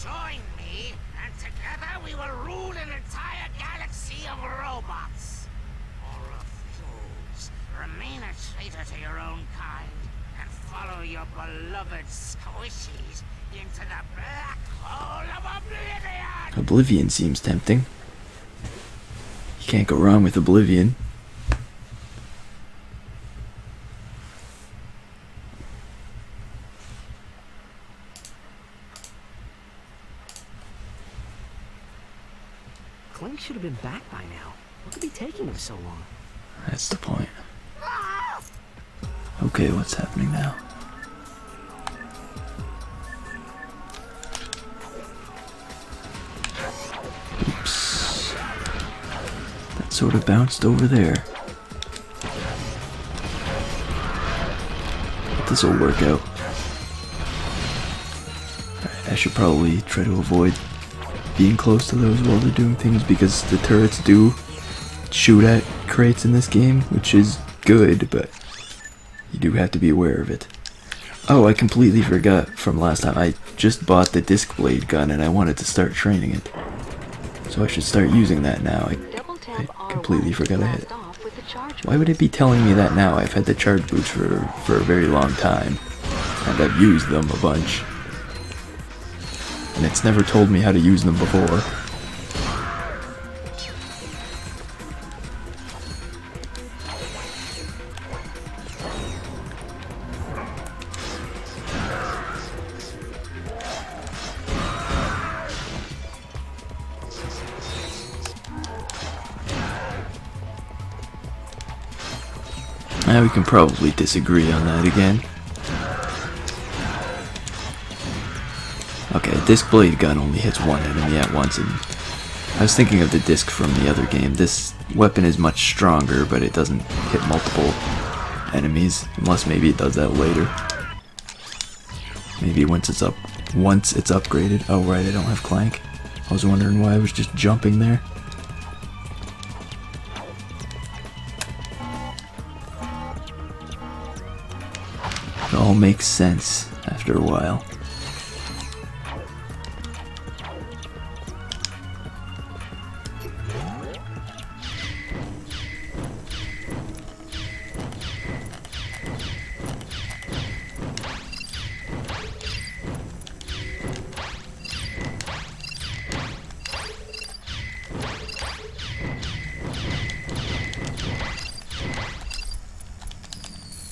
Join me, and together we will rule an entire galaxy of robots. Or refuse, remain a traitor to your own kind, and follow your beloved squishies into the black hole of oblivion! Oblivion seems tempting. You can't go wrong with Oblivion. Clank should have been back by now. What could be taking him so long? That's the point. Okay, what's happening now? Oops. That sort of bounced over there. But this'll work out. I should probably try to avoid being close to those while they're doing things, because the turrets do shoot at crates in this game, which is good, but you do have to be aware of it. Oh, I completely forgot from last time. I just bought the disc blade gun and I wanted to start training it. So I should start using that now. I completely forgot I had it. Why would it be telling me that now? I've had the charge boots for a very long time, and I've used them a bunch. And it's never told me how to use them before. Now we can probably disagree on that again. Okay, a disc blade gun only hits one enemy at once, and I was thinking of the disc from the other game. This weapon is much stronger, but it doesn't hit multiple enemies, unless maybe it does that later. Maybe once it's upgraded. Oh right, I don't have Clank. I was wondering why I was just jumping there. It all makes sense after a while.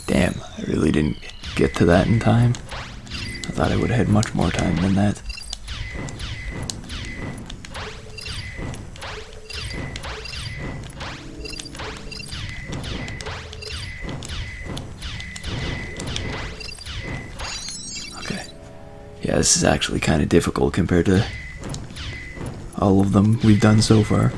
Damn, I really didn't get to that in time. I thought I would have had much more time than that. this is actually kind of difficult compared to all of them we've done so far.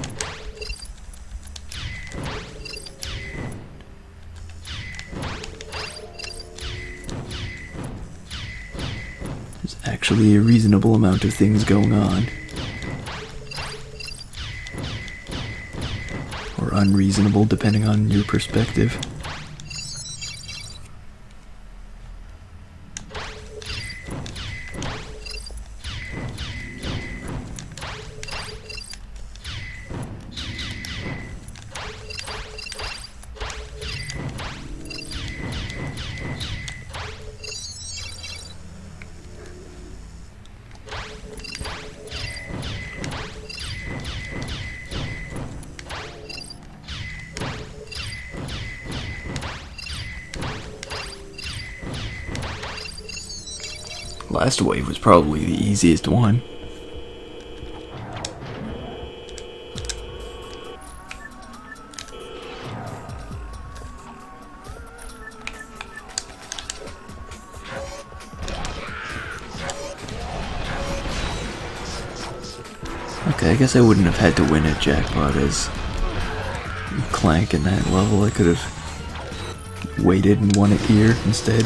There's actually a reasonable amount of things going on. Or unreasonable, depending on your perspective. Last wave was probably the easiest one. Okay, I guess I wouldn't have had to win at jackpot as Clank in that level. I could have waited and won it here instead.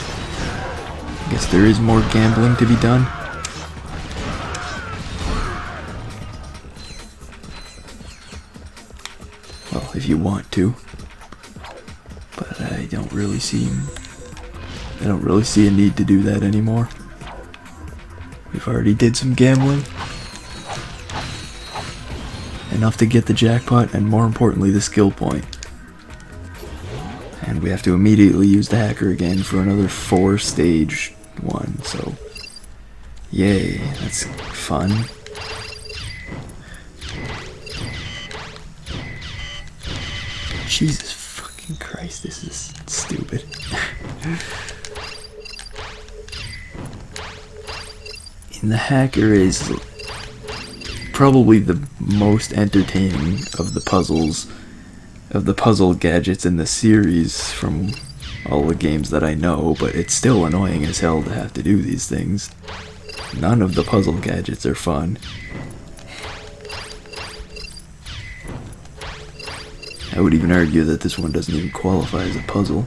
I guess there is more gambling to be done. Well, if you want to. But I don't really see a need to do that anymore. We've already did some gambling. Enough to get the jackpot, and more importantly, the skill point. And we have to immediately use the hacker again for another 4-stage one, so yay, that's fun. Jesus fucking Christ, this is stupid. And the hacker is probably the most entertaining of the puzzles, of the puzzle gadgets in the series from all the games that I know, but it's still annoying as hell to have to do these things. None of the puzzle gadgets are fun. I would even argue that this one doesn't even qualify as a puzzle.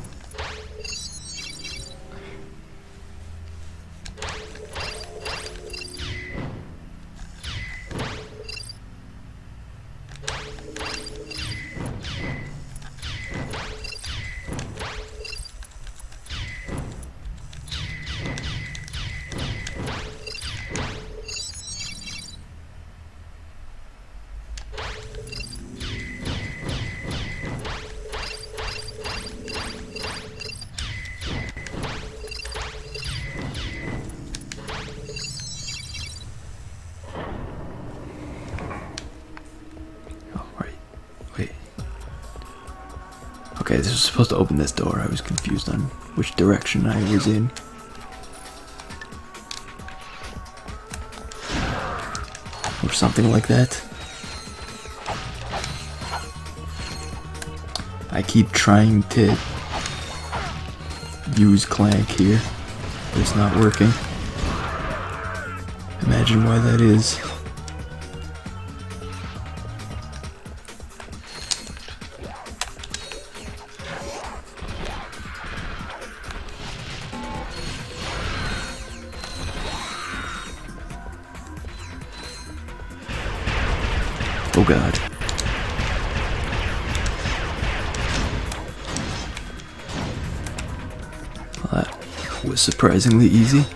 Okay, this was supposed to open this door. I was confused on which direction I was in. Or something like that. I keep trying to use Clank here, but it's not working. Imagine why that is. Oh god. Well, that was surprisingly easy.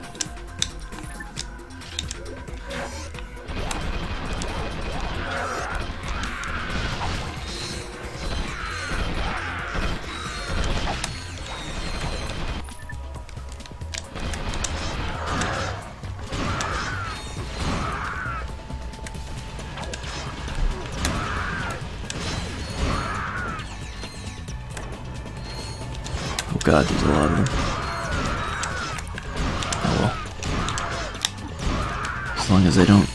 Oh god, there's a lot of them. Oh well. As long as I don't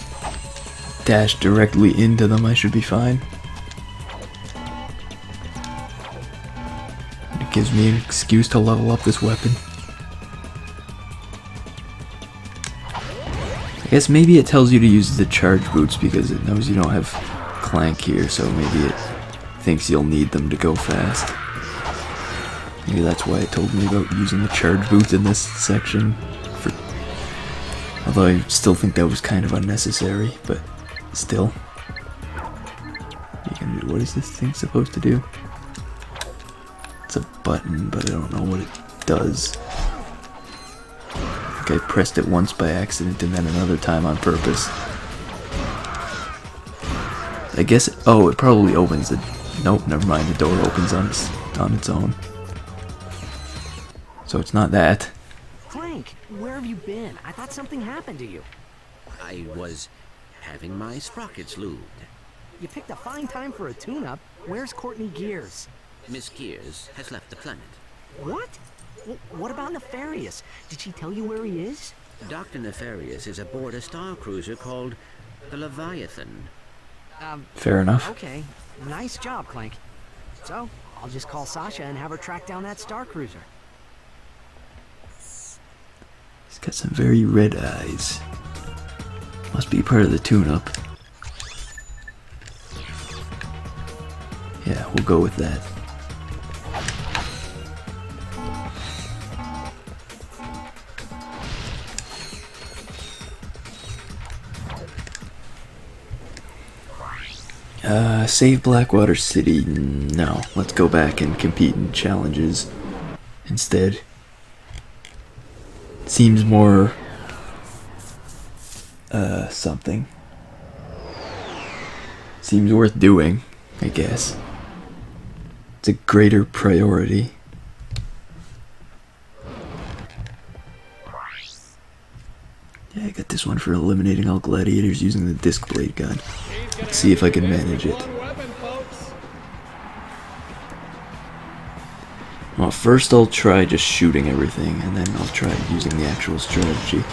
dash directly into them, I should be fine. And it gives me an excuse to level up this weapon. guess maybe it tells you to use the charge boots because it knows you don't have Clank here, so maybe it thinks you'll need them to go fast. Maybe that's why it told me about using the charge boots in this section. Although I still think that was kind of unnecessary, but still. What is this thing supposed to do? It's a button, but I don't know what it does. I think I pressed it once by accident and then another time on purpose. I guess oh, it probably opens the... Nope, never mind, the door opens on its own. So it's not that. Clank, where have you been? I thought something happened to you. I was having my sprockets lubed. You picked a fine time for a tune-up. Where's Courtney Gears? Miss Gears has left the planet. What? What about Nefarious? Did she tell you where he is? Dr. Nefarious is aboard a star cruiser called the Leviathan. Fair enough. Okay, nice job, Clank. So, I'll just call Sasha and have her track down that star cruiser. He's got some very red eyes. Must be part of the tune-up. Yeah, we'll go with that. Save Blackwater City. No, let's go back and compete in challenges instead. Seems more something. Seems worth doing, I guess. It's a greater priority. Yeah, I got this one for eliminating all gladiators using the disc blade gun. Let's see if I can manage it. Well, first I'll try just shooting everything, and then I'll try using the actual strategy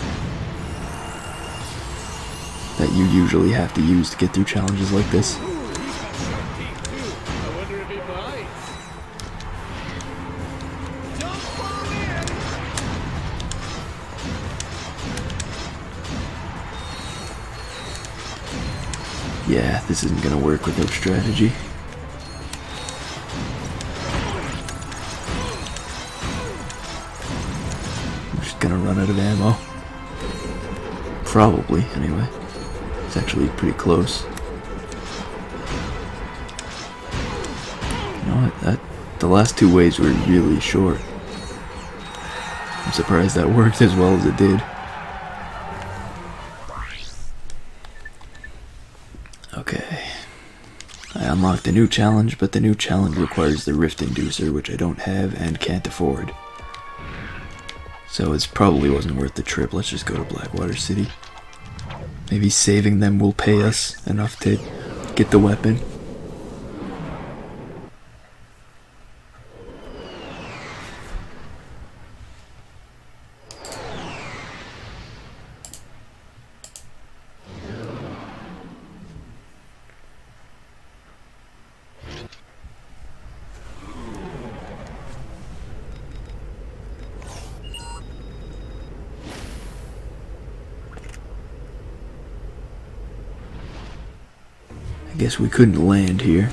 that you usually have to use to get through challenges like this. Yeah, this isn't gonna work without strategy. I'm just gonna run out of ammo. Probably, anyway. It's actually pretty close. You know what? The last two waves were really short. I'm surprised that worked as well as it did. Okay. I unlocked a new challenge, but the new challenge requires the Rift Inducer, which I don't have and can't afford. So it probably wasn't worth the trip. Let's just go to Blackwater City. Maybe saving them will pay us enough to get the weapon. I guess we couldn't land here.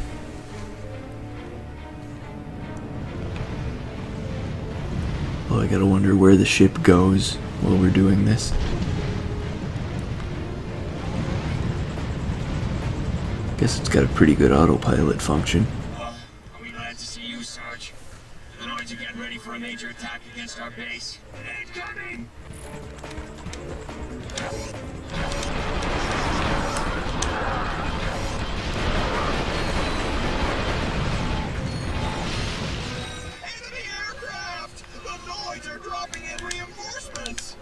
Well, I gotta wonder where the ship goes while we're doing this. Guess it's got a pretty good autopilot function. Are we glad to see you, Sarge? The Noids are getting ready for a major attack against our base. Incoming! Enemy aircraft! The Noids are dropping in reinforcements!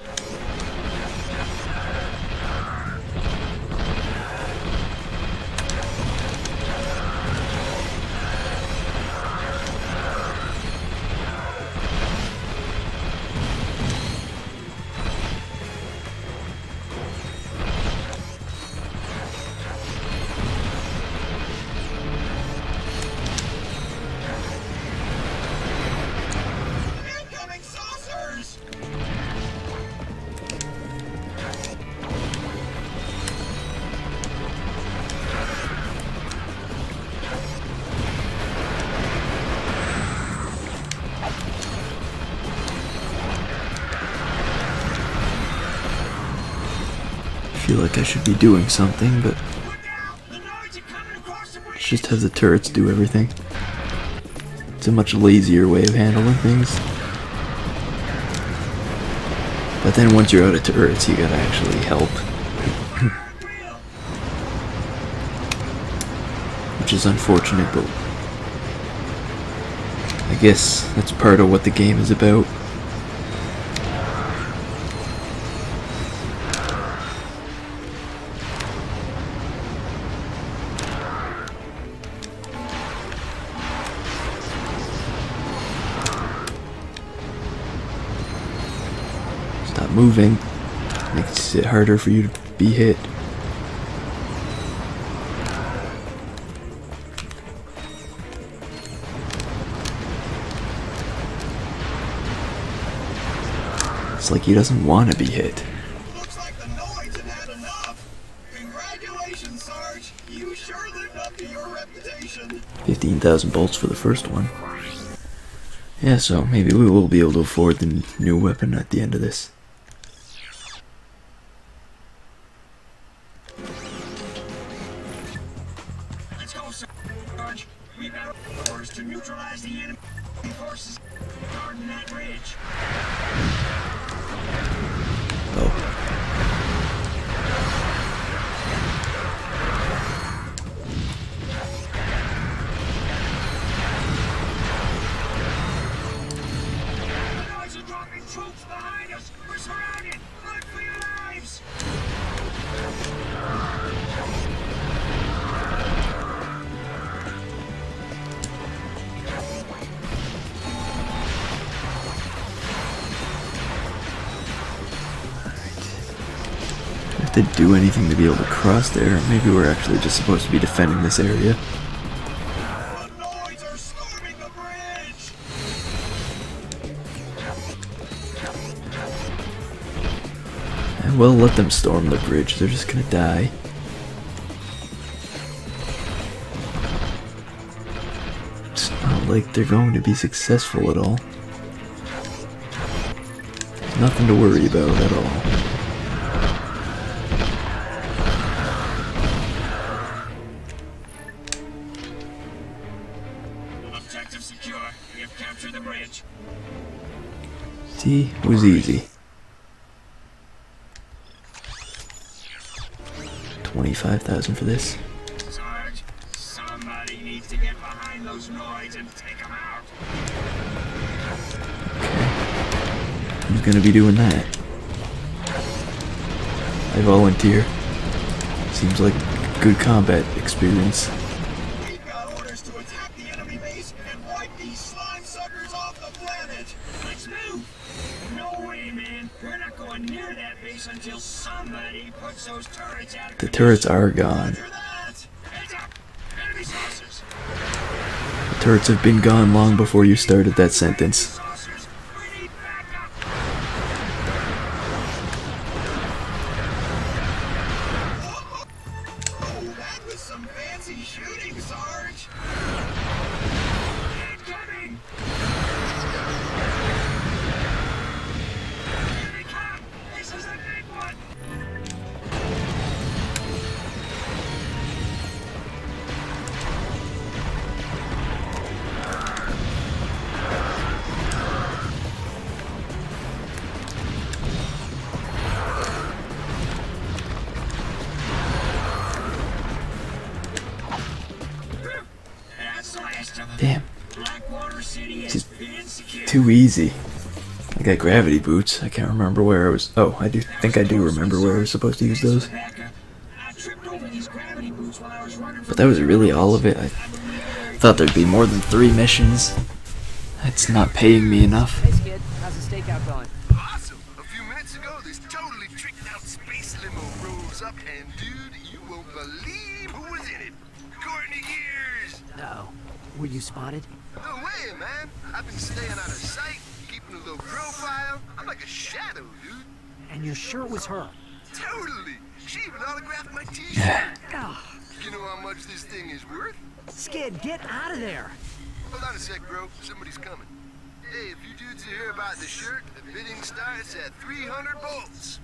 like I should be doing something, but just have the turrets do everything. It's a much lazier way of handling things. But then once you're out of turrets, you gotta actually help. Which is unfortunate, but I guess that's part of what the game is about. Stop moving. Makes it harder for you to be hit. It's like he doesn't want to be hit. Looks like the Noids have had enough. Congratulations, Sarge. You sure lived up to your reputation. 15,000 bolts for the first one. Yeah, so maybe we will be able to afford the new weapon at the end of this. Let's go, Sarge. We have orders to neutralize the enemy forces guarding that ridge. Troops behind us! We're surrounded! Run for your lives! If they do anything to be able to cross there, maybe we're actually just supposed to be defending this area. And we'll let them storm the bridge, they're just gonna die. It's not like they're going to be successful at all. There's nothing to worry about at all. Objective secure. We have captured the bridge. See, it was easy. 25,000 for this. Sarge, somebody needs to get behind those Noids and take them out. Who's gonna be doing that? I volunteer. Seems like good combat experience. We've got orders to attack the enemy base and wipe these slime suckers off the planet. Let's move. No way, man. We're not going near that base until somebody puts those turrets out. The turrets are gone. The turrets have been gone long before you started that sentence. That was some fancy shooting, Sarge. Incoming. Here they come. This is a big one. Damn. This is too easy. I got gravity boots. I can't remember where I was. Oh, I think I do remember where I was supposed to use those. But that was really all of it. I thought there'd be more than 3 missions. That's not paying me enough. Hey, Skid. How's the stakeout going? Awesome. A few minutes ago, this totally tricked out space limo rolls up, and dude, you won't believe who was in it. Courtney Gears. No. Were you spotted? No way, man. I've been staying out of sight, keeping a low profile. I'm like a shadow, dude. And you're sure it was her? Totally. She even autographed my t-shirt. You know how much this thing is worth? Skid, get out of there. Hold on a sec, bro. Somebody's coming. Hey, if you dudes hear about the shirt, the bidding starts at 300 bolts.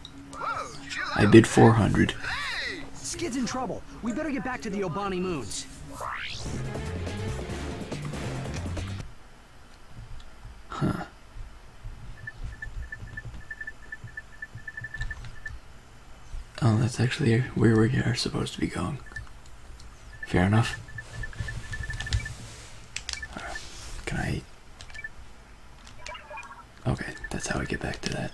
I bid 400. Skid's in trouble. We better get back to the Obani Moons. Huh. Oh, that's actually where we are supposed to be going. Fair enough. Can I... Okay, that's how I get back to that.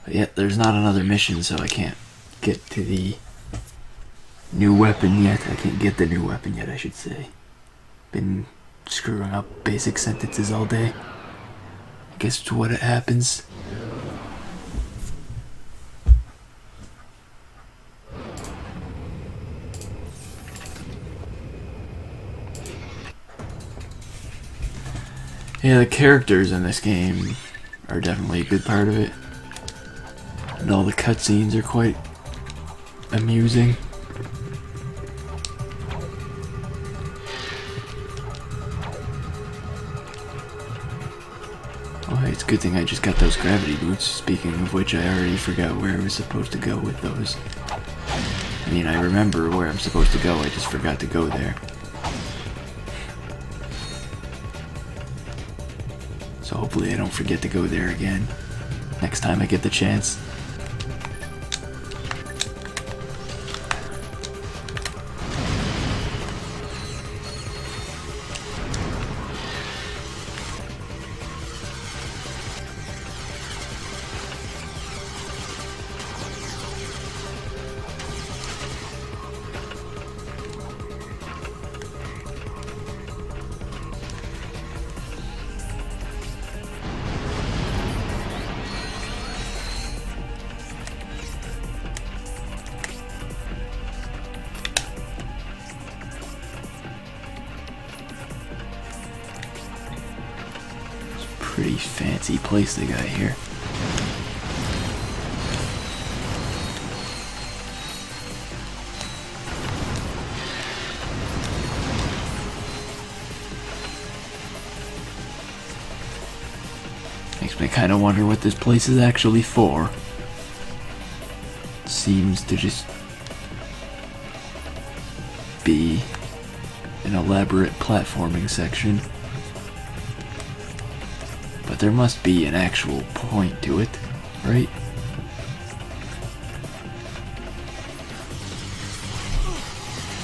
But yeah, there's not another mission, so I can't get to the new weapon yet. I can't get the new weapon yet, I should say. Been screwing up basic sentences all day. I guess it's what it happens. Yeah, the characters in this game are definitely a good part of it. And all the cutscenes are quite amusing. Oh, hey, it's a good thing I just got those gravity boots. Speaking of which, I already forgot where I was supposed to go with those. I mean, I remember where I'm supposed to go, I just forgot to go there. So hopefully I don't forget to go there again next time I get the chance. Pretty fancy place they got here. Makes me kind of wonder what this place is actually for. Seems to just be an elaborate platforming section. But there must be an actual point to it, right?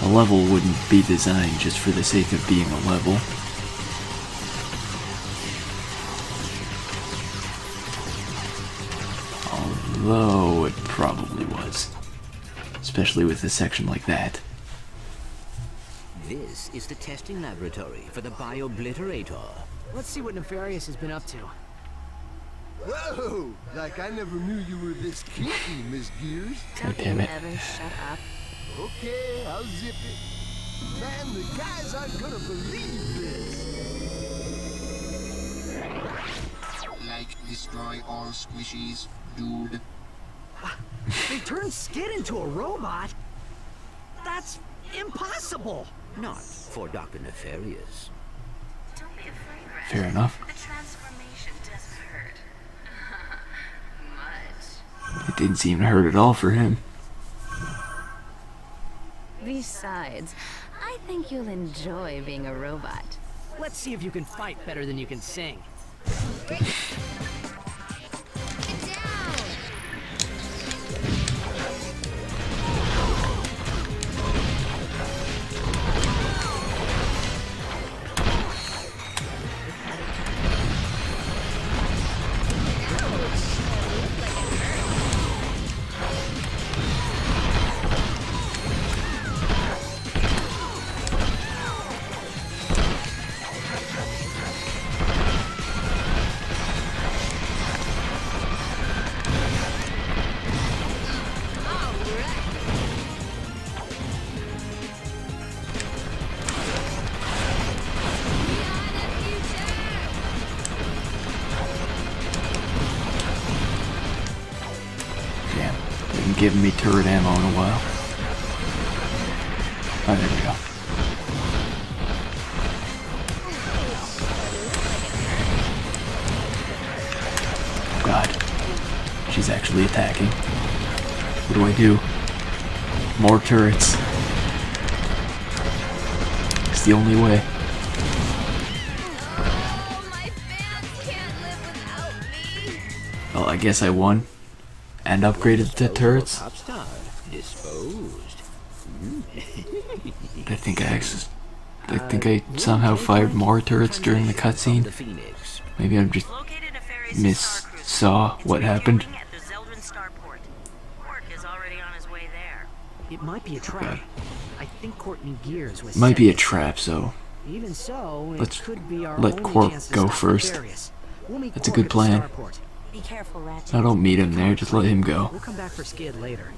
A level wouldn't be designed just for the sake of being a level. Although it probably was. Especially with a section like that. This is the testing laboratory for the Biobliterator. Let's see what Nefarious has been up to. Whoa! Like I never knew you were this kinky, Miss Gears. God damn it. Ever shut up? Okay, I'll zip it. Man, the guys aren't gonna believe this. Like destroy all squishies, dude. They turned Skid into a robot? That's impossible! Not for Dr. Nefarious. Don't be afraid, Ratchet. Fair enough. The transformation doesn't hurt. Much. It didn't seem to hurt at all for him. Besides, I think you'll enjoy being a robot. Let's see if you can fight better than you can sing. Giving me turret ammo in a while. Oh, there we go. God. She's actually actually attacking. What do? More turrets. It's the only way. Well, I guess I won. And upgraded the turrets. I think I somehow fired more turrets during the cutscene. Maybe I'm just saw what happened. It might be a trap. I think Courtney Gears was. Might be a trap, so Even so, it let's could be our let only Quark chance to go stop first. Nefarious. We'll meet That's a Quark good at the plan. starport. Be careful, Ratchet. I don't meet him there, just let him go. We'll come back for Skid later.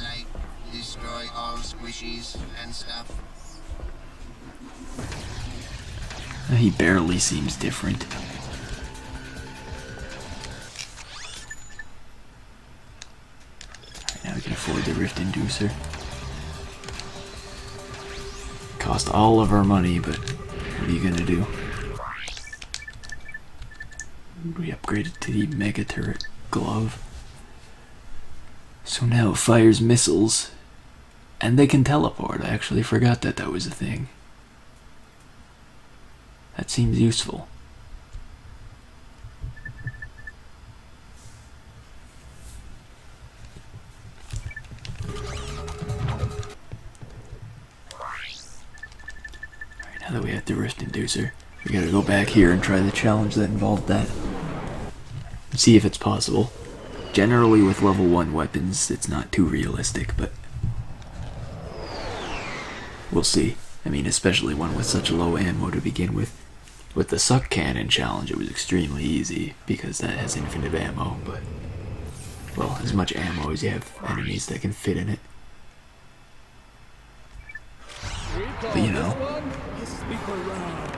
Like, destroy all squishies and stuff. He barely seems different. Alright, now we can afford the Rift Inducer. Cost all of our money, but what are you gonna do? We upgraded to the Mega Turret Glove. So now it fires missiles. And they can teleport. I actually forgot that that was a thing. That seems useful. Alright, now that we have the Rift Inducer, we gotta go back here and try the challenge that involved that. See if it's possible. Generally with level 1 weapons, it's not too realistic, but we'll see. I mean, especially one with such low ammo to begin with. With the Suck Cannon challenge, it was extremely easy, because that has infinite ammo, but, well, as much ammo as you have enemies that can fit in it. But you know. Sleep around.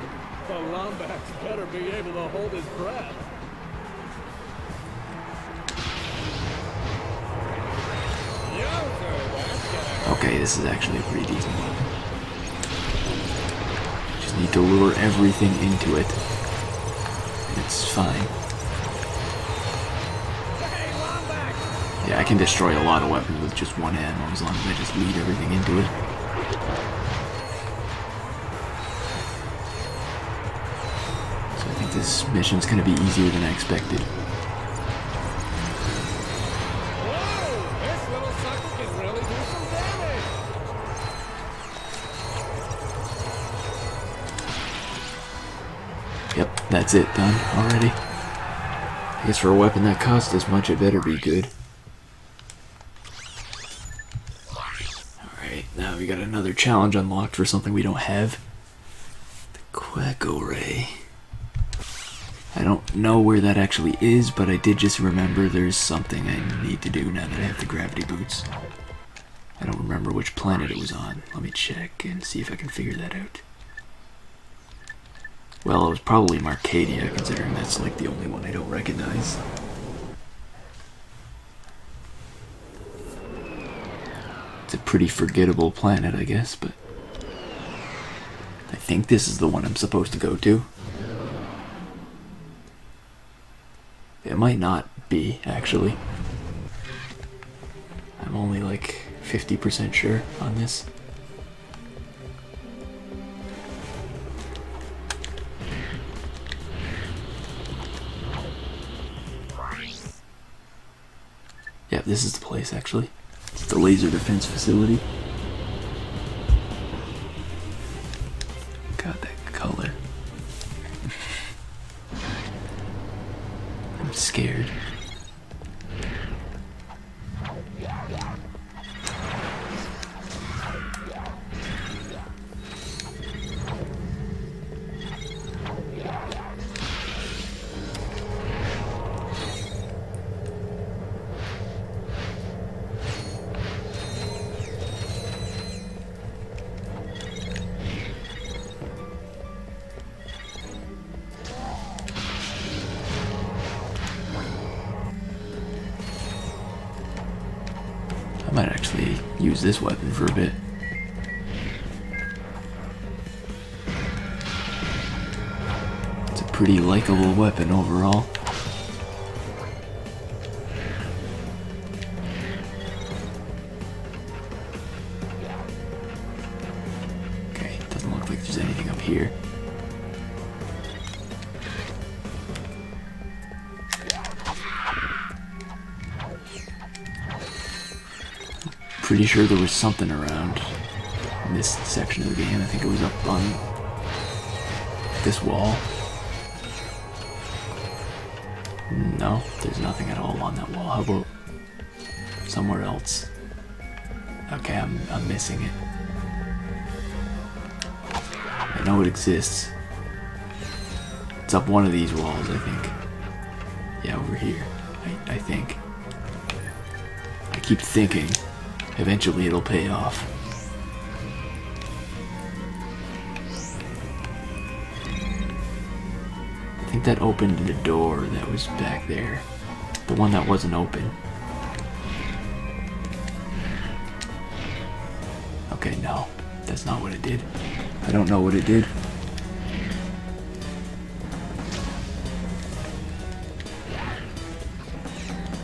The Lombax better be able to hold his breath. Okay, this is actually a pretty decent one. Just need to lure everything into it. It's fine. Yeah, I can destroy a lot of weapons with just one ammo as long as I just lead everything into it. So I think this mission's gonna be easier than I expected. Yep, that's it, done already. I guess for a weapon that costs this much, it better be good. Alright, now we got another challenge unlocked for something we don't have. The Quacko Ray. I don't know where that actually is, but I did just remember there's something I need to do now that I have the gravity boots. I don't remember which planet it was on. Let me check and see if I can figure that out. Well, it was probably Marcadia, considering that's like the only one I don't recognize. It's a pretty forgettable planet, I guess, but I think this is the one I'm supposed to go to. It might not be, actually. I'm only like 50% sure on this. Yeah, this is the place, actually. It's the laser defense facility. God, that color. I'm scared. I might actually use this weapon for a bit. It's a pretty likable weapon overall. here. Pretty sure there was something around in this section of the game. I think it was up on this wall. No, there's nothing at all on that wall. How about somewhere else? Okay, I'm missing it. I know it exists. It's up one of these walls, I think. Yeah, over here. I think. I keep thinking. Eventually it'll pay off. I think that opened the door that was back there. The one that wasn't open. Okay, no. That's not what it did. I don't know what it did.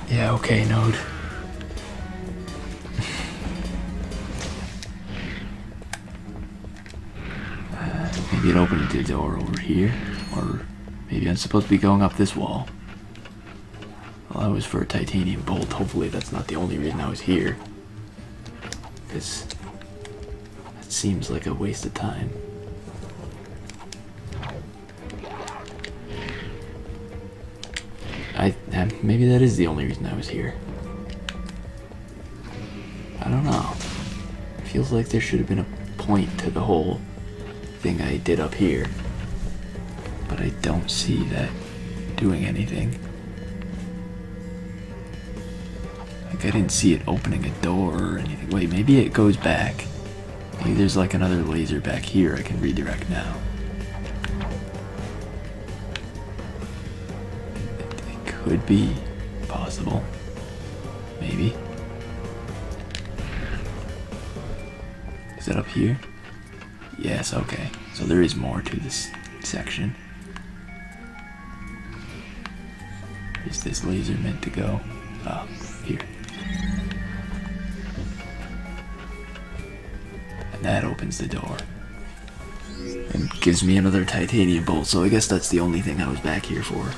Yeah, okay, Node. Maybe it opened the door over here, or maybe I'm supposed to be going up this wall. Well, that was for a titanium bolt. Hopefully that's not the only reason I was here. Because that seems like a waste of time. Maybe that is the only reason I was here. I don't know. It feels like there should have been a point to the whole thing I did up here, but I don't see that doing anything. Like I didn't see it opening a door or anything. Wait, maybe it goes back. Maybe there's like another laser back here I can redirect now. It could be possible. Maybe. Is that up here? Yes, okay. So there is more to this section. Is this laser meant to go? Oh, here. And that opens the door. And gives me another titanium bolt, so I guess that's the only thing I was back here for.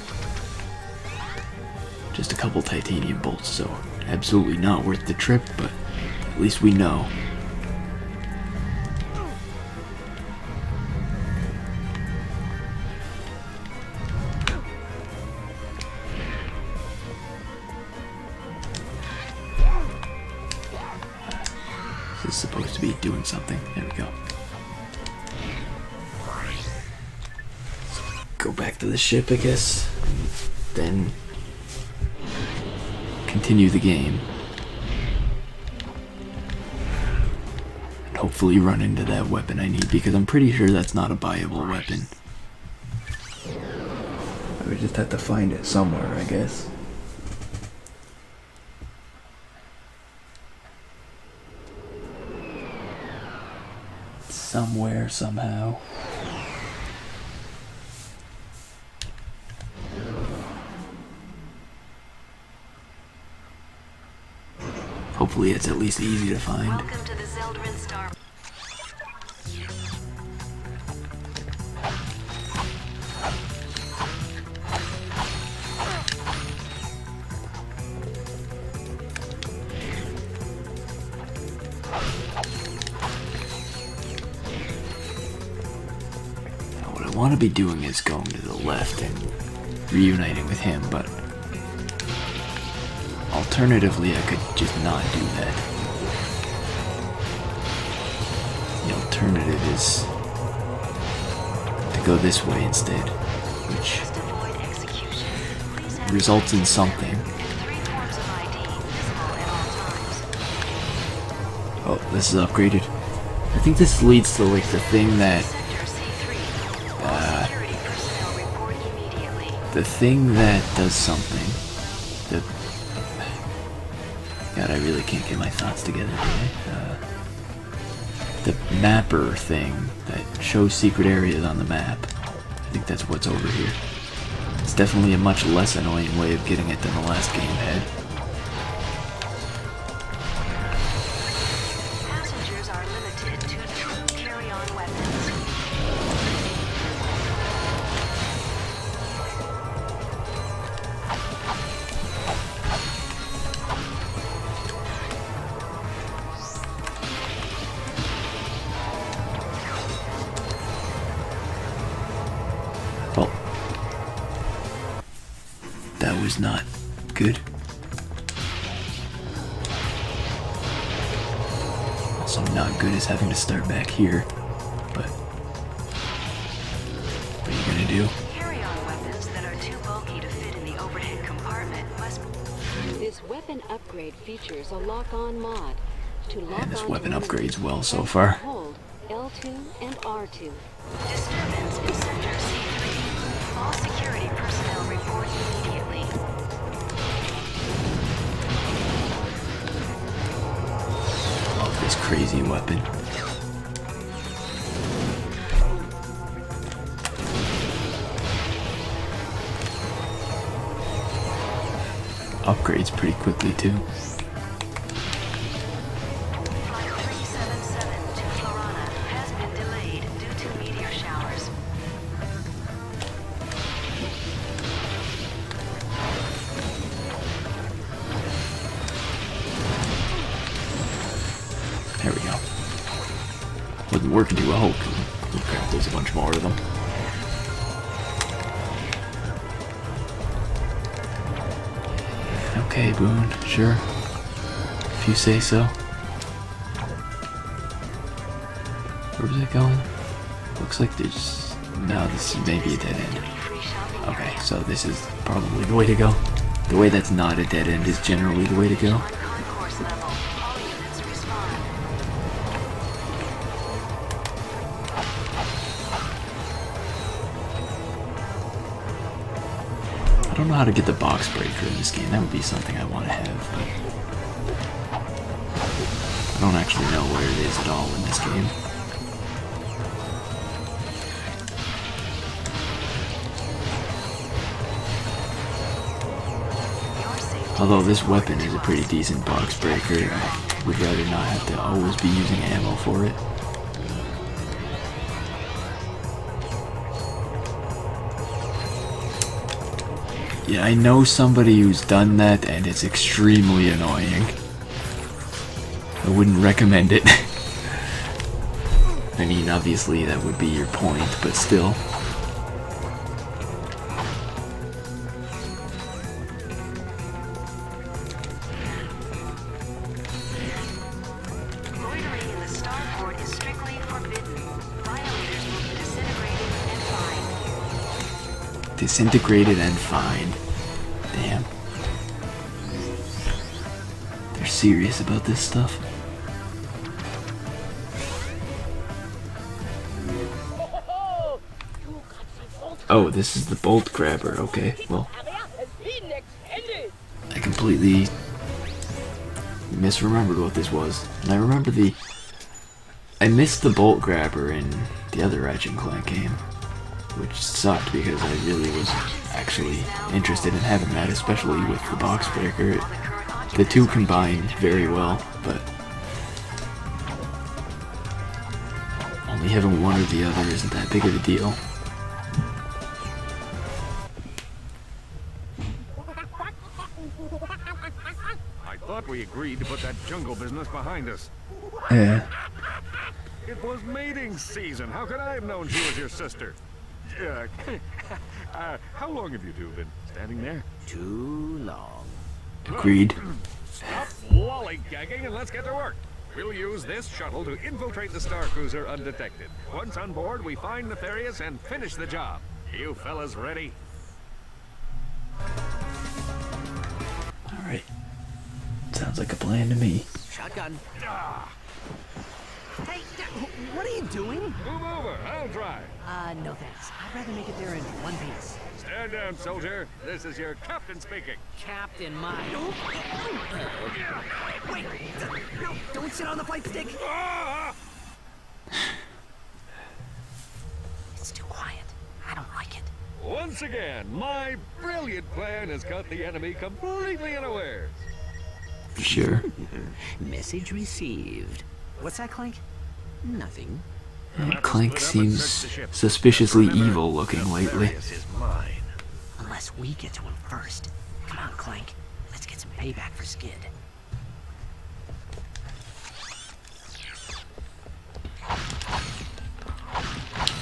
Just a couple titanium bolts, so absolutely not worth the trip, but at least we know. This is supposed to be doing something. There we go. Go back to the ship, I guess. Then continue the game. And hopefully run into that weapon I need, because I'm pretty sure that's not a viable weapon. I would just have to find it somewhere, I guess. Somewhere, somehow. Hopefully it's at least easy to find. Welcome to the Zeldrin Star. What I want to be doing is going to the left and reuniting with him, but alternatively I could just not do that. The alternative is to go this way instead, which results in something. Oh, this is upgraded. I think this leads to like the thing that does something. God, I really can't get my thoughts together today. The mapper thing that shows secret areas on the map. I think that's what's over here. It's definitely a much less annoying way of getting it than the last game had. Passengers are limited to 2 carry-on weapons. was not good. Also not good is having to start back here, but what are you gonna do? Carry-on weapons that are too bulky to fit in the overhead compartment must... This weapon upgrade features a lock-on mod. To lock And this on weapon to upgrades well so far. Hold L2 and R2. Disturbance in Sector C3. All security personnel report immediately. Love this crazy weapon. Upgrades pretty quickly too. Flight 377 to Florana has been delayed due to meteor showers. There we go. Wasn't working too well. Oh crap, there's a bunch more of them. Okay, Boone, sure. If you say so. Where was it going? Looks like there's... No, this is maybe a dead end. Okay, so this is probably the way to go. The way that's not a dead end is generally the way to go. Concourse level. All units respond. I don't know how to get the box breaker in this game. That would be something I want to have, but I don't actually know where it is at all in this game. Although this weapon is a pretty decent box breaker, I would rather not have to always be using ammo for it. Yeah, I know somebody who's done that, and it's extremely annoying. I wouldn't recommend it. I mean, obviously that would be your point, but still. Loitering in the starport is strictly forbidden. Violators will be disintegrated and fined. Disintegrated and fined. Damn. They're serious about this stuff. Oh, this is the bolt grabber. Okay, well, I completely misremembered what this was. And I remember I missed the bolt grabber in the other Ratchet and Clank game, which sucked because I really was actually interested in having that, especially with the box breaker. The two combined very well, but only having one or the other isn't that big of a deal. I thought we agreed to put that jungle business behind us. Yeah. It was mating season. How could I have known she was your sister? How long have you two been standing there? Too long. Agreed. Stop lollygagging and let's get to work. We'll use this shuttle to infiltrate the Star Cruiser undetected. Once on board, we find Nefarious and finish the job. You fellas ready? Alright. Sounds like a plan to me. Shotgun. Hey, what are you doing? Move over, I'll drive. No thanks. I'd rather make it there in one piece. Stand down, soldier. This is your captain speaking. Captain Mike. Wait, no, don't sit on the flight stick. It's too quiet. I don't like it. Once again, my brilliant plan has caught the enemy completely unawares. Sure. Message received. What's that, Clank? Nothing. Clank seems suspiciously evil looking lately. Is mine. Unless we get to him first. Come on, Clank. Let's get some payback for Skid.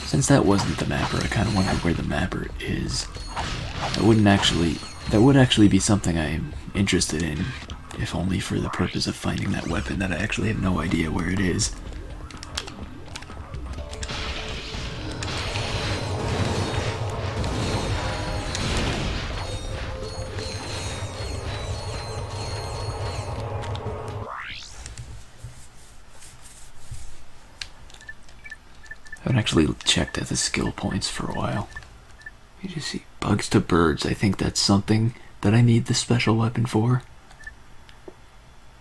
Since that wasn't the mapper, I kind of wonder where the mapper is. I wouldn't actually That would actually be something I'm interested in, if only for the purpose of finding that weapon that I actually have no idea where it is. I haven't actually checked at the skill points for a while. You just see bugs to birds. I think that's something that I need the special weapon for.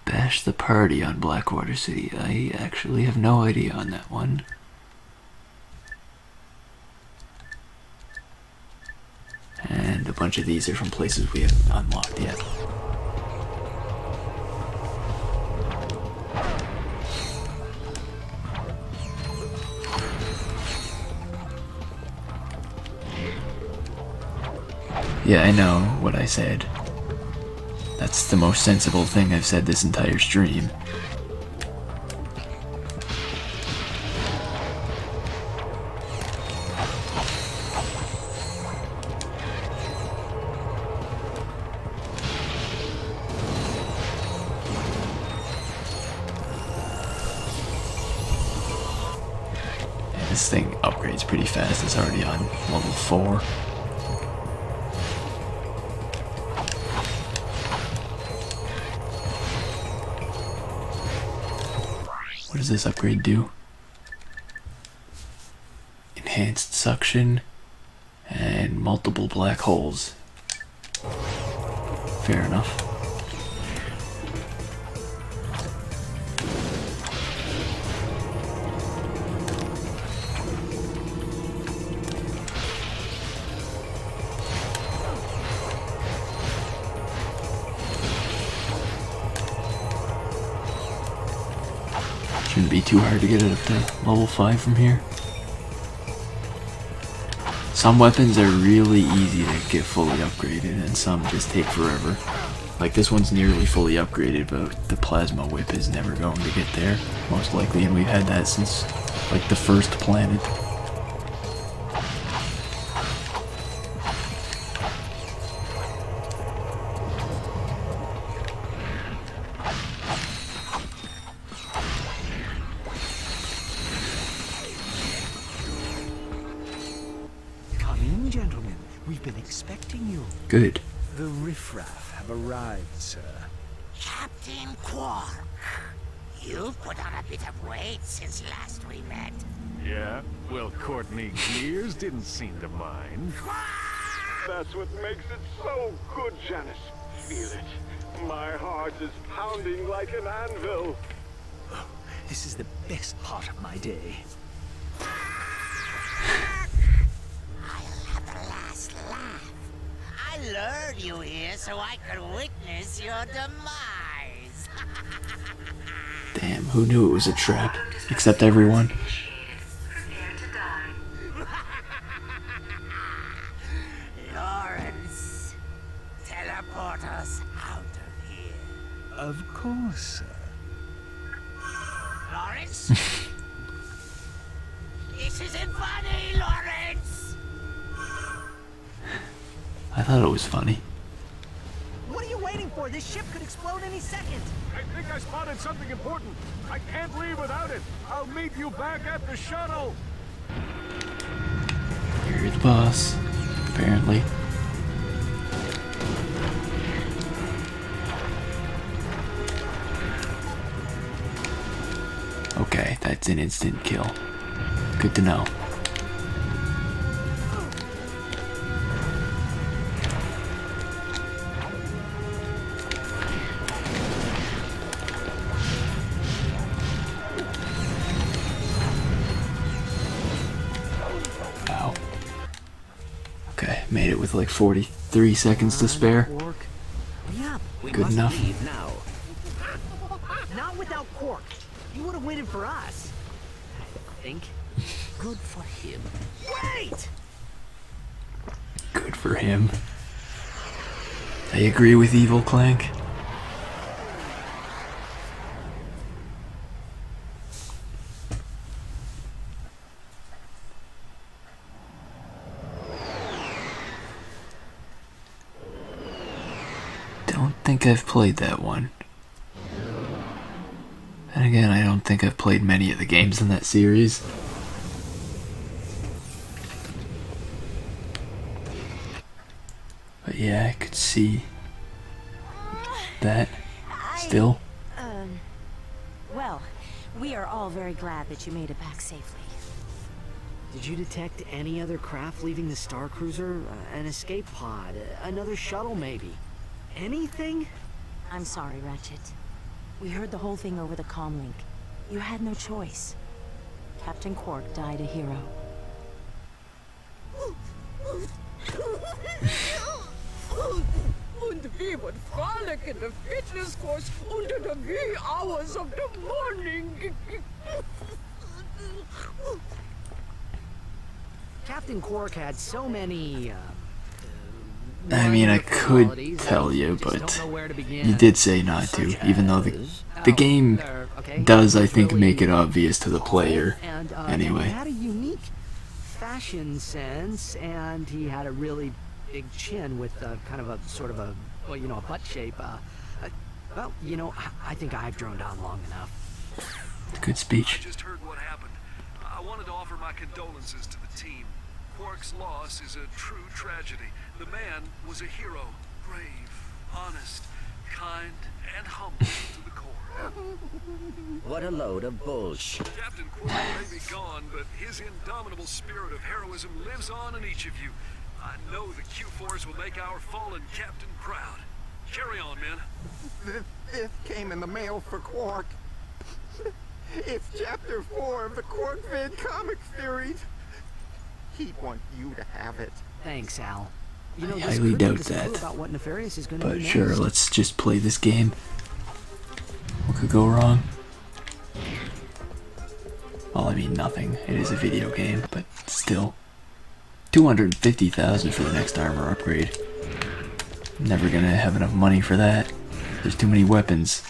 Bash the party on Blackwater City. I actually have no idea on that one. And a bunch of these are from places we haven't unlocked yet. Yeah, I know what I said. That's the most sensible thing I've said this entire stream. Yeah, this thing upgrades pretty fast. It's already on level 4. What does this upgrade do? Enhanced suction and multiple black holes. Fair enough. Shouldn't be too hard to get it up to level 5 from here. Some weapons are really easy to get fully upgraded and some just take forever. Like this one's nearly fully upgraded, but the plasma whip is never going to get there, most likely, and we've had that since like the first planet. Gentlemen, we've been expecting you. Good. The riffraff have arrived, sir. Captain Quark, you've put on a bit of weight since last we met. Yeah? Well, Courtney Gears didn't seem to mind. That's what makes it so good, Janice. Feel it. My heart is pounding like an anvil. Oh, this is the best part of my day. I lured you here so I could witness your demise. Damn, who knew it was a trap? Except everyone. Lawrence, teleport us out of here. Of course, sir. Lawrence? This isn't funny, Lawrence! I thought it was funny. What are you waiting for? This ship could explode any second. I think I spotted something important. I can't leave without it. I'll meet you back at the shuttle. You're the boss, apparently. Okay, that's an instant kill. Good to know. Ow. Okay, made it with like 43 seconds to spare. Yeah, Good enough. now. Not without Quark. He would have waited for us. I think. Good for him. Wait! Good for him. I agree with Evil Clank. think I've played that one. And again, I don't think I've played many of the games in that series. But yeah, I could see that still. Well, we are all very glad that you made it back safely. Did you detect any other craft leaving the Star Cruiser? An escape pod? Another shuttle, maybe? Anything? I'm sorry, Ratchet. We heard the whole thing over the comlink. You had no choice. Captain Quark died a hero. Und we would frolic in the fitness course under the wee hours of the morning. Captain Quark had so many, I mean, I could tell you, but you did say not to, even though the game does, I think, make it obvious to the player, anyway. He had a unique fashion sense, and he had a really big chin with kind of a sort of a, well, you know, a butt shape. Well, you know, I think I've droned on long enough. Good speech. I just heard what happened. I wanted to offer my condolences to the team. Quark's loss is a true tragedy. The man was a hero. Brave, honest, kind, and humble to the core. What a load of bullshit. Captain Quark may be gone, but his indomitable spirit of heroism lives on in each of you. I know the Q-Force will make our fallen captain proud. Carry on, men. This came in the mail for Quark. It's Chapter 4 of the Quark Vid comic series. He'd want you to have it. Thanks, Al. You know, I highly doubt that. About what Nefarious is gonna But do sure, next. let's just play this game. What could go wrong? Well, I mean, nothing. It is a video game, but still. 250,000 for the next armor upgrade. Never gonna have enough money for that. There's too many weapons.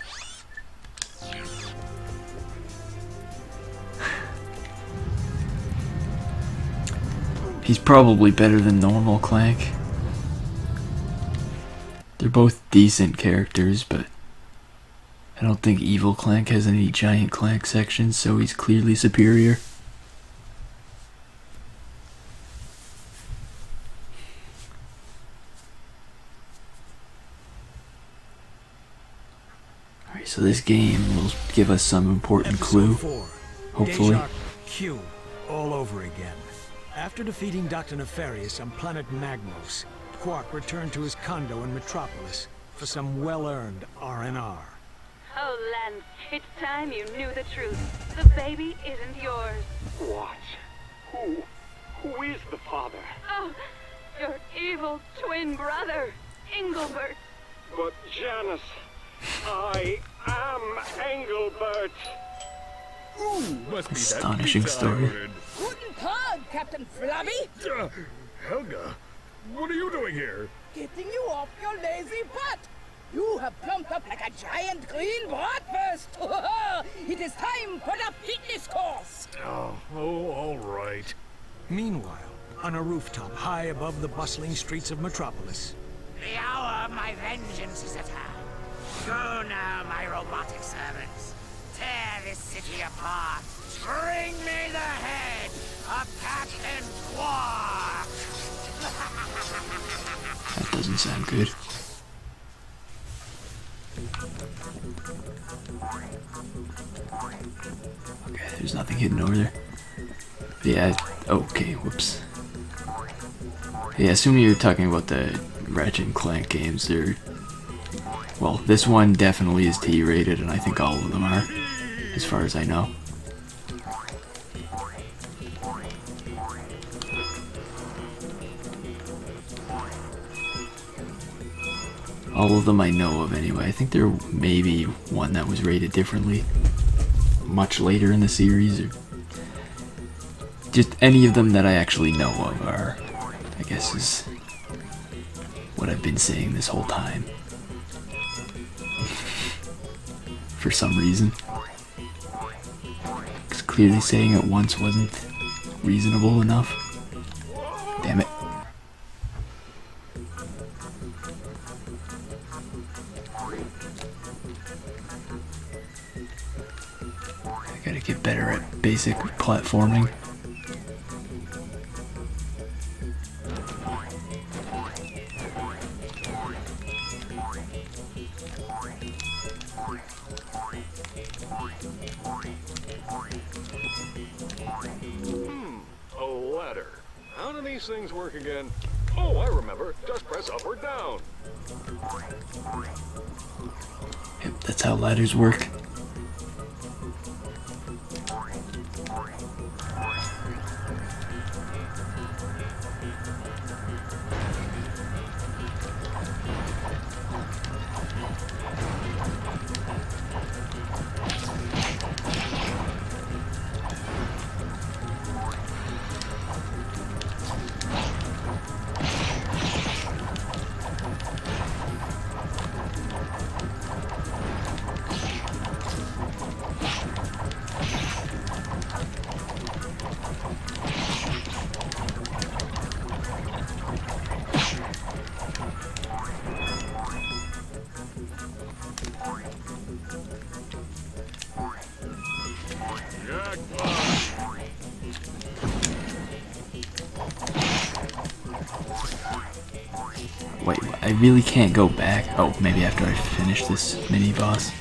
He's probably better than normal Clank. They're both decent characters, but I don't think Evil Clank has any giant Clank sections, so he's clearly superior. Alright, so this game will give us some important clue, hopefully. Deja Q all over again. After defeating Dr. Nefarious on planet Magnos, Quark returned to his condo in Metropolis for some well-earned R&R. Oh, Lance, it's time you knew the truth. The baby isn't yours. What? Who is the father? Oh, your evil twin brother, Engelbert. But Janice, I am Engelbert. Ooh, must be Astonishing that pizza story. I ordered. Guten Tag, Captain Flabby. Helga, what are you doing here? Getting you off your lazy butt. You have plumped up like a giant green bratwurst. It is time for the fitness course. Oh, all right. Meanwhile, on a rooftop high above the bustling streets of Metropolis, The hour of my vengeance is at hand. Go now, my robotic servants. Tear this city apart. Bring me the head of Captain Quark. That doesn't sound good. Okay, there's nothing hidden over there. Yeah, okay, whoops. Yeah, assuming you're talking about the Ratchet and Clank games, they're... Well, this one definitely is T-rated, and I think all of them are, as far as I know. All of them I know of anyway. I think there may be one that was rated differently much later in the series, or just any of them that I actually know of are, I guess, is what I've been saying this whole time. For some reason. Because clearly saying it once wasn't reasonable enough. Damn it. Gotta get better at basic platforming. A ladder. How do these things work again? Oh, I remember. Just press up or down. Yep, that's how ladders work. Wait, I really can't go back. Oh, maybe after I finish this mini boss.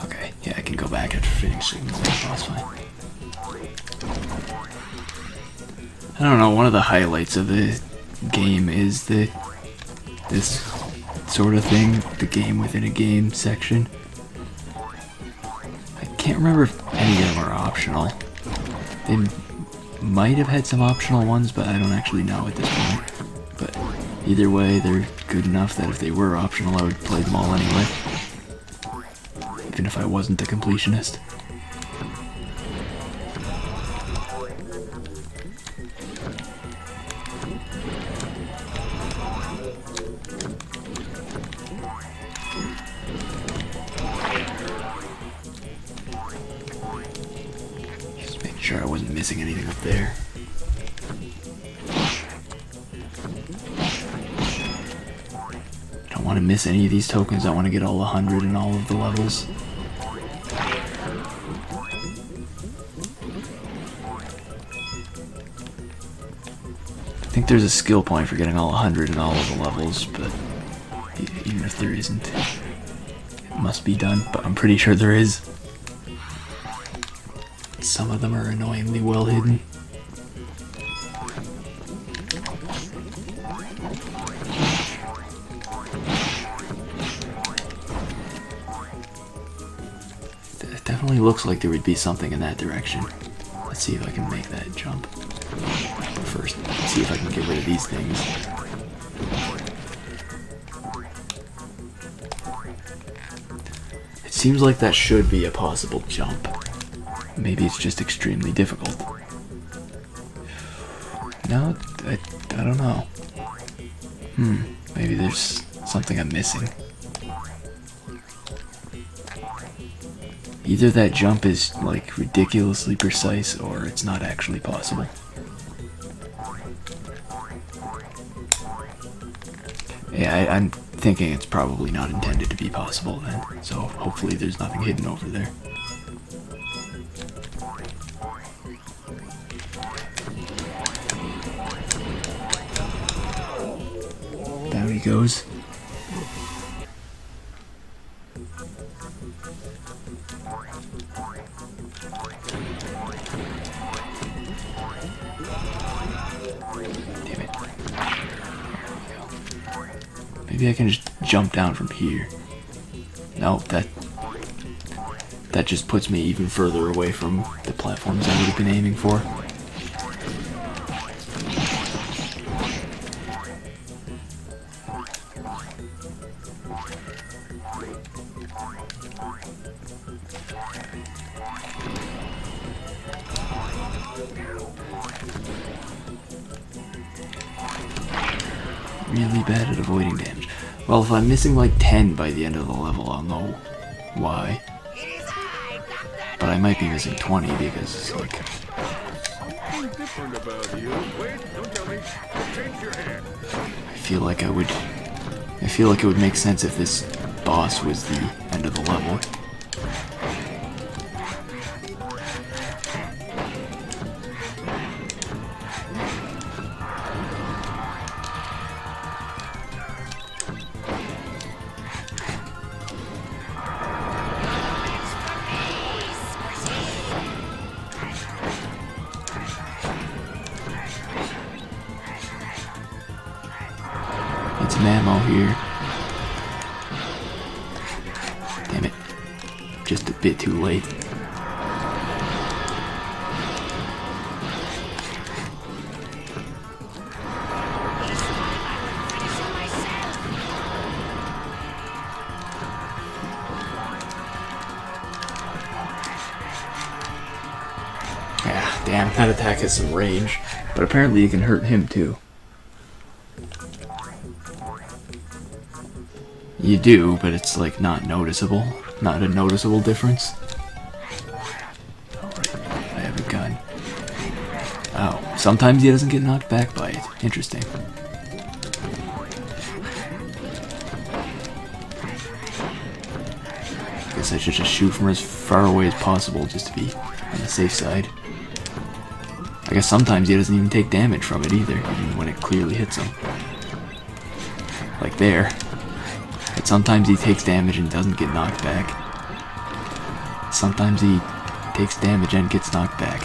Okay, yeah, I can go back after finishing the boss fight. I don't know, one of the highlights of the game is this sort of thing, the game within a game section. I can't remember if any of them are optional. They might have had some optional ones, but I don't actually know at this point. But either way, they're good enough that if they were optional, I would play them all anyway. Even if I wasn't a completionist. Sure I wasn't missing anything up there. I don't want to miss any of these tokens. I want to get all 100 in all of the levels. I think there's a skill point for getting all 100 in all of the levels, but even if there isn't, it must be done, but I'm pretty sure there is. Some of them are annoyingly well hidden. It definitely looks like there would be something in that direction. Let's see if I can make that jump. But first, see if I can get rid of these things. It seems like that should be a possible jump. Maybe it's just extremely difficult. No, I don't know. Maybe there's something I'm missing. Either that jump is like ridiculously precise or it's not actually possible. Yeah, I'm thinking it's probably not intended to be possible then, so hopefully there's nothing hidden over there. Down he goes. Damn it. Maybe I can just jump down from here. No, that just puts me even further away from the platforms I would have been aiming for. Really bad at avoiding damage. Well, if I'm missing like 10 by the end of the level, I'll know why. But I might be missing 20 because it's like different about you. Wait, don't tell me. Change your hair. I feel like it would make sense if this boss was the end of the level. Get some ammo here. Damn it. Just a bit too late. Yeah, damn, that attack has some range. But apparently it can hurt him too. You do, but it's like not noticeable. Not a noticeable difference. Alright, I have a gun. Oh, sometimes he doesn't get knocked back by it. Interesting. Guess I should just shoot from as far away as possible just to be on the safe side. I guess sometimes he doesn't even take damage from it either, even when it clearly hits him. Like there. But sometimes he takes damage and doesn't get knocked back. Sometimes he takes damage and gets knocked back.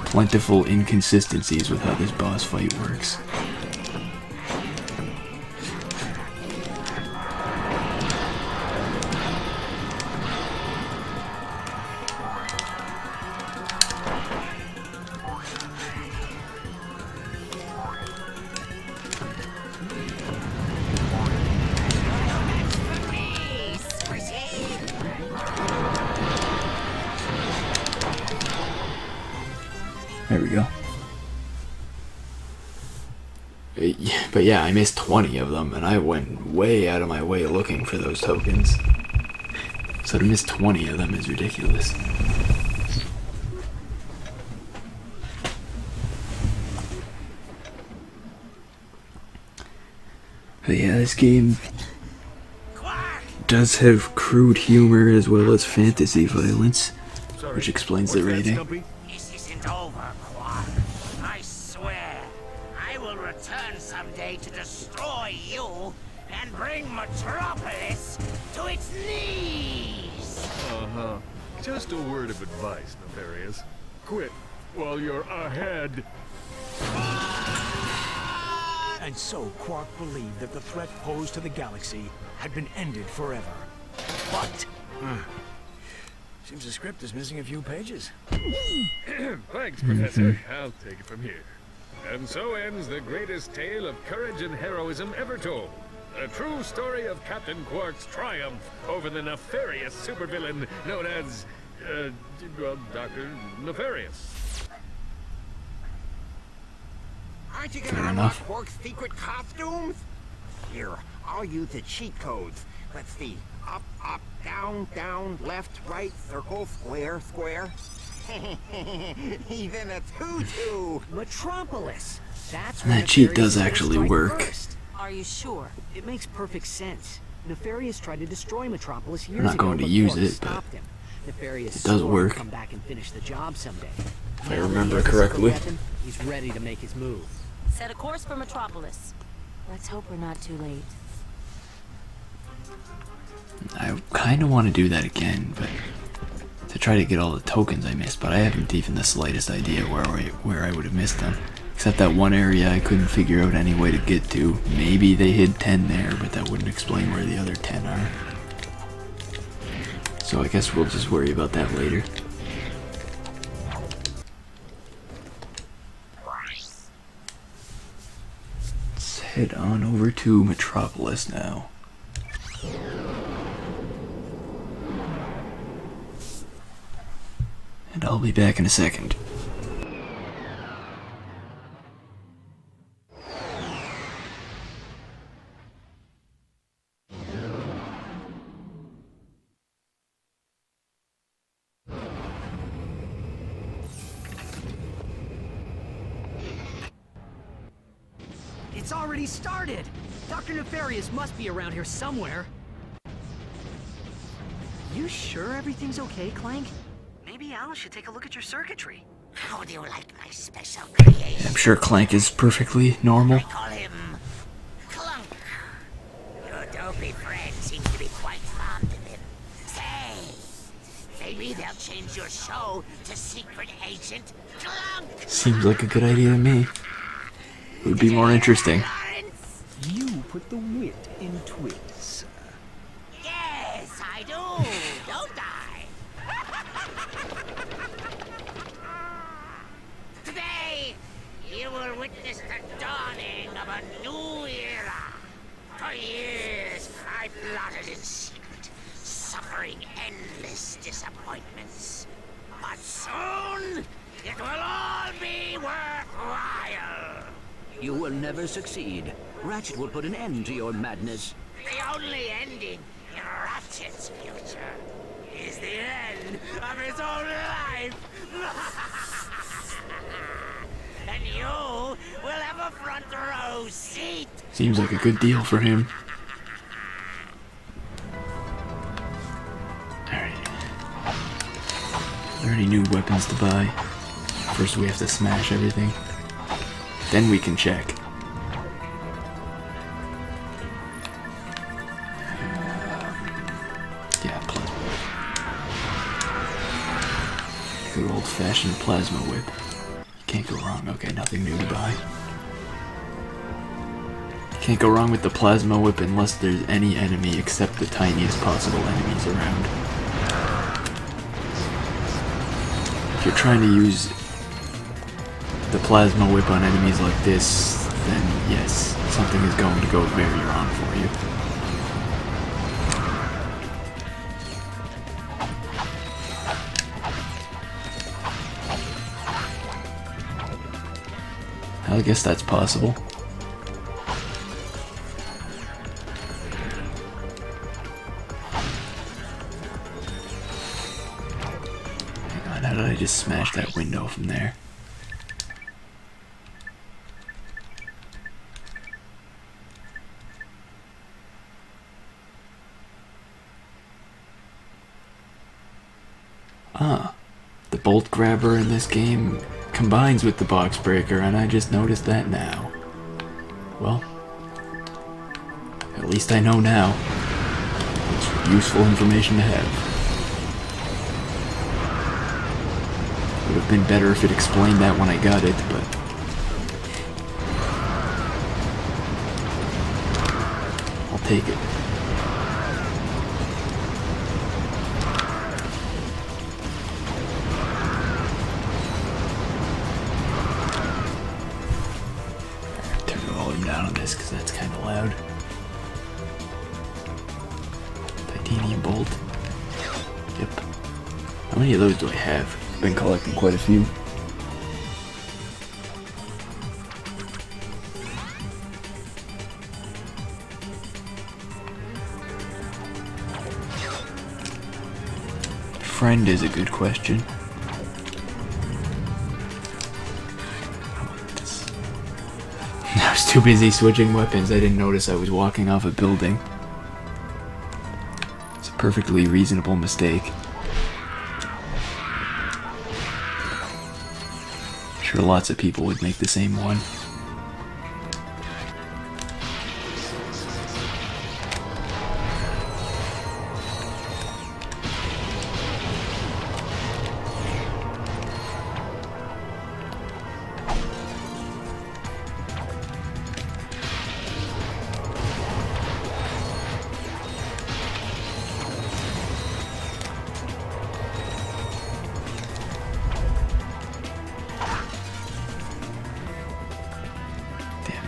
Plentiful inconsistencies with how this boss fight works. There we go. But yeah, I missed 20 of them, and I went way out of my way looking for those tokens. So to miss 20 of them is ridiculous. But yeah, this game does have crude humor as well as fantasy violence, which explains the rating. This isn't over, Quark. I swear, I will return someday to destroy you and bring Metropolis to its knees. Uh-huh. Just a word of advice, Nefarious. Quit while you're ahead. And so Quark believed that the threat posed to the galaxy had been ended forever. But... seems the script is missing a few pages. Thanks, Professor. I'll take it from here. And so ends the greatest tale of courage and heroism ever told. A true story of Captain Quark's triumph over the nefarious supervillain known as, well, Dr. Nefarious. Aren't you gonna unlock Quark's secret costumes? Here, I'll use the cheat codes. Let's see. Up, up, down, down, left, right, circle, square, square. He's in a tutu. Metropolis. That's That cheat does actually work. Are you sure? It makes perfect sense. Nefarious tried to destroy Metropolis years I'm not going ago, to but use Quark it, but stopped him. Nefarious it does swore work. he'd come back and finish the job someday. If I Now that he remember has a correctly. secret weapon, he's ready to make his move. Set a course for Metropolis. Let's hope we're not too late. I kind of want to do that again, but to try to get all the tokens I missed, but I haven't even the slightest idea where I would have missed them. Except that one area I couldn't figure out any way to get to. Maybe they hid 10 there, but that wouldn't explain where the other 10 are. So I guess we'll just worry about that later. Let's head on over to Metropolis now. And I'll be back in a second. It's already started! Dr. Nefarious must be around here somewhere. You sure everything's okay, Clank? Maybe Al should take a look at your circuitry. How do you like my special creation? I'm sure Clank is perfectly normal. I call him Clank. Your dopey friend seems to be quite fond of him. Say, maybe they'll change your show to Secret Agent Clank. Seems like a good idea to me. It would be more interesting. You put the wit in twit, sir. Yes, I do, don't I? Today, you will witness the dawning of a new era. For years, I plotted in secret, suffering endless disappointments. But soon, it will all be worthwhile. You will never succeed. Ratchet will put an end to your madness. The only ending in Ratchet's future is the end of his own life. And you will have a front row seat. Seems like a good deal for him. Alright. Are there any new weapons to buy? First we have to smash everything. Then we can check. Yeah, plasma. Good old-fashioned plasma whip. Can't go wrong. Okay, nothing new to buy. Can't go wrong with the plasma whip unless there's any enemy except the tiniest possible enemies around. If you're trying to use the plasma whip on enemies like this, then yes, something is going to go very wrong for you. I guess that's possible. Hang on, how did I just smash that window from there? Ah, the bolt grabber in this game combines with the box breaker, and I just noticed that now. Well, at least I know now. It's useful information to have. Would have been better if it explained that when I got it, but I'll take it. Because that's kind of loud. Titanium bolt. Yep. How many of those do I have? Been collecting quite a few. Friend is a good question. I was too busy switching weapons, I didn't notice I was walking off a building. It's a perfectly reasonable mistake. I'm sure lots of people would make the same one.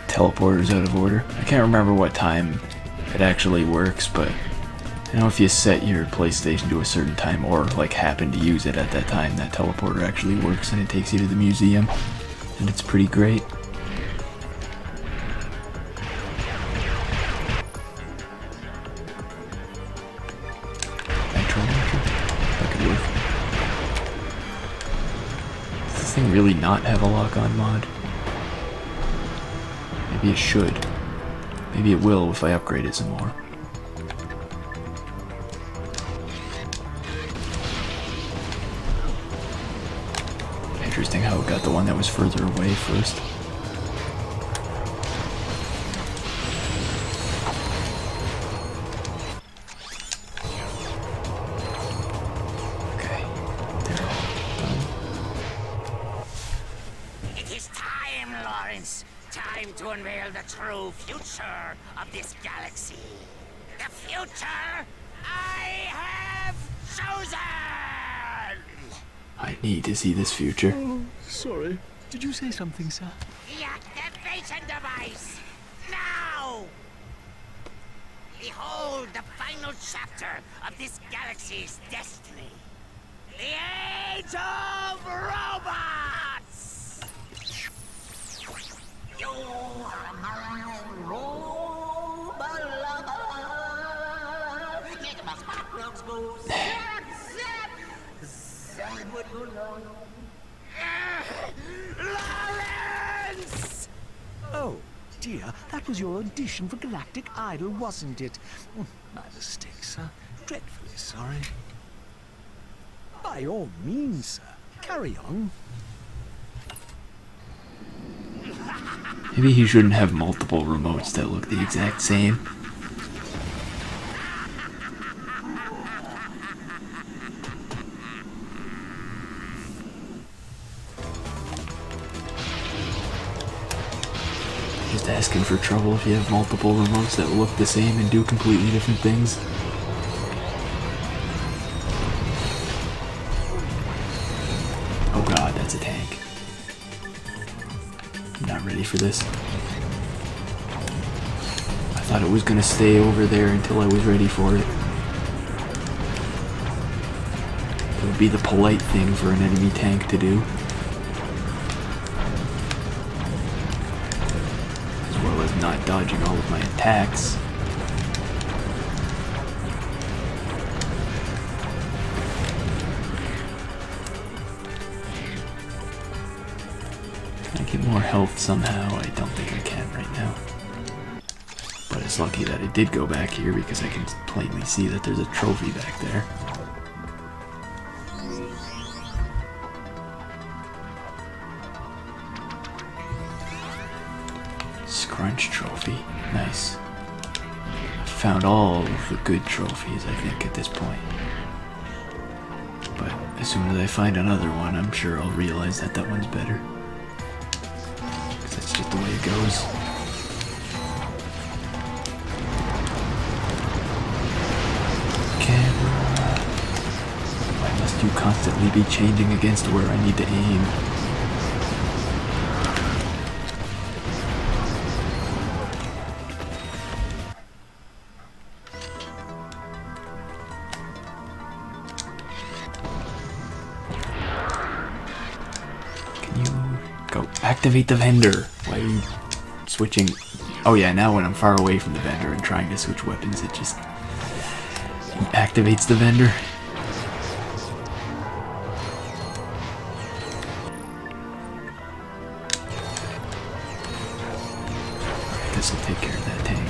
Teleporter's out of order. I can't remember what time it actually works, but I know if you set your PlayStation to a certain time or like happen to use it at that time, that teleporter actually works and it takes you to the museum, and it's pretty great. That could work. Does this thing really not have a lock-on mod? Maybe it should. Maybe it will if I upgrade it some more. Interesting how it got the one that was further away first. Okay, they're all done. It is time, Lawrence. Time to unveil the true future of this galaxy. The future I have chosen! I need to see this future. Oh, sorry. Did you say something, sir? The activation device! Now! Behold the final chapter of this galaxy's destiny. The Age of Robots! You are my robot lover. Make my spot rocks go zap, zap. Zap would go low. Lawrence! Oh, dear. That was your audition for Galactic Idol, wasn't it? My mistake, sir. Dreadfully sorry. By all means, sir. Carry on. Maybe he shouldn't have multiple remotes that look the exact same. Just asking for trouble if you have multiple remotes that look the same and do completely different things. Oh god, that's a tank. I'm not ready for this. I thought it was gonna stay over there until I was ready for it. It would be the polite thing for an enemy tank to do. As well as not dodging all of my attacks. Can I get more health somehow? I don't think I can right now. But it's lucky that it did go back here because I can plainly see that there's a trophy back there. Scrunch trophy. Nice. I've found all of the good trophies, I think, at this point. But as soon as I find another one, I'm sure I'll realize that that one's better. Because that's just the way it goes. Camera. Why must you constantly be changing against where I need to aim? Activate the vendor. Why are you switching? Oh yeah, now when I'm far away from the vendor and trying to switch weapons, it just activates the vendor. I guess I'll take care of that tank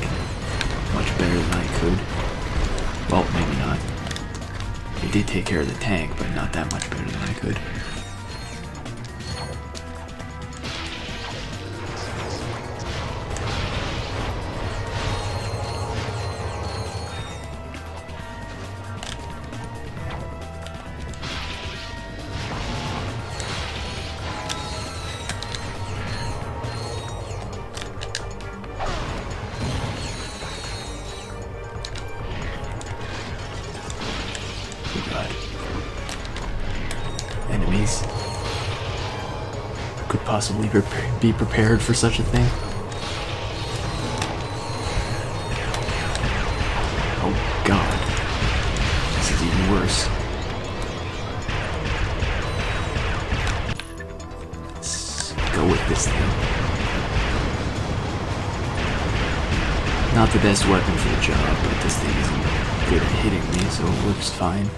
much better than I could. Well, maybe not. It did take care of the tank, but not that much better than I could. Enemies. Could possibly be prepared for such a thing. Oh god. This is even worse. Let's go with this thing. Not the best weapon for the job, but this thing isn't good at hitting me, so it works fine.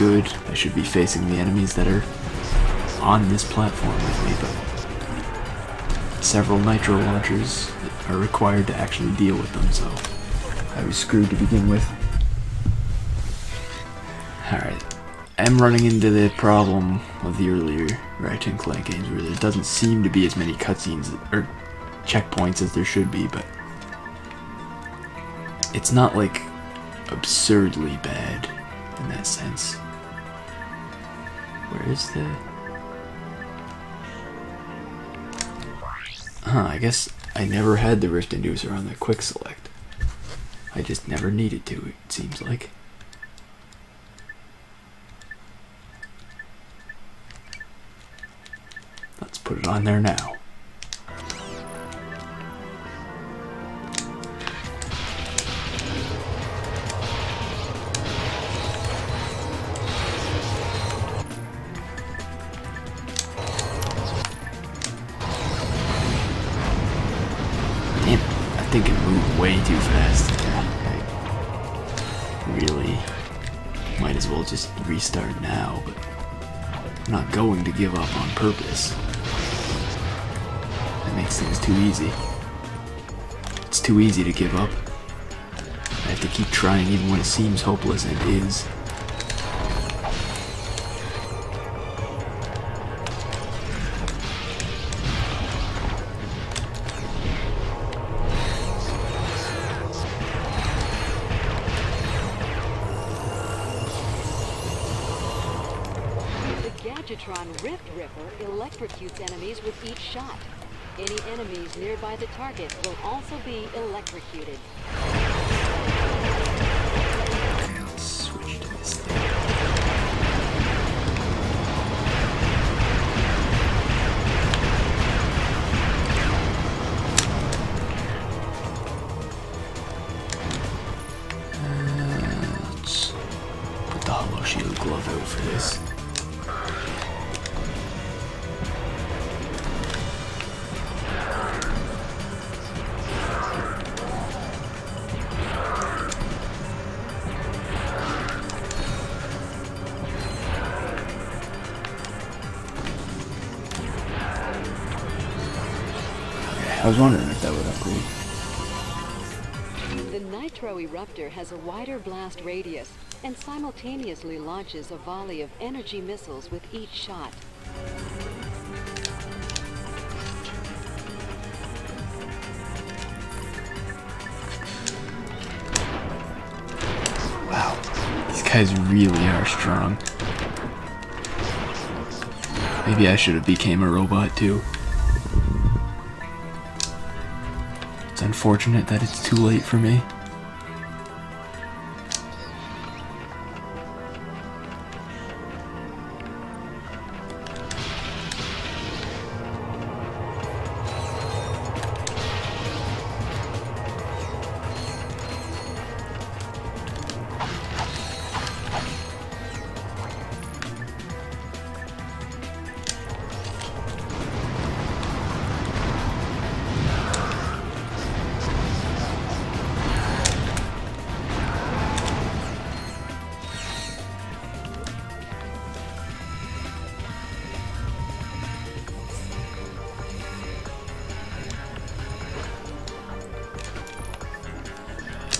good. I should be facing the enemies that are on this platform with me, but several nitro launchers are required to actually deal with them, so I was screwed to begin with. Alright, I'm running into the problem of the earlier Ratchet and Clank games where there doesn't seem to be as many cutscenes or checkpoints as there should be, but it's not like absurdly bad in that sense. Where is the... I guess I never had the Rift Inducer on the quick select. I just never needed to, it seems like. Let's put it on there now. Damn, I think it moved way too fast. I really might as well just restart now, but I'm not going to give up on purpose. That makes things too easy. It's too easy to give up. I have to keep trying even when it seems hopeless, and it is. Gadgetron Rift Ripper electrocutes enemies with each shot. Any enemies nearby the target will also be electrocuted. Let's switch to this thing. Let's put the Hollow Shield glove out for this. I was wondering if that would upgrade. The Nitro Eruptor has a wider blast radius and simultaneously launches a volley of energy missiles with each shot. Wow, these guys really are strong. Maybe I should have became a robot too. It's unfortunate that it's too late for me.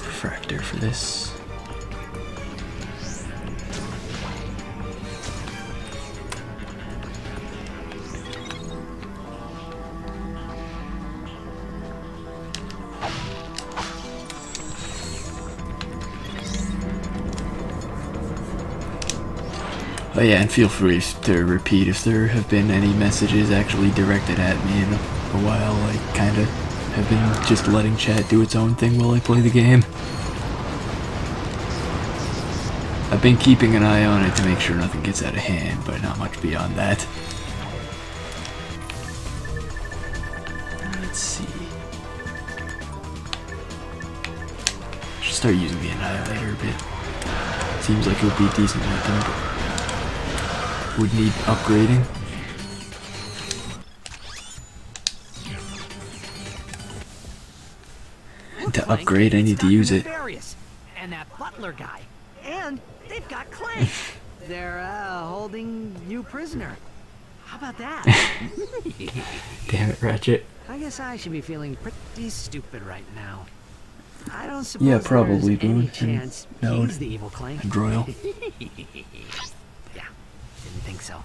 Refractor for this. Oh yeah, and feel free to repeat if there have been any messages actually directed at me in a while. I kind of have been just letting chat do its own thing while I play the game. I've been keeping an eye on it to make sure nothing gets out of hand, but not much beyond that. Let's see. I should start using the Annihilator a bit. Seems like it would be a decent weapon, but would need upgrading. And to upgrade, I need to use it. And that butler guy. And they've got Clank. they're holding you prisoner. How about that? Damn it, Ratchet. I guess I should be feeling pretty stupid right now. I don't suppose Yeah, probably, there's any Boone. chance Node. he's the evil Clank. And Droyle. Yeah, didn't think so.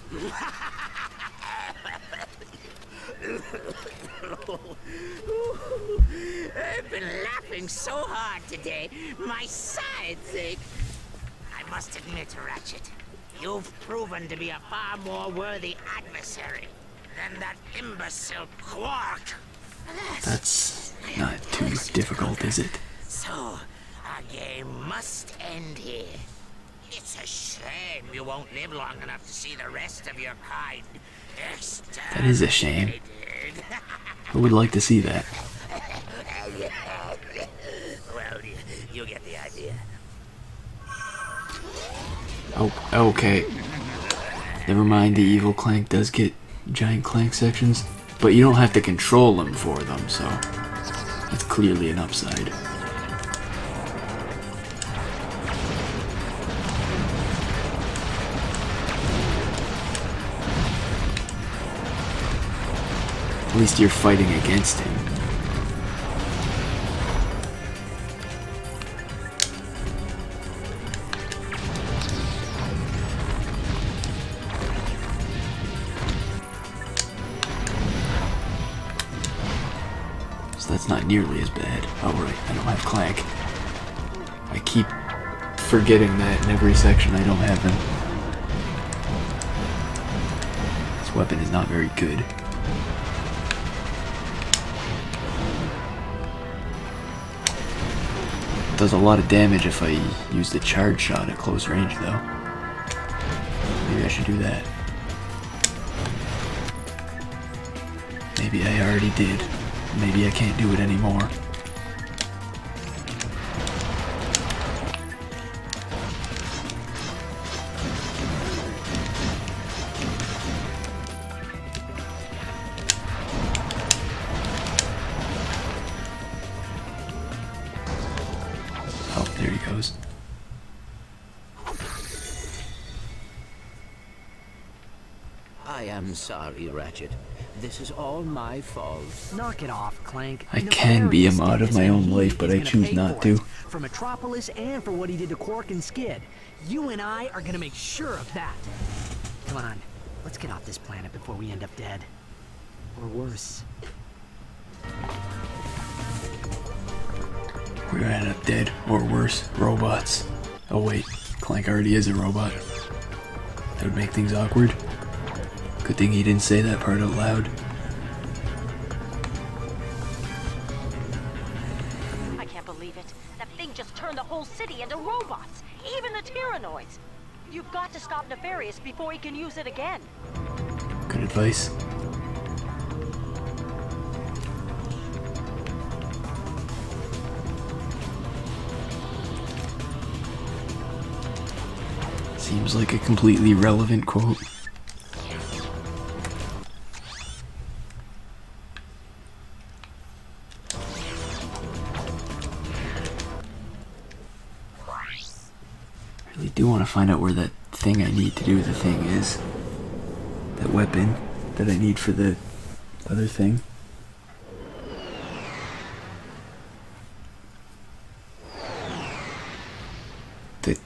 I've been laughing so hard today, my sides ache. I must admit, Ratchet, you've proven to be a far more worthy adversary than that imbecile Quark. That's not too difficult, is it? So, our game must end here. It's a shame you won't live long enough to see the rest of your kind exterminated. That is a shame. I would like to see that. Well, you get the idea. Oh, okay. Never mind, the evil Clank does get giant Clank sections, but you don't have to control them for them, so it's clearly an upside. At least you're fighting against him. So that's not nearly as bad. Oh right, I don't have Clank. I keep forgetting that in every section I don't have him. This weapon is not very good. Does a lot of damage if I use the charge shot at close range though. Maybe I should do that. Maybe I already did. Maybe I can't do it anymore. Oh, there he goes. I am sorry, Ratchet. This is all my fault. Knock it off, Clank. I can be a mod of my own life, but I choose not to. For Metropolis and for what he did to Quark and Skid. You and I are gonna make sure of that. Come on, let's get off this planet before we end up dead. Or worse. We're gonna end up dead, or worse, robots. Oh wait, Clank already is a robot. That would make things awkward. Good thing he didn't say that part out loud. I can't believe it. That thing just turned the whole city into robots, even the Tyrannoids. You've got to stop Nefarious before he can use it again. Good advice. Seems like a completely relevant quote. I really do want to find out where that thing I need to do the thing is. That weapon that I need for the other thing. The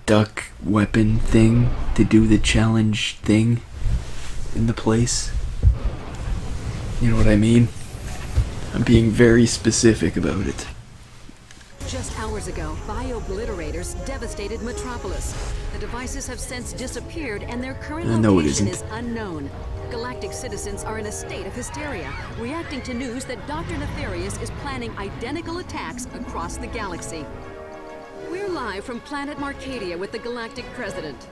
duck weapon thing to do the challenge thing in the place. You know what I mean? I'm being very specific about it. Just hours ago, bio-obliterators devastated Metropolis. The devices have since disappeared and their current location is unknown. Galactic citizens are in a state of hysteria, reacting to news that Dr. Nefarious is planning identical attacks across the galaxy. We're live from planet Marcadia with the Galactic President.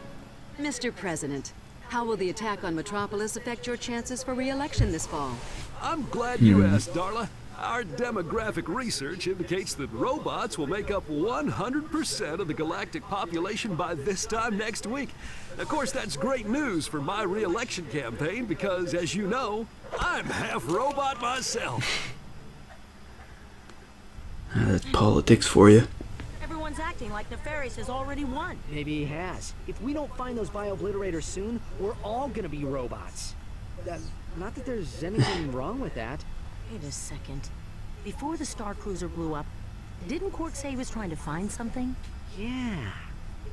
Mr. President, how will the attack on Metropolis affect your chances for re-election this fall? I'm glad you asked, Darla. Our demographic research indicates that robots will make up 100% of the galactic population by this time next week. Of course, that's great news for my re-election campaign because, as you know, I'm half robot myself. That's politics for you. Everyone Everyone's acting like Nefarious has already won. Maybe he has. If we don't find those bio-obliterators soon, we're all gonna be robots. Not that there's anything wrong with that. Wait a second. Before the Star Cruiser blew up, didn't Quark say he was trying to find something? Yeah.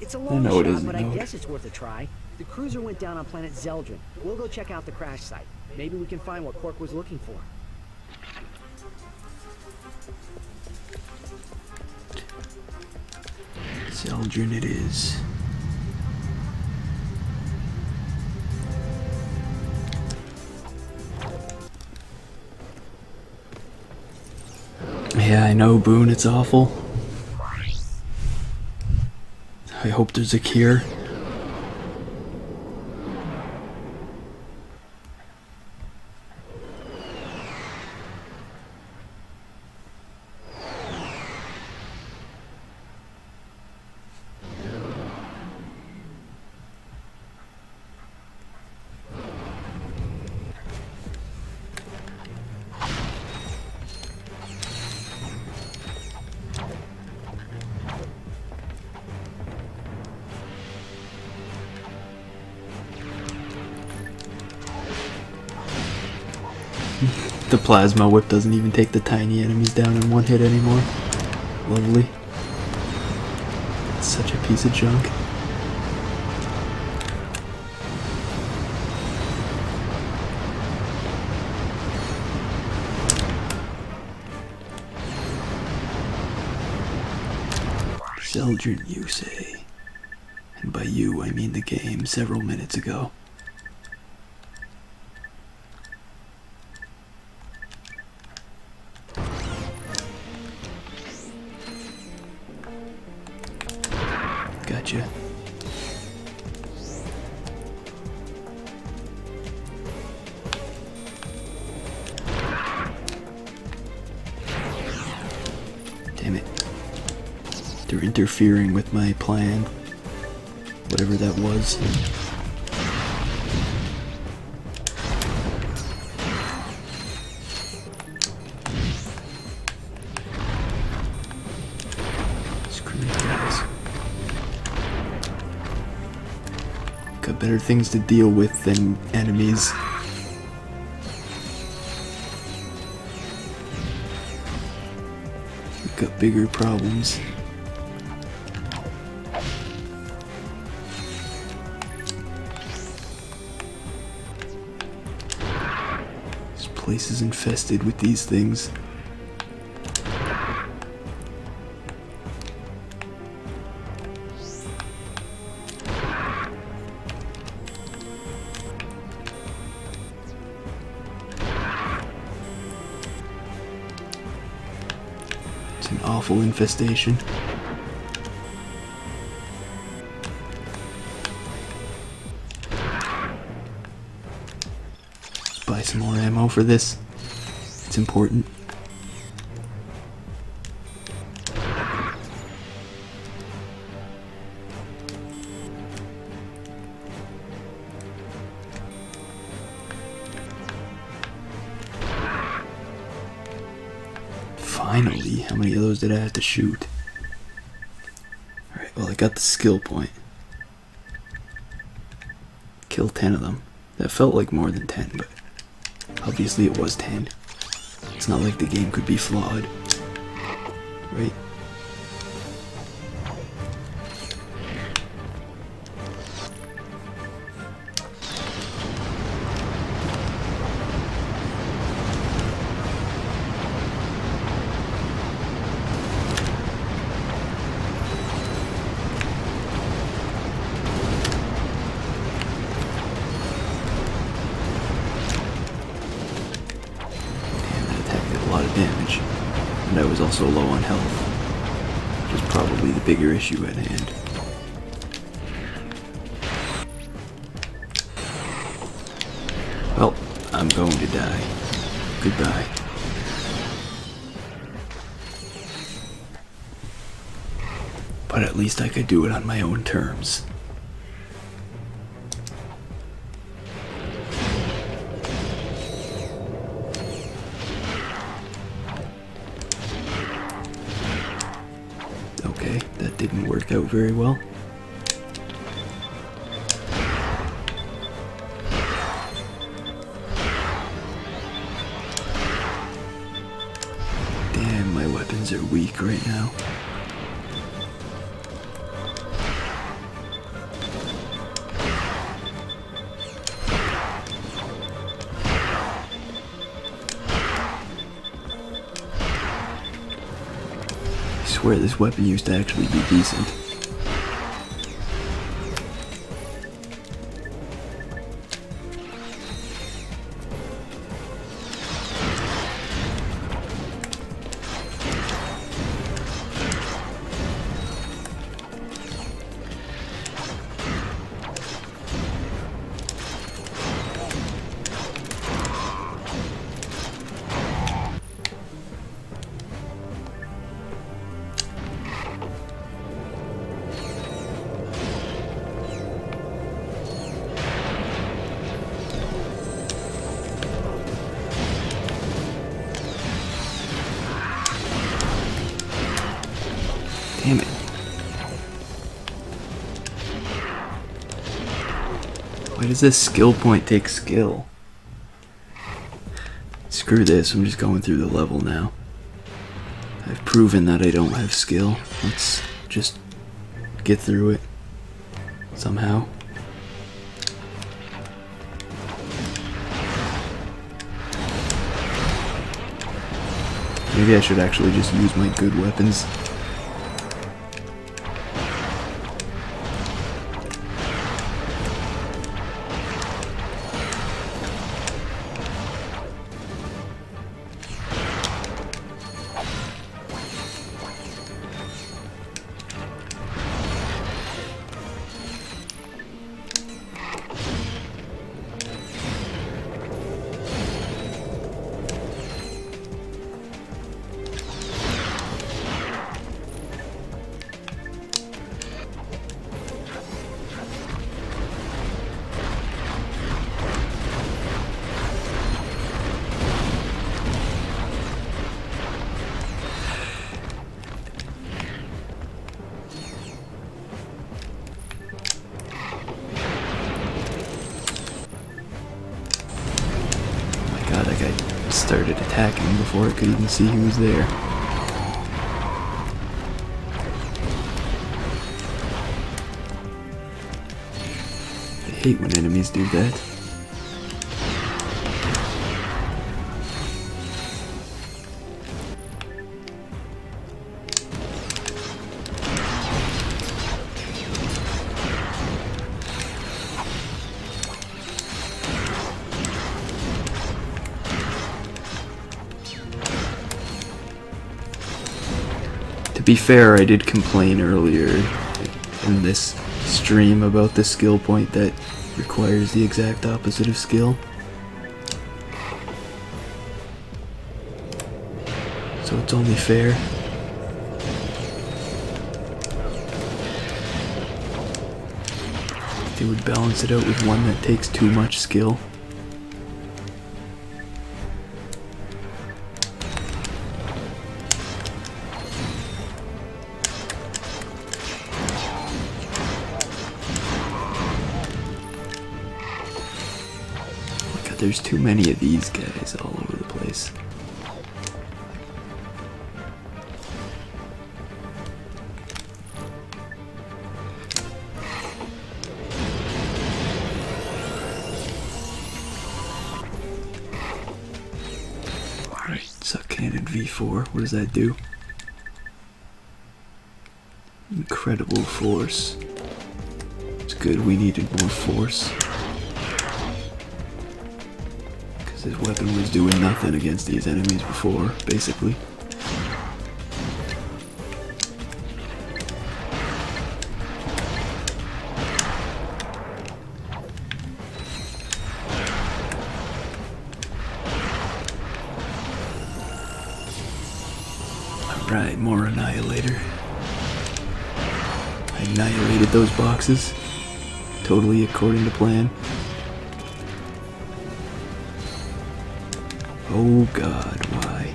It's a long know it shot, isn't, but I no. guess it's worth a try. The cruiser went down on planet Zeldrin. We'll go check out the crash site. Maybe we can find what Quark was looking for. Zeldrin it is. Yeah, I know, Boone, it's awful. I hope there's a cure. The plasma whip doesn't even take the tiny enemies down in one hit anymore. Lovely. It's such a piece of junk. Zeldrin, you say. And by you, I mean the game several minutes ago. Gotcha. Damn it. They're interfering with my plan. Whatever that was. Screw you guys. Got better things to deal with than enemies. We've got bigger problems. This place is infested with these things. It's an awful infestation. Buy some more ammo for this. It's important. Finally, how many of those did I have to shoot? Alright, well, I got the skill point. Kill 10 of them. That felt like more than 10, but obviously it was 10. It's not like the game could be flawed. Right? Damage, and I was also low on health, which is probably the bigger issue at hand. Well, I'm going to die. Goodbye. But at least I could do it on my own terms. didn't work out very well. Damn, my weapons are weak right now. I swear this weapon used to actually be decent. Damn it. Why does this skill point take skill? Screw this, I'm just going through the level now. I've proven that I don't have skill. Let's just get through it somehow. Maybe I should actually just use my good weapons. God, that guy started attacking before I could even see he was there. I hate when enemies do that. To be fair, I did complain earlier in this stream about the skill point that requires the exact opposite of skill. So it's only fair. They would balance it out with one that takes too much skill. There's too many of these guys all over the place. Alright, suck cannon V4. What does that do? Incredible force. It's good, we needed more force. His weapon was doing nothing against these enemies before, basically. Alright, more Annihilator. I annihilated those boxes. Totally according to plan. Oh God, why?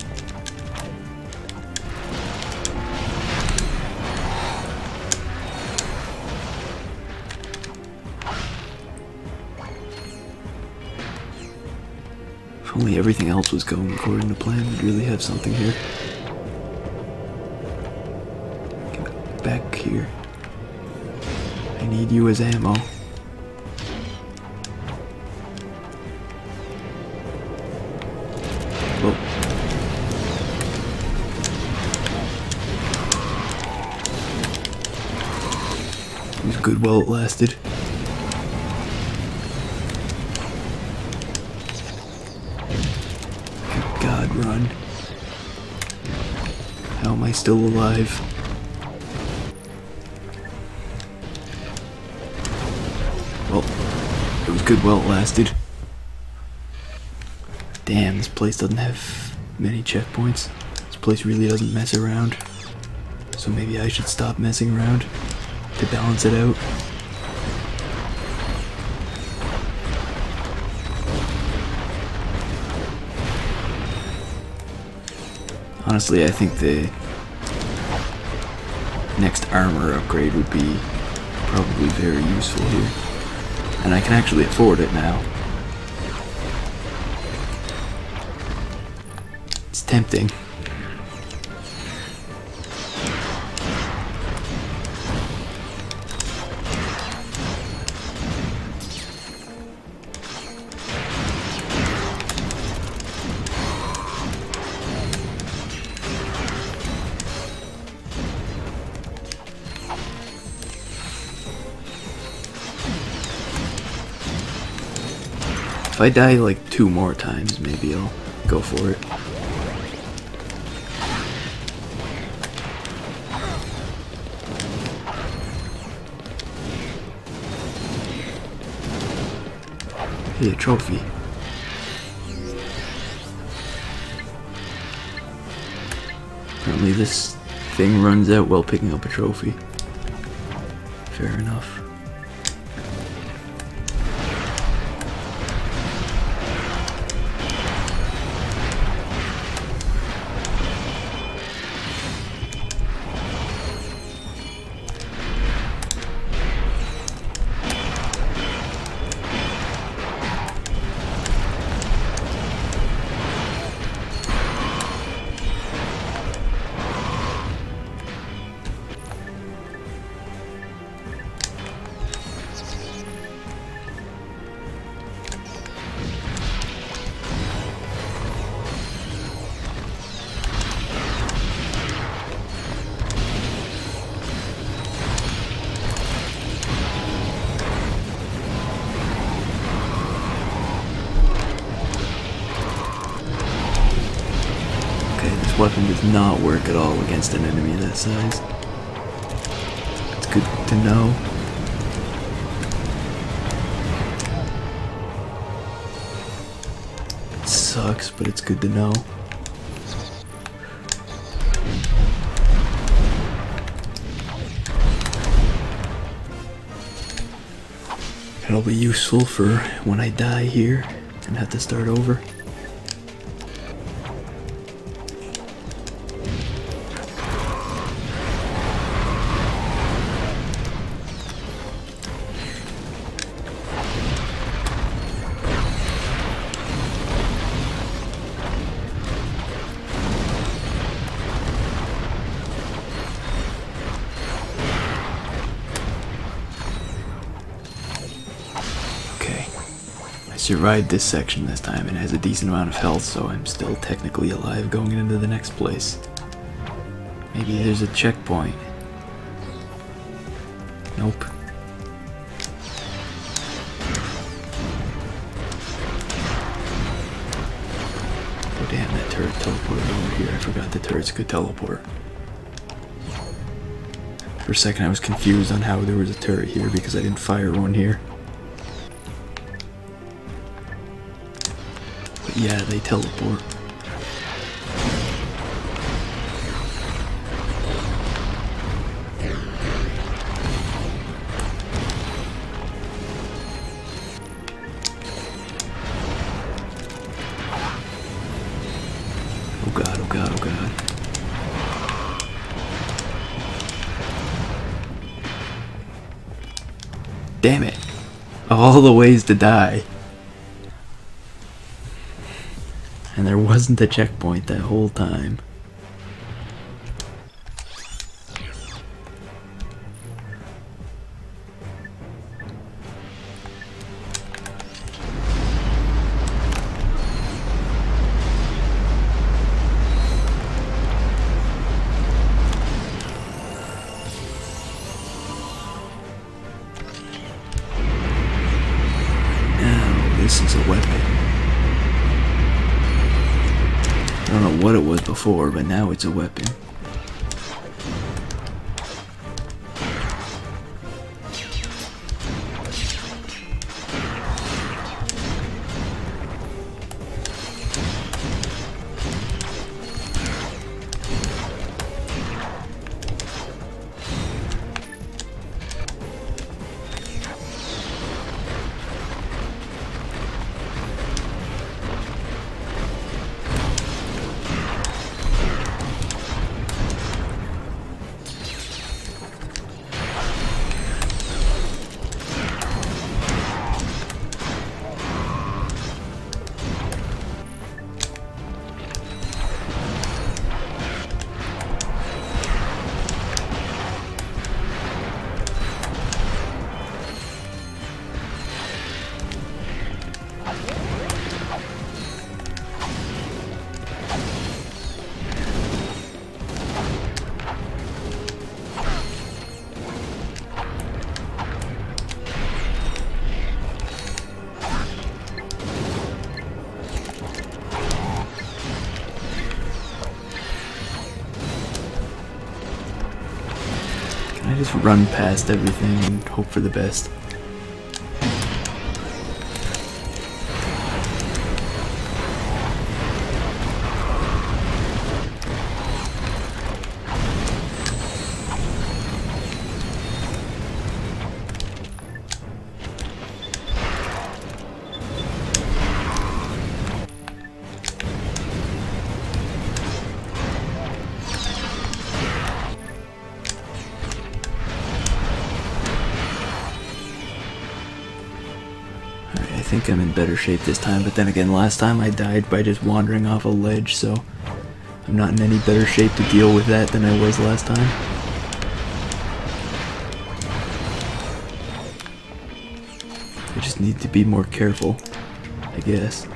only everything else was going according to plan, we'd really have something here. Get back here. I need you as ammo. Oh. It was good while it lasted. Good God, run. How am I still alive? Well, it was good while it lasted. Damn, this place doesn't have many checkpoints. This place really doesn't mess around. So maybe I should stop messing around to balance it out. Honestly, I think the next armor upgrade would be probably very useful here. And I can actually afford it now. It's tempting. If I die like 2 more times, maybe I'll go for it. Hey, a trophy. Apparently this thing runs out while picking up a trophy. Fair enough. Weapon does not work at all against an enemy that size. It's good to know. It sucks, but it's good to know. It'll be useful for when I die here and have to start over. Survived this section this time and has a decent amount of health, so I'm still technically alive going into the next place. Maybe there's a checkpoint. Nope. Oh damn, that turret teleported over here. I forgot the turrets could teleport. For a second I was confused on how there was a turret here because I didn't fire one here. Yeah, they teleport. Oh god, oh god, oh god. Damn it. All the ways to die. And there wasn't a checkpoint that whole time. This is a weapon. I don't know what it was before, but now it's a weapon. I just run past everything and hope for the best. I think I'm in better shape this time, but then again, last time I died by just wandering off a ledge, so I'm not in any better shape to deal with that than I was last time. I just need to be more careful, I guess.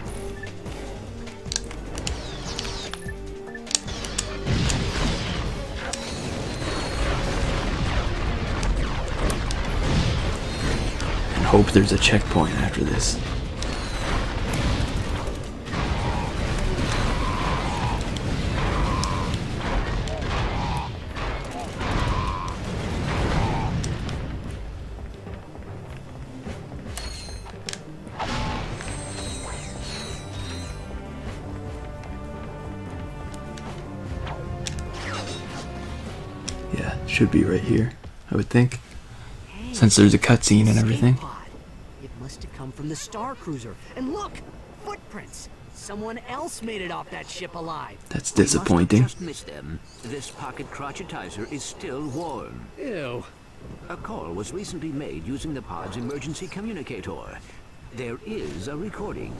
Hope there's a checkpoint after this. Yeah, should be right here, I would think. Since there's a cutscene and everything. It must have come from the Star Cruiser. And look! Footprints! Someone else made it off that ship alive. That's disappointing. We must have just missed them. This pocket crotchetizer is still warm. Ew. A call was recently made using the pod's emergency communicator. There is a recording.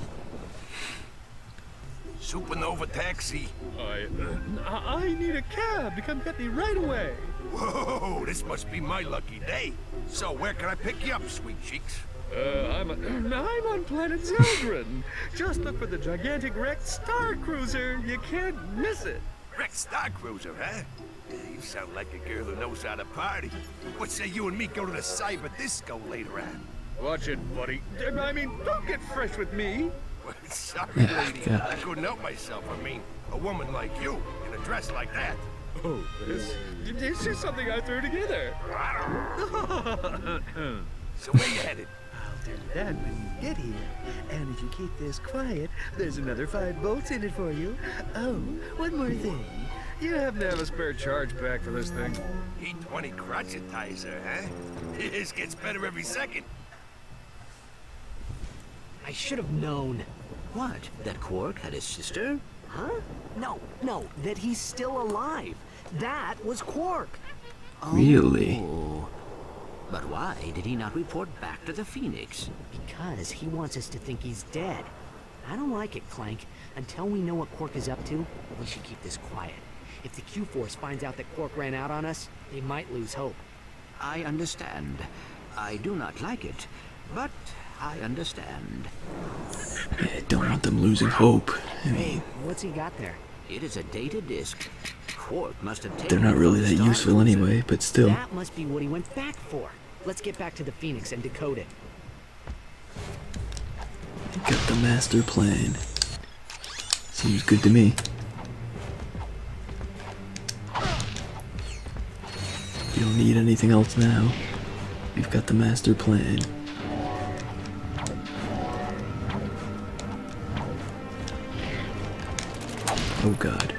Supernova taxi. I need a cab to come get me right away. Whoa, this must be my lucky day. So where can I pick you up, sweet cheeks? I'm on planet Zeldrin. Just look for the gigantic wrecked Star Cruiser. You can't miss it. Wrecked Star Cruiser, huh? You sound like a girl who knows how to party. What say you and me go to the cyber disco later on? Watch it, buddy. I mean, don't get fresh with me. Well, sorry, lady. I couldn't help myself. I mean, a woman like you in a dress like that. Oh, it's just something I threw together. So where you headed? I'll tell you that when you get here. And if you keep this quiet, there's another 5 bolts in it for you. Oh, one more thing. You happen to have a spare charge pack for this thing? E20 crotchetizer, huh? This gets better every second. I should have known. What? That Quark had a sister? Huh? No, that he's still alive. That was Quark. Really? Oh. But why did he not report back to the Phoenix? Because he wants us to think he's dead. I don't like it, Clank. Until we know what Quark is up to, we should keep this quiet. If the Q-Force finds out that Quark ran out on us, they might lose hope. I understand. I do not like it, but I understand. I don't want them losing hope. I mean, What's he got there? It is a data disk. Quark must have taken they're not it really from that the useful Star anyway, but still. That must be what he went back for. Let's get back to the Phoenix and decode it. Got the master plan. Seems good to me. You don't need anything else now. We've got the master plan. Oh god.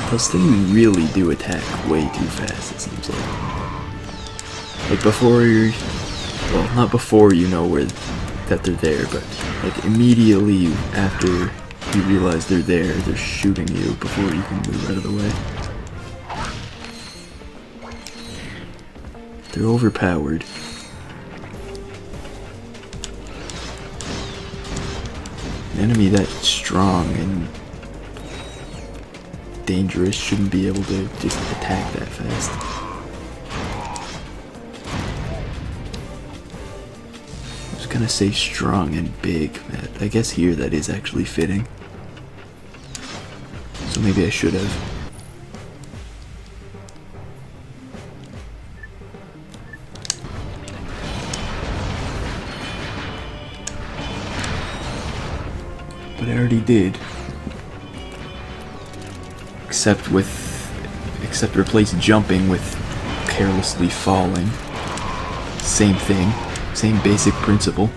Those things really do attack way too fast, it seems like. Like before you're... Well, not before you know that they're there, but like immediately after you realize they're there, they're shooting you before you can move out of the way. They're overpowered. An enemy that strong and dangerous shouldn't be able to just attack that fast. I was gonna say strong and big. I guess here that is actually fitting. So maybe I should have. But I already did. Except replace jumping with carelessly falling. Same thing. Same basic principle.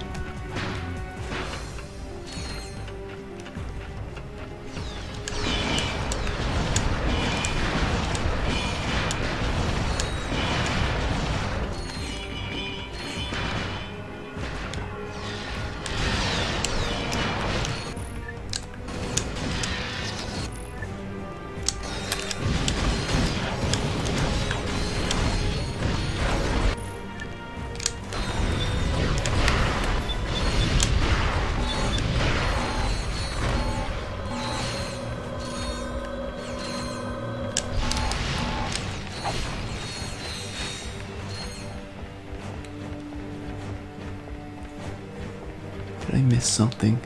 Did I miss something?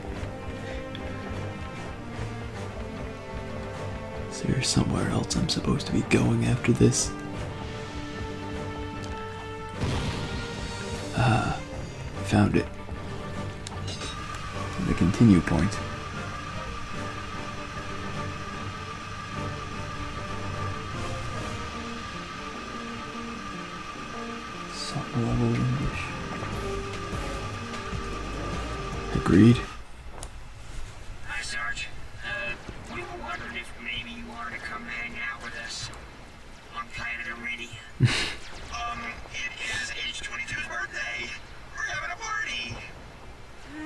Is there somewhere else I'm supposed to be going after this? Ah, found it. The continue point. Some level English. Agreed. Hi, Sarge. We were wondering if maybe you wanted to come hang out with us on planet Iridium. It is H-22's birthday. We're having a party.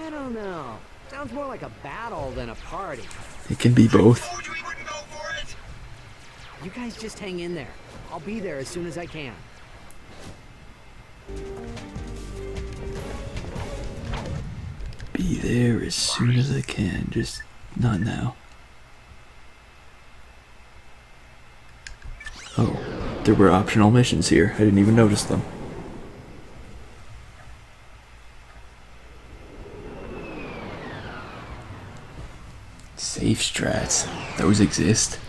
I don't know. Sounds more like a battle than a party. It can be both. You guys just hang in there. I'll be there as soon as I can. Be there as soon as I can, just not now. Oh, there were optional missions here. I didn't even notice them. Safe strats. Those exist.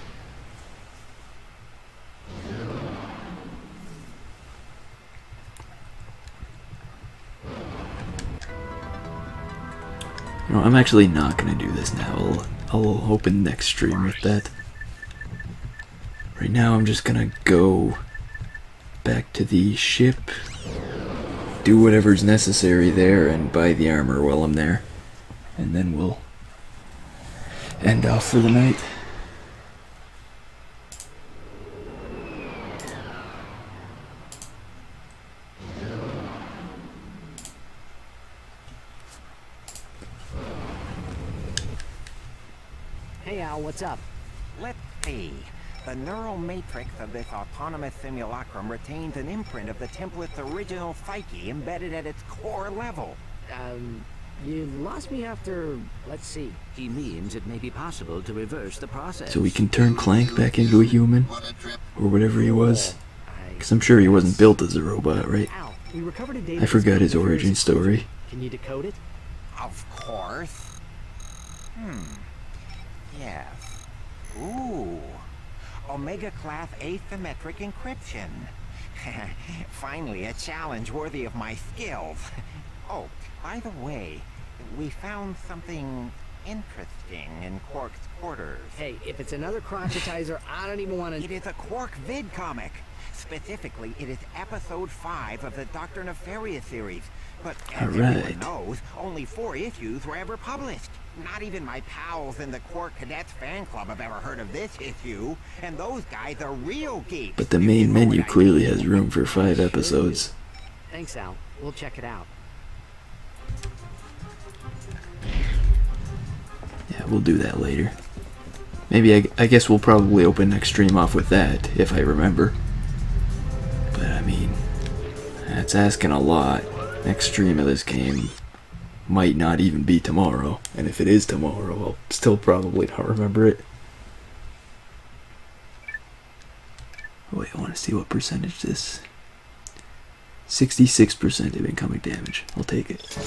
You know, I'm actually not gonna do this now. I'll open next stream with that. Right now I'm just gonna go back to the ship, do whatever's necessary there, and buy the armor while I'm there. And then we'll end off for the night. Hey Al, what's up? Let's see. The neural matrix of this autonomous simulacrum retains an imprint of the template's original psyche embedded at its core level. You lost me after, let's see. He means it may be possible to reverse the process. So we can turn Clank back into a human? Or whatever he was? Because I'm sure he wasn't built as a robot, right? We recovered a data I forgot his origin story. Can you decode it? Of course. Yes. Ooh. Omega class asymmetric encryption. Finally, a challenge worthy of my skills. Oh, by the way, we found something interesting in Quark's quarters. Hey, if it's another crotchetizer, I don't even want to... It is a Quark vid comic. Specifically, it is episode 5 of the Dr. Nefarious series. But as everyone knows, only 4 issues were ever published. Not even my pals in the Quark Cadets fan club have ever heard of this issue. And those guys are real geeks. But the main menu clearly has room for 5 episodes. Thanks, Al. We'll check it out. Yeah, we'll do that later. Maybe I guess we'll probably open next stream off with that, if I remember. But I mean, that's asking a lot. Next stream of this game might not even be tomorrow. And if it is tomorrow, I'll still probably not remember it. Oh wait, I want to see what percentage this... 66% of incoming damage. I'll take it.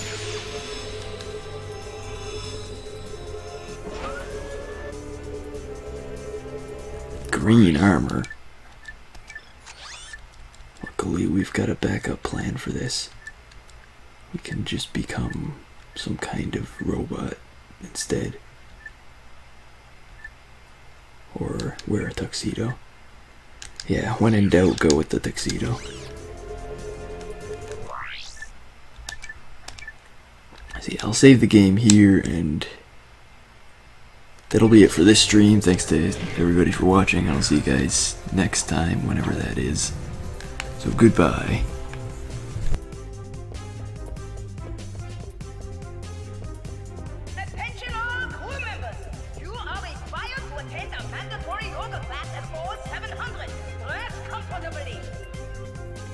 Green armor. Luckily, we've got a backup plan for this. We can just become some kind of robot instead. Or wear a tuxedo. Yeah, when in doubt, go with the tuxedo. See, I'll save the game here, and that'll be it for this stream. Thanks to everybody for watching. I'll see you guys next time, whenever that is. So goodbye.